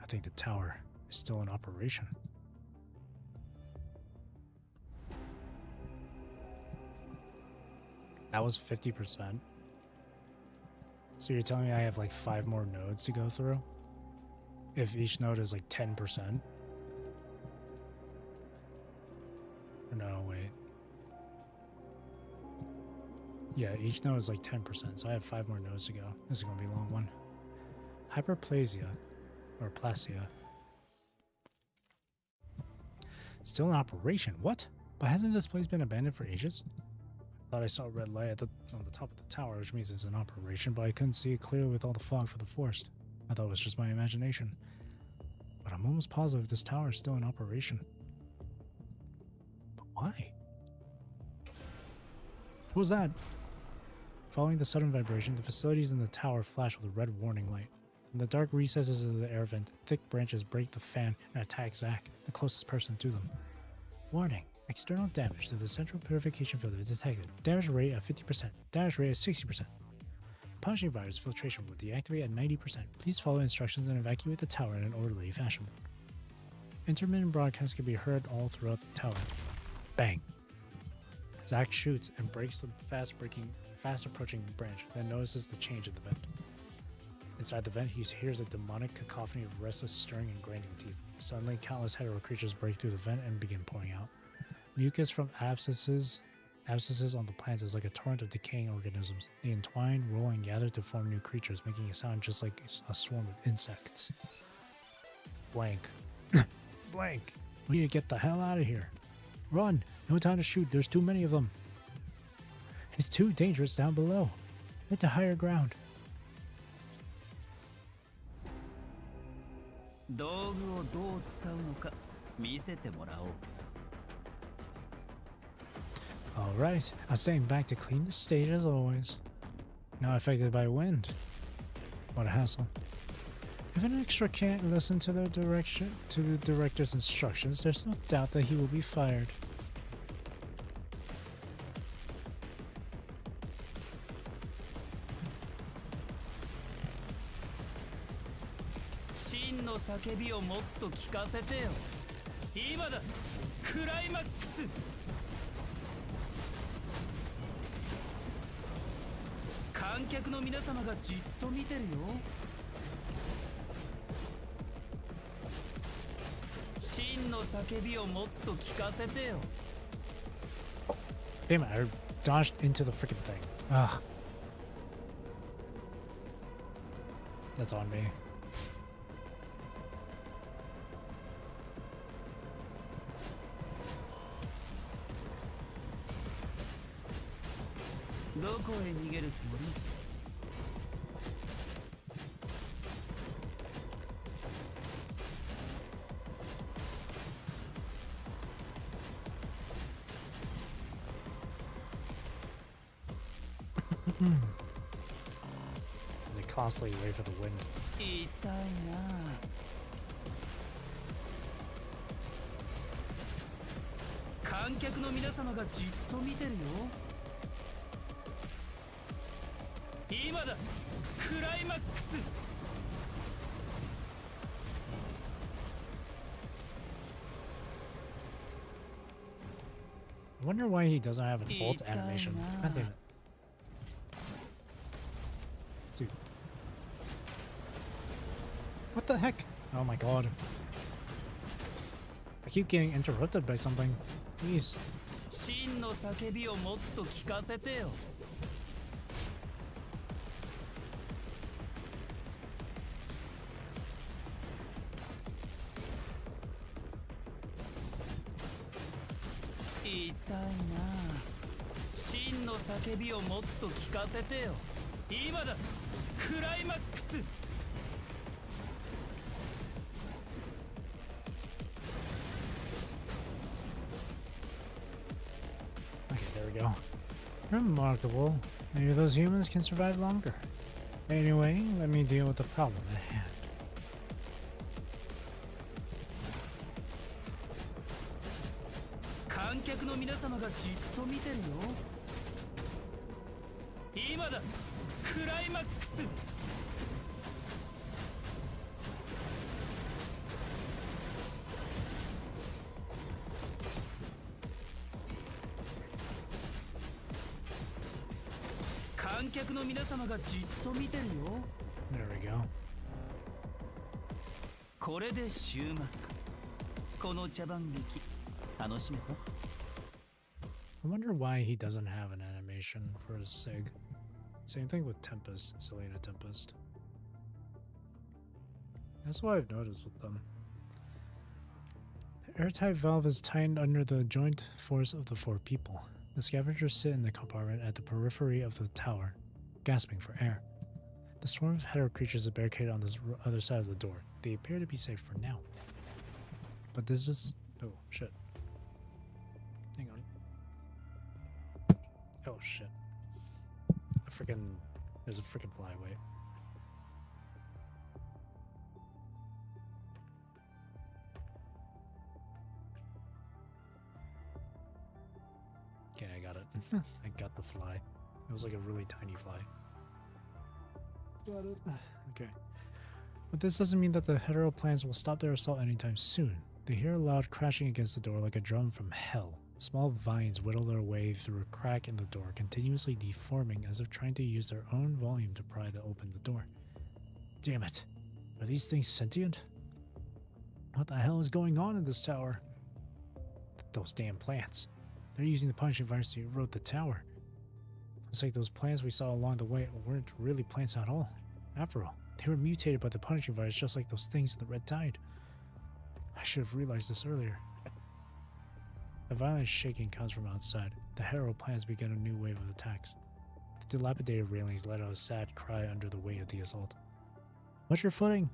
[SPEAKER 1] I think the tower is still in operation. That was 50%. So you're telling me I have like 5 more nodes to go through? If each node is like 10%? No, wait. Yeah, each node is like 10%, so I have 5 more nodes to go. This is going to be a long one. Hyperplasia, or plasia. Still in operation? What? But hasn't this place been abandoned for ages? I thought I saw a red light on the top of the tower, which means it's in operation, but I couldn't see it clearly with all the fog for the forest. I thought it was just my imagination. But I'm almost positive this tower is still in operation. But why? What was that? Following the sudden vibration, the facilities in the tower flash with a red warning light. In the dark recesses of the air vent, thick branches break the fan and attack Zach, the closest person to them. Warning. External damage to the central purification filter detected. Damage rate at 50%. Damage rate at 60%. Punishing virus filtration will deactivate at 90%. Please follow instructions and evacuate the tower in an orderly fashion. Intermittent broadcasts can be heard all throughout the tower. Bang. Zach shoots and breaks the fast approaching branch, then notices the change in the vent. Inside the vent, he hears a demonic cacophony of restless stirring and grinding teeth. Suddenly, countless hetero creatures break through the vent and begin pouring out. Mucus from abscesses on the plants is like a torrent of decaying organisms. They entwine, roll, and gather to form new creatures, making a sound just like a swarm of insects. Blank. Blank. We need to get the hell out of here. Run! No time to shoot. There's too many of them. It's too dangerous down below. Get to higher ground. Alright, I'm staying back to clean the stage as always. Now affected by wind. What a hassle. If an extra can't listen to the director's instructions, there's no doubt that he will be fired. Damn it, I dodged into the freaking thing. Ugh. That's on me. They constantly wait for the wind. I wonder why he doesn't have an ult animation. God damn it. Dude. What the heck? Oh my god. I keep getting interrupted by something. Please.
[SPEAKER 3] 真の叫びをもっと聞かせてよ。痛いな。真の叫びをもっと聞かせてよ。今だ。クライマックス。
[SPEAKER 1] Okay, there we go. Remarkable. Maybe those humans can survive longer. Anyway, let me deal with the problem at hand.
[SPEAKER 3] 観客の皆様がじっと見てるよ。今だ。クライマックス。観客の皆様がじっと見てるよ。
[SPEAKER 1] There we go.
[SPEAKER 3] これで終幕。この茶番劇楽しめた？
[SPEAKER 1] I wonder why he doesn't have an animation for his SIG. Same thing with Tempest, Selena Tempest. That's what I've noticed with them. The airtight valve is tightened under the joint force of the 4 people. The scavengers sit in the compartment at the periphery of the tower, gasping for air. The swarm of hetero creatures is barricaded on the other side of the door. They appear to be safe for now. But this is... oh, shit. Hang on. Oh, shit. There's a freaking flyway. Okay, I got it. I got the fly. It was like a really tiny fly. Got it. Okay. But this doesn't mean that the hetero plans will stop their assault anytime soon. They hear a loud crashing against the door like a drum from hell. Small vines whittle their way through a crack in the door, continuously deforming as if trying to use their own volume to pry open the door. Damn it. Are these things sentient? What the hell is going on in this tower? Those damn plants. They're using the punishing virus to erode the tower. It's like those plants we saw along the way weren't really plants at all. After all, they were mutated by the punishing virus just like those things in the Red Tide. I should have realized this earlier. A violent shaking comes from outside. The hetero plants begin a new wave of attacks. The dilapidated railings let out a sad cry under the weight of the assault. Watch your footing!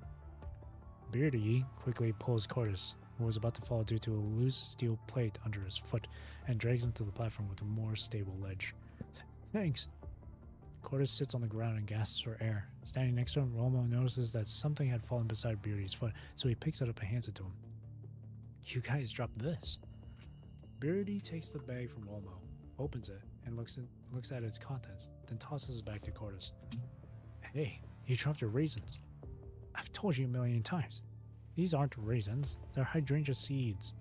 [SPEAKER 1] Beardy quickly pulls Cordis, who was about to fall due to a loose steel plate under his foot, and drags him to the platform with a more stable ledge. Thanks! Cordis sits on the ground and gasps for air. Standing next to him, Romo notices that something had fallen beside Beardy's foot, so he picks it up and hands it to him. You guys dropped this. Beardy takes the bag from Olmo, opens it, and looks at its contents, then tosses it back to Cordis. Hey, you dropped your raisins. I've told you a million times. These aren't raisins, they're hydrangea seeds.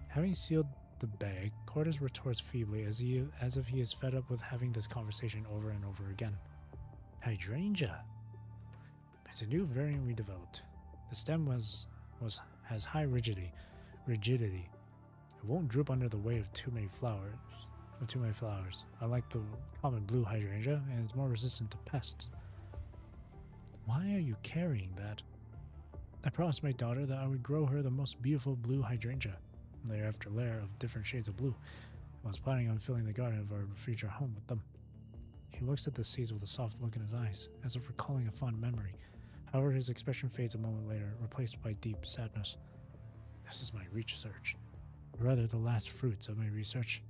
[SPEAKER 1] Having sealed the bag, Cordis retorts feebly as if he is fed up with having this conversation over and over again. Hydrangea. It's a new variant we developed. The stem has high rigidity. It won't droop under the weight of too many flowers, unlike the common blue hydrangea, and it's more resistant to pests. Why are you carrying that? I promised my daughter that I would grow her the most beautiful blue hydrangea, layer after layer of different shades of blue. I was planning on filling the garden of our future home with them. He looks at the seeds with a soft look in his eyes, as if recalling a fond memory. However, his expression fades a moment later, replaced by deep sadness. This is my research. Or rather, the last fruits of my research.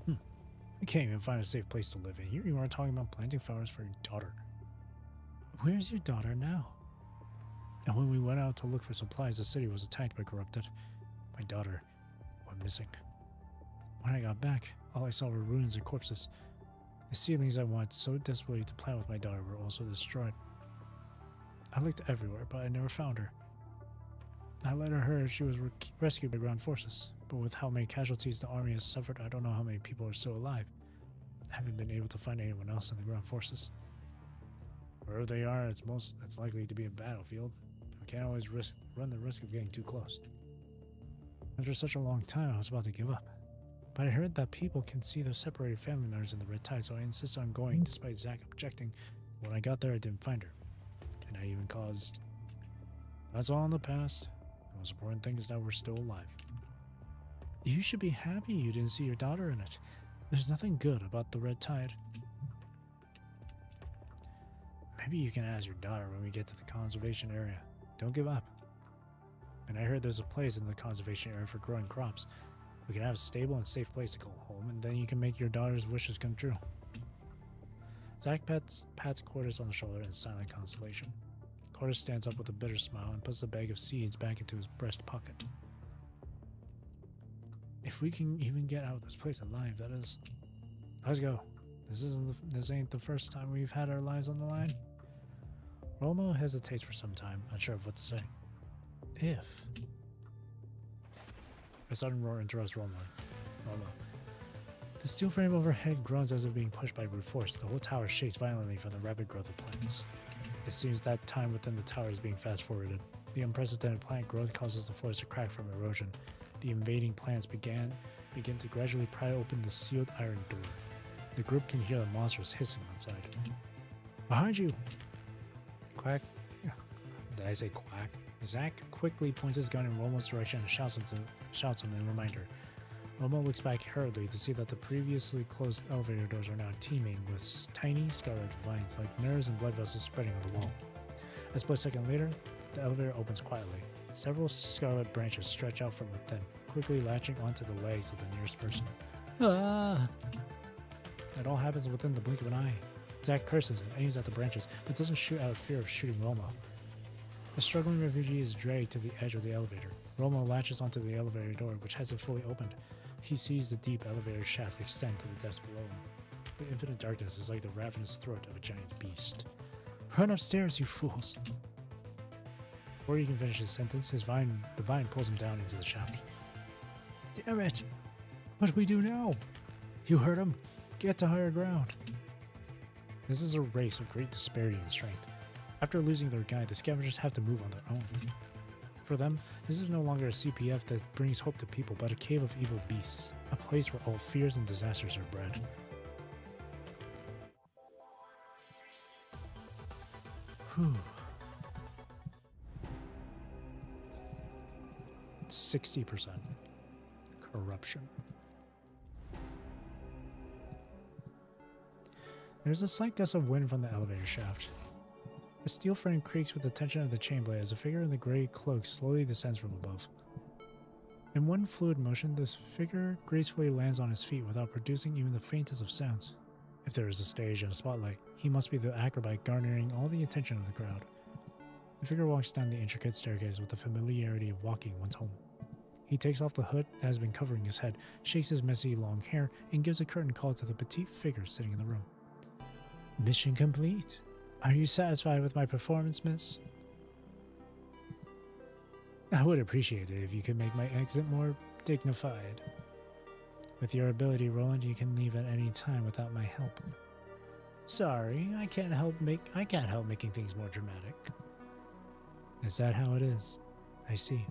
[SPEAKER 1] I can't even find a safe place to live in. Here you are talking about planting flowers for your daughter. Where's your daughter now? And when we went out to look for supplies, the city was attacked by corrupted. My daughter went missing. When I got back, all I saw were ruins and corpses. The seedlings I wanted so desperately to plant with my daughter were also destroyed. I looked everywhere, but I never found her. I later heard she was rescued by ground forces, but with how many casualties the army has suffered, I don't know how many people are still alive. I haven't been able to find anyone else in the ground forces. Wherever they are, it's likely to be a battlefield. I can't always run the risk of getting too close. After such a long time, I was about to give up. But I heard that people can see their separated family members in the red tide, so I insisted on going despite Zach objecting. When I got there, I didn't find her. And I even caused... That's all in the past. The most important thing is that we're still alive. You should be happy you didn't see your daughter in it. There's nothing good about the red tide. Maybe you can ask your daughter when we get to the conservation area. Don't give up. And I heard there's a place in the conservation area for growing crops. We can have a stable and safe place to call home, and then you can make your daughter's wishes come true. Zach pats Cordis on the shoulder in silent consolation. Cordis stands up with a bitter smile and puts the bag of seeds back into his breast pocket. If we can even get out of this place alive, that is. Let's go. This ain't the first time we've had our lives on the line. Romo hesitates for some time, unsure of what to say. If... A sudden roar interrupts Romo. The steel frame overhead groans as if being pushed by brute force. The whole tower shakes violently from the rapid growth of plants. It seems that time within the tower is being fast-forwarded. The unprecedented plant growth causes the floors to crack from erosion. The invading plants begin to gradually pry open the sealed iron door. The group can hear the monsters hissing outside. Behind you! Quack. Did I say quack? Zach quickly points his gun in Romo's direction and shouts him in reminder. Romo looks back hurriedly to see that the previously closed elevator doors are now teeming with tiny scarlet vines like mirrors and blood vessels spreading on the wall. A split second later, the elevator opens quietly. Several scarlet branches stretch out from within, quickly latching onto the legs of the nearest person. Ah! It all happens within the blink of an eye. Zach curses and aims at the branches, but doesn't shoot out of fear of shooting Romo. The struggling refugee is dragged to the edge of the elevator. Romo latches onto the elevator door, which hasn't fully opened. He sees the deep elevator shaft extend to the depths below him. The infinite darkness is like the ravenous throat of a giant beast. Run upstairs, you fools! Before he can finish his sentence, the vine pulls him down into the shaft. Damn it! What do we do now? You heard him. Get to higher ground. This is a race of great disparity in strength. After losing their guide, the scavengers have to move on their own. For them, this is no longer a CPF that brings hope to people, but a cave of evil beasts, a place where all fears and disasters are bred. Whew. 60% corruption. There's a slight gust of wind from the elevator shaft. The steel frame creaks with the tension of the chain blade as a figure in the gray cloak slowly descends from above. In one fluid motion, this figure gracefully lands on his feet without producing even the faintest of sounds. If there is a stage and a spotlight, he must be the acrobat garnering all the attention of the crowd. The figure walks down the intricate staircase with the familiarity of walking one's home. He takes off the hood that has been covering his head, shakes his messy long hair, and gives a curtain call to the petite figure sitting in the room. Mission complete. Are you satisfied with my performance, miss? I would appreciate it if you could make my exit more dignified. With your ability, Roland, you can leave at any time without my help. Sorry, I can't help making things more dramatic. Is that how it is? I see.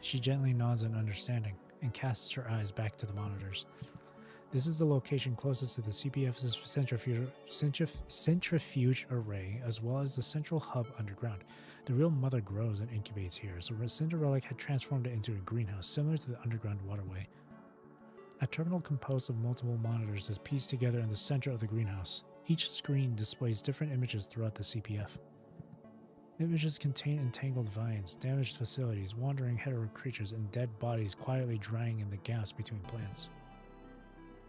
[SPEAKER 1] She gently nods in understanding and casts her eyes back to the monitors. This is the location closest to the CPF's centrifuge array, as well as the central hub underground. The real mother grows and incubates here, so Cinderelic had transformed it into a greenhouse similar to the underground waterway. A terminal composed of multiple monitors is pieced together in the center of the greenhouse. Each screen displays different images throughout the CPF. Images contain entangled vines, damaged facilities, wandering hetero creatures, and dead bodies quietly drying in the gaps between plants.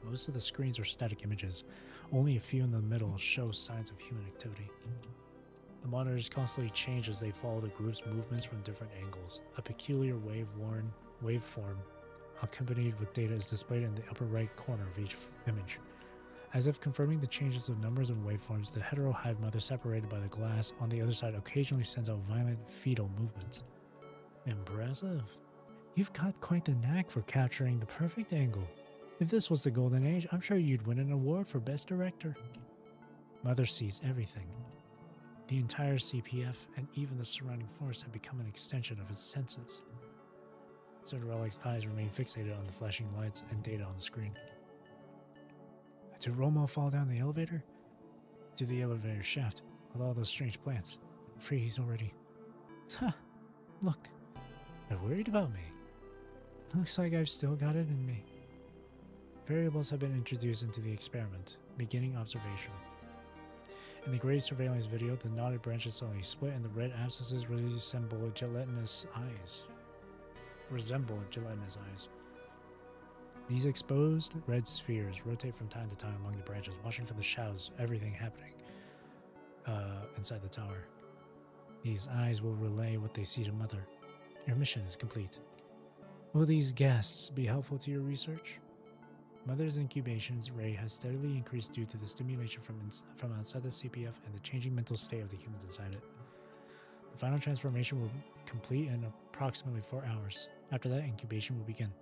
[SPEAKER 1] Most of the screens are static images. Only a few in the middle show signs of human activity. The monitors constantly change as they follow the group's movements from different angles. A peculiar waveform accompanied with data is displayed in the upper right corner of each image. As if confirming the changes of numbers and waveforms, the hetero hive mother separated by the glass on the other side occasionally sends out violent fetal movements. Impressive. You've got quite the knack for capturing the perfect angle. If this was the golden age, I'm sure you'd win an award for best director. Mother sees everything. The entire CPF and even the surrounding forest had become an extension of its senses. Cinderella's eyes remained fixated on the flashing lights and data on the screen. Did Romo fall down the elevator? To the elevator shaft, with all those strange plants. Freeze already. Ha! Look, they're worried about me. Looks like I've still got it in me. Variables have been introduced into the experiment, beginning observation. In the gray surveillance video, the knotted branches suddenly split and the red abscesses resemble gelatinous eyes. These exposed red spheres rotate from time to time among the branches, watching for the shadows, everything happening inside the tower. These eyes will relay what they see to Mother. Your mission is complete. Will these guests be helpful to your research? Mother's incubation rate has steadily increased due to the stimulation from outside the CPF and the changing mental state of the humans inside it. The final transformation will complete in approximately 4 hours. After that, incubation will begin.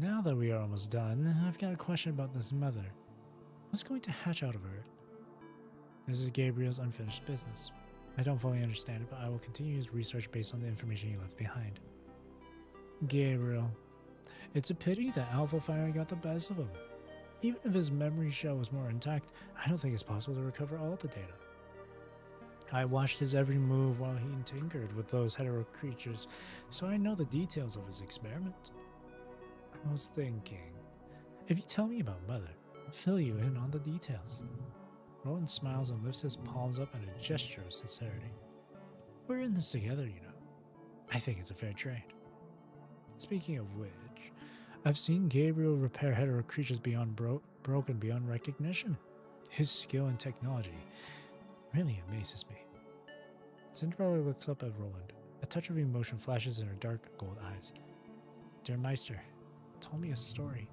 [SPEAKER 1] Now that we are almost done, I've got a question about this Mother. What's going to hatch out of her? This is Gabriel's unfinished business. I don't fully understand it, but I will continue his research based on the information he left behind. Gabriel. It's a pity that Alpha finally got the best of him. Even if his memory shell was more intact, I don't think it's possible to recover all the data. I watched his every move while he tinkered with those hetero creatures, so I know the details of his experiment. I was thinking, if you tell me about Mother, I'll fill you in on the details. Rowan smiles and lifts his palms up in a gesture of sincerity. We're in this together, you know. I think it's a fair trade. Speaking of which, I've seen Gabriel repair hetero creatures beyond broken beyond recognition. His skill and technology really amazes me. Cinderella looks up at Roland. A touch of emotion flashes in her dark gold eyes. Dear Meister told me a story.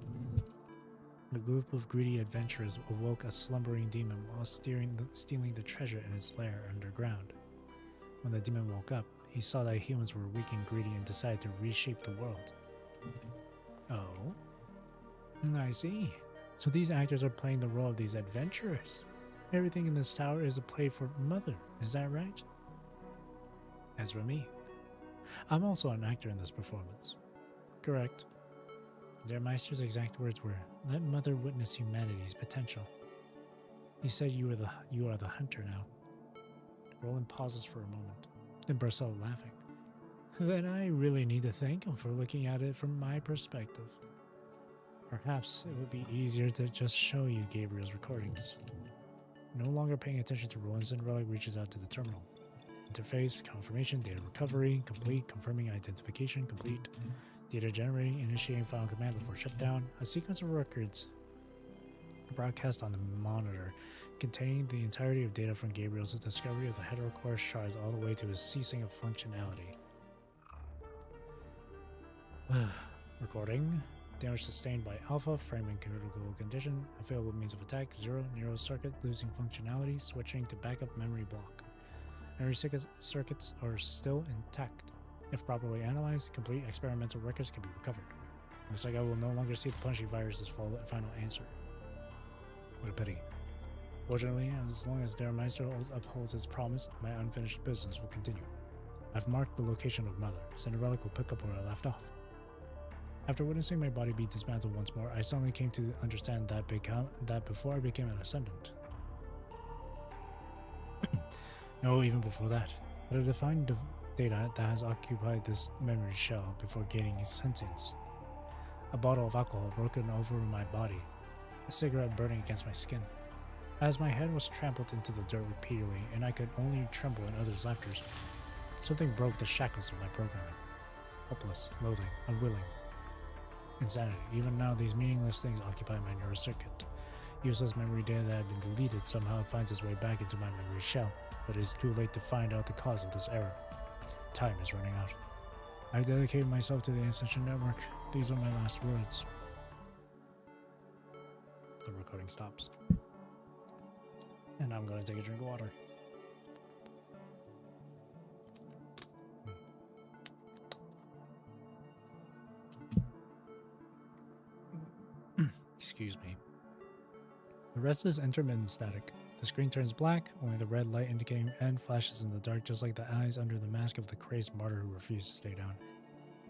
[SPEAKER 1] A group of greedy adventurers awoke a slumbering demon while stealing the treasure in its lair underground. When the demon woke up, he saw that humans were weak and greedy and decided to reshape the world. Oh? I see. So these actors are playing the role of these adventurers. Everything in this tower is a play for Mother, is that right? As for me, I'm also an actor in this performance. Correct. Der Meister's exact words were, "Let Mother witness humanity's potential." He said you are the hunter now. Roland pauses for a moment, then bursts out laughing. Then I really need to thank him for looking at it from my perspective. Perhaps it would be easier to just show you Gabriel's recordings. No longer paying attention to Roland, Cinderella reaches out to the terminal. Interface, confirmation, data recovery, complete, confirming identification, complete. Data generating, initiating final command before shutdown. A sequence of records broadcast on the monitor containing the entirety of data from Gabriel's discovery of the heterocore shards all the way to his ceasing of functionality. Recording. Damage sustained by Alpha, frame in critical condition, available means of attack, 0, neural circuit, losing functionality, switching to backup memory block. Memory circuits are still intact. If properly analyzed, complete experimental records can be recovered. Looks like I will no longer see the punchy virus's final answer. What a pity. Fortunately, as long as Der Meister upholds his promise, my unfinished business will continue. I've marked the location of Mother. Cinderella will pick up where I left off. After witnessing my body be dismantled once more, I suddenly came to understand that before I became an ascendant. No, even before that. But a defined data that has occupied this memory shell before gaining its sentience. A bottle of alcohol broken over my body, a cigarette burning against my skin. As my head was trampled into the dirt repeatedly and I could only tremble in others' laughter, something broke the shackles of my programming. Hopeless, loathing, unwilling. Insanity. Even now, these meaningless things occupy my neural circuit. Useless memory data that had been deleted somehow finds its way back into my memory shell, but it is too late to find out the cause of this error. Time is running out. I've dedicated myself to the Ascension Network. These are my last words. The recording stops. And I'm going to take a drink of water. Excuse me. The rest is intermittent static. The screen turns black, only the red light indicating end flashes in the dark, just like the eyes under the mask of the crazed martyr who refused to stay down.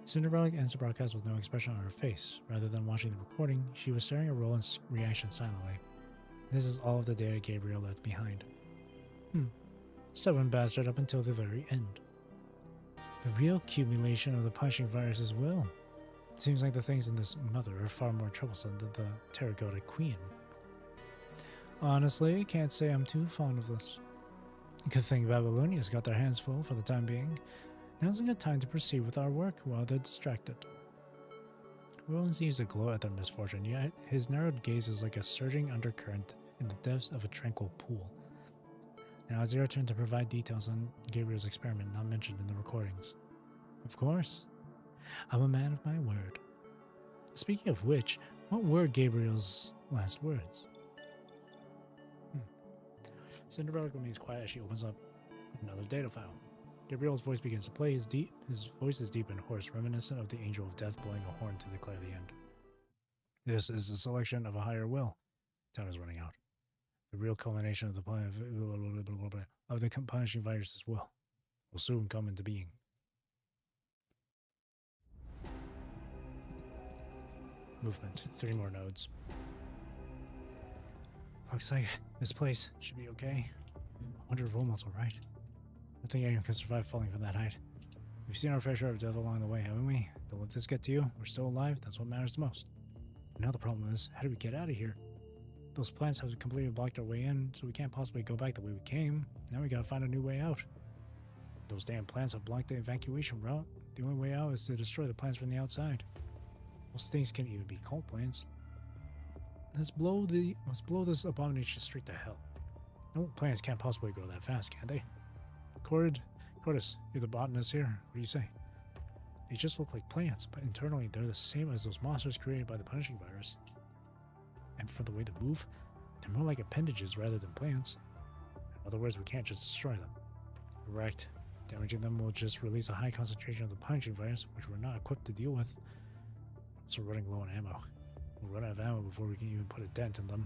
[SPEAKER 1] Cinderella ends the broadcast with no expression on her face. Rather than watching the recording, she was staring at Roland's reaction silently. This is all of the data Gabriel left behind. Stubborn bastard up until the very end. The real accumulation of the punching virus is will. It seems like the things in this mother are far more troublesome than the terracotta queen. Honestly, I can't say I'm too fond of this. Good thing Babylonia's got their hands full for the time being. Now's a good time to proceed with our work while they're distracted. Roland seems to glow at their misfortune, yet his narrowed gaze is like a surging undercurrent in the depths of a tranquil pool. Now it's your turn to provide details on Gabriel's experiment not mentioned in the recordings. Of course. I'm a man of my word. Speaking of which, what were Gabriel's last words? Cinderella remains quiet as she opens up another data file. Gabriel's voice begins to play. His voice is deep and hoarse, reminiscent of the angel of death blowing a horn to declare the end. This is a selection of a higher will. Time is running out. The real culmination of the plan of the punishing virus's will soon come into being. Movement. 3 more nodes. Looks like this place should be okay. I wonder if Romel's alright. I think anyone can survive falling from that height. We've seen our fair share of death along the way, haven't we? Don't let this get to you. We're still alive. That's what matters the most. Now the problem is, how do we get out of here? Those plants have completely blocked our way in, so we can't possibly go back the way we came. Now we gotta find a new way out. Those damn plants have blocked the evacuation route. The only way out is to destroy the plants from the outside. Those things can't even be called plants. Let's blow this abomination straight to hell. No plants can't possibly grow that fast, can they? Cordis, you're the botanist here. What do you say? They just look like plants, but internally they're the same as those monsters created by the punishing virus. And for the way they move, they're more like appendages rather than plants. In other words, we can't just destroy them. Correct. Damaging them will just release a high concentration of the punishing virus, which we're not equipped to deal with. So we're running low on ammo. We'll run out of ammo before we can even put a dent in them.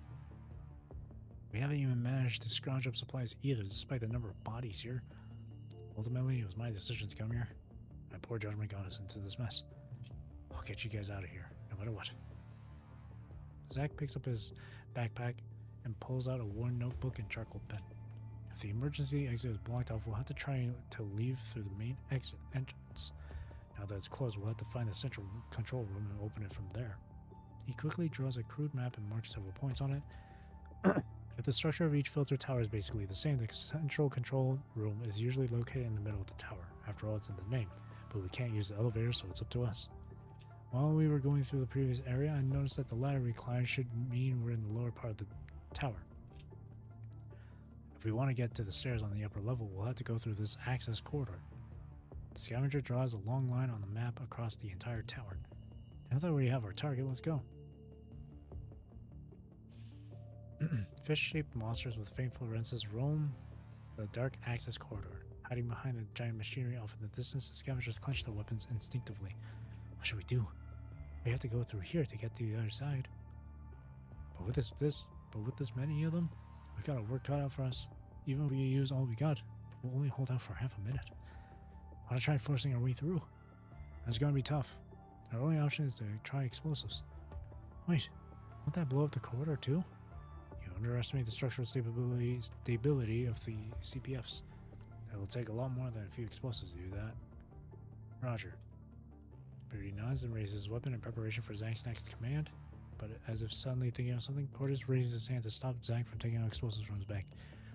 [SPEAKER 1] We haven't even managed to scrounge up supplies either, despite the number of bodies here. Ultimately, it was my decision to come here. My poor judgment got us into this mess. I'll get you guys out of here, no matter what. Zach picks up his backpack and pulls out a worn notebook and charcoal pen. If the emergency exit is blocked off, we'll have to try to leave through the main exit entrance. Now that it's closed, we'll have to find the central control room and open it from there. He quickly draws a crude map and marks several points on it. If the structure of each filter tower is basically the same, the central control room is usually located in the middle of the tower. After all, it's in the name, but we can't use the elevator, so it's up to us. While we were going through the previous area, I noticed that the ladder recline should mean we're in the lower part of the tower. If we want to get to the stairs on the upper level, we'll have to go through this access corridor. The scavenger draws a long line on the map across the entire tower. Now that we have our target, let's go. Fish-shaped monsters with faint fluorescences roam the dark access corridor. Hiding behind the giant machinery off in the distance, the scavengers clench their weapons instinctively. What should we do? We have to go through here to get to the other side. But with this many of them, we got our work cut out for us. Even if we use all we got, we'll only hold out for half a minute. Want to try forcing our way through? That's gonna be tough. Our only option is to try explosives. Wait, won't that blow up the corridor too? You underestimate the structural stability of the CPFs. That will take a lot more than a few explosives to do that. Roger. Beardy nods and raises his weapon in preparation for Zach's next command, but as if suddenly thinking of something, Cordis raises his hand to stop Zach from taking out explosives from his bag.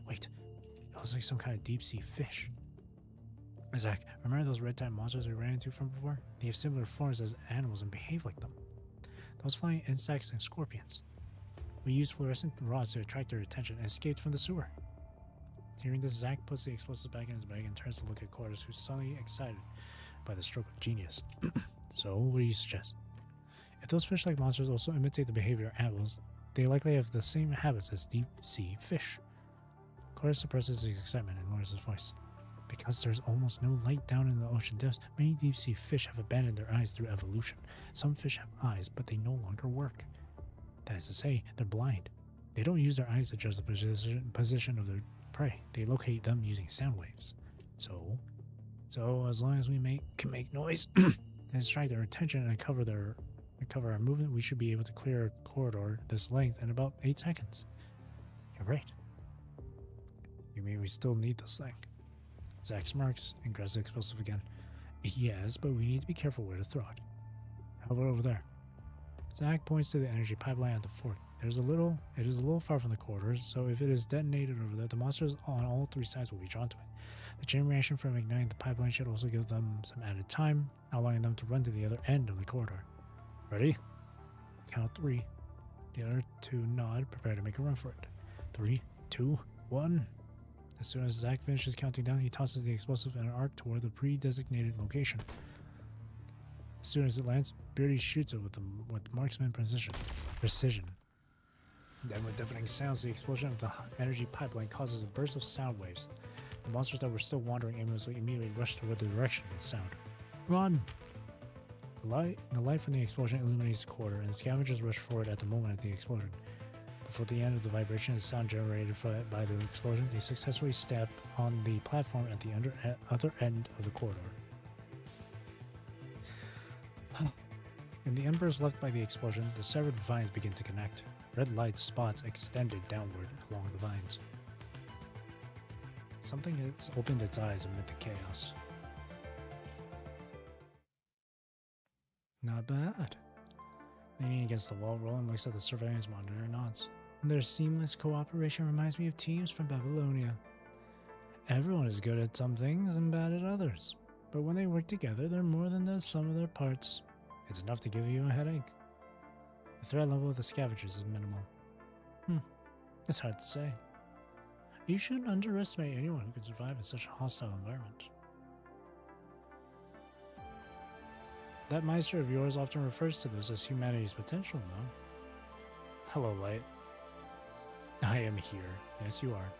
[SPEAKER 1] Wait, it looks like some kind of deep-sea fish. Zach, remember those red-tide monsters we ran into from before? They have similar forms as animals and behave like them. Those flying insects and scorpions. We used fluorescent rods to attract their attention and escaped from the sewer. Hearing this, Zach puts the explosives back in his bag and turns to look at Cordis, who's suddenly excited by the stroke of genius. So, what do you suggest? If those fish-like monsters also imitate the behavior of animals, they likely have the same habits as deep-sea fish. Cordis suppresses his excitement and lowers his voice. Because there's almost no light down in the ocean depths, many deep-sea fish have abandoned their eyes through evolution. Some fish have eyes, but they no longer work. That is to say, they're blind. They don't use their eyes to judge the position of their prey. They locate them using sound waves. So as long as we can make noise to distract their attention and cover our movement, we should be able to clear a corridor this length in about 8 seconds. You're right. You mean we still need this thing? Zack smirks and grabs the explosive again. Yes, but we need to be careful where to throw it. How about over there? Zack points to the energy pipeline at the fort. It is a little far from the corridors, so if it is detonated over there, the monsters on all 3 sides will be drawn to it. The chain reaction from igniting the pipeline should also give them some added time, allowing them to run to the other end of the corridor. Ready? Count of 3. The other 2 nod, prepare to make a run for it. 3, 2, 1. As soon as Zack finishes counting down, he tosses the explosive in an arc toward the pre-designated location. As soon as it lands, Beardy shoots it with marksman precision. Then with deafening sounds, the explosion of the energy pipeline causes a burst of sound waves. The monsters that were still wandering aimlessly immediately rush toward the direction of the sound. Run! The light from the explosion illuminates the corridor, and the scavengers rush forward at the moment of the explosion. Before the end of the vibration and sound generated by the explosion, they successfully step on the platform at the other end of the corridor. In the embers left by the explosion, the severed vines begin to connect. Red light spots extended downward along the vines. Something has opened its eyes amid the chaos. Not bad. Leaning against the wall, Roland looks at the surveillance monitor and nods. Their seamless cooperation reminds me of teams from Babylonia. Everyone is good at some things and bad at others, but when they work together, they're more than the sum of their parts. It's enough to give you a headache. The threat level of the scavengers is minimal. It's hard to say. You shouldn't underestimate anyone who can survive in such a hostile environment. That Meister of yours often refers to this as humanity's potential, no? Hello, Light. I am here. Yes, you are.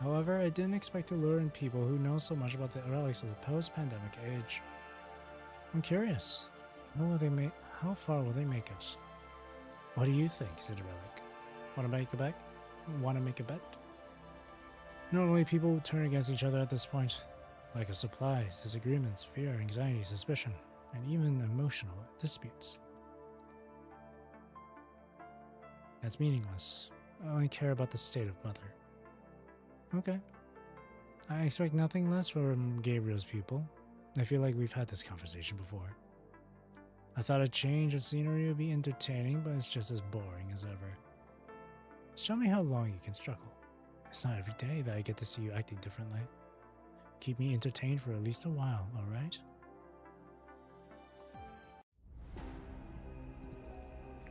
[SPEAKER 1] However, I didn't expect to lure in people who know so much about the relics of the post-pandemic age. I'm curious. How far will they make us? What do you think, Zeraphym? Want to make a bet? Normally, people would turn against each other at this point. Lack of supplies, disagreements, fear, anxiety, suspicion, and even emotional disputes. That's meaningless. I only care about the state of Mother. Okay. I expect nothing less from Gabriel's people. I feel like we've had this conversation before. I thought a change of scenery would be entertaining, but it's just as boring as ever. Show me how long you can struggle. It's not every day that I get to see you acting differently. Keep me entertained for at least a while, alright?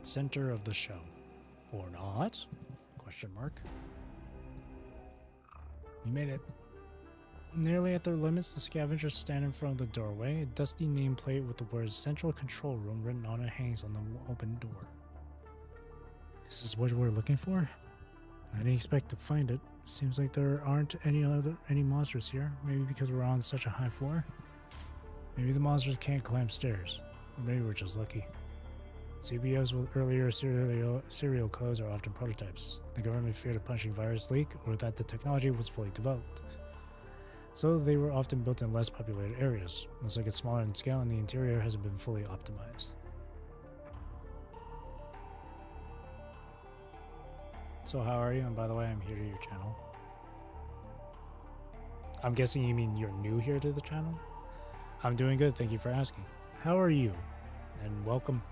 [SPEAKER 1] Center of the show. Or not? Question mark. We made it. Nearly at their limits, the scavengers stand in front of the doorway. A dusty nameplate with the words Central Control Room written on it hangs on the open door. Is this what we're looking for? I didn't expect to find it. Seems like there aren't any monsters here. Maybe because we're on such a high floor? Maybe the monsters can't climb stairs. Or maybe we're just lucky. CBOs with earlier serial codes are often prototypes. The government feared a punching virus leak or that the technology was fully developed. So they were often built in less populated areas. Looks like it's smaller in scale and the interior hasn't been fully optimized. So how are you? And by the way, I'm here to your channel. I'm guessing you mean you're new here to the channel? I'm doing good, thank you for asking. How are you? And welcome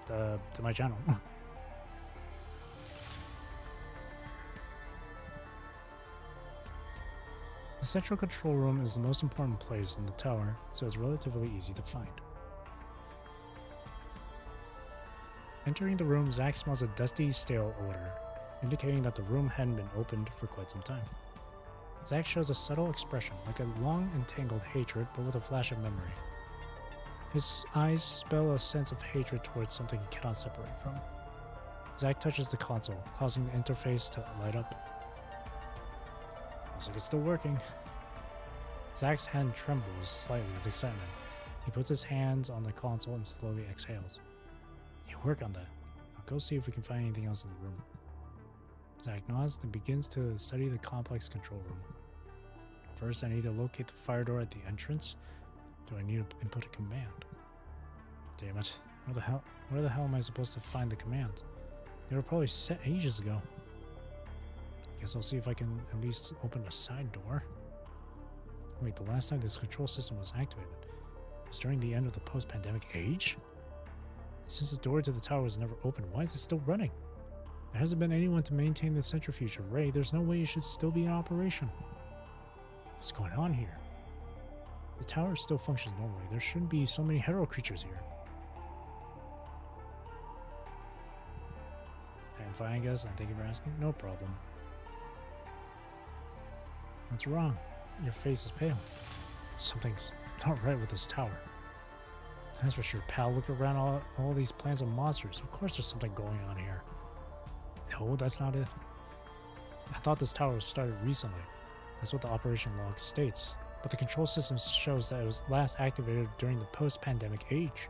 [SPEAKER 1] to my channel. The central control room is the most important place in the tower, so it's relatively easy to find. Entering the room, Zack smells a dusty, stale odor, indicating that the room hadn't been opened for quite some time. Zack shows a subtle expression, like a long entangled hatred, but with a flash of memory. His eyes spell a sense of hatred towards something he cannot separate from. Zack touches the console, causing the interface to light up. Looks like it's still working. Zack's hand trembles slightly with excitement. He puts his hands on the console and slowly exhales. You work on that. go see if we can find anything else in the room. Zach nods and begins to study the complex control room. First, I need to locate the fire door at the entrance. Do I need to input a command? Damn it. Where the hell am I supposed to find the command? They were probably set ages ago. Guess I'll see if I can at least open a side door. Wait, the last time this control system was activated was during the end of the post-pandemic age? Since the door to the tower was never opened, why is it still running? There hasn't been anyone to maintain the centrifuge array. There's no way it should still be in operation. What's going on here? The tower still functions normally. There shouldn't be so many hero creatures here. I'm fine, I guess. Thank you for asking. No problem. What's wrong? Your face is pale. Something's not right with this tower. That's for sure, pal. Look around all these plants and monsters. Of course there's something going on here. No, that's not it. I thought this tower was started recently. That's what the operation log states. But the control system shows that it was last activated during the post-pandemic age.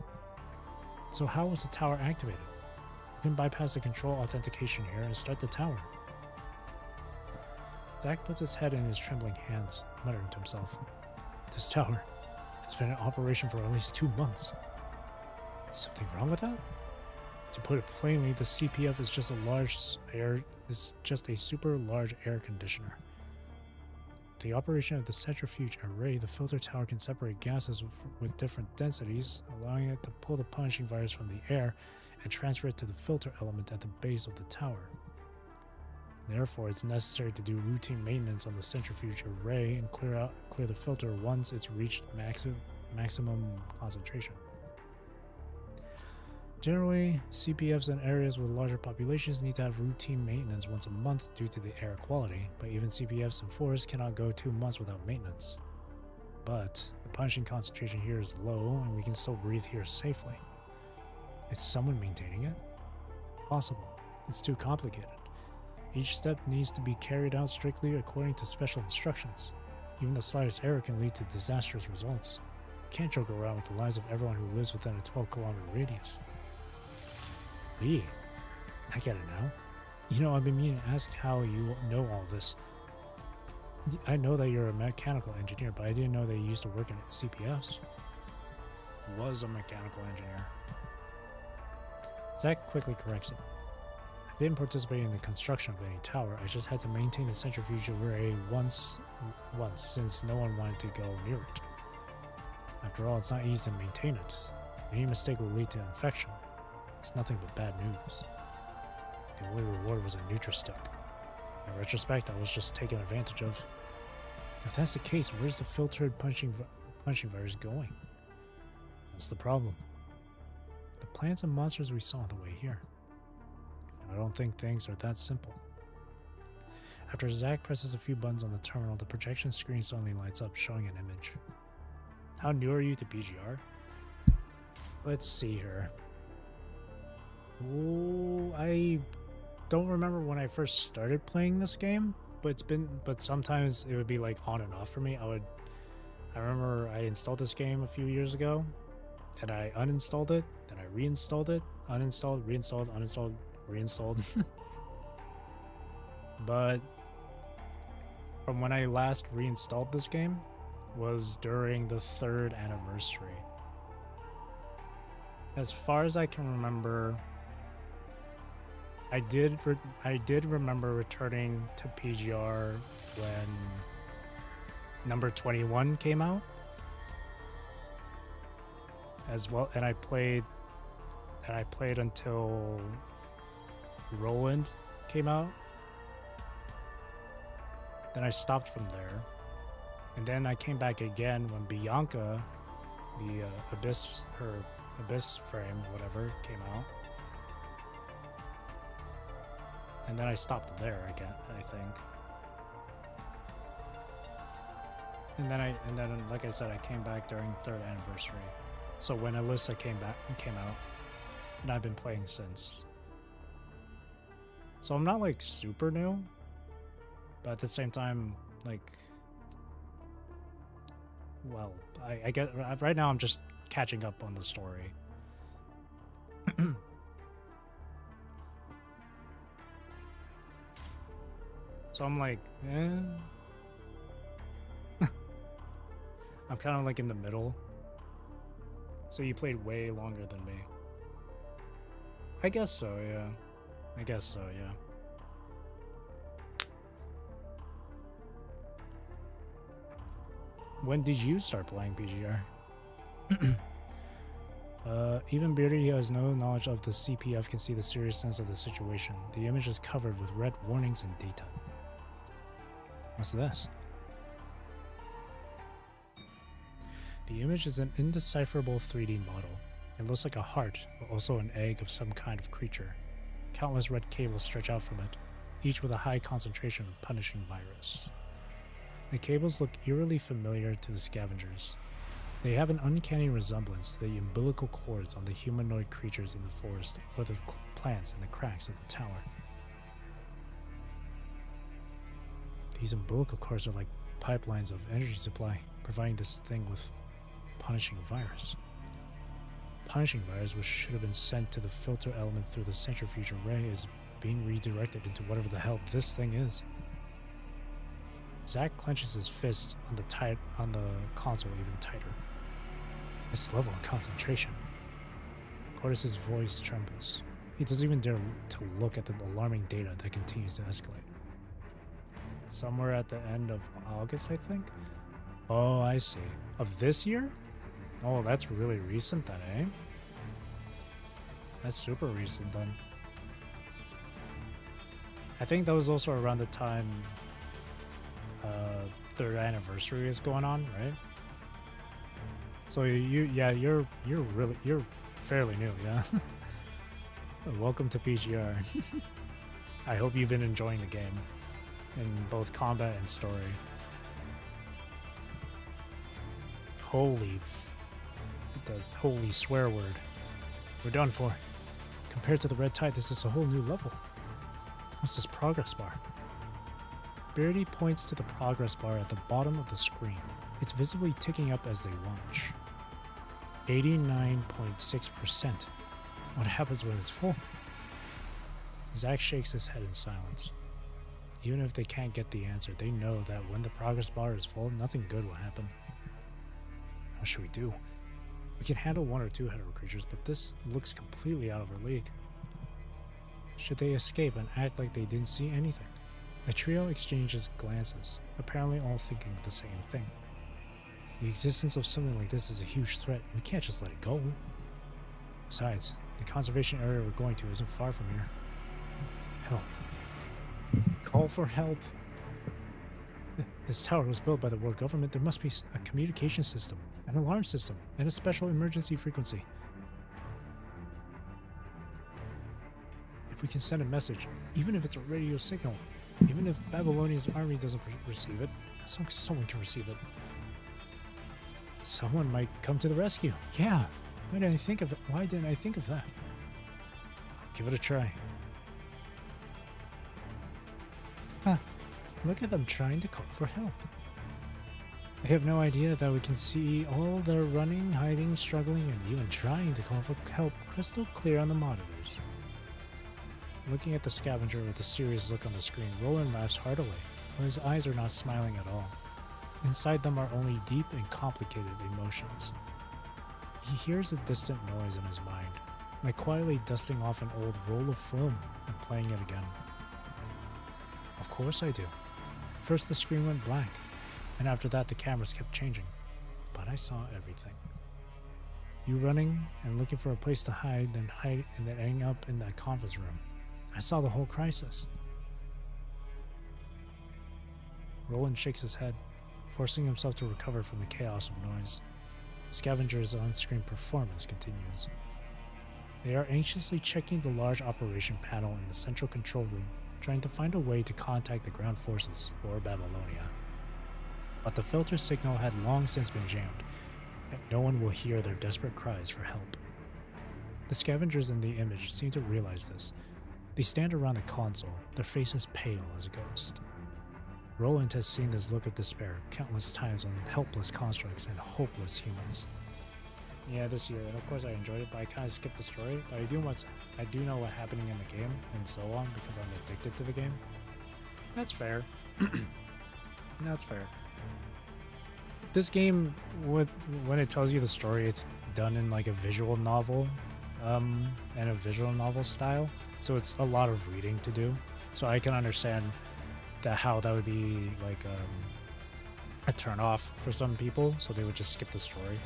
[SPEAKER 1] So how was the tower activated? You can bypass the control authentication here and start the tower. Zach puts his head in his trembling hands, muttering to himself. This tower, it's been in operation for at least 2 months. Something wrong with that? To put it plainly, the CPF is just a super large air conditioner. With the operation of the centrifuge array, the filter tower can separate gases with different densities, allowing it to pull the punishing virus from the air and transfer it to the filter element at the base of the tower. Therefore, it's necessary to do routine maintenance on the centrifuge array and clear the filter once it's reached maximum concentration. Generally, CPFs in areas with larger populations need to have routine maintenance once a month due to the air quality, but even CPFs in forests cannot go 2 months without maintenance. But the punishing concentration here is low and we can still breathe here safely. Is someone maintaining it? Possible. It's too complicated. Each step needs to be carried out strictly according to special instructions. Even the slightest error can lead to disastrous results. You can't joke around with the lives of everyone who lives within a 12-kilometer radius. I get it now. You know, I've been meaning to ask how you know all this. I know that you're a mechanical engineer, but I didn't know that you used to work in CPFs. Was a mechanical engineer. Zach quickly corrects him. I didn't participate in the construction of any tower. I just had to maintain the centrifuge array once since no one wanted to go near it. After all, it's not easy to maintain it. Any mistake will lead to infection. It's nothing but bad news. The only reward was a Nutri-Stick. In retrospect, I was just taken advantage of. If that's the case, where's the filtered punching virus going? That's the problem. The plants and monsters we saw on the way here. I don't think things are that simple. After Zach presses a few buttons on the terminal, the projection screen suddenly lights up, showing an image. How new are you to BGR? Let's see here. Oh, I don't remember when I first started playing this game, but sometimes it would be like on and off for me. I remember I installed this game a few years ago, and I uninstalled it, then I reinstalled it, uninstalled, reinstalled, uninstalled, reinstalled. But from when I last reinstalled this game was during the 3rd anniversary. As far as I can remember, I did remember returning to PGR when number 21 came out as well, and I played until Roland came out. Then I stopped from there, and then I came back again when Bianca, the Abyss frame, whatever, came out. And then I stopped there again, I think. And then like I said, I came back during 3rd anniversary. So when Alyssa came out, and I've been playing since. So I'm not like super new, but at the same time, like, well, I get right now I'm just catching up on the story. So I'm like, eh. I'm kind of like in the middle. So you played way longer than me. I guess so, yeah. I guess so, yeah. When did you start playing PGR? Even Beardy, who has no knowledge of the CPF, can see the seriousness of the situation. The image is covered with red warnings in daytime. What's this? The image is an indecipherable 3D model. It looks like a heart, but also an egg of some kind of creature. Countless red cables stretch out from it, each with a high concentration of punishing virus. The cables look eerily familiar to the scavengers. They have an uncanny resemblance to the umbilical cords on the humanoid creatures in the forest or the plants in the cracks of the tower. These umbilical cords are like pipelines of energy supply, providing this thing with punishing virus. Punishing virus, which should have been sent to the filter element through the centrifuge array, is being redirected into whatever the hell this thing is. Zack clenches his fist on the console even tighter. This level of concentration. Cordis's voice trembles. He doesn't even dare to look at the alarming data that continues to escalate. Somewhere at the end of August, I think? Oh, I see. Of this year? Oh, that's really recent then, eh? That's super recent then. I think that was also around the time third anniversary is going on, right? So you're fairly new, yeah. Welcome to PGR. I hope you've been enjoying the game in both combat and story. The holy swear word. We're done for. Compared to the red tide, this is a whole new level. What's this progress bar? Beardy points to the progress bar at the bottom of the screen. It's visibly ticking up as they launch. 89.6%. What happens when it's full? Zack shakes his head in silence. Even if they can't get the answer, they know that when the progress bar is full, nothing good will happen. What should we do? We can handle one or two hetero creatures, but this looks completely out of our league. Should they escape and act like they didn't see anything? The trio exchanges glances, apparently all thinking the same thing. The existence of something like this is a huge threat. We can't just let it go. Besides, the conservation area we're going to isn't far from here. Help. Call for help. This tower was built by the world government. There must be a communication system, an alarm system, and a special emergency frequency. If we can send a message, even if it's a radio signal, even if Babylonia's army doesn't receive it, as long as someone can receive it, someone might come to the rescue. Yeah, why didn't I think of it? Why didn't I think of that? Give it a try. Huh. Look at them trying to call for help. They have no idea that we can see all their running, hiding, struggling, and even trying to call for help crystal clear on the monitors. Looking at the scavenger with a serious look on the screen, Roland laughs heartily, but his eyes are not smiling at all. Inside them are only deep and complicated emotions. He hears a distant noise in his mind, like quietly dusting off an old roll of film and playing it again. Of course I do. First the screen went blank, and after that the cameras kept changing, but I saw everything. You running and looking for a place to hide and then ending up in that conference room. I saw the whole crisis. Roland shakes his head, forcing himself to recover from the chaos of noise. The scavenger's on-screen performance continues. They are anxiously checking the large operation panel in the central control room, trying to find a way to contact the ground forces, or Babylonia. But the filter signal had long since been jammed, and no one will hear their desperate cries for help. The scavengers in the image seem to realize this. They stand around the console, their faces pale as a ghost. Roland has seen this look of despair countless times on helpless constructs and hopeless humans. Yeah, this year, and of course I enjoyed it, but I kind of skipped the story. But I do know what's happening in the game and so on because I'm addicted to the game. That's fair. That's fair. This game, when it tells you the story, it's done in like a visual novel, and a visual novel style. So it's a lot of reading to do. So I can understand how that would be like a turn off for some people. So they would just skip the story.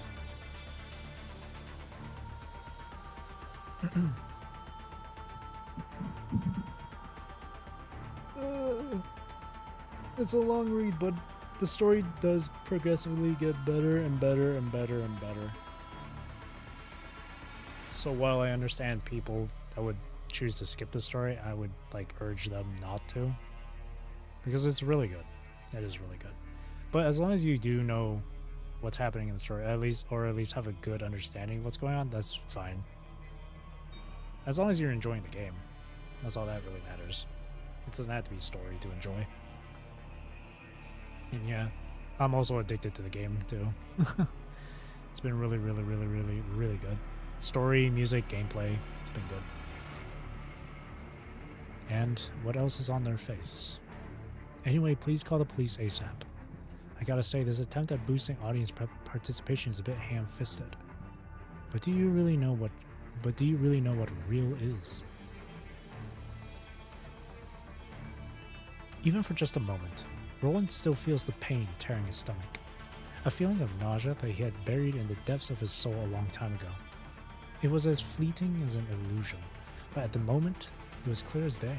[SPEAKER 1] It's a long read, but the story does progressively get better and better and better and better. So while I understand people that would choose to skip the story, I would like urge them not to, because it's really good. It is really good. But as long as you do know what's happening in the story, at least have a good understanding of what's going on, that's fine. As long as you're enjoying the game, that's all that really matters. It doesn't have to be story to enjoy. And yeah, I'm also addicted to the game too. It's been really, really, really, really, really good. Story, music, gameplay, it's been good. And what else is on their face? Anyway, please call the police ASAP. I gotta say, this attempt at boosting audience participation is a bit ham-fisted. But do you really know what real is? Even for just a moment, Roland still feels the pain tearing his stomach, a feeling of nausea that he had buried in the depths of his soul a long time ago. It was as fleeting as an illusion, but at the moment, it was clear as day.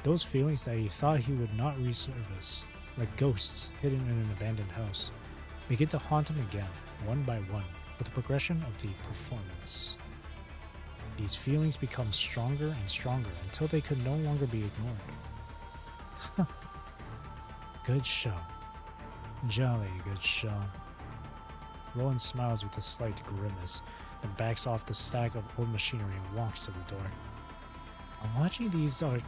[SPEAKER 1] Those feelings that he thought he would not resurface, like ghosts hidden in an abandoned house, begin to haunt him again, one by one, with the progression of the performance. These feelings become stronger and stronger until they could no longer be ignored. Good show. Jolly good show. Roland smiles with a slight grimace and backs off the stack of old machinery and walks to the door. But watching these are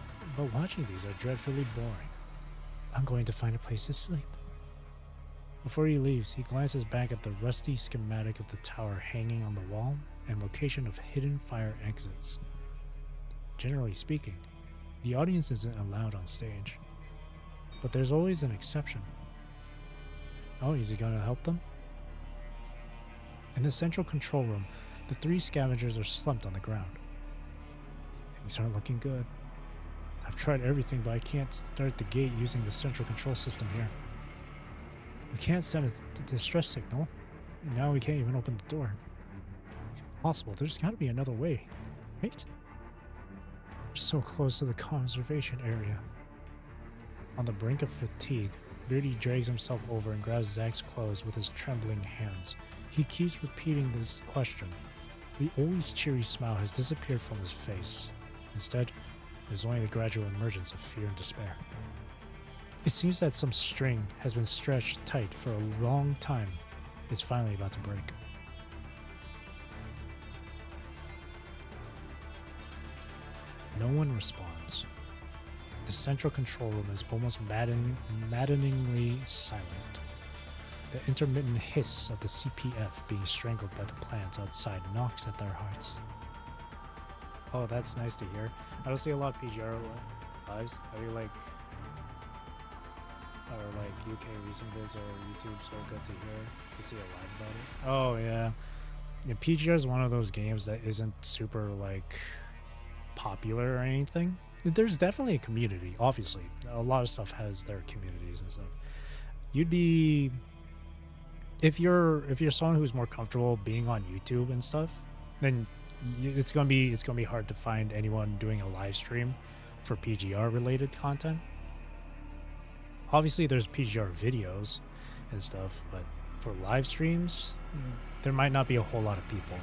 [SPEAKER 1] dreadfully boring. I'm going to find a place to sleep. Before he leaves, he glances back at the rusty schematic of the tower hanging on the wall and location of hidden fire exits. Generally speaking, the audience isn't allowed on stage. But there's always an exception. Oh, is he going to help them? In the central control room, the three scavengers are slumped on the ground. Things aren't looking good. I've tried everything, but I can't start the gate using the central control system here. We can't send a distress signal, and now we can't even open the door. Impossible. There's got to be another way, right? We're so close to the conservation area. On the brink of fatigue, Beardy drags himself over and grabs Zack's clothes with his trembling hands. He keeps repeating this question. The always cheery smile has disappeared from his face. Instead, there's only the gradual emergence of fear and despair. It seems that some string has been stretched tight for a long time. It's finally about to break. No one responds. The central control room is almost maddeningly silent. The intermittent hiss of the CPF being strangled by the plants outside knocks at their hearts. Oh, that's nice to hear. I don't see a lot of PGR lives. I mean, like UK recent vids or YouTube, so good to hear, to see a live about it. Oh, yeah. Yeah, PGR is one of those games that isn't super, like, popular or anything. There's definitely a community, obviously. A lot of stuff has their communities and stuff. You'd be... If you're someone who's more comfortable being on YouTube and stuff, then it's gonna be hard to find anyone doing a live stream for PGR related content. Obviously, there's PGR videos and stuff, but for live streams, there might not be a whole lot of people.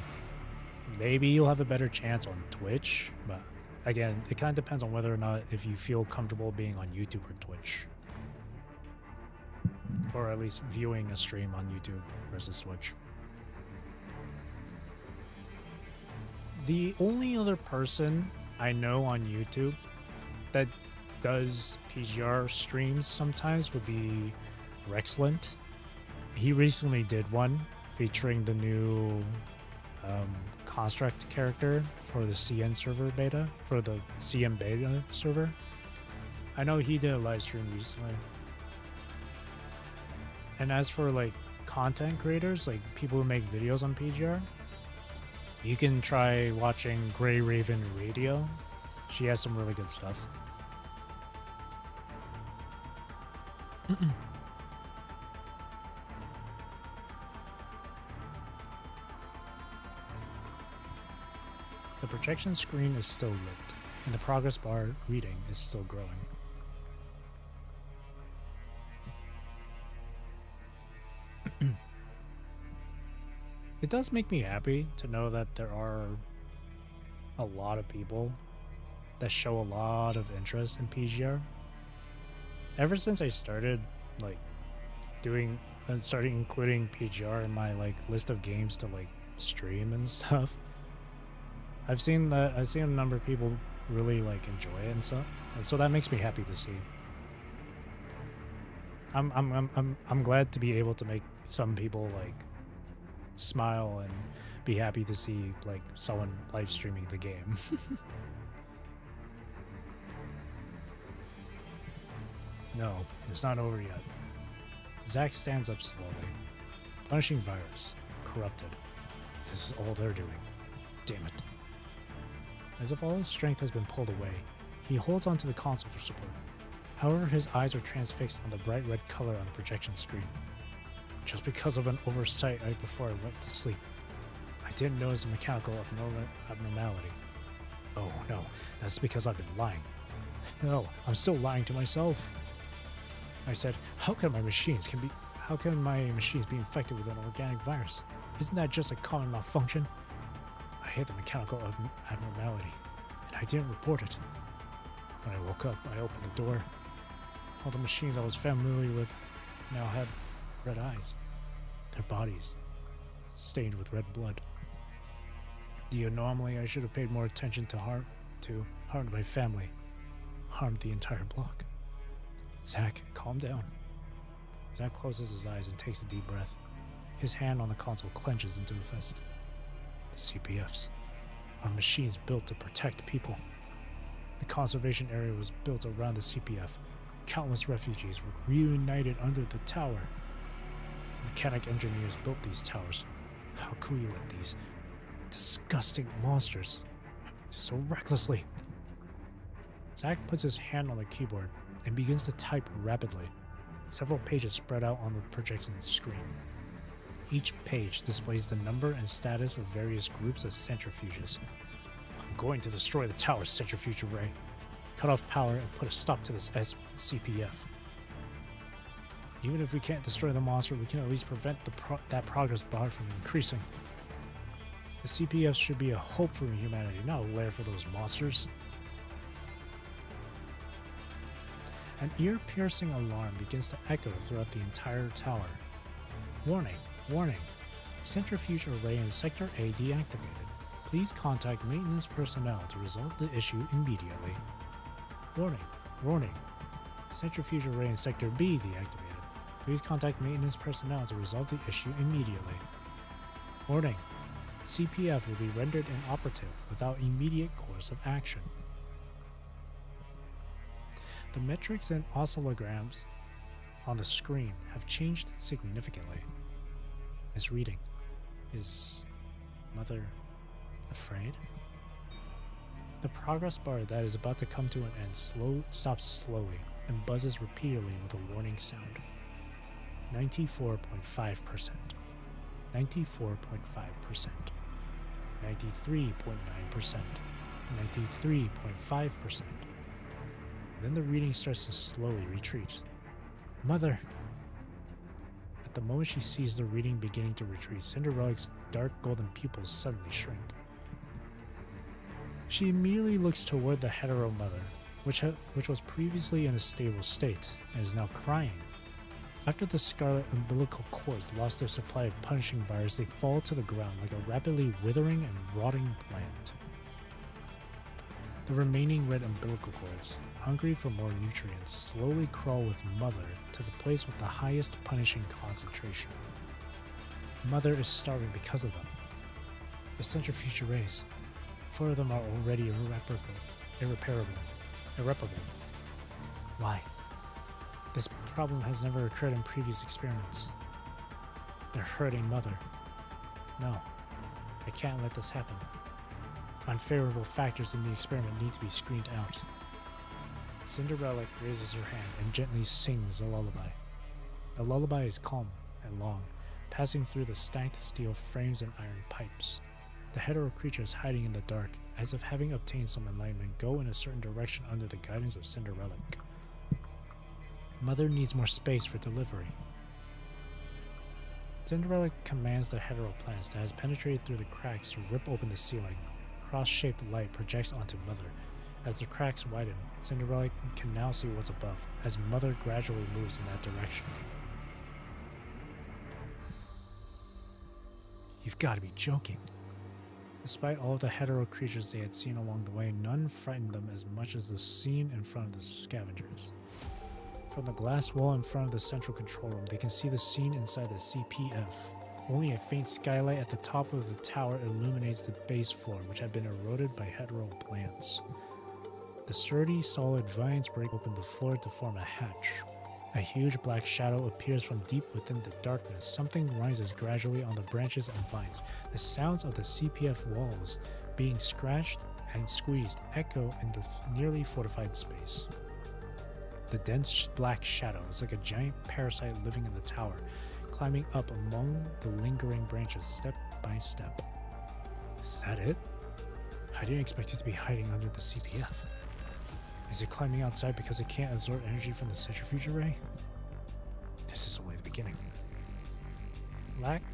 [SPEAKER 1] Maybe you'll have a better chance on Twitch, but again, it kind of depends on whether or not if you feel comfortable being on YouTube or Twitch. Or at least viewing a stream on YouTube versus Twitch. The only other person I know on YouTube that does PGR streams sometimes would be Rexlent. He recently did one featuring the new construct character for the CN server beta, for the CM beta server. I know he did a live stream recently. And as for like content creators, like people who make videos on PGR, you can try watching Grey Raven Radio. She has some really good stuff. The projection screen is still lit, and the progress bar reading is still growing. It does make me happy to know that there are a lot of people that show a lot of interest in PGR. Ever since I started like starting including PGR in my like list of games to like stream and stuff, I've seen a number of people really like enjoy it and stuff, and so that makes me happy to see. I'm glad to be able to make some people like smile and be happy to see like someone live streaming the game. No, it's not over yet. Zack stands up slowly. Punishing virus. Corrupted. This is all they're doing. Damn it. As if all his strength has been pulled away, he holds onto the console for support. However, his eyes are transfixed on the bright red color on the projection screen. Just because of an oversight right before I went to sleep, I didn't notice a mechanical abnormality. Oh no, that's because I've been lying. Hell, I'm still lying to myself. I said, how can my machines be infected with an organic virus? Isn't that just a common malfunction? I hit the mechanical abnormality, and I didn't report it. When I woke up, I opened the door. All the machines I was familiar with now had red eyes, their bodies stained with red blood. The anomaly I should have paid more attention to harmed my family, harmed the entire block. Zack, calm down. Zack closes his eyes and takes a deep breath. His hand on the console clenches into a fist. The CPFs are machines built to protect people. The conservation area was built around the CPF. Countless refugees were reunited under the tower. Mechanic engineers built these towers. How could we let these disgusting monsters so recklessly? Zack puts his hand on the keyboard and begins to type rapidly. Several pages spread out on the projection screen. Each page displays the number and status of various groups of centrifuges. I'm going to destroy the tower's centrifuge array, cut off power, and put a stop to this CPF. Even if we can't destroy the monster, we can at least prevent that progress bar from increasing. The CPF should be a hope for humanity, not a lair for those monsters. An ear-piercing alarm begins to echo throughout the entire tower. Warning, warning. Centrifuge array in Sector A deactivated. Please contact maintenance personnel to resolve the issue immediately. Warning, warning. Centrifuge array in Sector B deactivated. Please contact maintenance personnel to resolve the issue immediately. Warning. CPF will be rendered inoperative without immediate course of action. The metrics and oscillograms on the screen have changed significantly. This reading. Is Mother afraid? The progress bar that is about to come to an end stops slowly and buzzes repeatedly with a warning sound. 94.5%. 94.5%. 93.9%. 93.5%. Then the reading starts to slowly retreat. Mother! At the moment she sees the reading beginning to retreat, Cinderella's dark golden pupils suddenly shrink. She immediately looks toward the hetero mother, which was previously in a stable state, and is now crying. After the scarlet umbilical cords lost their supply of punishing virus, they fall to the ground like a rapidly withering and rotting plant. The remaining red umbilical cords, hungry for more nutrients, slowly crawl with Mother to the place with the highest punishing concentration. Mother is starving because of them. The centrifuge arrays, 4 of them are already irreparable. Why? This problem has never occurred in previous experiments. They're hurting Mother. No, I can't let this happen. Unfavorable factors in the experiment need to be screened out. Cinderella raises her hand and gently sings a lullaby. The lullaby is calm and long, passing through the stacked steel frames and iron pipes. The hetero creatures hiding in the dark, as if having obtained some enlightenment, go in a certain direction under the guidance of Cinderella. Mother needs more space for delivery. Cinderella commands the hetero plants that has penetrated through the cracks to rip open the ceiling. Cross-shaped light projects onto Mother. As the cracks widen, Cinderella can now see what's above, as Mother gradually moves in that direction. You've got to be joking. Despite all of the hetero creatures they had seen along the way, none frightened them as much as the scene in front of the scavengers. From the glass wall in front of the central control room, they can see the scene inside the CPF. Only a faint skylight at the top of the tower illuminates the base floor, which had been eroded by hetero plants. The sturdy, solid vines break open the floor to form a hatch. A huge black shadow appears from deep within the darkness. Something rises gradually on the branches and vines. The sounds of the CPF walls being scratched and squeezed echo in the nearly fortified space. The dense black shadow is like a giant parasite living in the tower, climbing up among the lingering branches step by step. Is that it? I didn't expect it to be hiding under the CPF. Is it climbing outside because it can't absorb energy from the centrifuge array? This is only the beginning.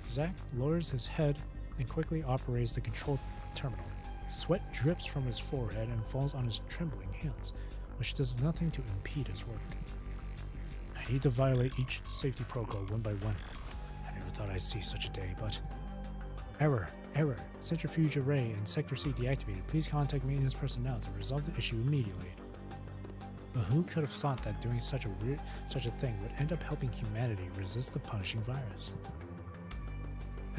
[SPEAKER 1] Zack lowers his head and quickly operates the control terminal. Sweat drips from his forehead and falls on his trembling hands, which does nothing to impede his work. I need to violate each safety protocol one by one. I never thought I'd see such a day, but... Error. Centrifuge array in Sector C deactivated. Please contact maintenance personnel to resolve the issue immediately. But who could have thought that doing such a thing would end up helping humanity resist the punishing virus?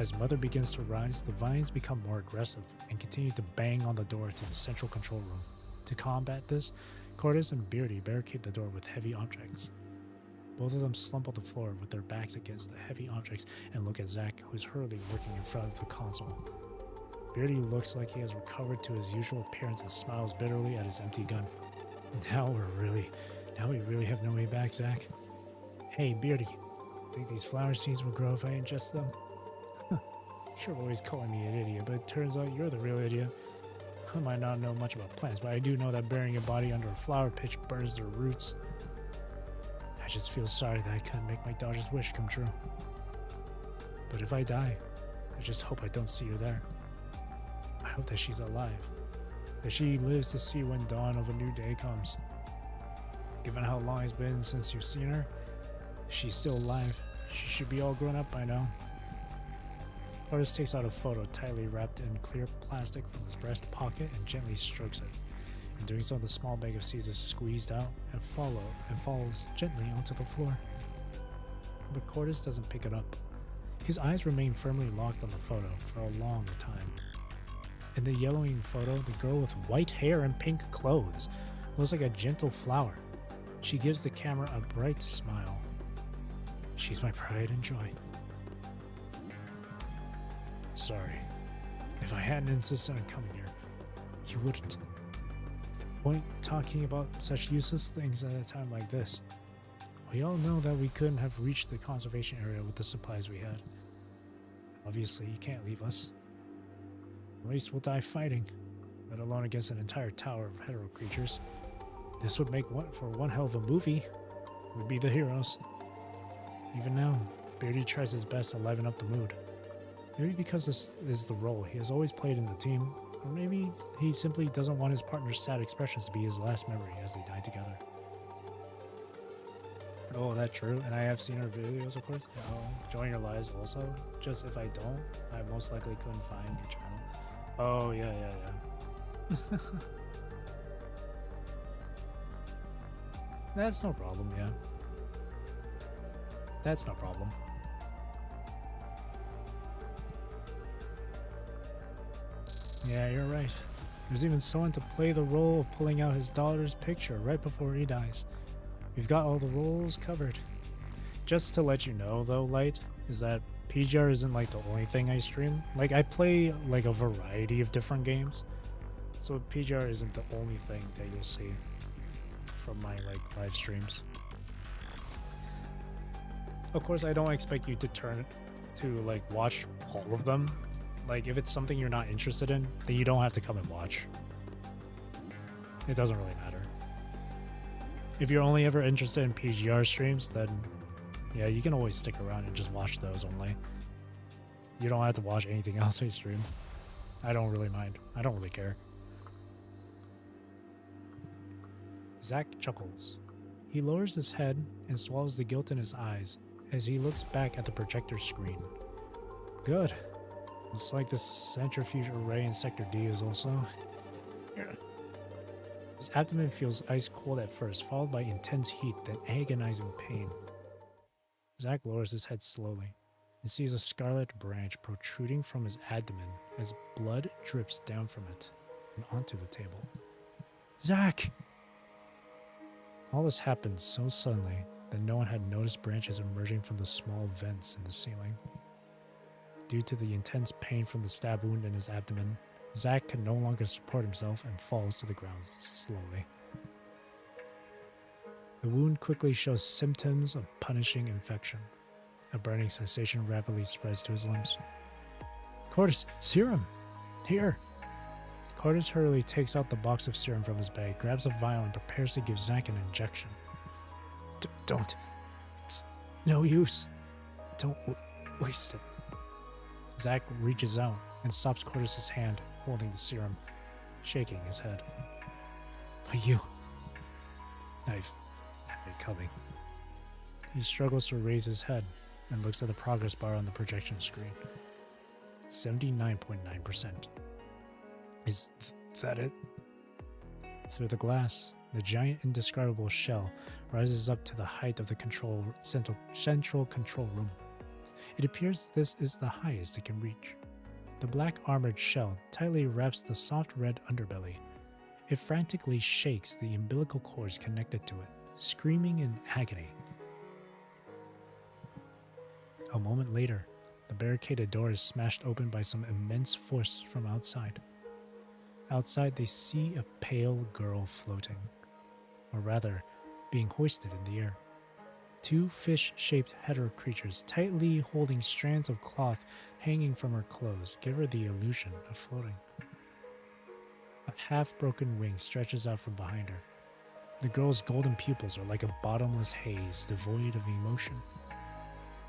[SPEAKER 1] As Mother begins to rise, the vines become more aggressive and continue to bang on the door to the central control room. To combat this, Cordis and Beardy barricade the door with heavy objects. Both of them slump on the floor with their backs against the heavy objects and look at Zack, who is hurriedly working in front of the console. Beardy looks like he has recovered to his usual appearance and smiles bitterly at his empty gun. Now we really have no way back, Zack. Hey, Beardy, think these flower seeds will grow if I ingest them? You're always calling me an idiot, but it turns out you're the real idiot. I might not know much about plants, but I do know that burying a body under a flower pitch burns their roots. I just feel sorry that I couldn't make my daughter's wish come true. But if I die, I just hope I don't see her there. I hope that she's alive, that she lives to see when dawn of a new day comes. Given how long it's been since you've seen her, if she's still alive, she should be all grown up by now. Otis takes out a photo tightly wrapped in clear plastic from his breast pocket and gently strokes it. In doing so, the small bag of seeds is squeezed out and falls gently onto the floor. But Cordis doesn't pick it up. His eyes remain firmly locked on the photo for a long time. In the yellowing photo, the girl with white hair and pink clothes looks like a gentle flower. She gives the camera a bright smile. She's my pride and joy. Sorry. If I hadn't insisted on coming here, you wouldn't. Point talking about such useless things at a time like this. We all know that we couldn't have reached the conservation area with the supplies we had. Obviously, you can't leave us. At least we'll die fighting, let alone against an entire tower of hetero creatures. This would make for one hell of a movie. We'd be the heroes. Even now, Beardy tries his best to liven up the mood. Maybe because this is the role he has always played in the team, or maybe he simply doesn't want his partner's sad expressions to be his last memory as they die together. Oh, that's true, and I have seen her videos, of course. Join your lives also. Just if I don't, I most likely couldn't find your channel. Oh, yeah. That's no problem, yeah. That's no problem. Yeah, you're right. There's even someone to play the role of pulling out his daughter's picture right before he dies. We've got all the roles covered. Just to let you know though, Light, is that PGR isn't like the only thing I stream. Like I play like a variety of different games. So PGR isn't the only thing that you'll see from my like live streams. Of course, I don't expect you to turn to like watch all of them. Like if it's something you're not interested in, then you don't have to come and watch. It doesn't really matter. If you're only ever interested in PGR streams, then yeah, you can always stick around and just watch those only. You don't have to watch anything else I stream. I don't really mind. I don't really care. Zach chuckles. He lowers his head and swallows the guilt in his eyes as he looks back at the projector screen. Good. Looks like the centrifuge array in Sector D is also... His abdomen feels ice cold at first, followed by intense heat, then agonizing pain. Zach lowers his head slowly and sees a scarlet branch protruding from his abdomen as blood drips down from it and onto the table. Zach! All this happened so suddenly that no one had noticed branches emerging from the small vents in the ceiling. Due to the intense pain from the stab wound in his abdomen, Zach can no longer support himself and falls to the ground slowly. The wound quickly shows symptoms of punishing infection. A burning sensation rapidly spreads to his limbs. Cordis, serum! Here! Cordis hurriedly takes out the box of serum from his bag, grabs a vial, and prepares to give Zach an injection. Don't. It's no use. Don't waste it. Zach reaches out and stops Cordis' hand, holding the serum, shaking his head. But you... I've had it coming. He struggles to raise his head and looks at the progress bar on the projection screen. 79.9%. Is that it? Through the glass, the giant indescribable shell rises up to the height of the central control room. It appears this is the highest it can reach. The black armored shell tightly wraps the soft red underbelly. It frantically shakes the umbilical cords connected to it, screaming in agony. A moment later, the barricaded door is smashed open by some immense force from outside. Outside, they see a pale girl floating, or rather, being hoisted in the air. Two fish-shaped hetero creatures tightly holding strands of cloth hanging from her clothes give her the illusion of floating. A half-broken wing stretches out from behind her. The girl's golden pupils are like a bottomless haze devoid of emotion.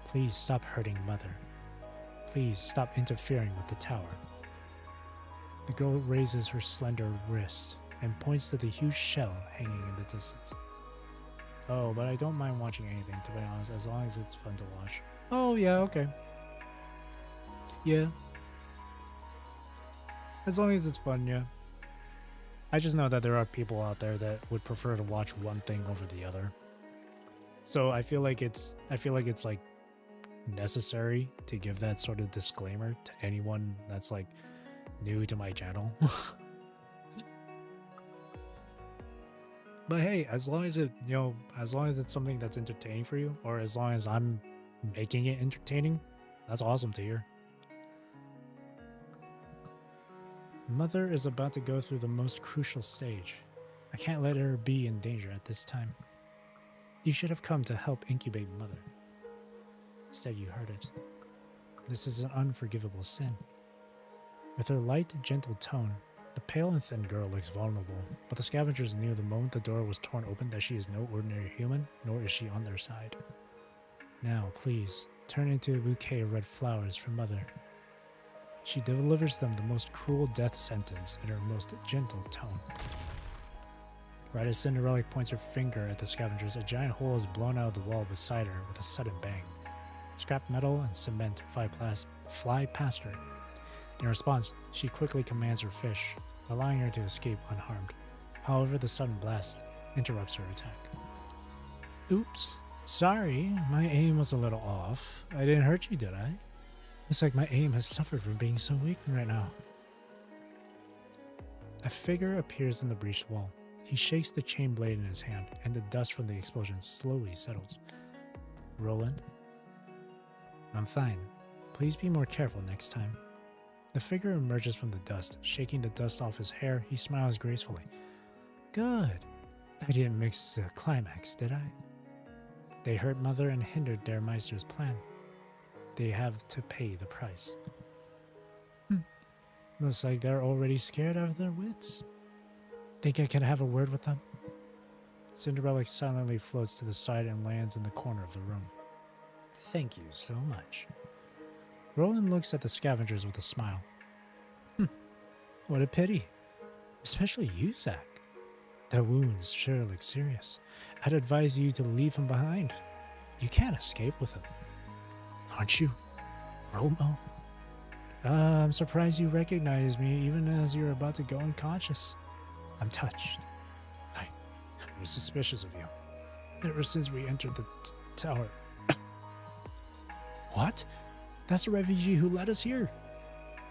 [SPEAKER 1] Please stop hurting Mother. Please stop interfering with the tower. The girl raises her slender wrist and points to the huge shell hanging in the distance. Oh, but I don't mind watching anything, to be honest, as long as it's fun to watch. Oh, yeah, okay. Yeah. As long as it's fun, yeah. I just know that there are people out there that would prefer to watch one thing over the other. So I feel like it's like necessary to give that sort of disclaimer to anyone that's like new to my channel. But hey, as long as it's something that's entertaining for you, or as long as I'm making it entertaining, that's awesome to hear. Mother is about to go through the most crucial stage. I can't let her be in danger at this time. You should have come to help incubate Mother. Instead, you heard it. This is an unforgivable sin. With her light, gentle tone, the pale and thin girl looks vulnerable, but the scavengers knew the moment the door was torn open that she is no ordinary human, nor is she on their side. Now, please, turn into a bouquet of red flowers for Mother. She delivers them the most cruel death sentence in her most gentle tone. Right as Cinderella points her finger at the scavengers, a giant hole is blown out of the wall beside her with a sudden bang. Scrap metal and cement fly past her. In response, she quickly commands her fish, allowing her to escape unharmed. However, the sudden blast interrupts her attack. Oops, sorry, my aim was a little off. I didn't hurt you, did I? Looks like my aim has suffered from being so weak right now. A figure appears in the breached wall. He shakes the chain blade in his hand, and the dust from the explosion slowly settles. Roland? I'm fine. Please be more careful next time. The figure emerges from the dust. Shaking the dust off his hair, he smiles gracefully. Good. I didn't mix the climax, did I? They hurt Mother and hindered their Meister's plan. They have to pay the price. Looks like they're already scared out of their wits. Think I can have a word with them? Cinderella silently floats to the side and lands in the corner of the room. Thank you so much. Roland looks at the scavengers with a smile. What a pity. Especially you, Zack. The wounds sure look serious. I'd advise you to leave him behind. You can't escape with him. Aren't you, Romo? I'm surprised you recognize me even as you're about to go unconscious. I'm touched. I was suspicious of you ever since we entered the tower. What? That's the refugee who led us here.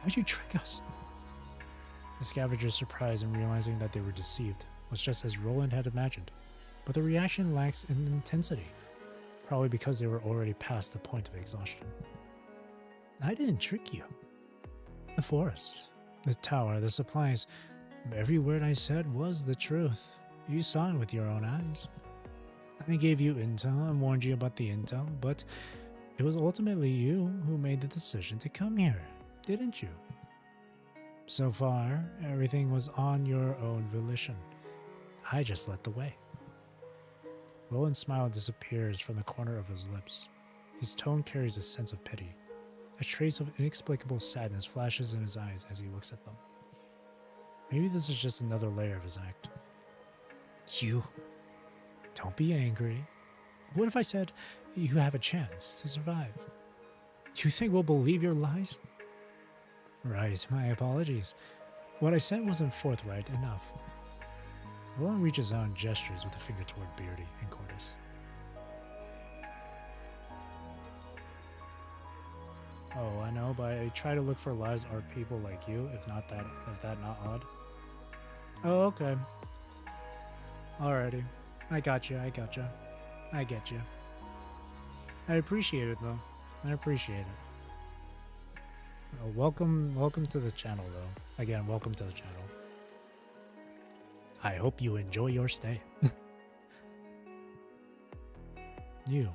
[SPEAKER 1] Why'd you trick us? The scavenger's surprise in realizing that they were deceived was just as Roland had imagined, but the reaction lacks in intensity, probably because they were already past the point of exhaustion. I didn't trick you. The forest, the tower, the supplies, every word I said was the truth. You saw it with your own eyes. I gave you intel and warned you about the intel, but it was ultimately you who made the decision to come here, didn't you? So far, everything was on your own volition. I just led the way. Roland's smile disappears from the corner of his lips. His tone carries a sense of pity. A trace of inexplicable sadness flashes in his eyes as he looks at them. Maybe this is just another layer of his act. You. Don't be angry. What if I said you have a chance to survive? You think we'll believe your lies? Right, my apologies. What I said wasn't forthright enough. Roland reaches out and gestures with a finger toward Beardy and Cordis. Oh, I know, but I try to look for lies are people like you, if that not odd. Oh, okay. Alrighty. I got you. I get you. I appreciate it, though. I appreciate it. Welcome to the channel, though. Again, welcome to the channel. I hope you enjoy your stay. You.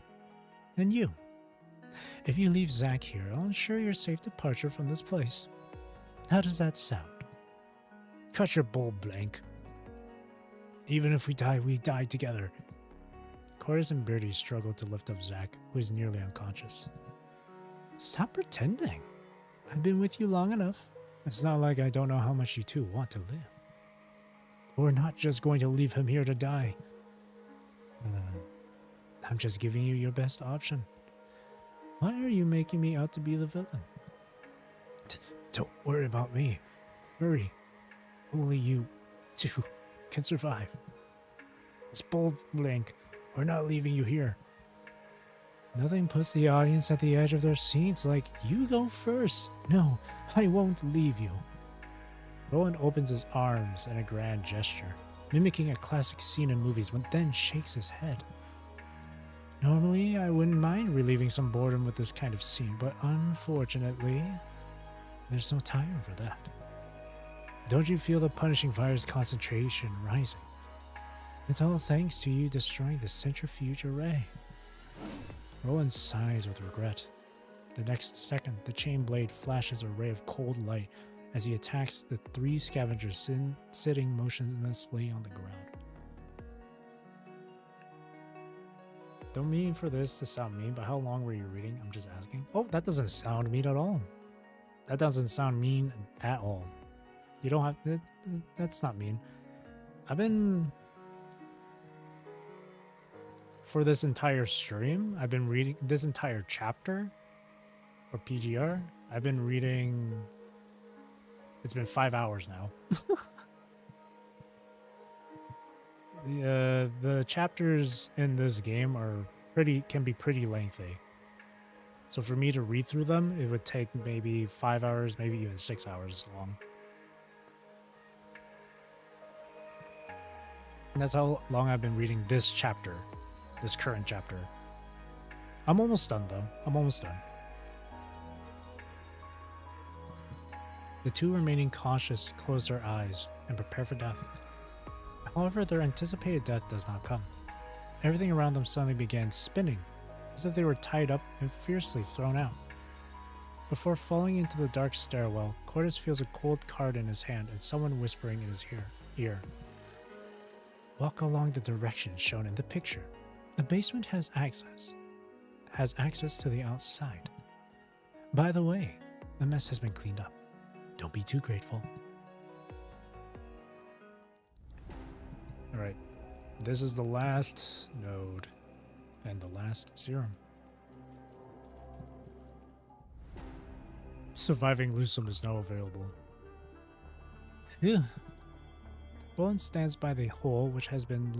[SPEAKER 1] And you. If you leave Zack here, I'll ensure your safe departure from this place. How does that sound? Cut your bull blank. Even if we die together. Cordis and Beardy struggle to lift up Zack, who is nearly unconscious. Stop pretending. I've been with you long enough. It's not like I don't know how much you two want to live. We're not just going to leave him here to die. I'm just giving you your best option. Why are you making me out to be the villain? Don't worry about me. Hurry. Only you two can survive. It's bold, Link. We're not leaving you here. Nothing puts the audience at the edge of their seats like you go first. No, I won't leave you. Roland opens his arms in a grand gesture, mimicking a classic scene in movies, but then shakes his head. Normally, I wouldn't mind relieving some boredom with this kind of scene, but unfortunately, there's no time for that. Don't you feel the punishing fire's concentration rising? It's all thanks to you destroying the centrifuge array. Roland sighs with regret. The next second, the chain blade flashes a ray of cold light as he attacks the three scavengers sitting motionlessly on the ground. Don't mean for this to sound mean, but how long were you reading? I'm just asking. Oh, that doesn't sound mean at all. That doesn't sound mean at all. You don't have... That's not mean. I've been... For this entire stream, I've been reading this entire chapter for PGR. I've been reading... It's been 5 hours now. The chapters in this game can be pretty lengthy. So for me to read through them, it would take maybe 5 hours, maybe even 6 hours long. And that's how long I've been reading this chapter, this current chapter. I'm almost done though. I'm almost done. The two remaining conscious close their eyes and prepare for death. However, their anticipated death does not come. Everything around them suddenly began spinning, as if they were tied up and fiercely thrown out. Before falling into the dark stairwell, Cordes feels a cold card in his hand and someone whispering in his ear. Walk along the direction shown in the picture. The basement has access to the outside. By the way, the mess has been cleaned up. Don't be too grateful. Alright, this is the last node and the last serum. Surviving lucem is now available. Phew. Roland stands by the hole which has been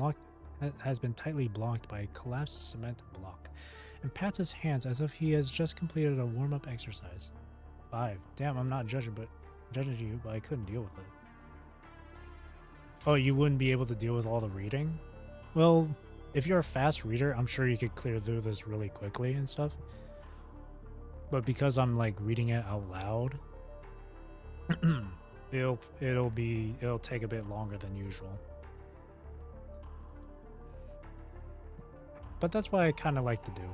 [SPEAKER 1] tightly blocked by a collapsed cement block and pats his hands as if he has just completed a warm-up exercise. 5. Damn, I'm not judging you, but I couldn't deal with it. Oh, you wouldn't be able to deal with all the reading? Well, if you're a fast reader, I'm sure you could clear through this really quickly and stuff. But because I'm like reading it out loud, it'll take a bit longer than usual. But that's what I kind of like to do.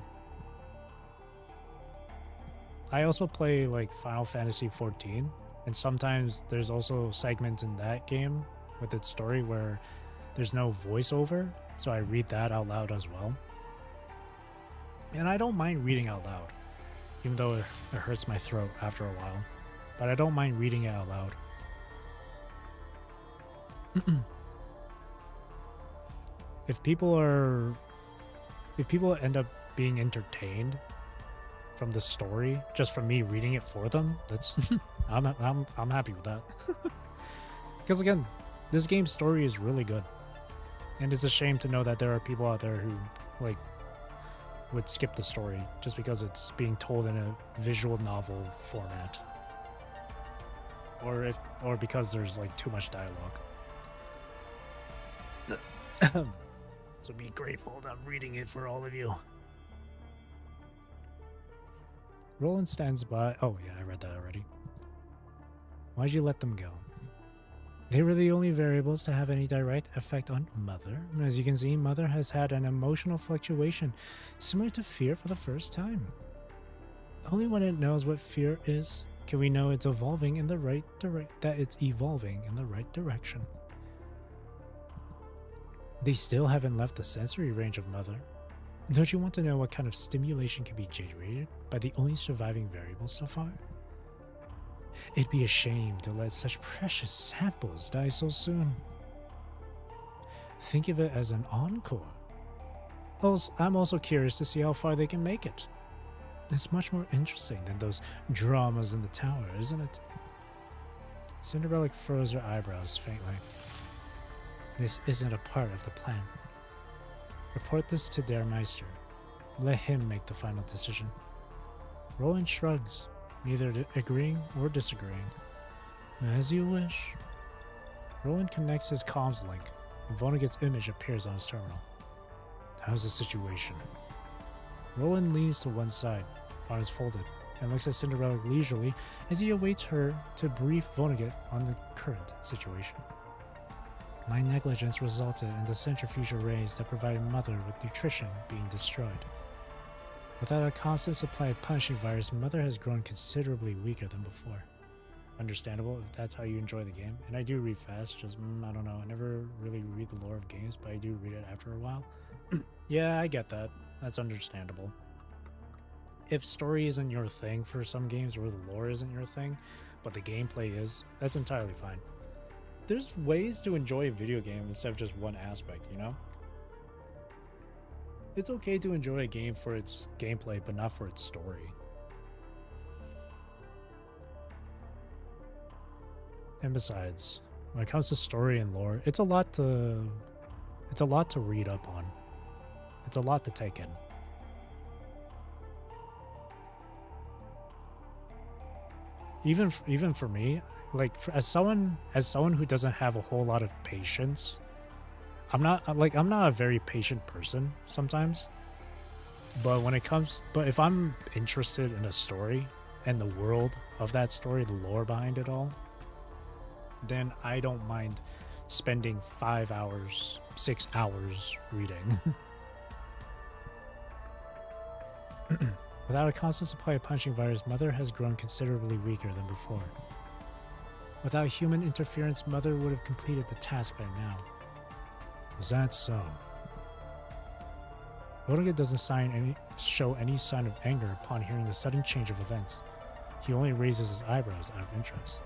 [SPEAKER 1] I also play like Final Fantasy XIV, and sometimes there's also segments in that game with its story where there's no voiceover, so I read that out loud as well. And I don't mind reading out loud, even though it hurts my throat after a while. But I don't mind reading it out loud. If people end up being entertained from the story just from me reading it for them, that's I'm happy with that. Because again, this game's story is really good, and it's a shame to know that there are people out there who like would skip the story just because it's being told in a visual novel format, or because there's like too much dialogue. So be grateful that I'm reading it for all of you. Roland stands by. Oh yeah, I read that already. Why'd you let them go? They were the only variables to have any direct effect on Mother. As you can see, Mother has had an emotional fluctuation similar to fear for the first time. Only when it knows what fear is can we know it's evolving in the right direction. They still haven't left the sensory range of Mother. Don't you want to know what kind of stimulation can be generated by the only surviving variables so far? It'd be a shame to let such precious samples die so soon. Think of it as an encore. Also, I'm also curious to see how far they can make it. It's much more interesting than those dramas in the tower, isn't it? Cinderella furrows her eyebrows faintly. This isn't a part of the plan. Report this to Der Meister. Let him make the final decision. Roland shrugs, neither agreeing or disagreeing. As you wish. Roland connects his comms link, and Vonnegut's image appears on his terminal. How's the situation? Roland leans to one side, arms folded, and looks at Cinderella leisurely as he awaits her to brief Vonnegut on the current situation. My negligence resulted in the centrifuge arrays that provided Mother with nutrition being destroyed. Without a constant supply of punishing virus, Mother has grown considerably weaker than before. Understandable if that's how you enjoy the game. And I do read fast, just, I don't know, I never really read the lore of games, but I do read it after a while. Yeah, I get that. That's understandable. If story isn't your thing for some games, or the lore isn't your thing, but the gameplay is, that's entirely fine. There's ways to enjoy a video game instead of just one aspect, you know? It's okay to enjoy a game for its gameplay, but not for its story. And besides, when it comes to story and lore, it's a lot to read up on. It's a lot to take in. Even for me, like as someone who doesn't have a whole lot of patience, I'm not a very patient person sometimes. But if I'm interested in a story and the world of that story, the lore behind it all, then I don't mind spending 5 hours, 6 hours reading. Without a constant supply of punching virus, Mother has grown considerably weaker than before. Without human interference, Mother would have completed the task by now. Is that so? Vodaga doesn't show any sign of anger upon hearing the sudden change of events. He only raises his eyebrows out of interest.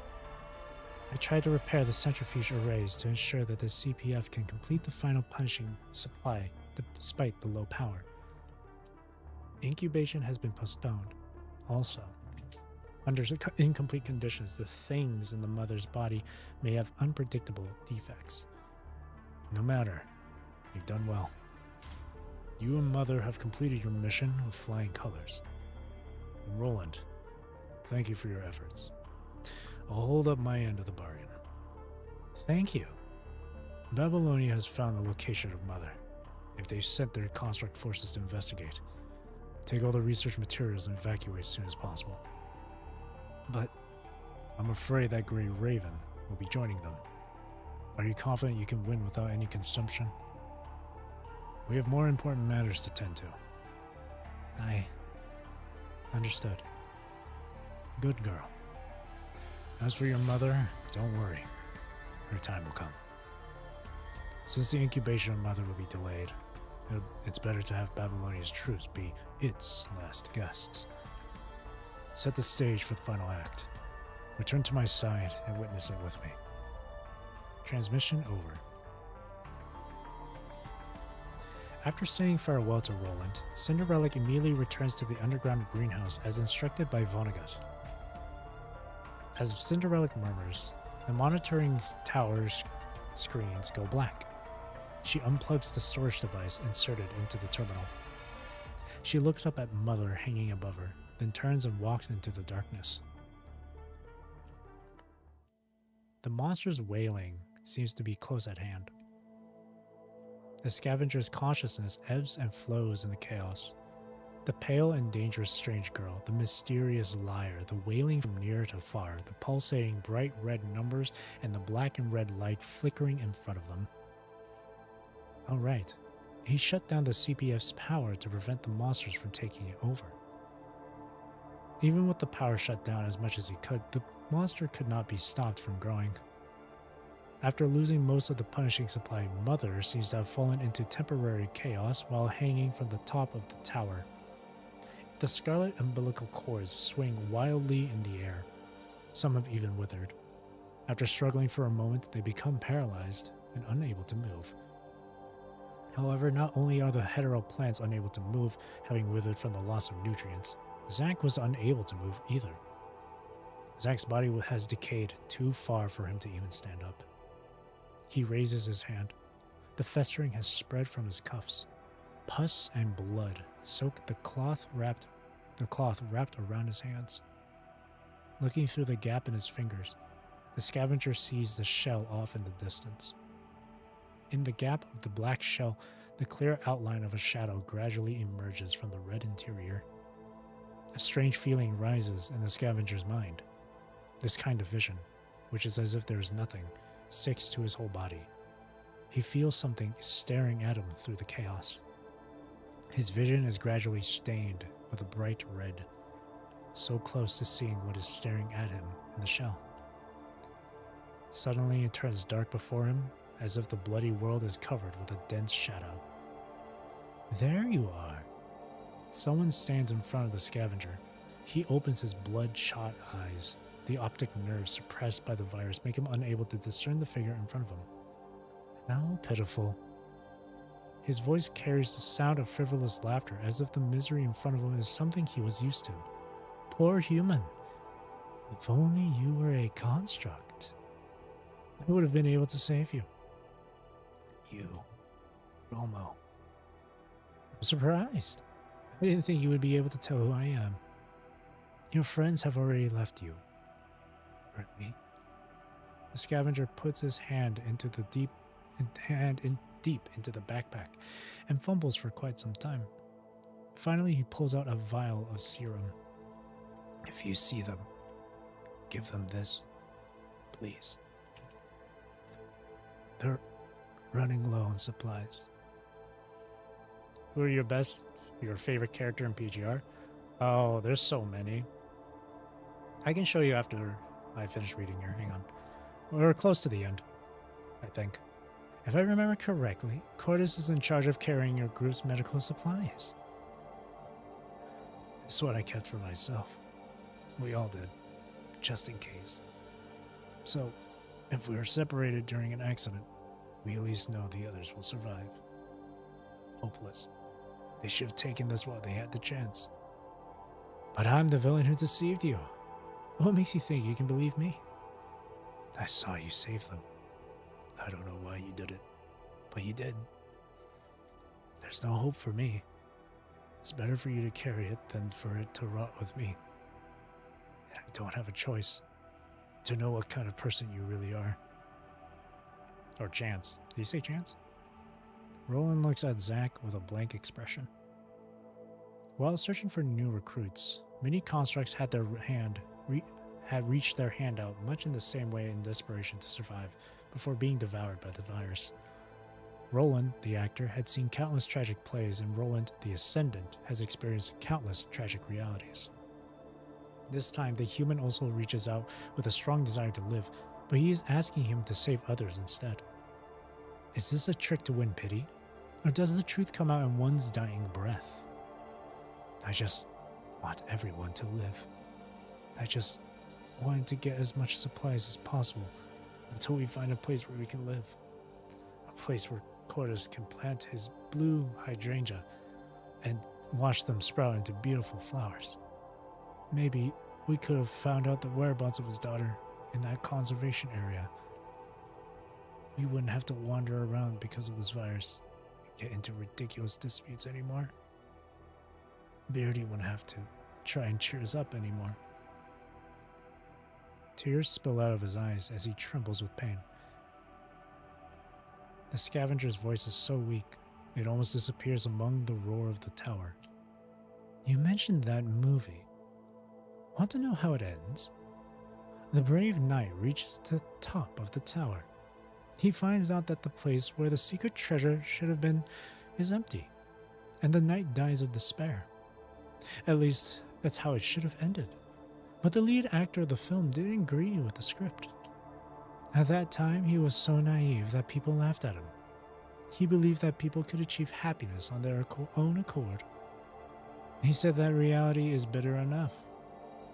[SPEAKER 1] I tried to repair the centrifuge arrays to ensure that the CPF can complete the final punishing supply despite the low power. Incubation has been postponed. Also, under incomplete conditions, the things in the mother's body may have unpredictable defects. No matter, you've done well. You and Mother have completed your mission with flying colors. And Roland, thank you for your efforts. I'll hold up my end of the bargain. Thank you. Babylonia has found the location of Mother. If they've sent their construct forces to investigate, take all the research materials and evacuate as soon as possible. But I'm afraid that Grey Raven will be joining them. Are you confident you can win without any consumption? We have more important matters to tend to. I understood. Good girl. As for your mother, don't worry. Her time will come. Since the incubation of Mother will be delayed, it's better to have Babylonia's troops be its last guests. Set the stage for the final act. Return to my side and witness it with me. Transmission over. After saying farewell to Roland, Cinderella immediately returns to the underground greenhouse as instructed by Vonnegut. As Cinderella murmurs, the monitoring tower's screens go black. She unplugs the storage device inserted into the terminal. She looks up at Mother hanging above her, then turns and walks into the darkness. The monster's wailing seems to be close at hand. The scavenger's consciousness ebbs and flows in the chaos. The pale and dangerous strange girl, the mysterious liar, the wailing from near to far, the pulsating bright red numbers, and the black and red light flickering in front of them. Oh right, he shut down the CPF's power to prevent the monsters from taking it over. Even with the power shut down as much as he could, the monster could not be stopped from growing. After losing most of the punishing supply, Mother seems to have fallen into temporary chaos while hanging from the top of the tower. The scarlet umbilical cords swing wildly in the air. Some have even withered. After struggling for a moment, they become paralyzed and unable to move. However, not only are the hetero plants unable to move, having withered from the loss of nutrients, Zack was unable to move either. Zack's body has decayed too far for him to even stand up. He raises his hand. The festering has spread from his cuffs. Pus and blood soaked the cloth wrapped around his hands. Looking through the gap in his fingers, the scavenger sees the shell off in the distance. In the gap of the black shell, the clear outline of a shadow gradually emerges from the red interior. A strange feeling rises in the scavenger's mind. This kind of vision, which is as if there is nothing, sticks to his whole body. He feels something staring at him through the chaos. His vision is gradually stained with a bright red, so close to seeing what is staring at him in the shell. Suddenly it turns dark before him, as if the bloody world is covered with a dense shadow. There you are. Someone stands in front of the scavenger. He opens his bloodshot eyes. The optic nerves suppressed by the virus make him unable to discern the figure in front of him. How pitiful. His voice carries the sound of frivolous laughter, as if the misery in front of him is something he was used to. Poor human. If only you were a construct, I would have been able to save you. You, Romo. I'm surprised. I didn't think you would be able to tell who I am. Your friends have already left you. Right? The scavenger puts his hand into the deep into the backpack and fumbles for quite some time. Finally, he pulls out a vial of serum. If you see them, give them this, please. They're running low on supplies. Who are your favorite character in PGR? Oh, there's so many. I can show you after I finish reading here. Hang on. We're close to the end, I think. If I remember correctly, Cordis is in charge of carrying your group's medical supplies. This is what I kept for myself. We all did, just in case. So, if we are separated during an accident, we at least know the others will survive. Hopeless. They should have taken this while they had the chance. But I'm the villain who deceived you. What makes you think you can believe me? I saw you save them. I don't know why you did it, but you did. There's no hope for me. It's better for you to carry it than for it to rot with me. And I don't have a choice to know what kind of person you really are. Or Chance. Did you say Chance? Roland looks at Zach with a blank expression. While searching for new recruits, many constructs had reached their hand out much in the same way in desperation to survive before being devoured by the virus. Roland, the actor, had seen countless tragic plays, and Roland, the Ascendant, has experienced countless tragic realities. This time, the human also reaches out with a strong desire to live, but he is asking him to save others instead. Is this a trick to win pity? Or does the truth come out in one's dying breath? I just want everyone to live. I just want to get as much supplies as possible until we find a place where we can live. A place where Cordis can plant his blue hydrangea and watch them sprout into beautiful flowers. Maybe we could have found out the whereabouts of his daughter in that conservation area. We wouldn't have to wander around because of this virus and get into ridiculous disputes anymore. Beardy wouldn't have to try and cheer us up anymore. Tears spill out of his eyes as he trembles with pain. The scavenger's voice is so weak, it almost disappears among the roar of the tower. You mentioned that movie. Want to know how it ends? The brave knight reaches the top of the tower. He finds out that the place where the secret treasure should have been is empty, and the knight dies of despair. At least, that's how it should have ended. But the lead actor of the film didn't agree with the script. At that time, he was so naive that people laughed at him. He believed that people could achieve happiness on their own accord. He said that reality is bitter enough.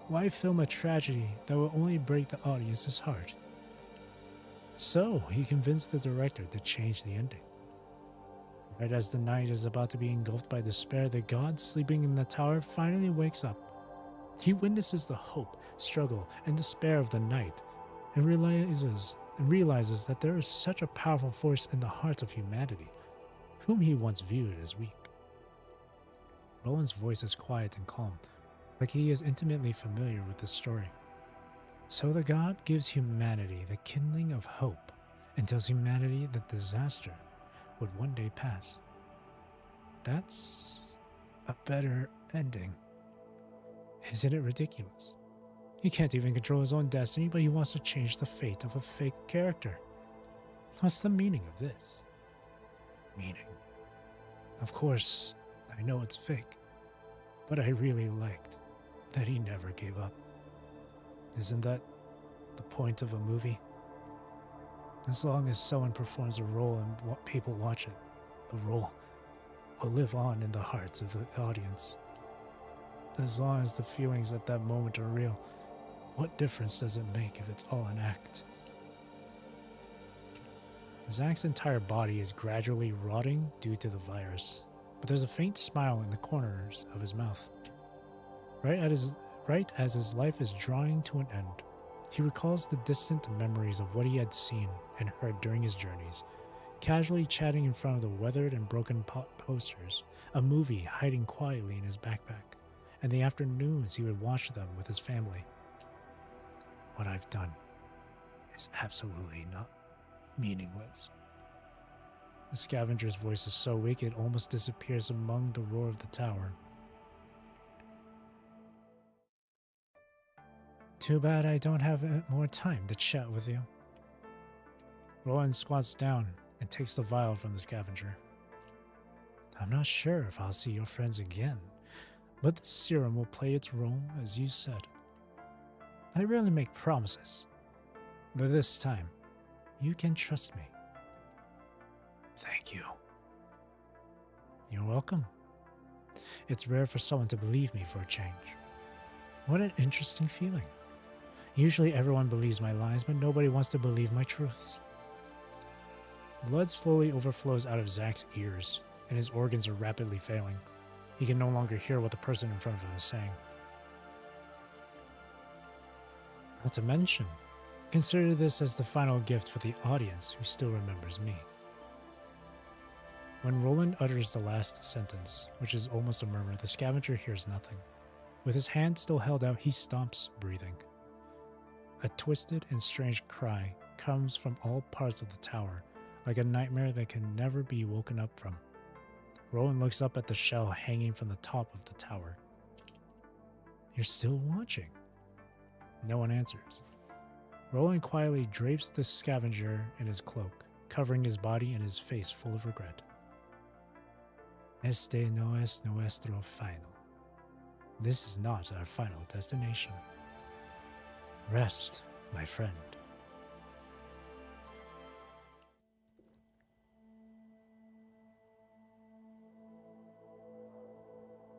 [SPEAKER 1] Why film a tragedy that will only break the audience's heart? So, he convinced the director to change the ending. Right as the knight is about to be engulfed by despair, the god sleeping in the tower finally wakes up. He witnesses the hope, struggle, and despair of the knight, and realizes that there is such a powerful force in the hearts of humanity, whom he once viewed as weak. Roland's voice is quiet and calm, like he is intimately familiar with this story. So the god gives humanity the kindling of hope and tells humanity that disaster would one day pass. That's a better ending. Isn't it ridiculous? He can't even control his own destiny, but he wants to change the fate of a fake character. What's the meaning of this? Meaning. Of course, I know it's fake, but I really liked that he never gave up. Isn't that the point of a movie? As long as someone performs a role and people watch it, the role will live on in the hearts of the audience. As long as the feelings at that moment are real, what difference does it make if it's all an act? Zach's entire body is gradually rotting due to the virus, but there's a faint smile in the corners of his mouth. Right as his life is drawing to an end, he recalls the distant memories of what he had seen and heard during his journeys, casually chatting in front of the weathered and broken posters, a movie hiding quietly in his backpack, and the afternoons he would watch them with his family. What I've done is absolutely not meaningless. The scavenger's voice is so weak it almost disappears among the roar of the tower. Too bad I don't have more time to chat with you. Roland squats down and takes the vial from the scavenger. I'm not sure if I'll see your friends again, but the serum will play its role as you said. I rarely make promises, but this time, you can trust me. Thank you. You're welcome. It's rare for someone to believe me for a change. What an interesting feeling. Usually everyone believes my lies, but nobody wants to believe my truths. Blood slowly overflows out of Zach's ears, and his organs are rapidly failing. He can no longer hear what the person in front of him is saying. Not to mention, consider this as the final gift for the audience who still remembers me. When Roland utters the last sentence, which is almost a murmur, the scavenger hears nothing. With his hand still held out, he stops breathing. A twisted and strange cry comes from all parts of the tower, like a nightmare that can never be woken up from. Roland looks up at the shell hanging from the top of the tower. You're still watching? No one answers. Roland quietly drapes the scavenger in his cloak, covering his body and his face full of regret. Este no es nuestro final. This is not our final destination. Rest, my friend.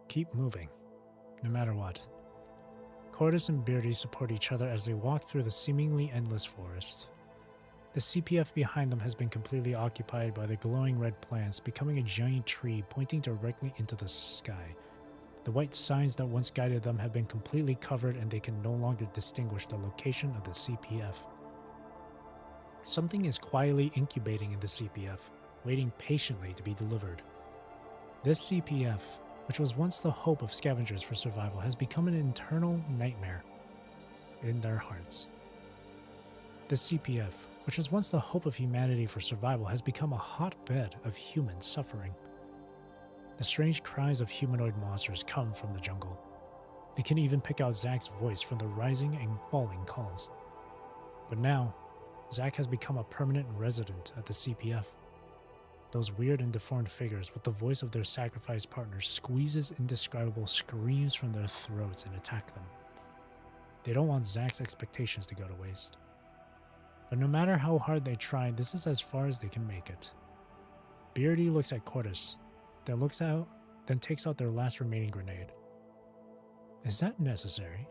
[SPEAKER 1] Keep moving, no matter what. Cordis and Beardy support each other as they walk through the seemingly endless forest. The CPF behind them has been completely occupied by the glowing red plants, becoming a giant tree pointing directly into the sky. The white signs that once guided them have been completely covered and they can no longer distinguish the location of the CPF. Something is quietly incubating in the CPF, waiting patiently to be delivered. This CPF, which was once the hope of scavengers for survival, has become an internal nightmare in their hearts. The CPF, which was once the hope of humanity for survival, has become a hotbed of human suffering. The strange cries of humanoid monsters come from the jungle. They can even pick out Zach's voice from the rising and falling calls. But now, Zach has become a permanent resident at the CPF. Those weird and deformed figures with the voice of their sacrificed partner squeezes indescribable screams from their throats and attack them. They don't want Zach's expectations to go to waste. But no matter how hard they try, this is as far as they can make it. Beardy looks at Cordis, then takes out their last remaining grenade. Is that necessary?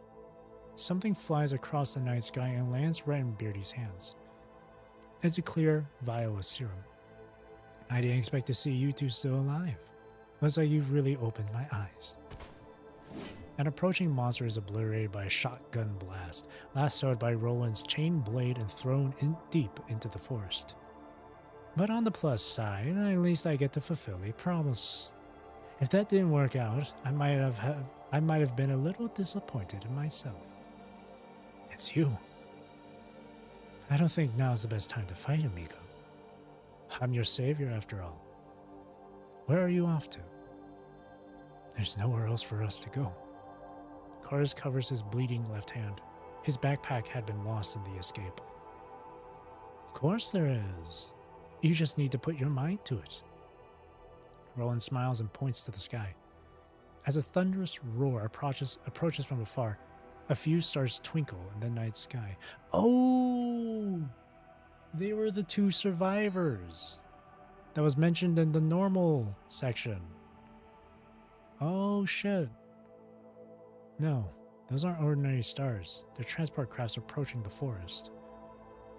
[SPEAKER 1] Something flies across the night sky and lands right in Beardy's hands. It's a clear vial of serum. I didn't expect to see you two still alive. Looks like you've really opened my eyes. An approaching monster is obliterated by a shotgun blast, lassoed by Roland's chain blade and thrown in deep into the forest. But on the plus side, at least I get to fulfill a promise. If that didn't work out, I might have been a little disappointed in myself. It's you. I don't think now's the best time to fight, amigo. I'm your savior after all. Where are you off to? There's nowhere else for us to go. Cordis covers his bleeding left hand. His backpack had been lost in the escape. Of course there is. You just need to put your mind to it. Roland smiles and points to the sky. As a thunderous roar approaches from afar, a few stars twinkle in the night sky. Oh! They were the two survivors that was mentioned in the normal section. Oh shit. No, those aren't ordinary stars. They're transport crafts approaching the forest.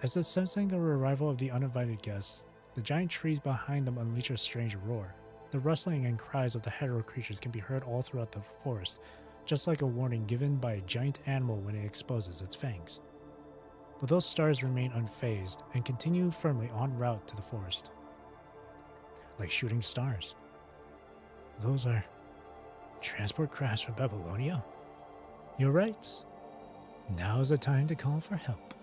[SPEAKER 1] As if sensing the arrival of the uninvited guests, the giant trees behind them unleash a strange roar. The rustling and cries of the hetero creatures can be heard all throughout the forest, just like a warning given by a giant animal when it exposes its fangs. But those stars remain unfazed and continue firmly en route to the forest. Like shooting stars. Those are transport crafts from Babylonia? You're right. Now is the time to call for help.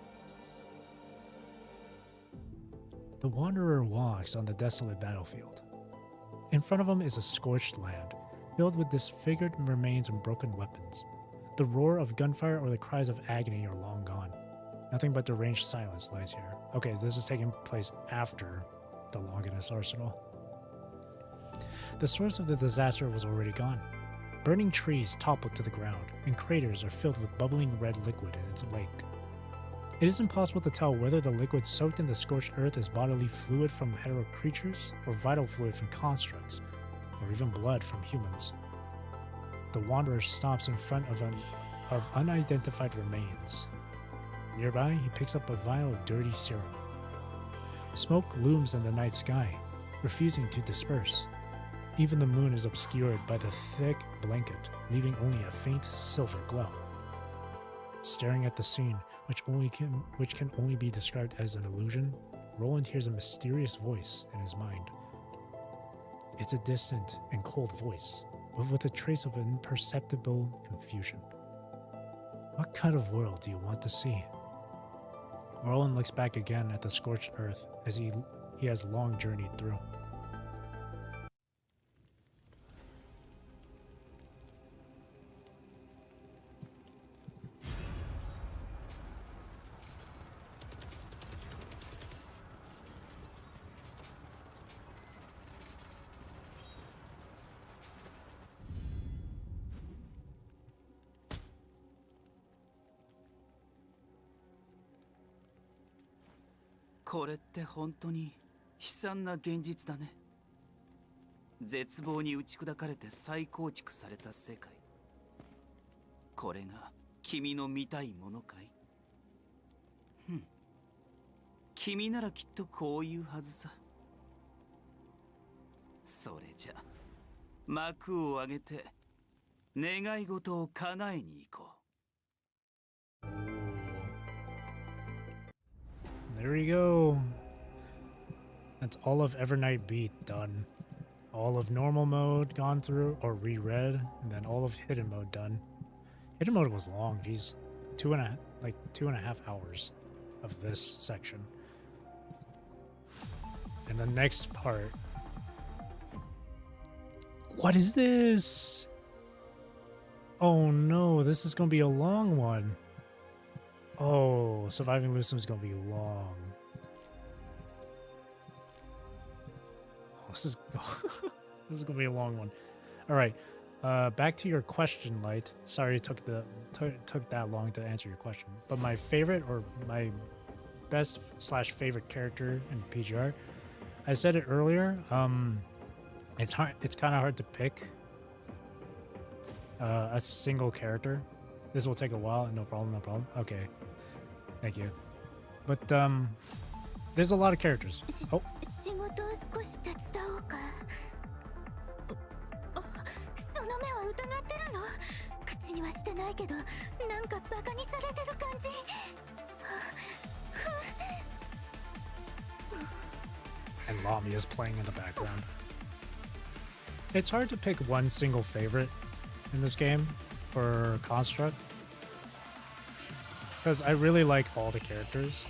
[SPEAKER 1] The wanderer walks on the desolate battlefield. In front of him is a scorched land, filled with disfigured remains and broken weapons. The roar of gunfire or the cries of agony are long gone. Nothing but deranged silence lies here. Okay, this is taking place after the Longinus Arsenal. The source of the disaster was already gone. Burning trees toppled to the ground, and craters are filled with bubbling red liquid in its wake. It is impossible to tell whether the liquid soaked in the scorched earth is bodily fluid from hetero creatures, or vital fluid from constructs, or even blood from humans. The wanderer stops in front of unidentified remains. Nearby, he picks up a vial of dirty serum. Smoke looms in the night sky, refusing to disperse. Even the moon is obscured by the thick blanket, leaving only a faint silver glow. Staring at the scene, which can only be described as an illusion, Roland hears a mysterious voice in his mind. It's a distant and cold voice, but with a trace of imperceptible confusion. What kind of world do you want to see? Roland looks back again at the scorched earth as he has long journeyed through.
[SPEAKER 3] これって本当に悲惨な現実だね。絶望に打ち砕かれて再構築された世界。これが君の見たいものかい？君ならきっとこういうはずさ。それじゃ幕を上げて願い事を叶えに行こう。
[SPEAKER 1] There we go. That's all of Evernight beat done. All of normal mode gone through or reread, and then all of hidden mode done. Hidden mode was long, geez. 2.5 hours of this section. And the next part. What is this? Oh no, this is gonna be a long one. Oh, surviving lucem is gonna be long. Oh, this is this is gonna be a long one. All right, back to your question, Light. Sorry it took that long to answer your question. But my favorite or my best / favorite character in PGR, I said it earlier. It's hard. It's kind of hard to pick a single character. This will take a while. No problem. No problem. Okay. Thank you. But there's a lot of characters. Oh. And Lamia's playing in the background. It's hard to pick one single favorite in this game for Construct, because I really like all the characters.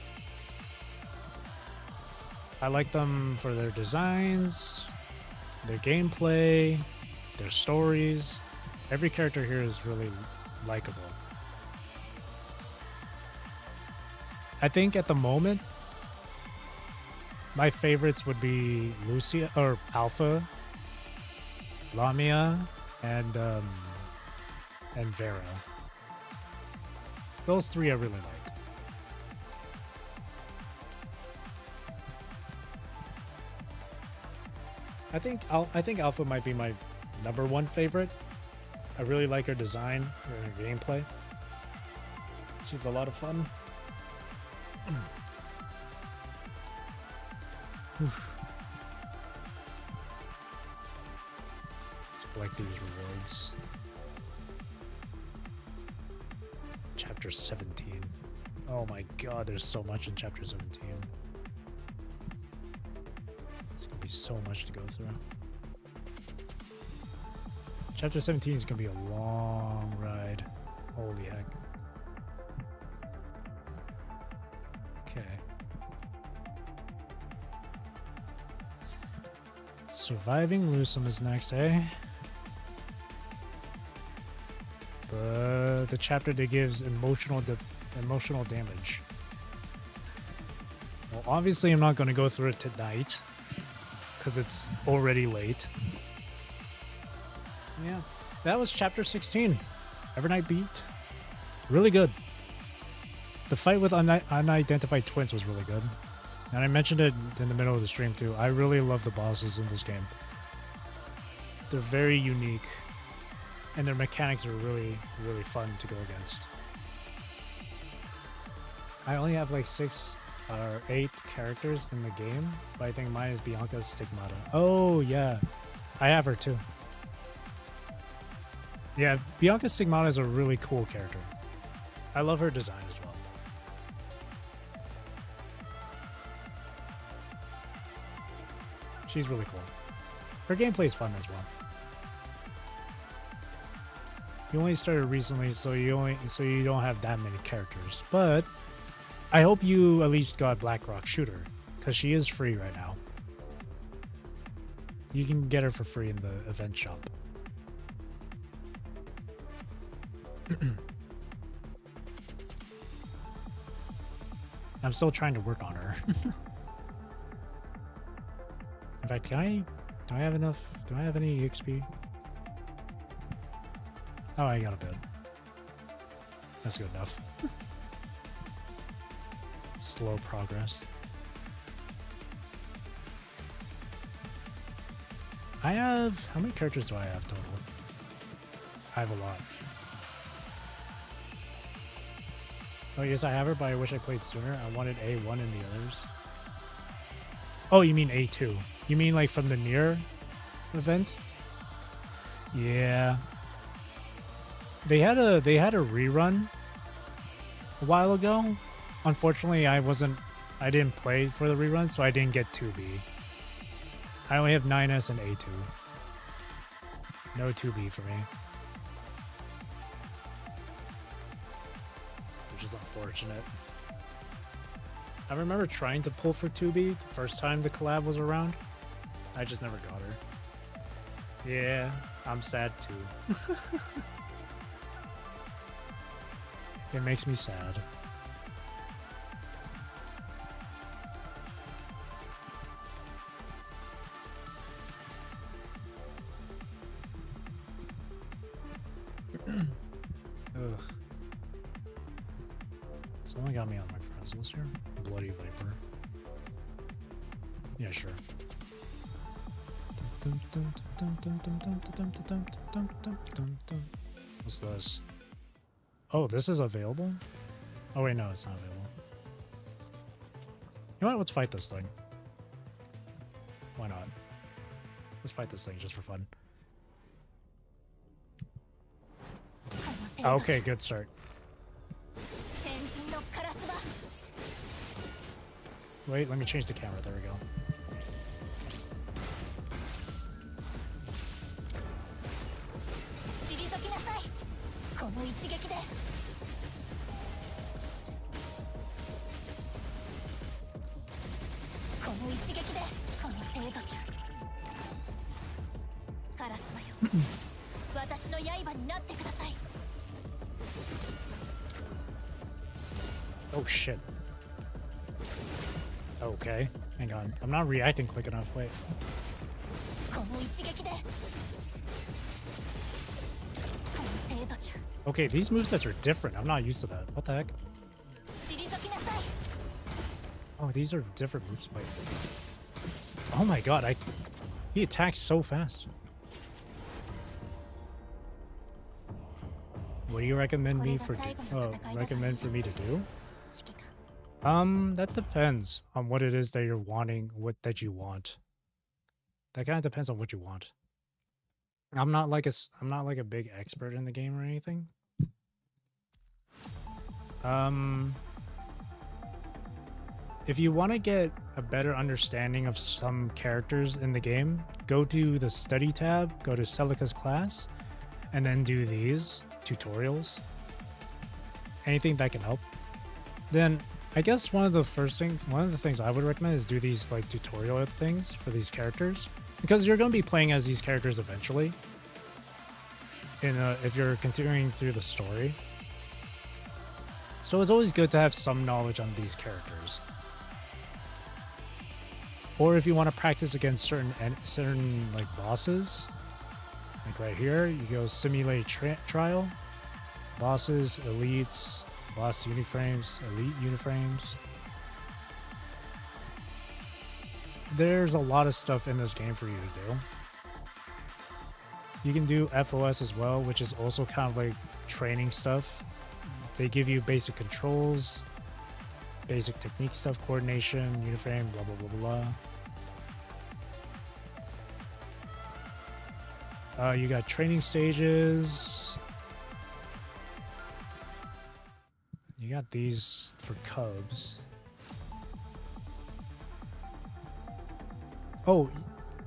[SPEAKER 1] I like them for their designs, their gameplay, their stories. Every character here is really likable. I think at the moment, my favorites would be Lucia or Alpha, Lamia, and Vera. Those three I really like. I think Alpha might be my #1 favorite. I really like her design and her gameplay. She's a lot of fun. Let's collect these rewards. Chapter 17. Oh my god, there's so much in Chapter 17. It's gonna be so much to go through. Chapter 17 is gonna be a long ride. Holy heck. Okay. surviving lucem is next, eh? But the chapter that gives emotional damage. Well, obviously I'm not going to go through it tonight because it's already late. Yeah, that was chapter 16. Evernight beat. Really good. The fight with unidentified twins was really good. And I mentioned it in the middle of the stream too. I really love the bosses in this game. They're very unique. And their mechanics are really, really fun to go against. I only have like 6 or 8 characters in the game, but I think mine is Bianca Stigmata. Oh yeah, I have her too. Yeah, Bianca Stigmata is a really cool character. I love her design as well. She's really cool. Her gameplay is fun as well. You only started recently, so you don't have that many characters. But I hope you at least got Blackrock Shooter, because she is free right now. You can get her for free in the event shop. I'm still trying to work on her. In fact, do I have enough? Do I have any XP? Oh, I got a bit. That's good enough. Slow progress. I have... How many characters do I have total? I have a lot. Oh, yes, I have her, but I wish I played sooner. I wanted A1 and the others. Oh, you mean A2. You mean like from the Nier event? Yeah. They had a rerun a while ago. Unfortunately, I didn't play for the rerun, so I didn't get 2B. I only have 9S and A2. No 2B for me. Which is unfortunate. I remember trying to pull for 2B the first time the collab was around. I just never got her. Yeah, I'm sad too. It makes me sad. Ugh. Someone got me on my friends list here. Bloody Viper. Yeah, sure. What's this? Oh, this is available? Oh wait, no, it's not available. You know what? Let's fight this thing. Why not? Let's fight this thing just for fun. Okay, good start. Wait, let me change the camera. There we go. Oh shit. Okay, hang on. I'm not reacting quick enough. Wait. Okay, these movesets are different. I'm not used to that. What the heck? Oh, these are different moves. Wait. Oh my god, he attacks so fast. What do you recommend me for recommend for me to do? That depends on what it is that you're wanting, that you want. That kind of depends on what you want. I'm not like a big expert in the game or anything. If you want to get a better understanding of some characters in the game, go to the study tab, go to Celica's class, and then do these tutorials. Anything that can help. Then I guess one of the things I would recommend is do these like tutorial things for these characters. because you're going to be playing as these characters eventually. If you're continuing through the story. So it's always good to have some knowledge on these characters. Or if you want to practice against certain like bosses, like right here, you go simulate trial, bosses, elites, boss uniframes, elite uniframes. There's a lot of stuff in this game for you to do. You can do FOS as well, which is also kind of like training stuff. They give you basic controls, basic technique stuff, coordination, uniframe, blah, blah, blah, blah. You got training stages. You got these for cubs. Oh,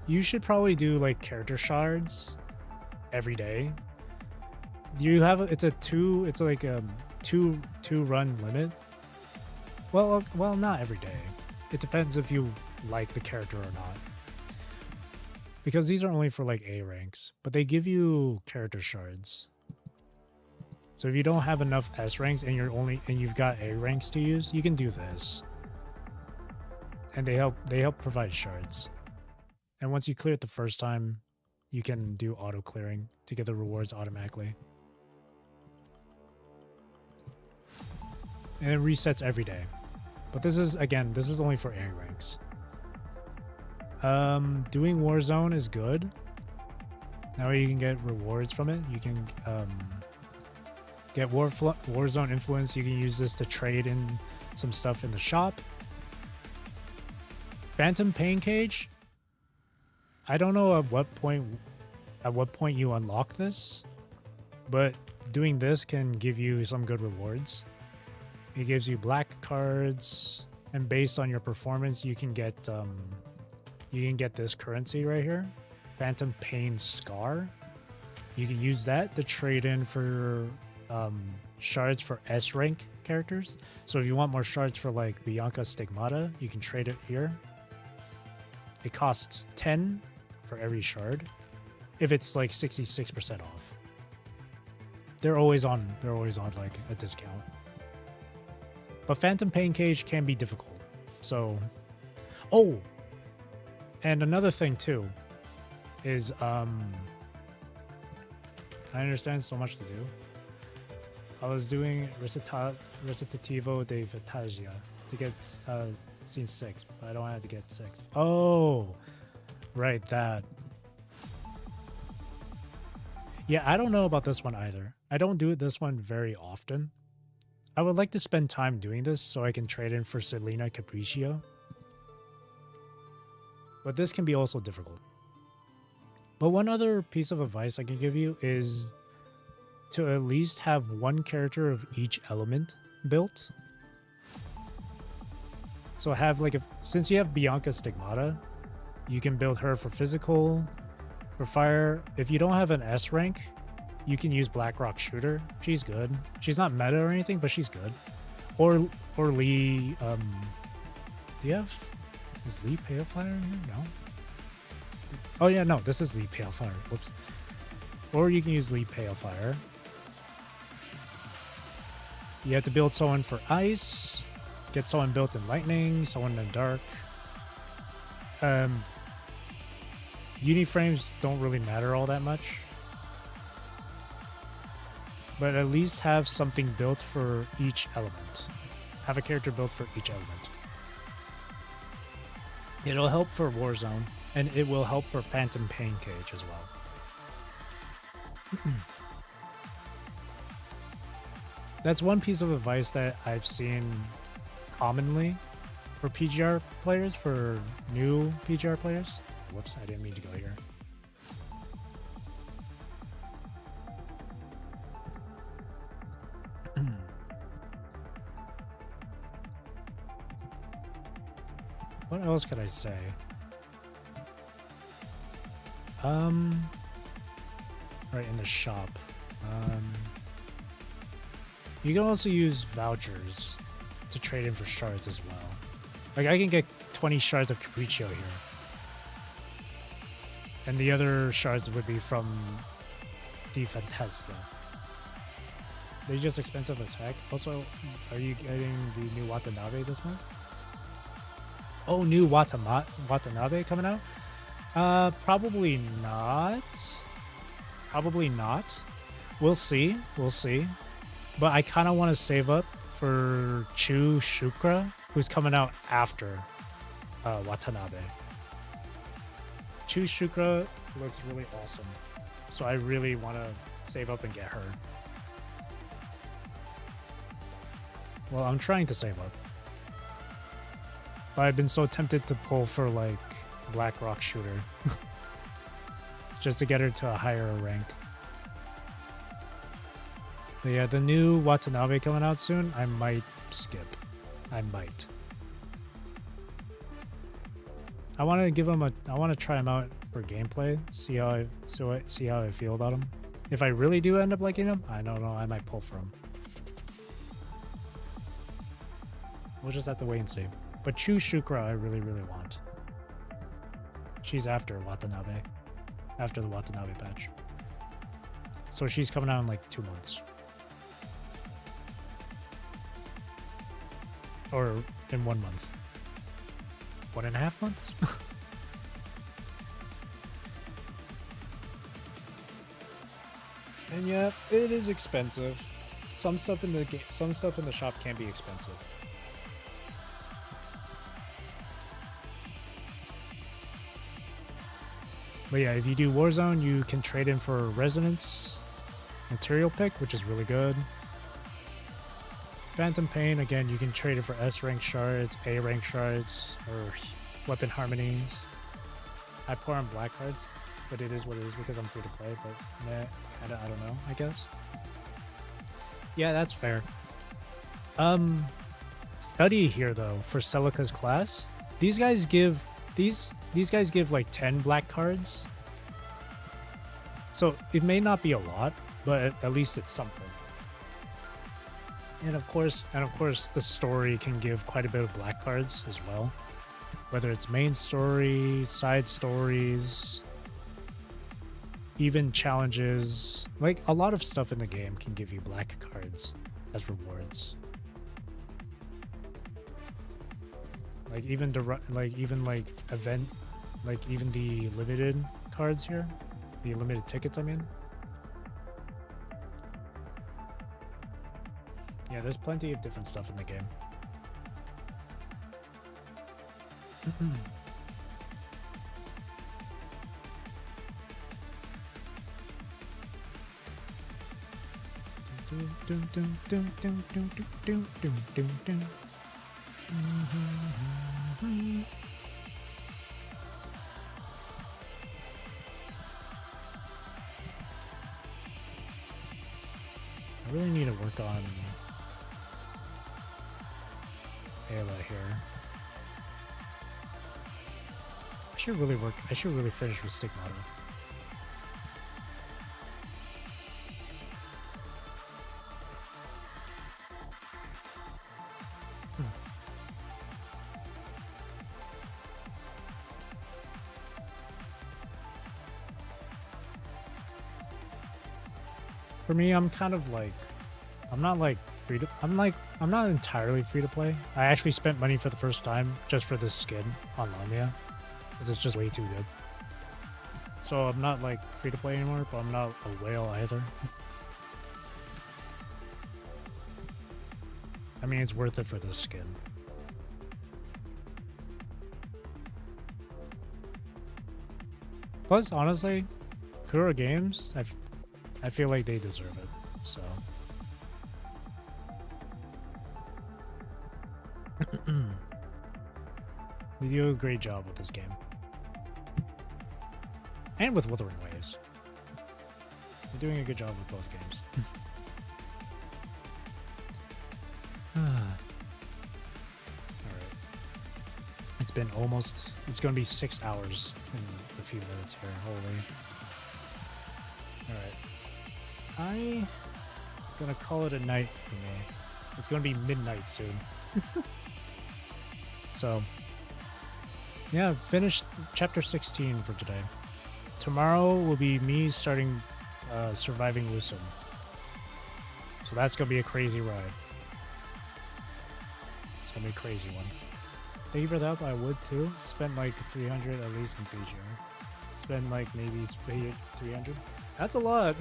[SPEAKER 1] you should probably do like character shards every day. You have it's like a two run limit. Well, not every day. It depends if you like the character or not. Because these are only for like A ranks, but they give you character shards. So if you don't have enough S ranks and you've got A ranks to use, you can do this. And they help provide shards. And once you clear it the first time, you can do auto clearing to get the rewards automatically. And it resets every day. But this is only for A ranks. Doing Warzone is good. Now you can get rewards from it. You can get Warzone influence. You can use this to trade in some stuff in the shop. Phantom Pain Cage. I don't know at what point you unlock this, but doing this can give you some good rewards. It gives you black cards, and based on your performance, you can get this currency right here, Phantom Pain Scar. You can use that to trade in for shards for S rank characters. So if you want more shards for like Bianca Stigmata, you can trade it here. It costs 10 for every shard if it's like 66% off. They're always on like a discount. But Phantom Pain Cage can be difficult. So, oh, and another thing too is I understand so much to do. I was doing Recitativo de Fantasia to get scene 6, but I don't have to get 6. Oh, right, that. Yeah, I don't know about this one either. I don't do this one very often. I would like to spend time doing this so I can trade in for Selena Capriccio. But this can be also difficult. But one other piece of advice I can give you is to at least have one character of each element built. So have like since you have Bianca Stigmata, you can build her for physical, for fire. If you don't have an S rank, you can use Blackrock Shooter. She's good. She's not meta or anything, but she's good. Or Lee. Do you have? Is Lee Palefire in here? No. Oh yeah, no. This is Lee Palefire. Whoops. Or you can use Lee Palefire. You have to build someone for ice. Get someone built in lightning. Someone in dark. Uniframes don't really matter all that much. But at least have something built for each element. Have a character built for each element. It'll help for Warzone, and it will help for Phantom Pain Cage as well. That's one piece of advice that I've seen commonly for PGR players, for new PGR players. Whoops, I didn't mean to go here. What else could I say? Right, in the shop. You can also use vouchers to trade in for shards as well. Like I can get 20 shards of Capriccio here. And the other shards would be from the Fantasma. They're just expensive as heck. Also, are you getting the new Watanabe this month? Oh, new Watanabe coming out? Probably not. Probably not. We'll see. We'll see. But I kind of want to save up for Chu Shukra, who's coming out after Watanabe. Chu Shukra looks really awesome. So I really want to save up and get her. Well, I'm trying to save up. But I've been so tempted to pull for like Black Rock Shooter. Just to get her to a higher rank. But yeah, the new Watanabe coming out soon, I might skip. I might. I want to give him a. I want to try him out for gameplay. See how I feel about him. If I really do end up liking him, I don't know. I might pull for him. We'll just have to wait and see. But Chu Shukra, I really, really want. She's after Watanabe, after the Watanabe patch. So she's coming out in like 2 months. Or in 1 month. 1.5 months? And yeah, it is expensive. Some stuff in the shop can be expensive. But yeah, if you do Warzone, you can trade in for Resonance Material Pick, which is really good. Phantom Pain, again, you can trade it for S rank shards, A rank shards, or weapon harmonies. I pour on black cards, but it is what it is because I'm free to play, but meh, I don't know, I guess. Yeah, that's fair. Study here though, for Celica's class. These guys give like 10 black cards. So it may not be a lot, but at least it's something. And of course, the story can give quite a bit of black cards as well. Whether it's main story, side stories, even challenges. Like, a lot of stuff in the game can give you black cards as rewards. Like even the limited cards here, the limited tickets, I mean. Yeah, there's plenty of different stuff in the game. I really need to work on Ayla here. I should really finish with Stigmata. For me, I'm kind of like, I'm not entirely free to play. I actually spent money for the first time just for this skin on Lamia, because it's just way too good. So I'm not like free to play anymore, but I'm not a whale either. I mean, it's worth it for this skin. Plus, honestly, Kura Games, I feel like they deserve it, so. They do a great job with this game. And with Wuthering Waves. They're doing a good job with both games. Alright. It's gonna be 6 hours in a few minutes here, holy. Alright. I'm gonna call it a night for me. It's gonna be midnight soon. So, yeah, finished chapter 16 for today. tomorrow will be me starting surviving lucem. So that's gonna be a crazy ride. It's gonna be a crazy one. Thank you for the help. I would too. Spend like 300 at least in PGR. Spend like maybe 300. That's a lot.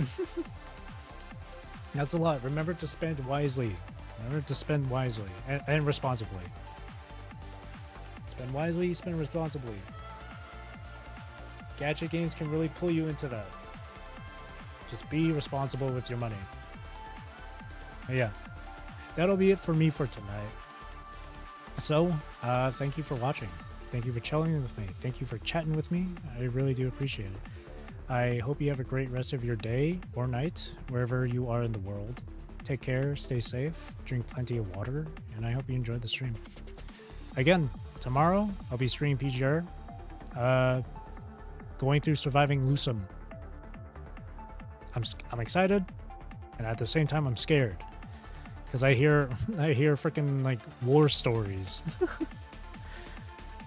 [SPEAKER 1] That's a lot. Remember to spend wisely. Remember to spend wisely and responsibly. Spend wisely, spend responsibly. Gadget games can really pull you into that. Just be responsible with your money. But yeah, that'll be it for me for tonight. So, thank you for watching. Thank you for chilling with me. Thank you for chatting with me. I really do appreciate it. I hope you have a great rest of your day or night, wherever you are in the world. Take care, stay safe, drink plenty of water, and I hope you enjoyed the stream. Again, tomorrow I'll be streaming PGR, going through surviving lucem. I'm excited, and at the same time I'm scared, because I hear freaking like war stories.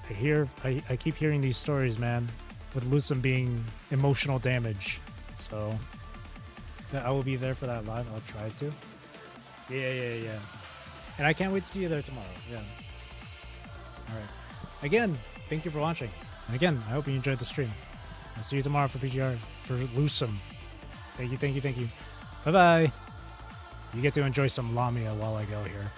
[SPEAKER 1] I keep hearing these stories, man, with lucem being emotional damage. So I will be there for that live. I'll try to. Yeah. And I can't wait to see you there tomorrow. Yeah. All right. Again, thank you for watching. And again, I hope you enjoyed the stream. I'll see you tomorrow for PGR for lucem. Thank you. Bye-bye. You get to enjoy some Lamia while I go here.